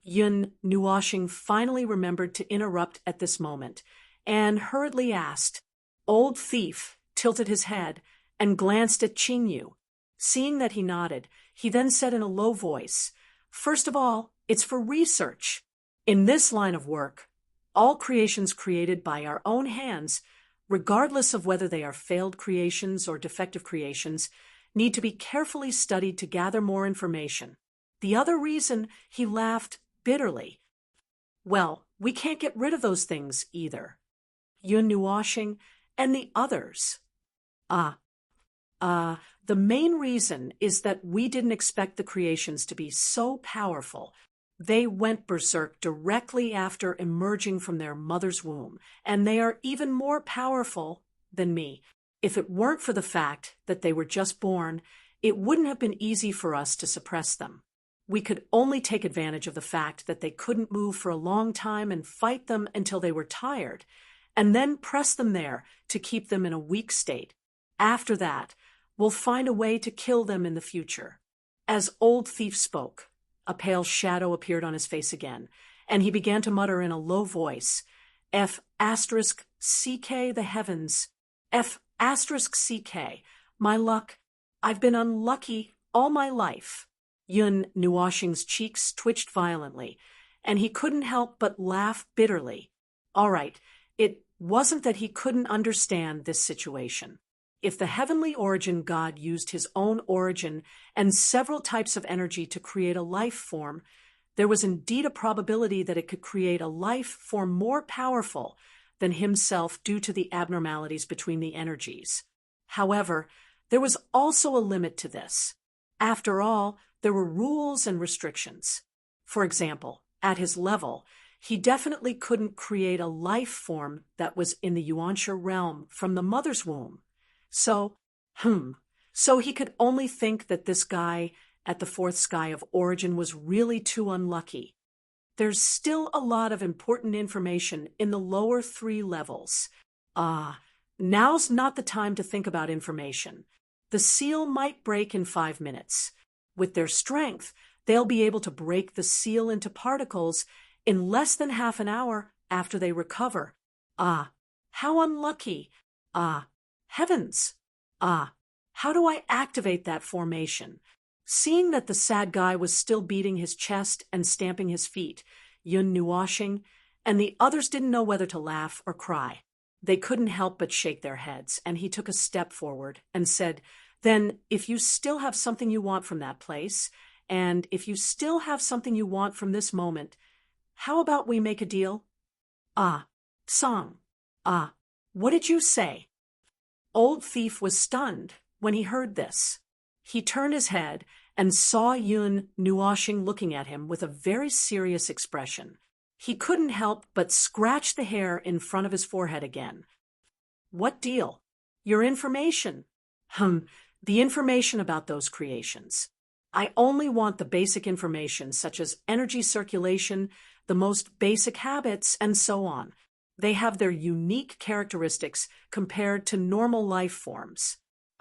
Yun Nuoshing finally remembered to interrupt at this moment, and hurriedly asked. Old Thief tilted his head and glanced at Qingyu. Seeing that he nodded, he then said in a low voice, "First of all, it's for research. In this line of work, all creations created by our own hands, regardless of whether they are failed creations or defective creations, need to be carefully studied to gather more information." The other reason, he laughed bitterly. "Well, we can't get rid of those things either. Yun Nuashing and the others. The main reason is that we didn't expect the creations to be so powerful. They went berserk directly after emerging from their mother's womb, and they are even more powerful than me. If it weren't for the fact that they were just born, it wouldn't have been easy for us to suppress them. We could only take advantage of the fact that they couldn't move for a long time and fight them until they were tired, and then press them there to keep them in a weak state. After that, we'll find a way to kill them in the future." As Old Thief spoke, a pale shadow appeared on his face again, and he began to mutter in a low voice, F***CK the heavens. F***CK. My luck. I've been unlucky all my life. Yun Nuashing's cheeks twitched violently, and he couldn't help but laugh bitterly. All right, it wasn't that he couldn't understand this situation. If the heavenly origin God used his own origin and several types of energy to create a life form, there was indeed a probability that it could create a life form more powerful than himself due to the abnormalities between the energies. However, there was also a limit to this. After all, there were rules and restrictions. For example, at his level, he definitely couldn't create a life form that was in the Yuansha realm from the mother's womb. So he could only think that this guy at the fourth sky of origin was really too unlucky. There's still a lot of important information in the lower 3 levels. Now's not the time to think about information. The seal might break in 5 minutes. With their strength, they'll be able to break the seal into particles in less than half an hour after they recover. How unlucky. Heavens! How do I activate that formation? Seeing that the sad guy was still beating his chest and stamping his feet, Yun Nuashing and the others didn't know whether to laugh or cry. They couldn't help but shake their heads, and he took a step forward and said, "Then, if you still have something you want from that place, and if you still have something you want from this moment, how about we make a deal?" Song. What did you say? Old Thief was stunned when he heard this. He turned his head and saw Yun Nuashing looking at him with a very serious expression. He couldn't help but scratch the hair in front of his forehead again. "What deal?" "Your information." The information about those creations. I only want the basic information such as energy circulation, the most basic habits, and so on. They have their unique characteristics compared to normal life forms.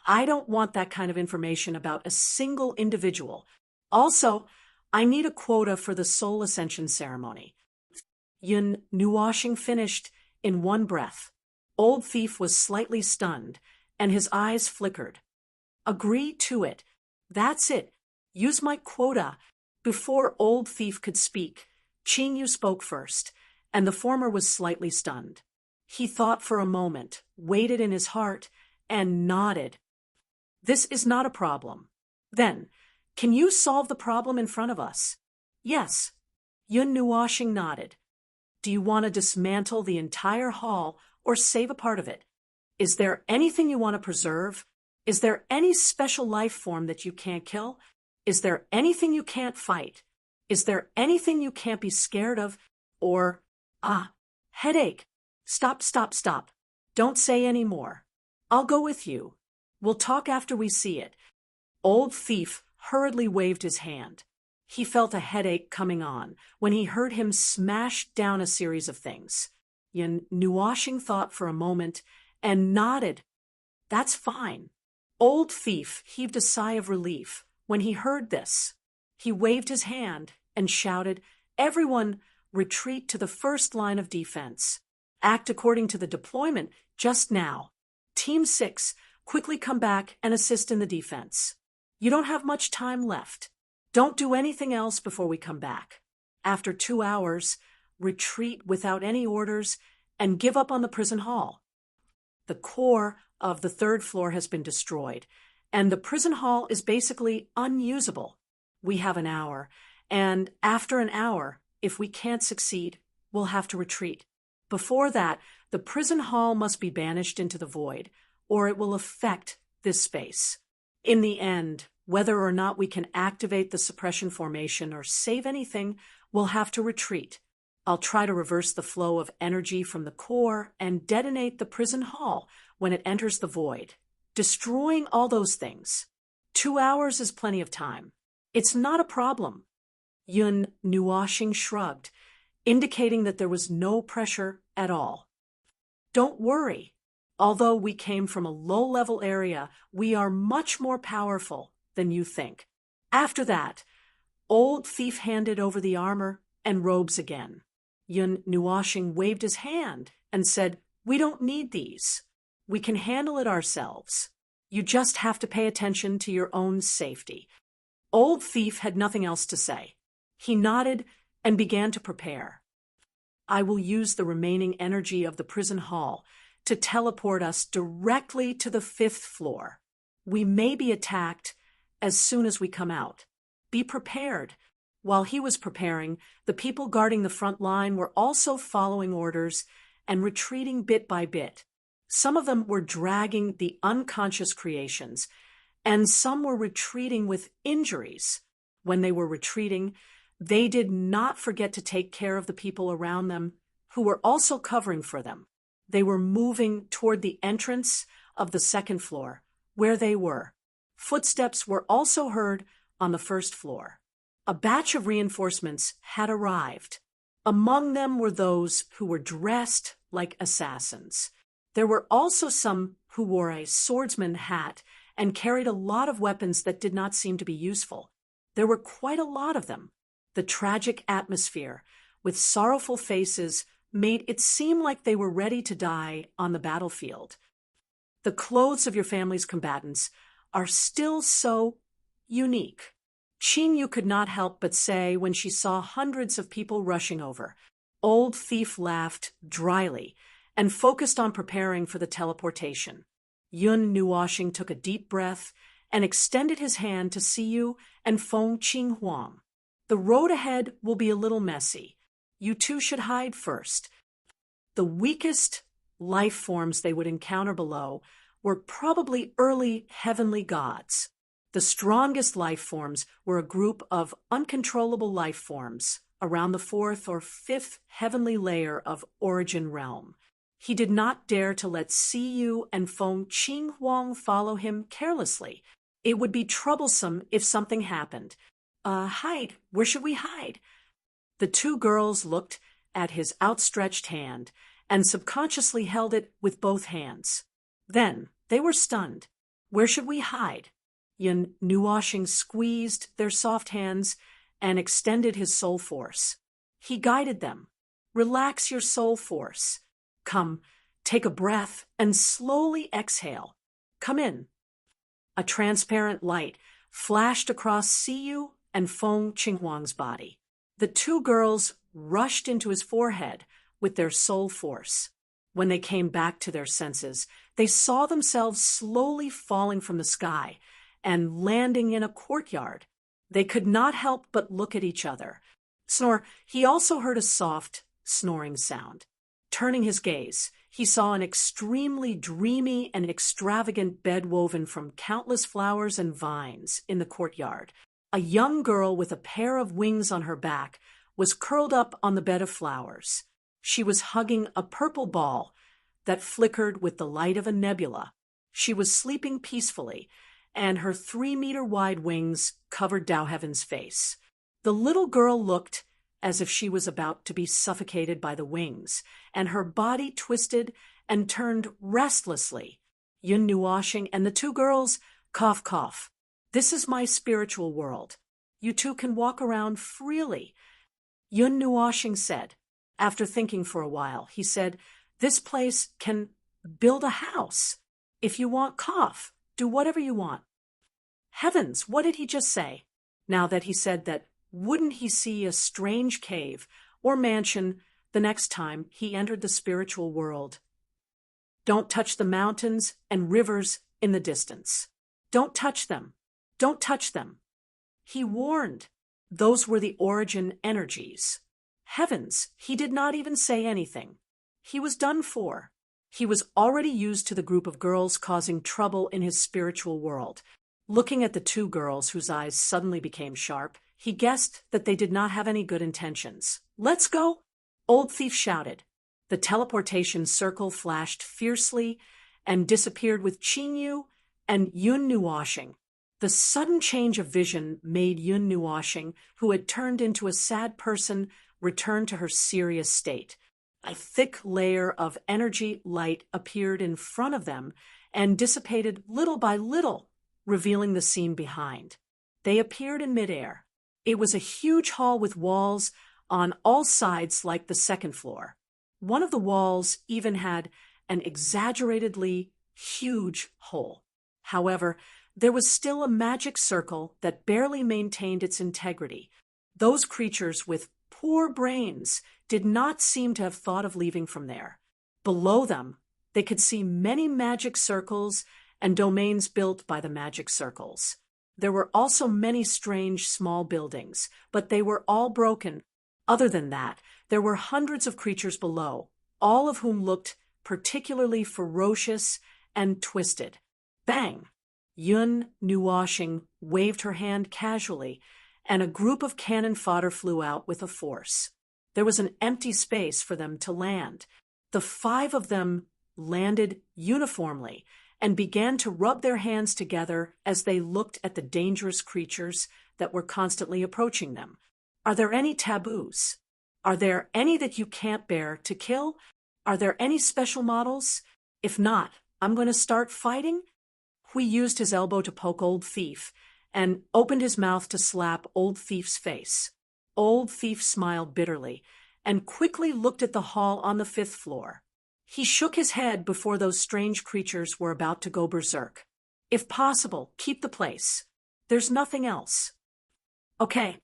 I don't want that kind of information about a single individual. Also, I need a quota for the soul ascension ceremony. Yun Nuashing finished in one breath. Old Thief was slightly stunned, and his eyes flickered. "Agree to it. That's it. Use my quota." Before Old Thief could speak, Qingyu spoke first, and the former was slightly stunned. He thought for a moment, waited in his heart, and nodded. "This is not a problem. Then, can you solve the problem in front of us?" "Yes." Yun Nuashing nodded. "Do you want to dismantle the entire hall or save a part of it? Is there anything you want to preserve? Is there any special life form that you can't kill? Is there anything you can't fight? Is there anything you can't be scared of? Or, headache. Stop. Don't say any more. I'll go with you. We'll talk after we see it." Old Thief hurriedly waved his hand. He felt a headache coming on when he heard him smash down a series of things. Yun Nuashing thought for a moment and nodded. "That's fine." Old Thief heaved a sigh of relief when he heard this. He waved his hand and shouted, "Everyone, retreat to the first line of defense. Act according to the deployment just now. Team 6, quickly come back and assist in the defense." You don't have much time left. Don't do anything else before we come back. After 2 hours, retreat without any orders and give up on the prison hall. The core of the third floor has been destroyed, and the prison hall is basically unusable. We have an hour, and after an hour, if we can't succeed, we'll have to retreat. Before that, the prison hall must be banished into the void, or it will affect this space. In the end, whether or not we can activate the suppression formation or save anything, we'll have to retreat. I'll try to reverse the flow of energy from the core and detonate the prison hall when it enters the void, destroying all those things. 2 hours is plenty of time. It's not a problem. Yun Nuoxing shrugged, indicating that there was no pressure at all. Don't worry. Although we came from a low-level area, we are much more powerful than you think. After that, Old Thief handed over the armor and robes again. Yun Nuoxing waved his hand and said, "We don't need these. We can handle it ourselves. You just have to pay attention to your own safety." Old Thief had nothing else to say. He nodded and began to prepare. I will use the remaining energy of the prison hall to teleport us directly to the 5th floor. We may be attacked as soon as we come out. Be prepared. While he was preparing, the people guarding the front line were also following orders and retreating bit by bit. Some of them were dragging the unconscious creations, and some were retreating with injuries. When they were retreating, they did not forget to take care of the people around them who were also covering for them. They were moving toward the entrance of the 2nd floor, where they were. Footsteps were also heard on the 1st floor. A batch of reinforcements had arrived. Among them were those who were dressed like assassins. There were also some who wore a swordsman hat and carried a lot of weapons that did not seem to be useful. There were quite a lot of them. The tragic atmosphere, with sorrowful faces, made it seem like they were ready to die on the battlefield. The clothes of your family's combatants are still so unique. Qing Yu could not help but say when she saw hundreds of people rushing over. Old Thief laughed dryly and focused on preparing for the teleportation. Yun Nuoxing took a deep breath and extended his hand to Siyu and Feng Qinghuang. The road ahead will be a little messy. You two should hide first. The weakest life forms they would encounter below were probably early heavenly gods. The strongest life forms were a group of uncontrollable life forms around the 4th or 5th heavenly layer of Origin Realm. He did not dare to let Siyu and Feng Qinghuang follow him carelessly. It would be troublesome if something happened. Hide. Where should we hide? The two girls looked at his outstretched hand and subconsciously held it with both hands. Then they were stunned. Where should we hide? Yun Nuoxing squeezed their soft hands and extended his soul force. He guided them. Relax your soul force. Come, take a breath and slowly exhale. Come in. A transparent light flashed across Siyu and Feng Qinghuang's body. The two girls rushed into his forehead with their soul force. When they came back to their senses, they saw themselves slowly falling from the sky and landing in a courtyard. They could not help but look at each other. He also heard a soft, snoring sound. Turning his gaze, he saw an extremely dreamy and extravagant bed woven from countless flowers and vines in the courtyard. A young girl with a pair of wings on her back was curled up on the bed of flowers. She was hugging a purple ball that flickered with the light of a nebula. She was sleeping peacefully, and her 3-meter-wide wings covered Dowheaven's face. The little girl looked as if she was about to be suffocated by the wings, and her body twisted and turned restlessly. Yun Nuoxing and the two girls, cough, cough. This is my spiritual world. You two can walk around freely. Yun Nuoxing said. After thinking for a while, he said, this place can build a house. If you want, cough. Do whatever you want. Heavens, what did he just say? Now that he said that, wouldn't he see a strange cave or mansion the next time he entered the spiritual world? Don't touch the mountains and rivers in the distance. Don't touch them. Don't touch them. He warned. Those were the origin energies. Heavens, he did not even say anything. He was done for. He was already used to the group of girls causing trouble in his spiritual world. Looking at the two girls whose eyes suddenly became sharp, he guessed that they did not have any good intentions. Let's go! Old Thief shouted. The teleportation circle flashed fiercely and disappeared with Qingyu and Yun Nuoshing. The sudden change of vision made Yun Nuoshing, who had turned into a sad person, return to her serious state. A thick layer of energy light appeared in front of them and dissipated little by little, revealing the scene behind. They appeared in midair. It was a huge hall with walls on all sides like the second floor. One of the walls even had an exaggeratedly huge hole. However, there was still a magic circle that barely maintained its integrity. Those creatures with poor brains did not seem to have thought of leaving from there. Below them, they could see many magic circles and domains built by the magic circles. There were also many strange small buildings, but they were all broken. Other than that, there were hundreds of creatures below, all of whom looked particularly ferocious and twisted. Bang! Yun Nuoshing waved her hand casually, and a group of cannon fodder flew out with a force. There was an empty space for them to land. The 5 of them landed uniformly and began to rub their hands together as they looked at the dangerous creatures that were constantly approaching them. Are there any taboos? Are there any that you can't bear to kill? Are there any special models? If not, I'm going to start fighting? Hui used his elbow to poke Old Thief and opened his mouth to slap Old Thief's face. Old Thief smiled bitterly and quickly looked at the hall on the 5th floor. He shook his head before those strange creatures were about to go berserk. If possible, keep the place. There's nothing else. Okay.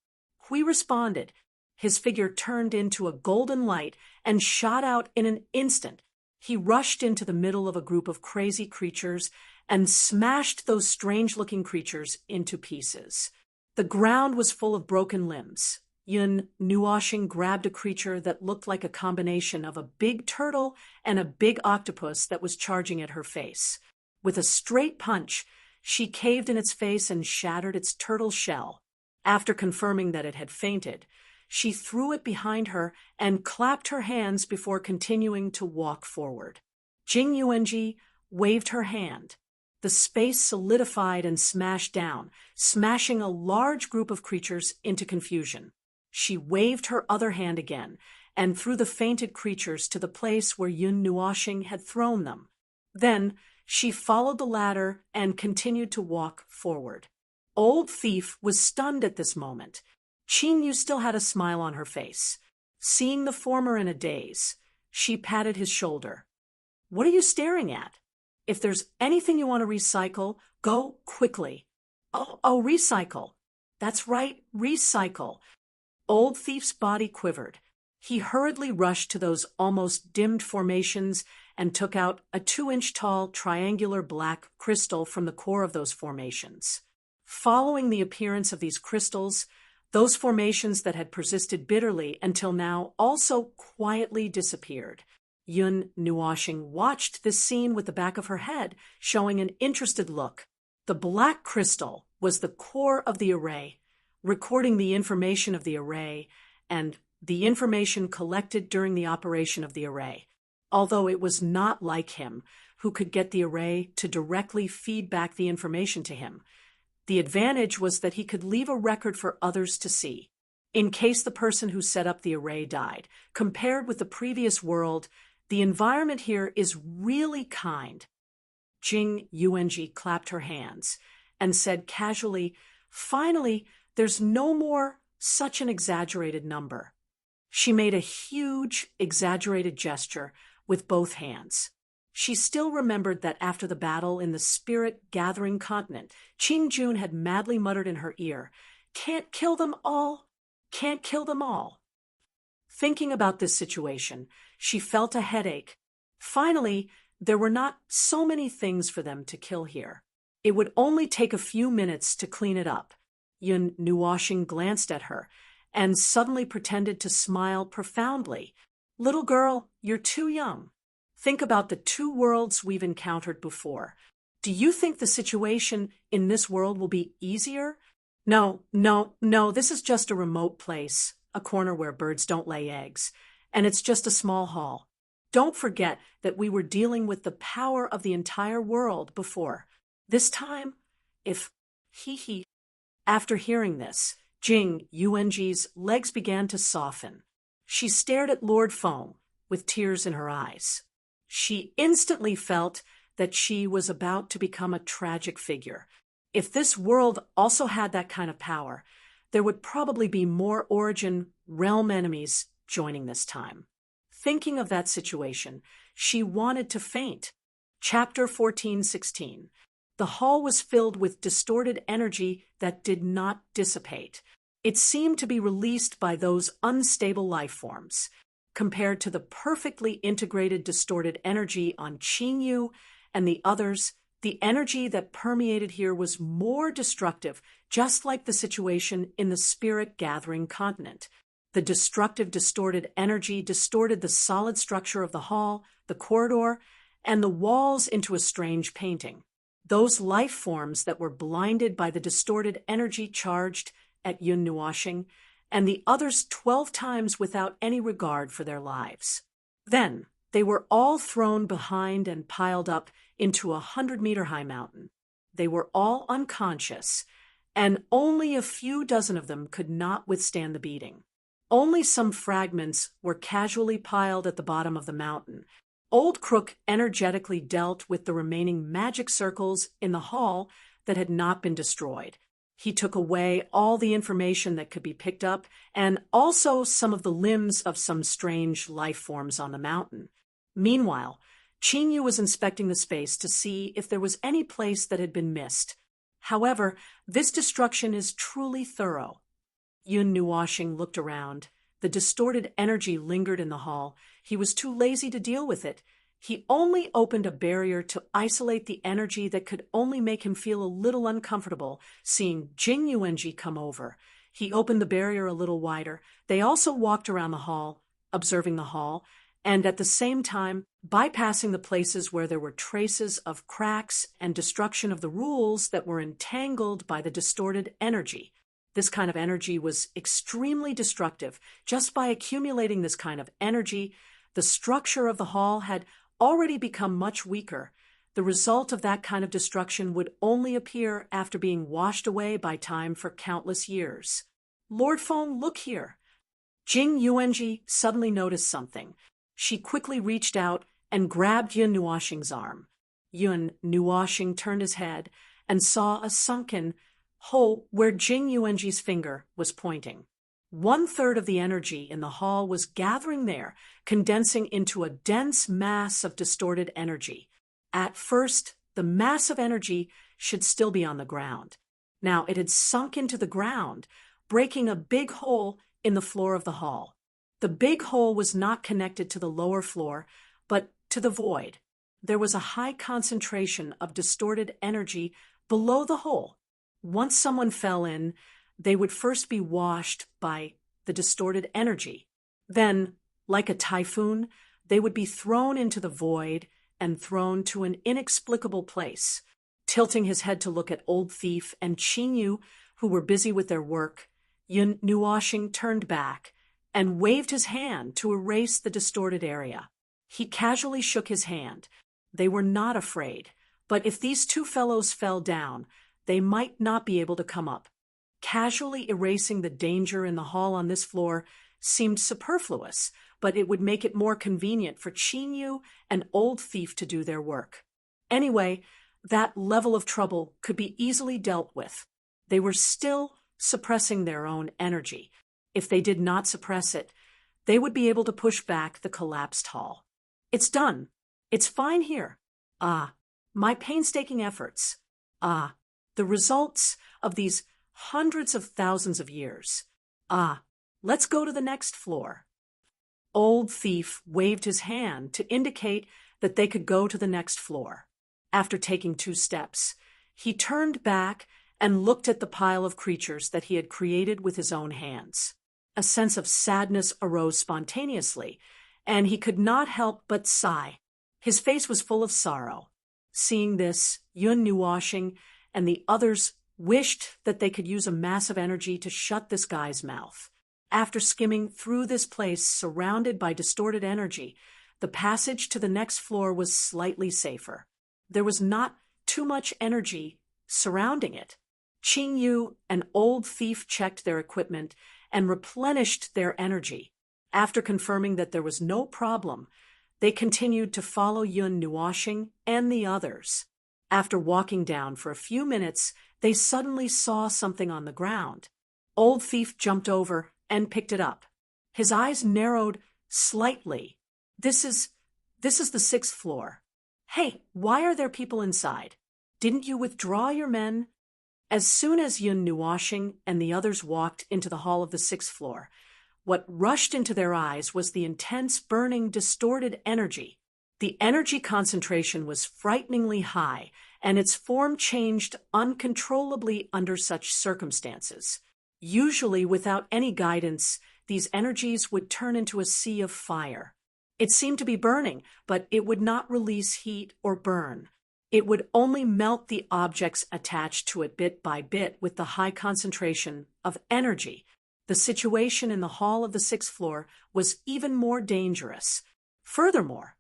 Hui responded. His figure turned into a golden light and shot out in an instant. He rushed into the middle of a group of crazy creatures and smashed those strange-looking creatures into pieces. The ground was full of broken limbs. Yun Nuoshing grabbed a creature that looked like a combination of a big turtle and a big octopus that was charging at her face. With a straight punch, she caved in its face and shattered its turtle shell. After confirming that it had fainted, she threw it behind her and clapped her hands before continuing to walk forward. Jing Yuanji waved her hand. The space solidified and smashed down, smashing a large group of creatures into confusion. She waved her other hand again and threw the fainted creatures to the place where Yun Nuoshing had thrown them. Then she followed the ladder and continued to walk forward. Old Thief was stunned at this moment. Qingyu still had a smile on her face. Seeing the former in a daze, she patted his shoulder. What are you staring at? If there's anything you want to recycle, go quickly. Oh, recycle. That's right, recycle. Old Thief's body quivered. He hurriedly rushed to those almost dimmed formations and took out a 2-inch tall triangular black crystal from the core of those formations. Following the appearance of these crystals, those formations that had persisted bitterly until now also quietly disappeared. Yun Nuoshing watched this scene with the back of her head, showing an interested look. The black crystal was the core of the array, recording the information of the array and the information collected during the operation of the array, although it was not like him, who could get the array to directly feed back the information to him. The advantage was that he could leave a record for others to see, in case the person who set up the array died. Compared with the previous world, the environment here is really kind. Jing Yuanji clapped her hands and said casually, "Finally, there's no more such an exaggerated number." She made a huge, exaggerated gesture with both hands. She still remembered that after the battle in the spirit-gathering continent, Qing-jun had madly muttered in her ear, "Can't kill them all! Can't kill them all!" Thinking about this situation, she felt a headache. Finally, there were not so many things for them to kill here. It would only take a few minutes to clean it up. Yun Nuoxing glanced at her and suddenly pretended to smile profoundly. "Little girl, you're too young. Think about the two worlds we've encountered before. Do you think the situation in this world will be easier? No, this is just a remote place, a corner where birds don't lay eggs, and it's just a small hall. Don't forget that we were dealing with the power of the entire world before. This time, if he." After hearing this, Jing Yuanji's legs began to soften. She stared at Lord Feng with tears in her eyes. She instantly felt that she was about to become a tragic figure. If this world also had that kind of power, there would probably be more Origin realm enemies joining this time. Thinking of that situation, she wanted to faint. Chapter 14:16. The hall was filled with distorted energy that did not dissipate. It seemed to be released by those unstable life forms. Compared to the perfectly integrated distorted energy on Qingyu and the others, the energy that permeated here was more destructive, just like the situation in the spirit-gathering continent. The destructive distorted energy distorted the solid structure of the hall, the corridor, and the walls into a strange painting. Those life forms that were blinded by the distorted energy charged at Yun Nuoxing, and the others 12 times without any regard for their lives. Then, they were all thrown behind and piled up into a 100-meter-high mountain. They were all unconscious, and only a few dozen of them could not withstand the beating. Only some fragments were casually piled at the bottom of the mountain. Old Crook energetically dealt with the remaining magic circles in the hall that had not been destroyed. He took away all the information that could be picked up, and also some of the limbs of some strange life forms on the mountain. Meanwhile, Qingyu was inspecting the space to see if there was any place that had been missed. However, this destruction is truly thorough. Yun Nuoxing looked around. The distorted energy lingered in the hall. He was too lazy to deal with it. He only opened a barrier to isolate the energy that could only make him feel a little uncomfortable seeing Jing Yuanji come over. He opened the barrier a little wider. They also walked around the hall, observing the hall, and at the same time bypassing the places where there were traces of cracks and destruction of the rules that were entangled by the distorted energy. This kind of energy was extremely destructive. Just by accumulating this kind of energy, the structure of the hall had already become much weaker. The result of that kind of destruction would only appear after being washed away by time for countless years. "Lord Feng, look here." Jing Yuanji suddenly noticed something. She quickly reached out and grabbed Yun Nuoxing's arm. Yun Nuoxing turned his head and saw a sunken hole where Jing Yuanji's finger was pointing. 1/3 of the energy in the hall was gathering there, condensing into a dense mass of distorted energy. At first, the mass of energy should still be on the ground. Now it had sunk into the ground, breaking a big hole in the floor of the hall. The big hole was not connected to the lower floor, but to the void. There was a high concentration of distorted energy below the hole. Once someone fell in, they would first be washed by the distorted energy. Then, like a typhoon, they would be thrown into the void and thrown to an inexplicable place. Tilting his head to look at Old Thief and Qingyu, who were busy with their work, Yun Nuoxing turned back and waved his hand to erase the distorted area. He casually shook his hand. They were not afraid, but if these two fellows fell down, they might not be able to come up. Casually erasing the danger in the hall on this floor seemed superfluous, but it would make it more convenient for Qingyu and Old Thief to do their work. Anyway, that level of trouble could be easily dealt with. They were still suppressing their own energy. If they did not suppress it, they would be able to push back the collapsed hall. "It's done. It's fine here. My painstaking efforts. The results of these hundreds of thousands of years. Let's go to the next floor. Old Thief waved his hand to indicate that they could go to the next floor. After taking 2 steps, he turned back and looked at the pile of creatures that he had created with his own hands. A sense of sadness arose spontaneously, and he could not help but sigh. His face was full of sorrow. Seeing this, Yun Nuoshing and the others wished that they could use a massive energy to shut this guy's mouth. After skimming through this place surrounded by distorted energy, the passage to the next floor was slightly safer. There was not too much energy surrounding it. Qing Yu and Old Thief checked their equipment and replenished their energy. After confirming that there was no problem, they continued to follow Yun Nuoshing and the others. After walking down for a few minutes, they suddenly saw something on the ground. Old Thief jumped over and picked it up. His eyes narrowed slightly. This is the 6th floor. Hey, why are there people inside? Didn't you withdraw your men? As soon as Yun Nuoshing and the others walked into the hall of the 6th floor, what rushed into their eyes was the intense, burning, distorted energy. The energy concentration was frighteningly high, and its form changed uncontrollably under such circumstances. Usually, without any guidance, these energies would turn into a sea of fire. It seemed to be burning, but it would not release heat or burn. It would only melt the objects attached to it bit by bit with the high concentration of energy. The situation in the hall of the 6th floor was even more dangerous. Furthermore,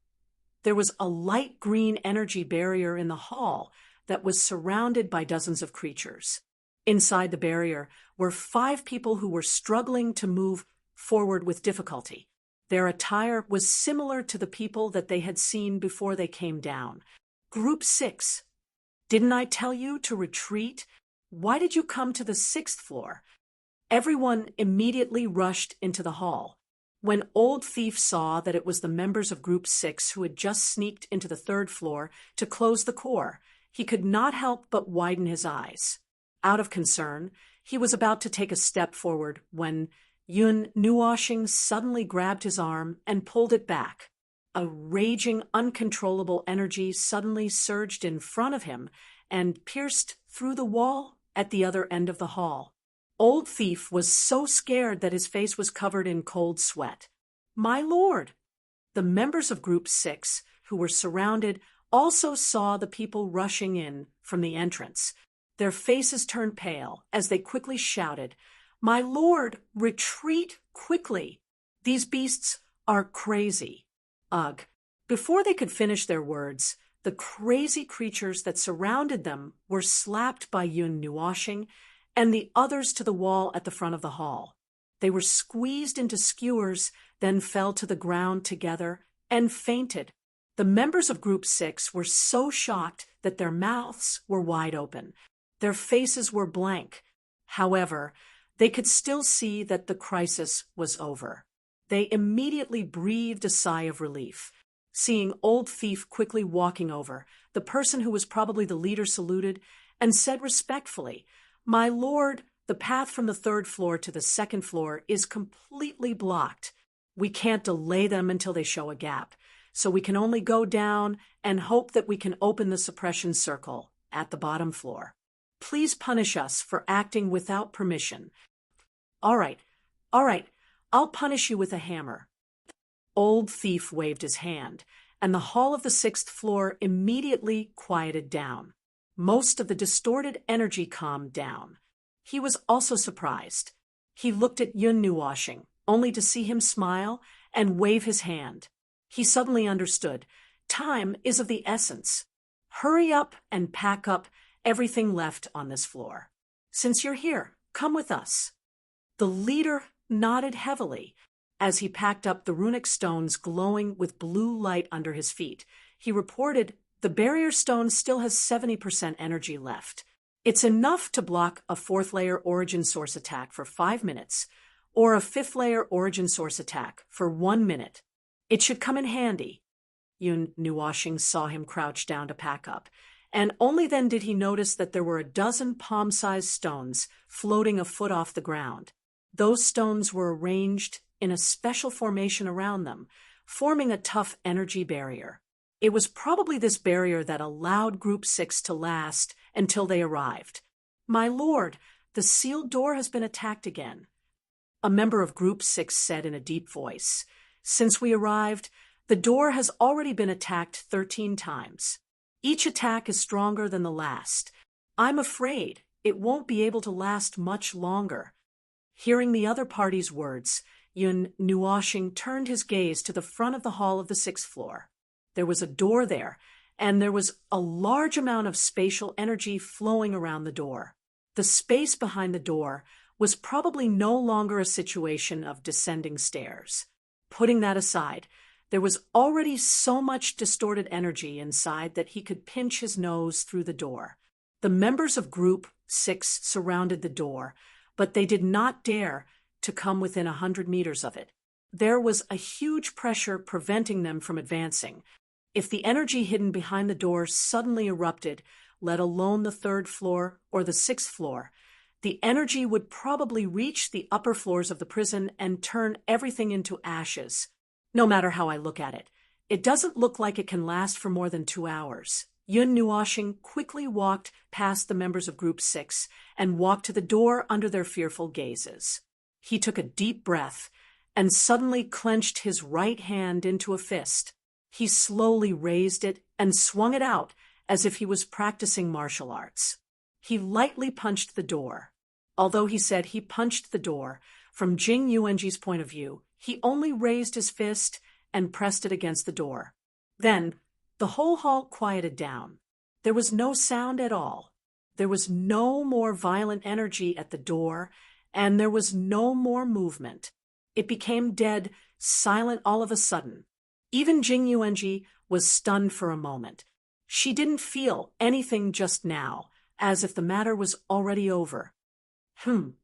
there was a light green energy barrier in the hall that was surrounded by dozens of creatures. Inside the barrier were 5 people who were struggling to move forward with difficulty. Their attire was similar to the people that they had seen before they came down. Group 6. Didn't I tell you to retreat? Why did you come to the 6th floor? Everyone immediately rushed into the hall. When Old Thief saw that it was the members of Group 6 who had just sneaked into the 3rd floor to close the core, he could not help but widen his eyes. Out of concern, he was about to take a step forward when Yun Nuoshing suddenly grabbed his arm and pulled it back. A raging, uncontrollable energy suddenly surged in front of him and pierced through the wall at the other end of the hall. Old Thief was so scared that his face was covered in cold sweat. My lord! The members of Group 6, who were surrounded, also saw the people rushing in from the entrance. Their faces turned pale as they quickly shouted, My lord, retreat quickly! These beasts are crazy. Ugh. Before they could finish their words, the crazy creatures that surrounded them were slapped by Yun Nuoshing and the others to the wall at the front of the hall. They were squeezed into skewers, then fell to the ground together and fainted. The members of Group 6 were so shocked that their mouths were wide open. Their faces were blank. However, they could still see that the crisis was over. They immediately breathed a sigh of relief. Seeing Old Thief quickly walking over, the person who was probably the leader saluted and said respectfully, My lord, the path from the 3rd floor to the 2nd floor is completely blocked. We can't delay them until they show a gap, so we can only go down and hope that we can open the suppression circle at the bottom floor. Please punish us for acting without permission. All right, I'll punish you with a hammer. Old Thief waved his hand, and the hall of the 6th floor immediately quieted down. Most of the distorted energy calmed down. He was also surprised. He looked at Yun Nuoshing, only to see him smile and wave his hand. He suddenly understood. Time is of the essence. Hurry up and pack up everything left on this floor. Since you're here, come with us. The leader nodded heavily as he packed up the runic stones glowing with blue light under his feet. He reported, The barrier stone still has 70% energy left. It's enough to block a 4th layer origin source attack for 5 minutes, or a 5th layer origin source attack for 1 minute. It should come in handy. Yun Nuoshing saw him crouch down to pack up, and only then did he notice that there were a dozen palm-sized stones floating a foot off the ground. Those stones were arranged in a special formation around them, forming a tough energy barrier. It was probably this barrier that allowed Group 6 to last until they arrived. "My lord, the sealed door has been attacked again," a member of Group 6 said in a deep voice. "Since we arrived, the door has already been attacked 13 times. Each attack is stronger than the last. I'm afraid it won't be able to last much longer." Hearing the other party's words, Yun Nuoshing turned his gaze to the front of the hall of the 6th floor. There was a door there, and there was a large amount of spatial energy flowing around the door. The space behind the door was probably no longer a situation of descending stairs. Putting that aside, there was already so much distorted energy inside that he could pinch his nose through the door. The members of Group 6 surrounded the door, but they did not dare to come within 100 meters of it. There was a huge pressure preventing them from advancing. If the energy hidden behind the door suddenly erupted, let alone the 3rd floor or the 6th floor, the energy would probably reach the upper floors of the prison and turn everything into ashes. No matter how I look at it, it doesn't look like it can last for more than 2 hours. Yun Nuoshing quickly walked past the members of Group 6 and walked to the door under their fearful gazes. He took a deep breath and suddenly clenched his right hand into a fist. He slowly raised it and swung it out as if he was practicing martial arts. He lightly punched the door. Although he said he punched the door, from Jing Yuanji's point of view, he only raised his fist and pressed it against the door. Then, the whole hall quieted down. There was no sound at all. There was no more violent energy at the door, and there was no more movement. It became dead, silent all of a sudden. Even Jing Yuanji was stunned for a moment. She didn't feel anything just now, as if the matter was already over.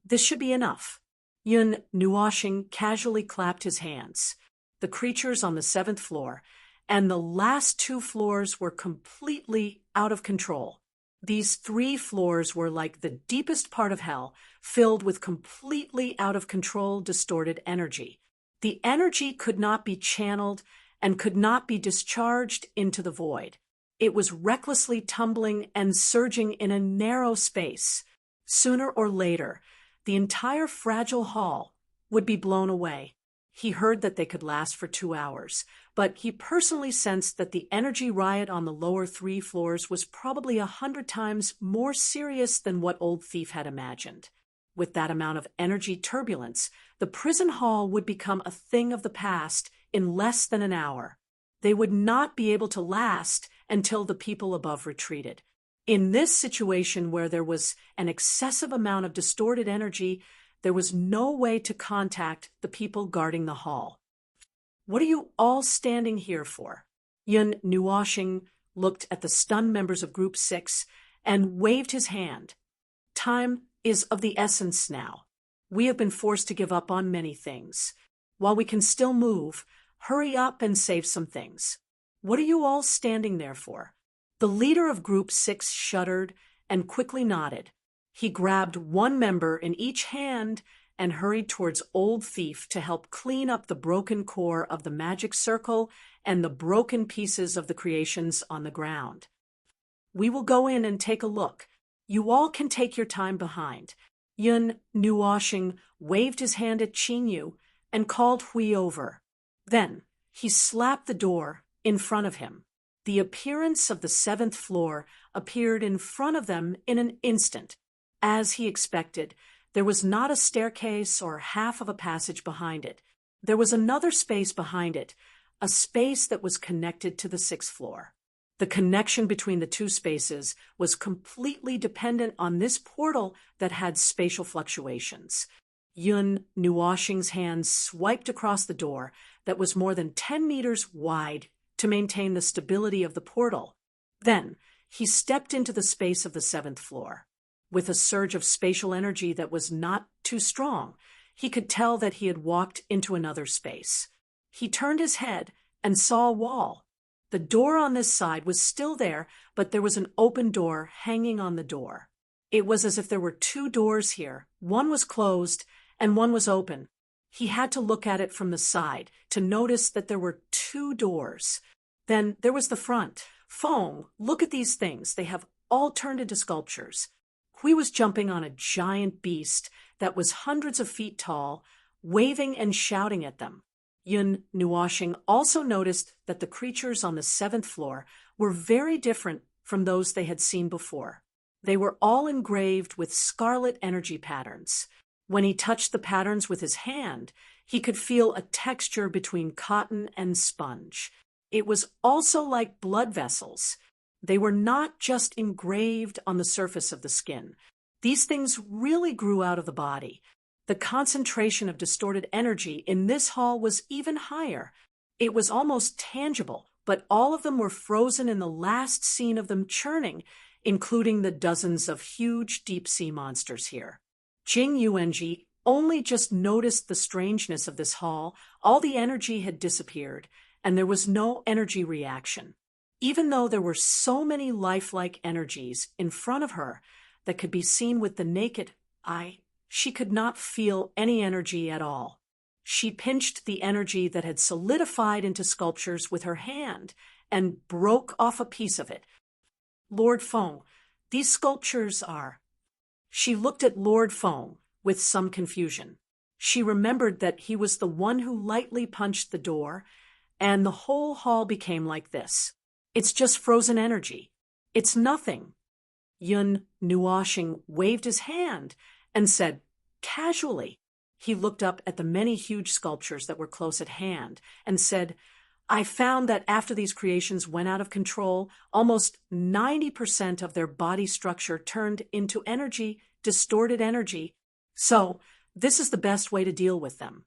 This should be enough." Yun Nuoshing casually clapped his hands. The creatures on the 7th floor and the last 2 floors were completely out of control. These 3 floors were like the deepest part of hell, filled with completely out of control, distorted energy. The energy could not be channeled and could not be discharged into the void. It was recklessly tumbling and surging in a narrow space. Sooner or later, the entire fragile hall would be blown away. He heard that they could last for 2 hours, but he personally sensed that the energy riot on the lower 3 floors was probably 100 times more serious than what Old Thief had imagined. With that amount of energy turbulence, the prison hall would become a thing of the past in less than an hour. They would not be able to last until the people above retreated. In this situation where there was an excessive amount of distorted energy, there was no way to contact the people guarding the hall. "What are you all standing here for?" Yun Nuoshing looked at the stunned members of Group 6 and waved his hand. "Time is of the essence now. We have been forced to give up on many things. While we can still move, hurry up and save some things. What are you all standing there for?" The leader of Group 6 shuddered and quickly nodded. He grabbed one member in each hand and hurried towards Old Thief to help clean up the broken core of the magic circle and the broken pieces of the creations on the ground. "We will go in and take a look. You all can take your time behind." Yun Nuoshing waved his hand at Qingyu and called Hui over. Then he slapped the door in front of him. The appearance of the 7th floor appeared in front of them in an instant. As he expected, there was not a staircase or half of a passage behind it. There was another space behind it, a space that was connected to the 6th floor. The connection between the 2 spaces was completely dependent on this portal that had spatial fluctuations. Yun Nuoshing's hand swiped across the door that was more than 10 meters wide to maintain the stability of the portal. Then he stepped into the space of the 7th floor. With a surge of spatial energy that was not too strong, he could tell that he had walked into another space. He turned his head and saw a wall. The door on this side was still there, but there was an open door hanging on the door. It was as if there were two doors here. One was closed and one was open. He had to look at it from the side to notice that there were two doors. Then there was the front. Fong, look at these things. They have all turned into sculptures. Hui was jumping on a giant beast that was hundreds of feet tall, waving and shouting at them. Yun Nuoshing also noticed that the creatures on the 7th floor were very different from those they had seen before. They were all engraved with scarlet energy patterns. When he touched the patterns with his hand, he could feel a texture between cotton and sponge. It was also like blood vessels. They were not just engraved on the surface of the skin. These things really grew out of the body. The concentration of distorted energy in this hall was even higher. It was almost tangible, but all of them were frozen in the last scene of them churning, including the dozens of huge deep-sea monsters here. Jing Yuanji only just noticed the strangeness of this hall. All the energy had disappeared, and there was no energy reaction. Even though there were so many lifelike energies in front of her that could be seen with the naked eye, she could not feel any energy at all. She pinched the energy that had solidified into sculptures with her hand and broke off a piece of it. Lord Feng, these sculptures are... She looked at Lord Feng with some confusion. She remembered that he was the one who lightly punched the door, and the whole hall became like this. It's just frozen energy. It's nothing. Yun Nuoshing waved his hand and said, casually. He looked up at the many huge sculptures that were close at hand and said, I found that after these creations went out of control, almost 90% of their body structure turned into energy, distorted energy. So, this is the best way to deal with them.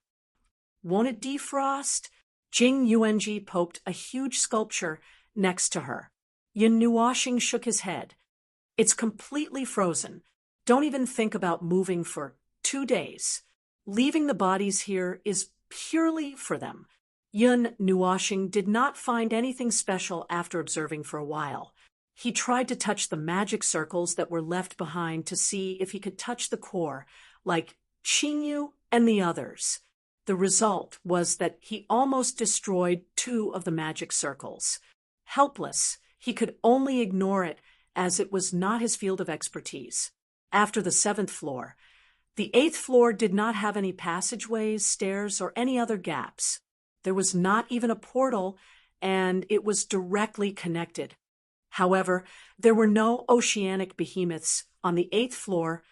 Won't it defrost? Jing Yuanji poked a huge sculpture next to her. Yun Nuoshing shook his head. It's completely frozen. Don't even think about moving for 2 days. Leaving the bodies here is purely for them. Yun Nuoshing did not find anything special after observing for a while. He tried to touch the magic circles that were left behind to see if he could touch the core, like Qingyu and the others. The result was that he almost destroyed 2 of the magic circles. Helpless, he could only ignore it as it was not his field of expertise. After the 7th floor, the 8th floor did not have any passageways, stairs, or any other gaps. There was not even a portal, and it was directly connected. However, there were no oceanic behemoths on the 8th floor,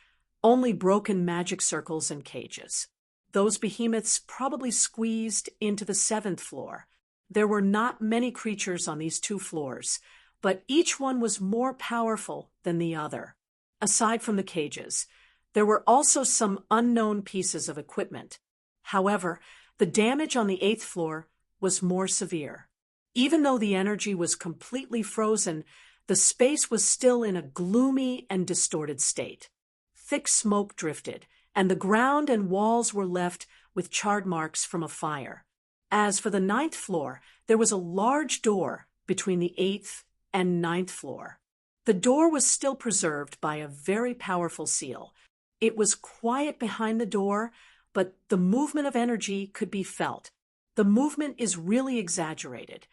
only broken magic circles and cages. Those behemoths probably squeezed into the 7th floor. There were not many creatures on these 2 floors, but each one was more powerful than the other. Aside from the cages, there were also some unknown pieces of equipment. However, the damage on the 8th floor was more severe. Even though the energy was completely frozen, the space was still in a gloomy and distorted state. Thick smoke drifted, and the ground and walls were left with charred marks from a fire. As for the 9th floor, there was a large door between the 8th and 9th floor. The door was still preserved by a very powerful seal. It was quiet behind the door, but the movement of energy could be felt. The movement is really exaggerated.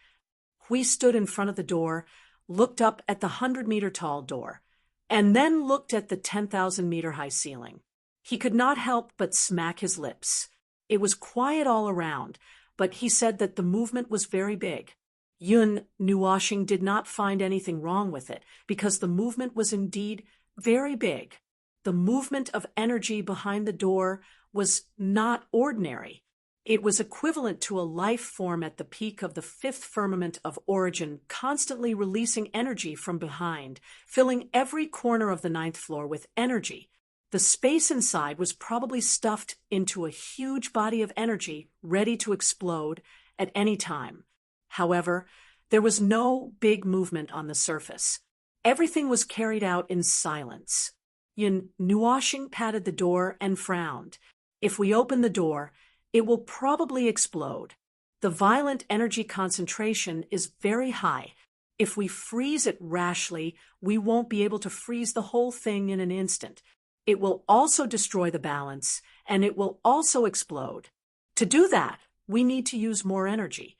Hui stood in front of the door, looked up at the 100-meter-tall door, and then looked at the 10,000-meter-high ceiling. He could not help but smack his lips. It was quiet all around, but he said that the movement was very big. Yun Nuoshing did not find anything wrong with it, because the movement was indeed very big. The movement of energy behind the door was not ordinary. It was equivalent to a life form at the peak of the 5th firmament of origin, constantly releasing energy from behind, filling every corner of the 9th floor with energy. The space inside was probably stuffed into a huge body of energy ready to explode at any time. However, there was no big movement on the surface. Everything was carried out in silence. Yun Nuoshing patted the door and frowned. If we open the door, it will probably explode. The violent energy concentration is very high. If we freeze it rashly, we won't be able to freeze the whole thing in an instant. It will also destroy the balance, and it will also explode. To do that, we need to use more energy.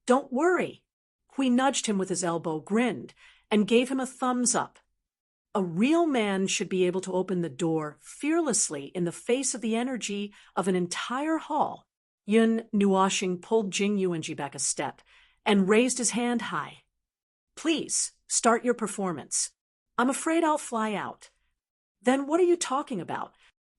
Don't worry. Hui nudged him with his elbow, grinned, and gave him a thumbs up. A real man should be able to open the door fearlessly in the face of the energy of an entire hall. Yun Nuoxing pulled Jing Yuanji back a step and raised his hand high. Please, start your performance. I'm afraid I'll fly out. Then what are you talking about?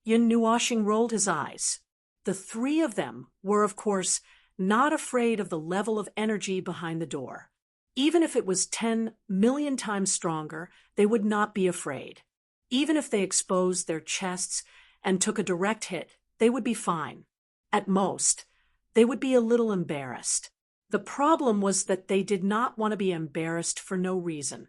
Yun Nuoxing rolled his eyes. The three of them were, of course, not afraid of the level of energy behind the door. Even if it was 10 million times stronger, they would not be afraid. Even if they exposed their chests and took a direct hit, they would be fine. At most, they would be a little embarrassed. The problem was that they did not want to be embarrassed for no reason.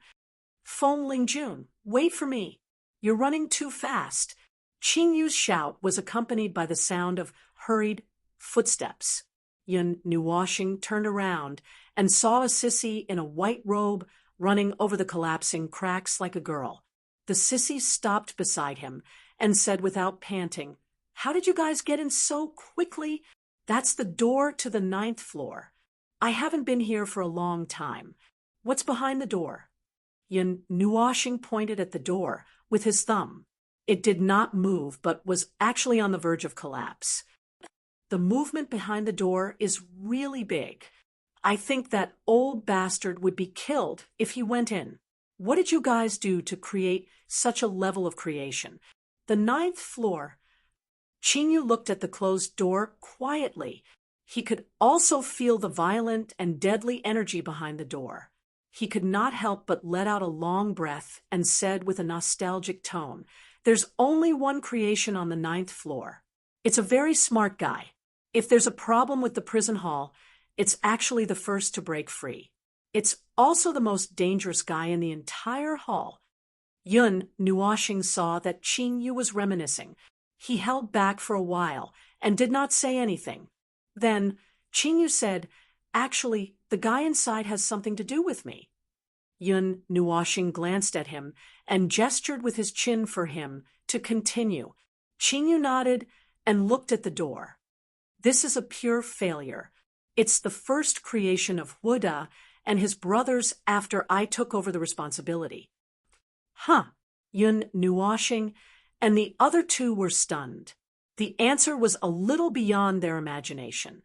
Feng Lingjun, wait for me. You're running too fast. Qing Yu's shout was accompanied by the sound of hurried footsteps. Yun Nuoxing turned around and saw a sissy in a white robe running over the collapsing cracks like a girl. The sissy stopped beside him and said without panting, "How did you guys get in so quickly? That's the door to the 9th floor. I haven't been here for a long time. What's behind the door?" Yun Nuoxing pointed at the door with his thumb. It did not move, but was actually on the verge of collapse. The movement behind the door is really big. I think that old bastard would be killed if he went in. What did you guys do to create such a level of creation? The 9th floor. Qing Yu looked at the closed door quietly. He could also feel the violent and deadly energy behind the door. He could not help but let out a long breath and said with a nostalgic tone, "There's only one creation on the 9th floor. It's a very smart guy. If there's a problem with the prison hall, it's actually the first to break free. It's also the most dangerous guy in the entire hall." Yun Nuoxing saw that Qing Yu was reminiscing. He held back for a while and did not say anything. Then Qing Yu said, "Actually, the guy inside has something to do with me." Yun Nuoxing glanced at him and gestured with his chin for him to continue. Qing Yu nodded and looked at the door. "This is a pure failure. It's the first creation of Huda and his brothers after I took over the responsibility." "Huh," Yun Nuoxing and the other two were stunned. The answer was a little beyond their imagination.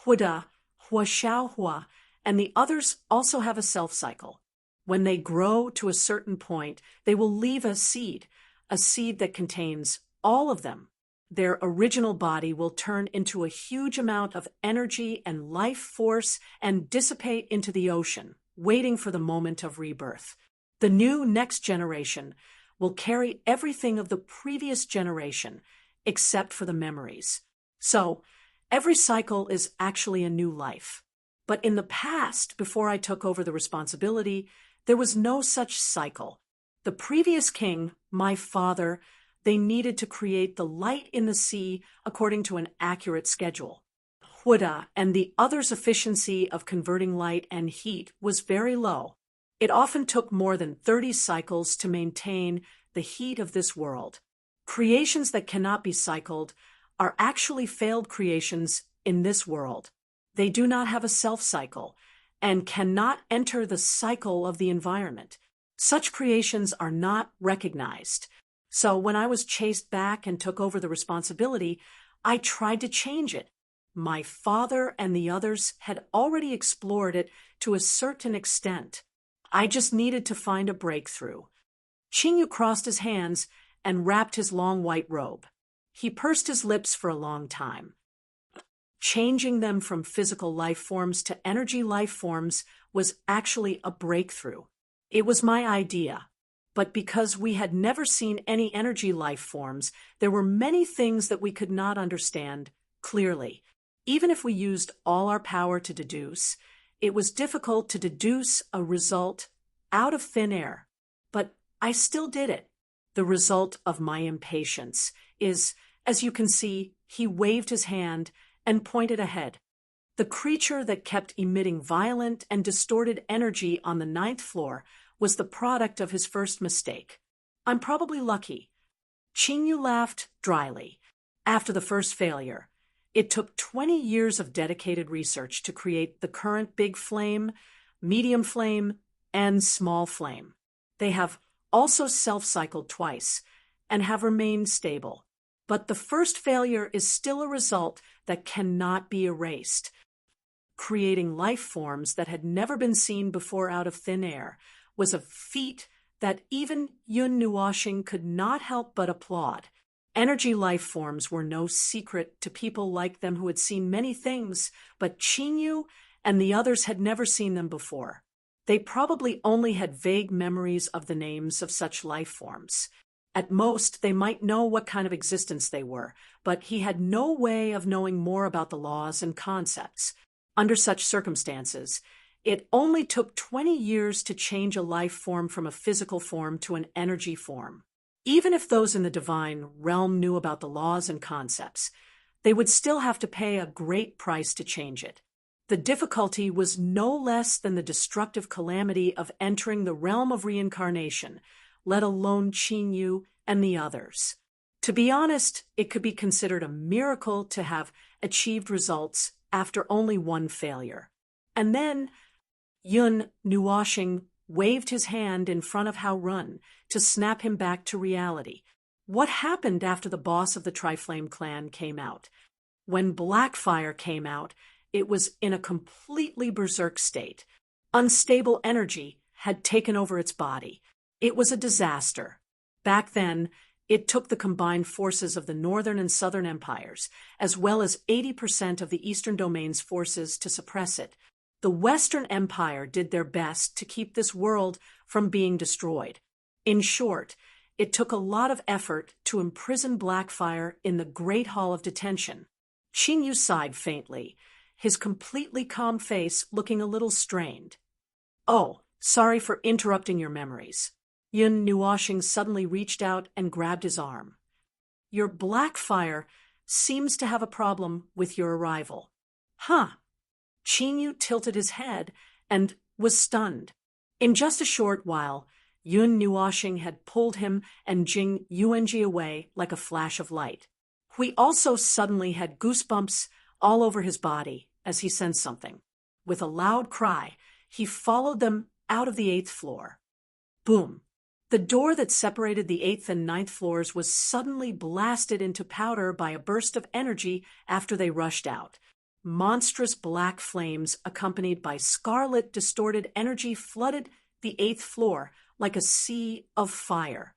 Huda, Hua Xiaohua, and the others also have a self-cycle. When they grow to a certain point, they will leave a seed that contains all of them. Their original body will turn into a huge amount of energy and life force and dissipate into the ocean, waiting for the moment of rebirth. The new next generation will carry everything of the previous generation, except for the memories. So, every cycle is actually a new life. But in the past, before I took over the responsibility, there was no such cycle. The previous king, my father, they needed to create the light in the sea according to an accurate schedule. Huda and the others' efficiency of converting light and heat was very low. It often took more than 30 cycles to maintain the heat of this world. Creations that cannot be cycled are actually failed creations in this world. They do not have a self-cycle and cannot enter the cycle of the environment. Such creations are not recognized. So when I was chased back and took over the responsibility, I tried to change it. My father and the others had already explored it to a certain extent. I just needed to find a breakthrough. Qing Yu crossed his hands and wrapped his long white robe. He pursed his lips for a long time. Changing them from physical life forms to energy life forms was actually a breakthrough. It was my idea. But because we had never seen any energy life forms, there were many things that we could not understand clearly. Even if we used all our power to deduce, it was difficult to deduce a result out of thin air. But I still did it. The result of my impatience is, as you can see, he waved his hand and pointed ahead. The creature that kept emitting violent and distorted energy on the ninth floor was the product of his first mistake. I'm probably lucky. Qingyu laughed dryly. After the first failure, it took 20 years of dedicated research to create the current big flame, medium flame, and small flame. They have also self-cycled twice and have remained stable. But the first failure is still a result that cannot be erased. Creating life forms that had never been seen before out of thin air was a feat that even Yun Nuoxing could not help but applaud. Energy life forms were no secret to people like them who had seen many things, but Qingyu and the others had never seen them before. They probably only had vague memories of the names of such life forms. At most, they might know what kind of existence they were, but he had no way of knowing more about the laws and concepts. Under such circumstances, it only took 20 years to change a life form from a physical form to an energy form. Even if those in the divine realm knew about the laws and concepts, they would still have to pay a great price to change it. The difficulty was no less than the destructive calamity of entering the realm of reincarnation, let alone Qingyu and the others. To be honest, it could be considered a miracle to have achieved results after only one failure. And then Yun Nuoxing waved his hand in front of Hao Run to snap him back to reality. What happened after the boss of the Triflame clan came out? When Blackfire came out, it was in a completely berserk state. Unstable energy had taken over its body. It was a disaster. Back then, it took the combined forces of the Northern and Southern empires, as well as 80% of the Eastern Domain's forces to suppress it. The Western Empire did their best to keep this world from being destroyed. In short, it took a lot of effort to imprison Blackfire in the Great Hall of Detention. Qingyu sighed faintly, his completely calm face looking a little strained. Oh, sorry for interrupting your memories. Yun Nuoxing suddenly reached out and grabbed his arm. Your Blackfire seems to have a problem with your arrival. Huh. Qingyu tilted his head and was stunned. In just a short while, Yun Nuoxing had pulled him and Jing Yuanji away like a flash of light. Hui also suddenly had goosebumps all over his body as he sensed something. With a loud cry, he followed them out of the 8th floor. Boom! The door that separated the 8th and 9th floors was suddenly blasted into powder by a burst of energy after they rushed out. Monstrous black flames accompanied by scarlet distorted energy flooded the 8th floor like a sea of fire.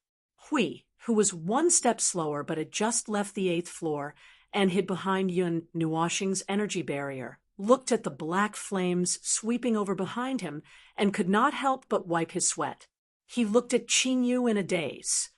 Hui, who was one step slower but had just left the 8th floor and hid behind Yun Nuoxing's energy barrier, looked at the black flames sweeping over behind him and could not help but wipe his sweat. He looked at Qingyu in a daze.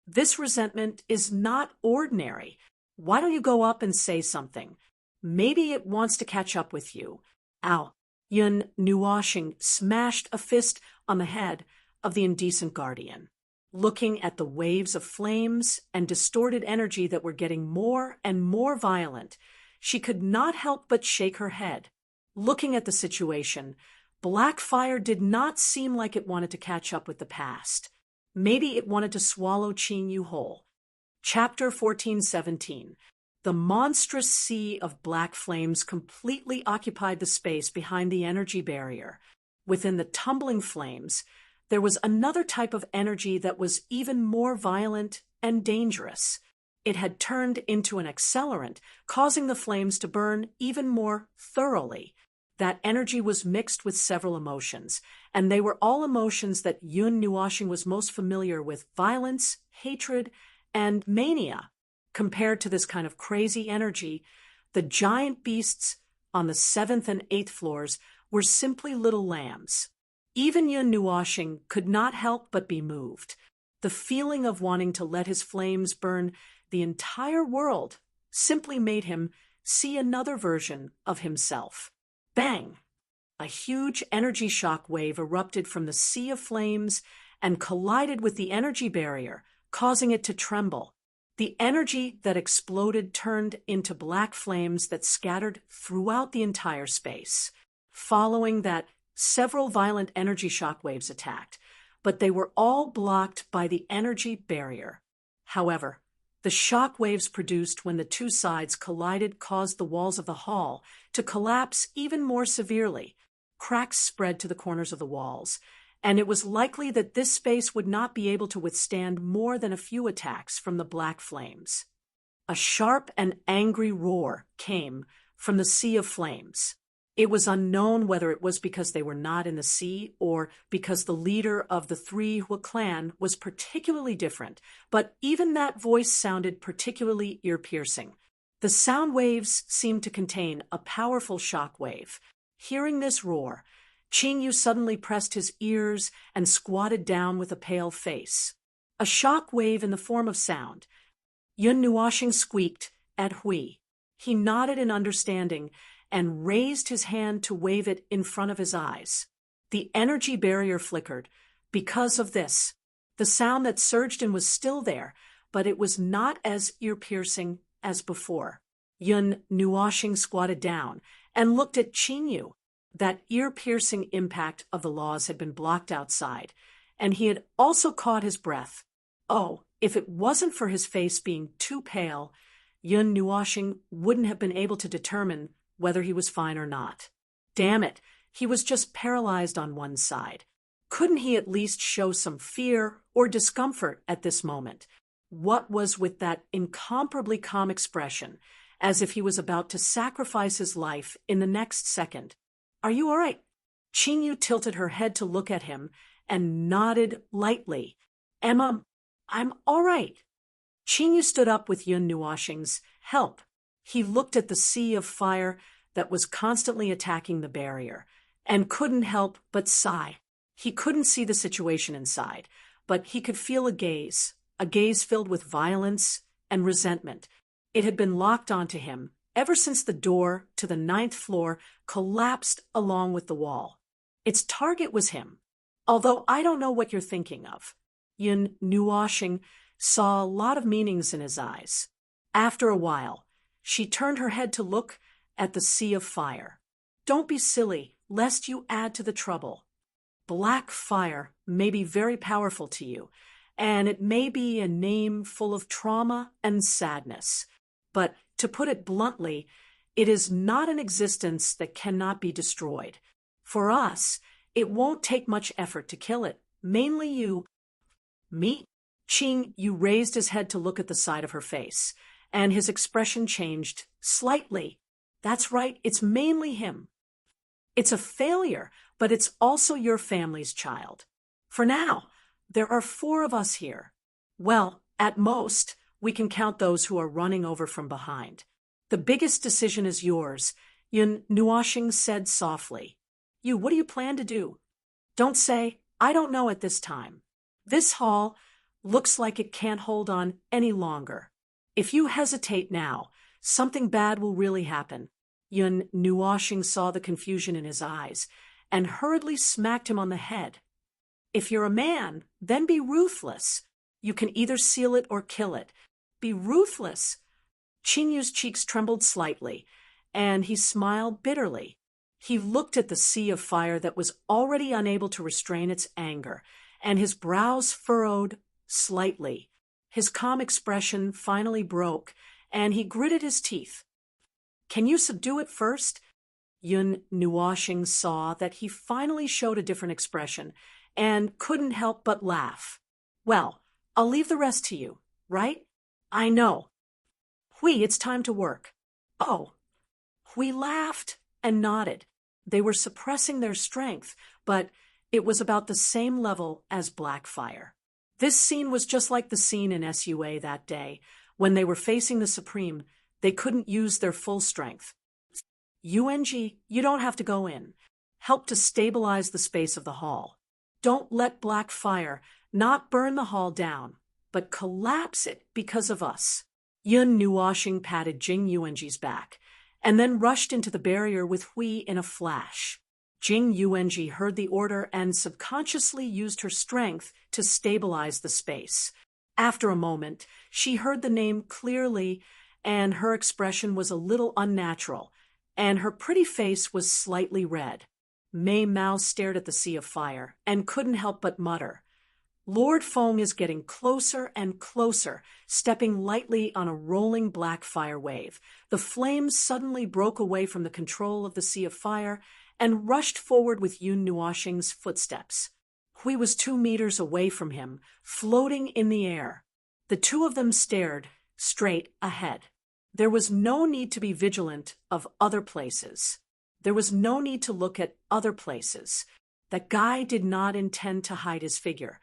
This resentment is not ordinary. Why don't you go up and say something? Maybe it wants to catch up with you. Ow! Yun Nuoxing smashed a fist on the head of the indecent guardian. Looking at the waves of flames and distorted energy that were getting more and more violent, she could not help but shake her head. Looking at the situation, Blackfire did not seem like it wanted to catch up with the past. Maybe it wanted to swallow Qingyu whole. Chapter 14:17. The monstrous sea of black flames completely occupied the space behind the energy barrier. Within the tumbling flames, there was another type of energy that was even more violent and dangerous. It had turned into an accelerant, causing the flames to burn even more thoroughly. That energy was mixed with several emotions, and they were all emotions that Yun Nuoxing was most familiar with: violence, hatred, and mania. Compared to this kind of crazy energy, the giant beasts on the 7th and 8th floors were simply little lambs. Even Yun Nuoxing could not help but be moved. The feeling of wanting to let his flames burn the entire world simply made him see another version of himself. Bang! A huge energy shock wave erupted from the sea of flames and collided with the energy barrier, causing it to tremble. The energy that exploded turned into black flames that scattered throughout the entire space. Following that, several violent energy shockwaves attacked, but they were all blocked by the energy barrier. However, the shock waves produced when the two sides collided caused the walls of the hall to collapse even more severely. Cracks spread to the corners of the walls, and it was likely that this space would not be able to withstand more than a few attacks from the black flames. A sharp and angry roar came from the sea of flames. It was unknown whether it was because they were not in the sea or because the leader of the three Hua clan was particularly different, but even that voice sounded particularly ear-piercing. The sound waves seemed to contain a powerful shock wave. Hearing this roar, Qingyu suddenly pressed his ears and squatted down with a pale face. A shock wave in the form of sound. Yun Nuoxing squeaked at Hui. He nodded in understanding and raised his hand to wave it in front of his eyes. The energy barrier flickered. Because of this, the sound that surged in was still there, but it was not as ear-piercing as before. Yun Nuoxing squatted down and looked at Qingyu. That ear-piercing impact of the laws had been blocked outside, and he had also caught his breath. Oh, if it wasn't for his face being too pale, Yun Nuoxing wouldn't have been able to determine whether he was fine or not. Damn it, he was just paralyzed on one side. Couldn't he at least show some fear or discomfort at this moment? What was with that incomparably calm expression, as if he was about to sacrifice his life in the next second? Are you all right? Qingyu tilted her head to look at him and nodded lightly. Emma, I'm all right. Qingyu stood up with Yun Nuoxing's help. He looked at the sea of fire that was constantly attacking the barrier and couldn't help but sigh. He couldn't see the situation inside, but he could feel a gaze filled with violence and resentment. It had been locked onto him ever since the door to the 9th floor collapsed along with the wall. Its target was him. Although I don't know what you're thinking of. Yun Nuoxing saw a lot of meanings in his eyes. After a while, she turned her head to look at the sea of fire. Don't be silly, lest you add to the trouble. Black fire may be very powerful to you, and it may be a name full of trauma and sadness. But to put it bluntly, it is not an existence that cannot be destroyed. For us, it won't take much effort to kill it. Mainly you. Me? Qingyu raised his head to look at the side of her face, and his expression changed slightly. That's right, it's mainly him. It's a failure, but it's also your family's child. For now, there are 4 of us here. Well, at most, we can count those who are running over from behind. The biggest decision is yours, Yun Nuoxing said softly. What do you plan to do? Don't say, I don't know at this time. This hall looks like it can't hold on any longer. If you hesitate now, something bad will really happen. Yun Nuoxing saw the confusion in his eyes and hurriedly smacked him on the head. If you're a man, then be ruthless. You can either seal it or kill it. Be ruthless. Qingyu's cheeks trembled slightly, and he smiled bitterly. He looked at the sea of fire that was already unable to restrain its anger, and his brows furrowed slightly. His calm expression finally broke, and he gritted his teeth. Can you subdue it first? Yun Nuoxing saw that he finally showed a different expression, and couldn't help but laugh. Well, I'll leave the rest to you, right? I know. Hui, it's time to work. Oh. Hui laughed and nodded. They were suppressing their strength, but it was about the same level as black fire. This scene was just like the scene in SUA that day. When they were facing the Supreme, they couldn't use their full strength. UNG, you don't have to go in. Help to stabilize the space of the hall. Don't let black fire not burn the hall down, but collapse it because of us. Yun Nuoxing patted Jing Yueng's back, and then rushed into the barrier with Hui in a flash. Jing Yueng heard the order and subconsciously used her strength to stabilize the space. After a moment, she heard the name clearly, and her expression was a little unnatural, and her pretty face was slightly red. Mei Mao stared at the sea of fire and couldn't help but mutter, "Lord Feng is getting closer and closer, stepping lightly on a rolling black fire wave. The flames suddenly broke away from the control of the sea of fire and rushed forward with Yun Nuoxing's footsteps. Hui was 2 meters away from him, floating in the air. The two of them stared straight ahead. There was no need to be vigilant of other places. There was no need to look at other places. That guy did not intend to hide his figure,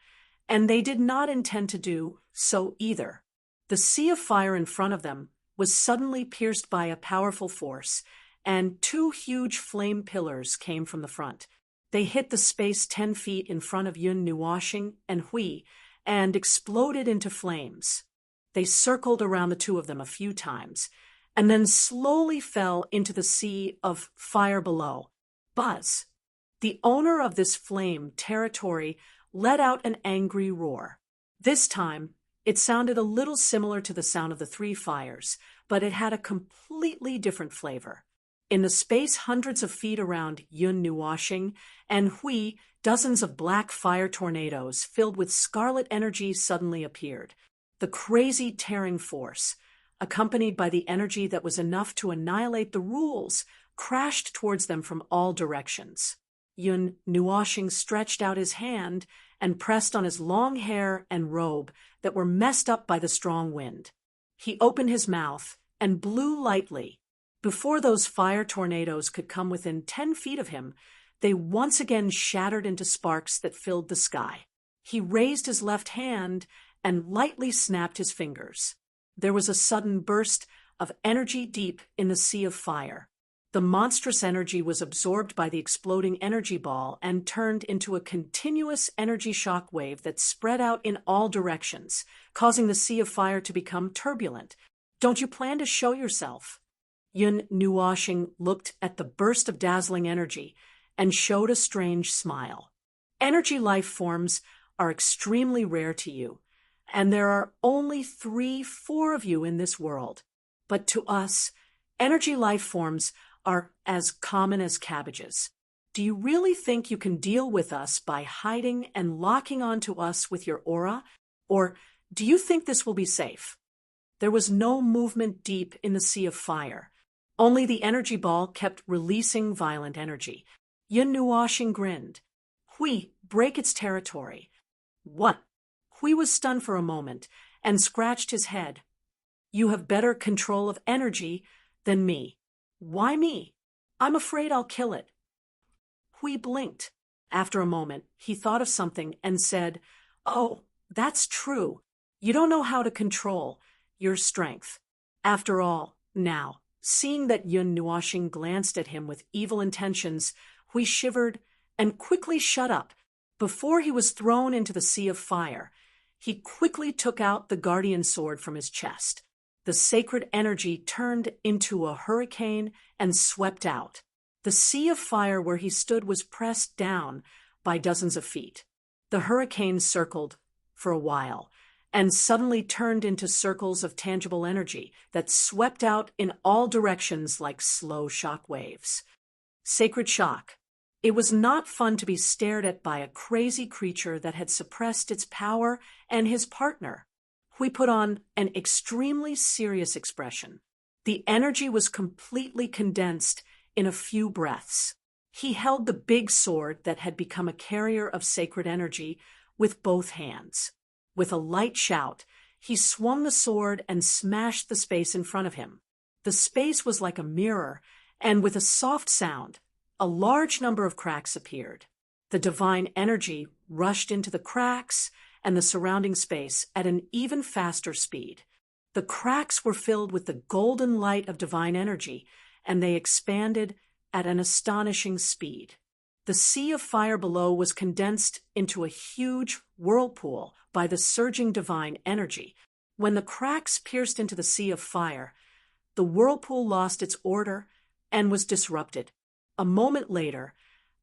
and they did not intend to do so either. The sea of fire in front of them was suddenly pierced by a powerful force, and 2 huge flame pillars came from the front. They hit the space 10 feet in front of Yun Nuoxing and Hui and exploded into flames. They circled around the two of them a few times, and then slowly fell into the sea of fire below. Buzz, the owner of this flame territory, let out an angry roar. This time, it sounded a little similar to the sound of the 3 fires, but it had a completely different flavor. In the space hundreds of feet around Yun Nuoxing and Hui, dozens of black fire tornadoes filled with scarlet energy suddenly appeared. The crazy tearing force, accompanied by the energy that was enough to annihilate the rules, crashed towards them from all directions. Yun Nuoxing stretched out his hand and pressed on his long hair and robe that were messed up by the strong wind. He opened his mouth and blew lightly. Before those fire tornadoes could come within 10 feet of him, they once again shattered into sparks that filled the sky. He raised his left hand and lightly snapped his fingers. There was a sudden burst of energy deep in the sea of fire. The monstrous energy was absorbed by the exploding energy ball and turned into a continuous energy shock wave that spread out in all directions, causing the sea of fire to become turbulent. "Don't you plan to show yourself?" Yun Nuoxing looked at the burst of dazzling energy and showed a strange smile. "Energy life forms are extremely rare to you, and there are only 3-4 of you in this world. But to us, energy life forms are as common as cabbages. Do you really think you can deal with us by hiding and locking onto us with your aura? Or do you think this will be safe?" There was no movement deep in the sea of fire. Only the energy ball kept releasing violent energy. Yun Nuoxing grinned. "Hui, break its territory." "What?" Hui was stunned for a moment and scratched his head. "You have better control of energy than me." "Why me?" "I'm afraid I'll kill it." Hui blinked. After a moment, he thought of something and said, "Oh, that's true. You don't know how to control your strength." After all, now, seeing that Yun Nuoxing glanced at him with evil intentions, Hui shivered and quickly shut up. Before he was thrown into the sea of fire, he quickly took out the guardian sword from his chest. The sacred energy turned into a hurricane and swept out. The sea of fire where he stood was pressed down by dozens of feet. The hurricane circled for a while and suddenly turned into circles of tangible energy that swept out in all directions like slow shock waves. Sacred shock. It was not fun to be stared at by a crazy creature that had suppressed its power and his partner. Hui put on an extremely serious expression. The energy was completely condensed in a few breaths. He held the big sword that had become a carrier of sacred energy with both hands. With a light shout, he swung the sword and smashed the space in front of him. The space was like a mirror, and with a soft sound, a large number of cracks appeared. The divine energy rushed into the cracks and the surrounding space at an even faster speed. The cracks were filled with the golden light of divine energy, and they expanded at an astonishing speed. The sea of fire below was condensed into a huge whirlpool by the surging divine energy. When the cracks pierced into the sea of fire, the whirlpool lost its order and was disrupted. A moment later,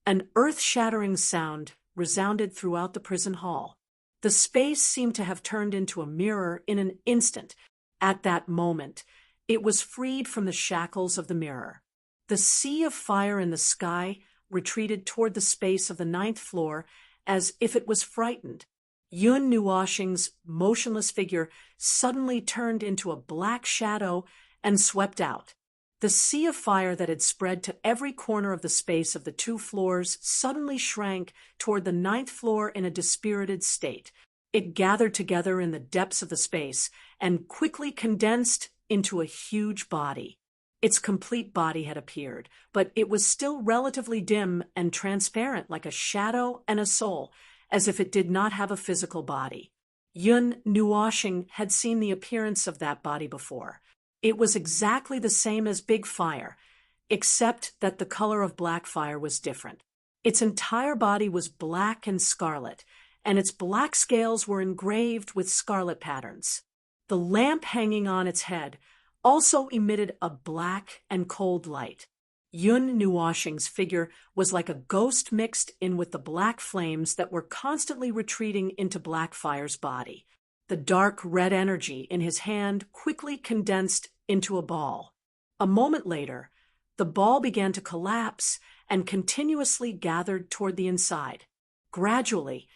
an earth-shattering sound resounded throughout the prison hall. The space seemed to have turned into a mirror in an instant. At that moment, it was freed from the shackles of the mirror. The sea of fire in the sky retreated toward the space of the 9th floor as if it was frightened. Yun Nuoxing's motionless figure suddenly turned into a black shadow and swept out. The sea of fire that had spread to every corner of the space of the 2 floors suddenly shrank toward the 9th floor in a dispirited state. It gathered together in the depths of the space and quickly condensed into a huge body. Its complete body had appeared, but it was still relatively dim and transparent, like a shadow and a soul, as if it did not have a physical body. Yun Nuoxing had seen the appearance of that body before. It was exactly the same as Big Fire, except that the color of Black Fire was different. Its entire body was black and scarlet, and its black scales were engraved with scarlet patterns. The lamp hanging on its head also emitted a black and cold light. Yun Nuoxing's figure was like a ghost mixed in with the black flames that were constantly retreating into Black Fire's body. The dark red energy in his hand quickly condensed into a ball. A moment later, the ball began to collapse and continuously gathered toward the inside. Gradually,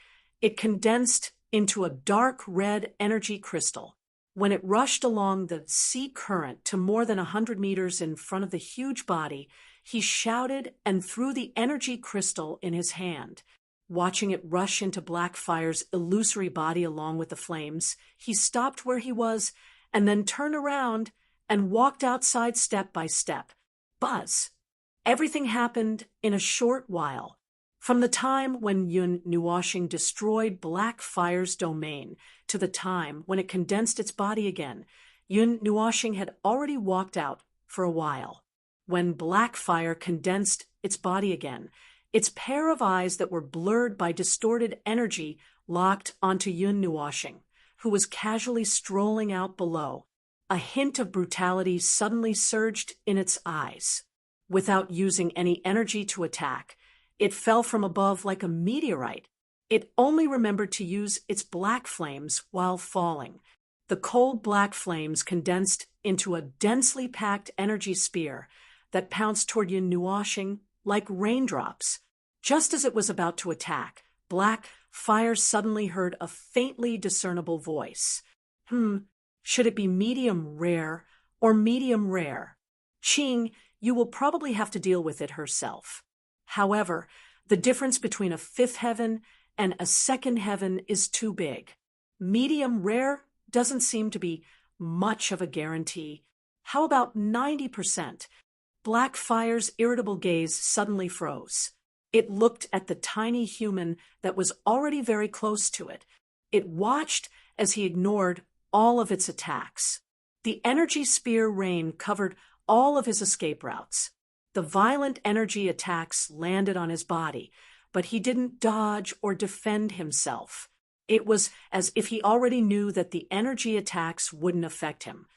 it condensed into a dark red energy crystal. When it rushed along the sea current to more than 100 meters in front of the huge body, he shouted and threw the energy crystal in his hand. Watching it rush into Black Fire's illusory body along with the flames, he stopped where he was and then turned around and walked outside step by step. Buzz! Everything happened in a short while. From the time when Yun Nuoxing destroyed Black Fire's domain to the time when it condensed its body again, Yun Nuoxing had already walked out for a while. When Black Fire condensed its body again, its pair of eyes that were blurred by distorted energy locked onto Yun Nuoxing, who was casually strolling out below. A hint of brutality suddenly surged in its eyes. Without using any energy to attack, it fell from above like a meteorite. It only remembered to use its black flames while falling. The cold black flames condensed into a densely packed energy spear that pounced toward Yun Nuoxing like raindrops. Just as it was about to attack, Black Fire suddenly heard a faintly discernible voice. Should it be medium rare or medium rare? Qing, you will probably have to deal with it herself. However, the difference between a 5th heaven and a 2nd heaven is too big. Medium rare doesn't seem to be much of a guarantee. How about 90%? Black Fire's irritable gaze suddenly froze. It looked at the tiny human that was already very close to it. It watched as he ignored all of its attacks. The energy spear rain covered all of his escape routes. The violent energy attacks landed on his body, but he didn't dodge or defend himself. It was as if he already knew that the energy attacks wouldn't affect him.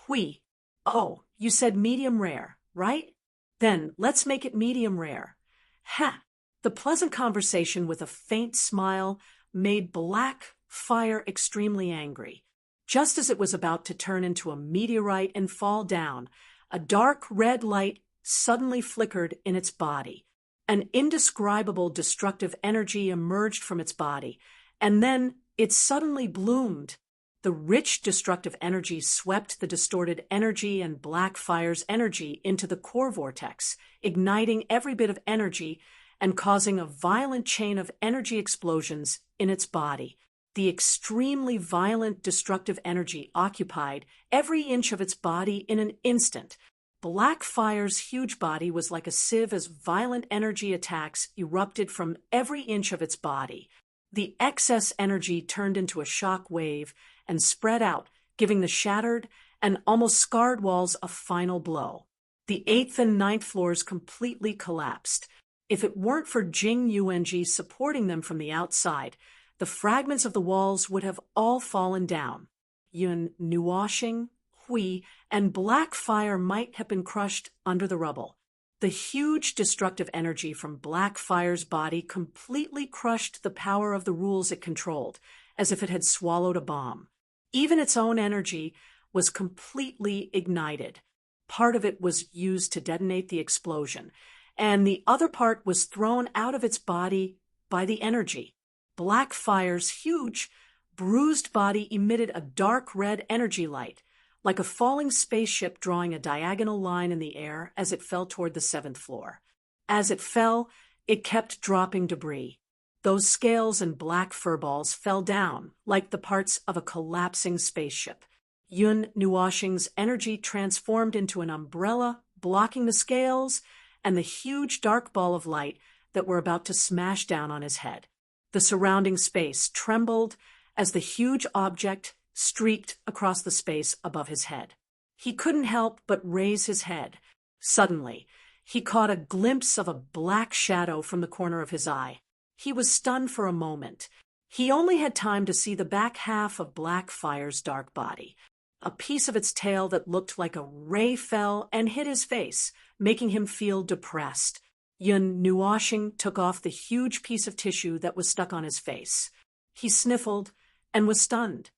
Hui. Oh, you said medium rare, right? Then let's make it medium rare. Ha! The pleasant conversation with a faint smile made Black Fire extremely angry. Just as it was about to turn into a meteorite and fall down, a dark red light suddenly flickered in its body. An indescribable destructive energy emerged from its body, and then it suddenly bloomed. The rich destructive energy swept the distorted energy and Black Fire's energy into the core vortex, igniting every bit of energy and causing a violent chain of energy explosions in its body. The extremely violent destructive energy occupied every inch of its body in an instant. Black Fire's huge body was like a sieve as violent energy attacks erupted from every inch of its body. The excess energy turned into a shock wave and spread out, giving the shattered and almost scarred walls a final blow. The 8th and 9th floors completely collapsed. If it weren't for Jing Yuanji supporting them from the outside, the fragments of the walls would have all fallen down. Yun Nuoxing, Hui, and Black Fire might have been crushed under the rubble. The huge destructive energy from Blackfire's body completely crushed the power of the rules it controlled, as if it had swallowed a bomb. Even its own energy was completely ignited. Part of it was used to detonate the explosion, and the other part was thrown out of its body by the energy. Blackfire's huge, bruised body emitted a dark red energy light, like a falling spaceship drawing a diagonal line in the air as it fell toward the seventh floor. As it fell, it kept dropping debris. Those scales and black furballs fell down like the parts of a collapsing spaceship. Yun Nuoshing's energy transformed into an umbrella, blocking the scales and the huge dark ball of light that were about to smash down on his head. The surrounding space trembled as the huge object streaked across the space above his head. He couldn't help but raise his head. Suddenly, he caught a glimpse of a black shadow from the corner of his eye. He was stunned for a moment. He only had time to see the back half of Blackfire's dark body. A piece of its tail that looked like a ray fell and hit his face, making him feel depressed. Yun Nuoshing took off the huge piece of tissue that was stuck on his face. He sniffled and was stunned.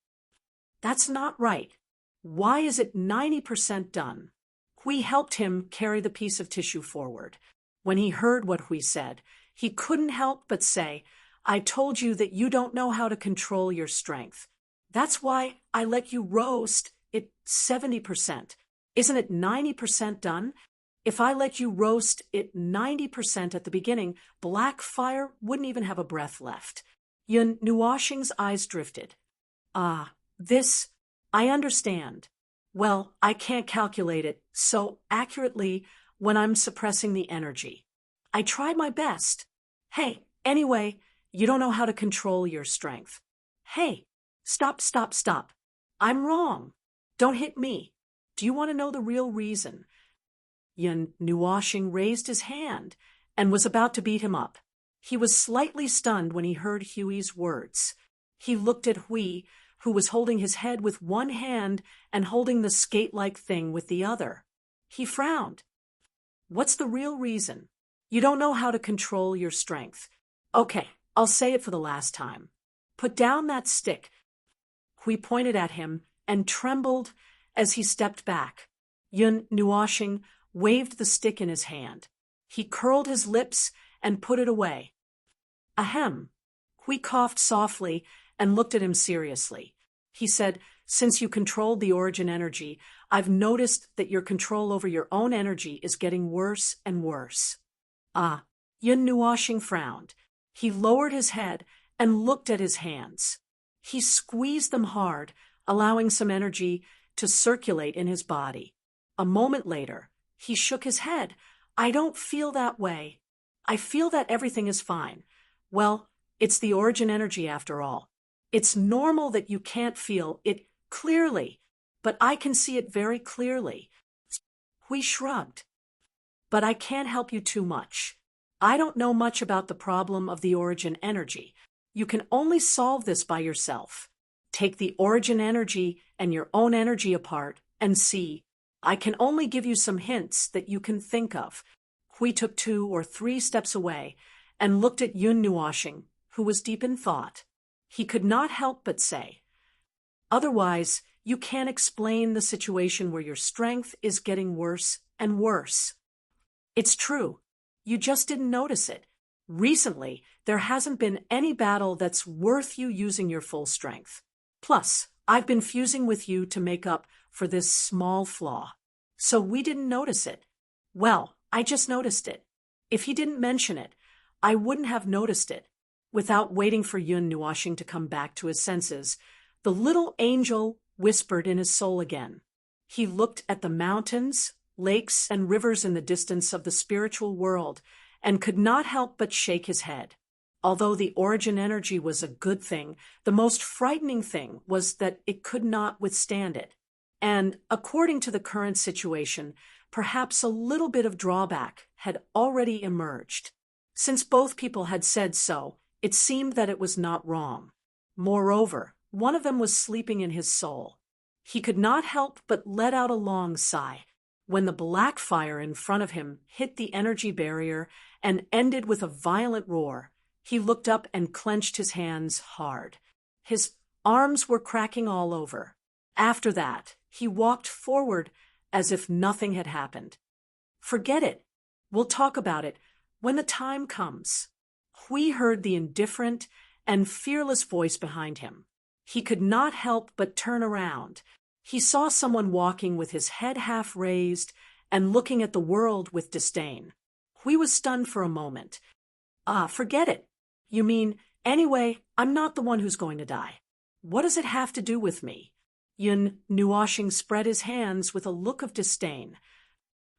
That's not right. Why is it 90% done? Hui helped him carry the piece of tissue forward. When he heard what Hui said, he couldn't help but say, "I told you that you don't know how to control your strength. That's why I let you roast it 70%. Isn't it 90% done? If I let you roast it 90% at the beginning, Blackfire wouldn't even have a breath left." Yun Nuoshing's eyes drifted. I understand. Well, I can't calculate it so accurately when I'm suppressing the energy. I tried my best. Hey, anyway, you don't know how to control your strength. Hey, stop. I'm wrong. Don't hit me. Do you want to know the real reason? Yun Nuoshing raised his hand and was about to beat him up. He was slightly stunned when he heard Huey's words. He looked at Hui, who was holding his head with one hand and holding the skate-like thing with the other. He frowned. What's the real reason? You don't know how to control your strength. Okay, I'll say it for the last time. Put down that stick. Hui pointed at him and trembled as he stepped back. Yun Nuoshing waved the stick in his hand. He curled his lips and put it away. Ahem. Hui coughed softly and looked at him seriously. He said, "Since you controlled the origin energy, I've noticed that your control over your own energy is getting worse and worse." Yun Nuoshing frowned. He lowered his head and looked at his hands. He squeezed them hard, allowing some energy to circulate in his body. A moment later, he shook his head. "I don't feel that way. I feel that everything is fine. Well, it's the origin energy after all. It's normal that you can't feel it clearly, but I can see it very clearly." Hui shrugged. "But I can't help you too much. I don't know much about the problem of the origin energy. You can only solve this by yourself. Take the origin energy and your own energy apart and see. I can only give you some hints that you can think of." Hui took 2 or 3 steps away and looked at Yun Nuoshing, who was deep in thought. He could not help but say, "Otherwise, you can't explain the situation where your strength is getting worse and worse. It's true. You just didn't notice it. Recently, there hasn't been any battle that's worth you using your full strength. Plus, I've been fusing with you to make up for this small flaw. So we didn't notice it. Well, I just noticed it. If he didn't mention it, I wouldn't have noticed it." Without waiting for Yun Nuoshing to come back to his senses, the little angel whispered in his soul again. He looked at the mountains, lakes, and rivers in the distance of the spiritual world and could not help but shake his head. Although the origin energy was a good thing, the most frightening thing was that it could not withstand it. And, according to the current situation, perhaps a little bit of drawback had already emerged. Since both people had said so, it seemed that it was not wrong. Moreover, one of them was sleeping in his soul. He could not help but let out a long sigh. When the black fire in front of him hit the energy barrier and ended with a violent roar, he looked up and clenched his hands hard. His arms were cracking all over. After that, he walked forward as if nothing had happened. Forget it. We'll talk about it when the time comes. Hui heard the indifferent and fearless voice behind him. He could not help but turn around. He saw someone walking with his head half raised and looking at the world with disdain. Hui was stunned for a moment. Forget it. You mean, anyway, I'm not the one who's going to die. What does it have to do with me? Yun Nuoshing spread his hands with a look of disdain.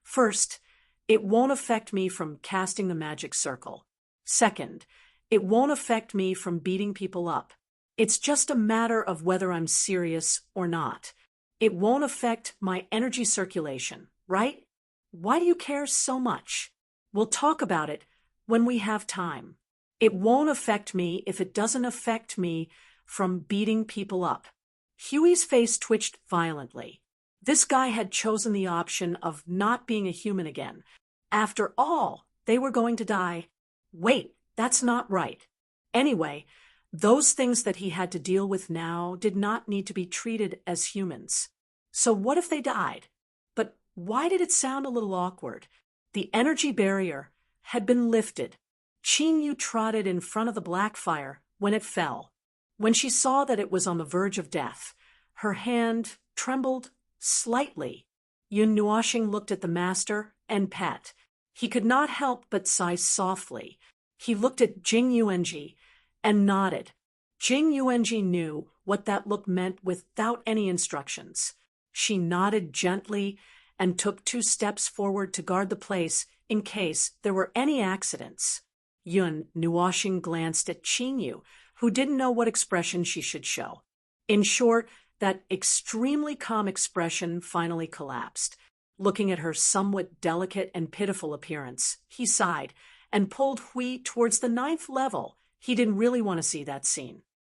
First, it won't affect me from casting the magic circle. Second, it won't affect me from beating people up. It's just a matter of whether I'm serious or not. It won't affect my energy circulation, right? Why do you care so much? We'll talk about it when we have time. It won't affect me if it doesn't affect me from beating people up. Huey's face twitched violently. This guy had chosen the option of not being a human again. After all, they were going to die. Wait, that's not right. Anyway, those things that he had to deal with now did not need to be treated as humans. So what if they died? But why did it sound a little awkward? The energy barrier had been lifted. Qin Yu trotted in front of the black fire when it fell. When she saw that it was on the verge of death, her hand trembled slightly. Yun Nuoshing looked at the master and Pet. He could not help but sigh softly. He looked at Jing Yuanji and nodded. Jing Yuanji knew what that look meant without any instructions. She nodded gently and took 2 steps forward to guard the place in case there were any accidents. Yun Nuoshing glanced at Qin Yu, who didn't know what expression she should show. In short, that extremely calm expression finally collapsed. Looking at her somewhat delicate and pitiful appearance, he sighed and pulled Hui towards the 9th level. He didn't really want to see that scene.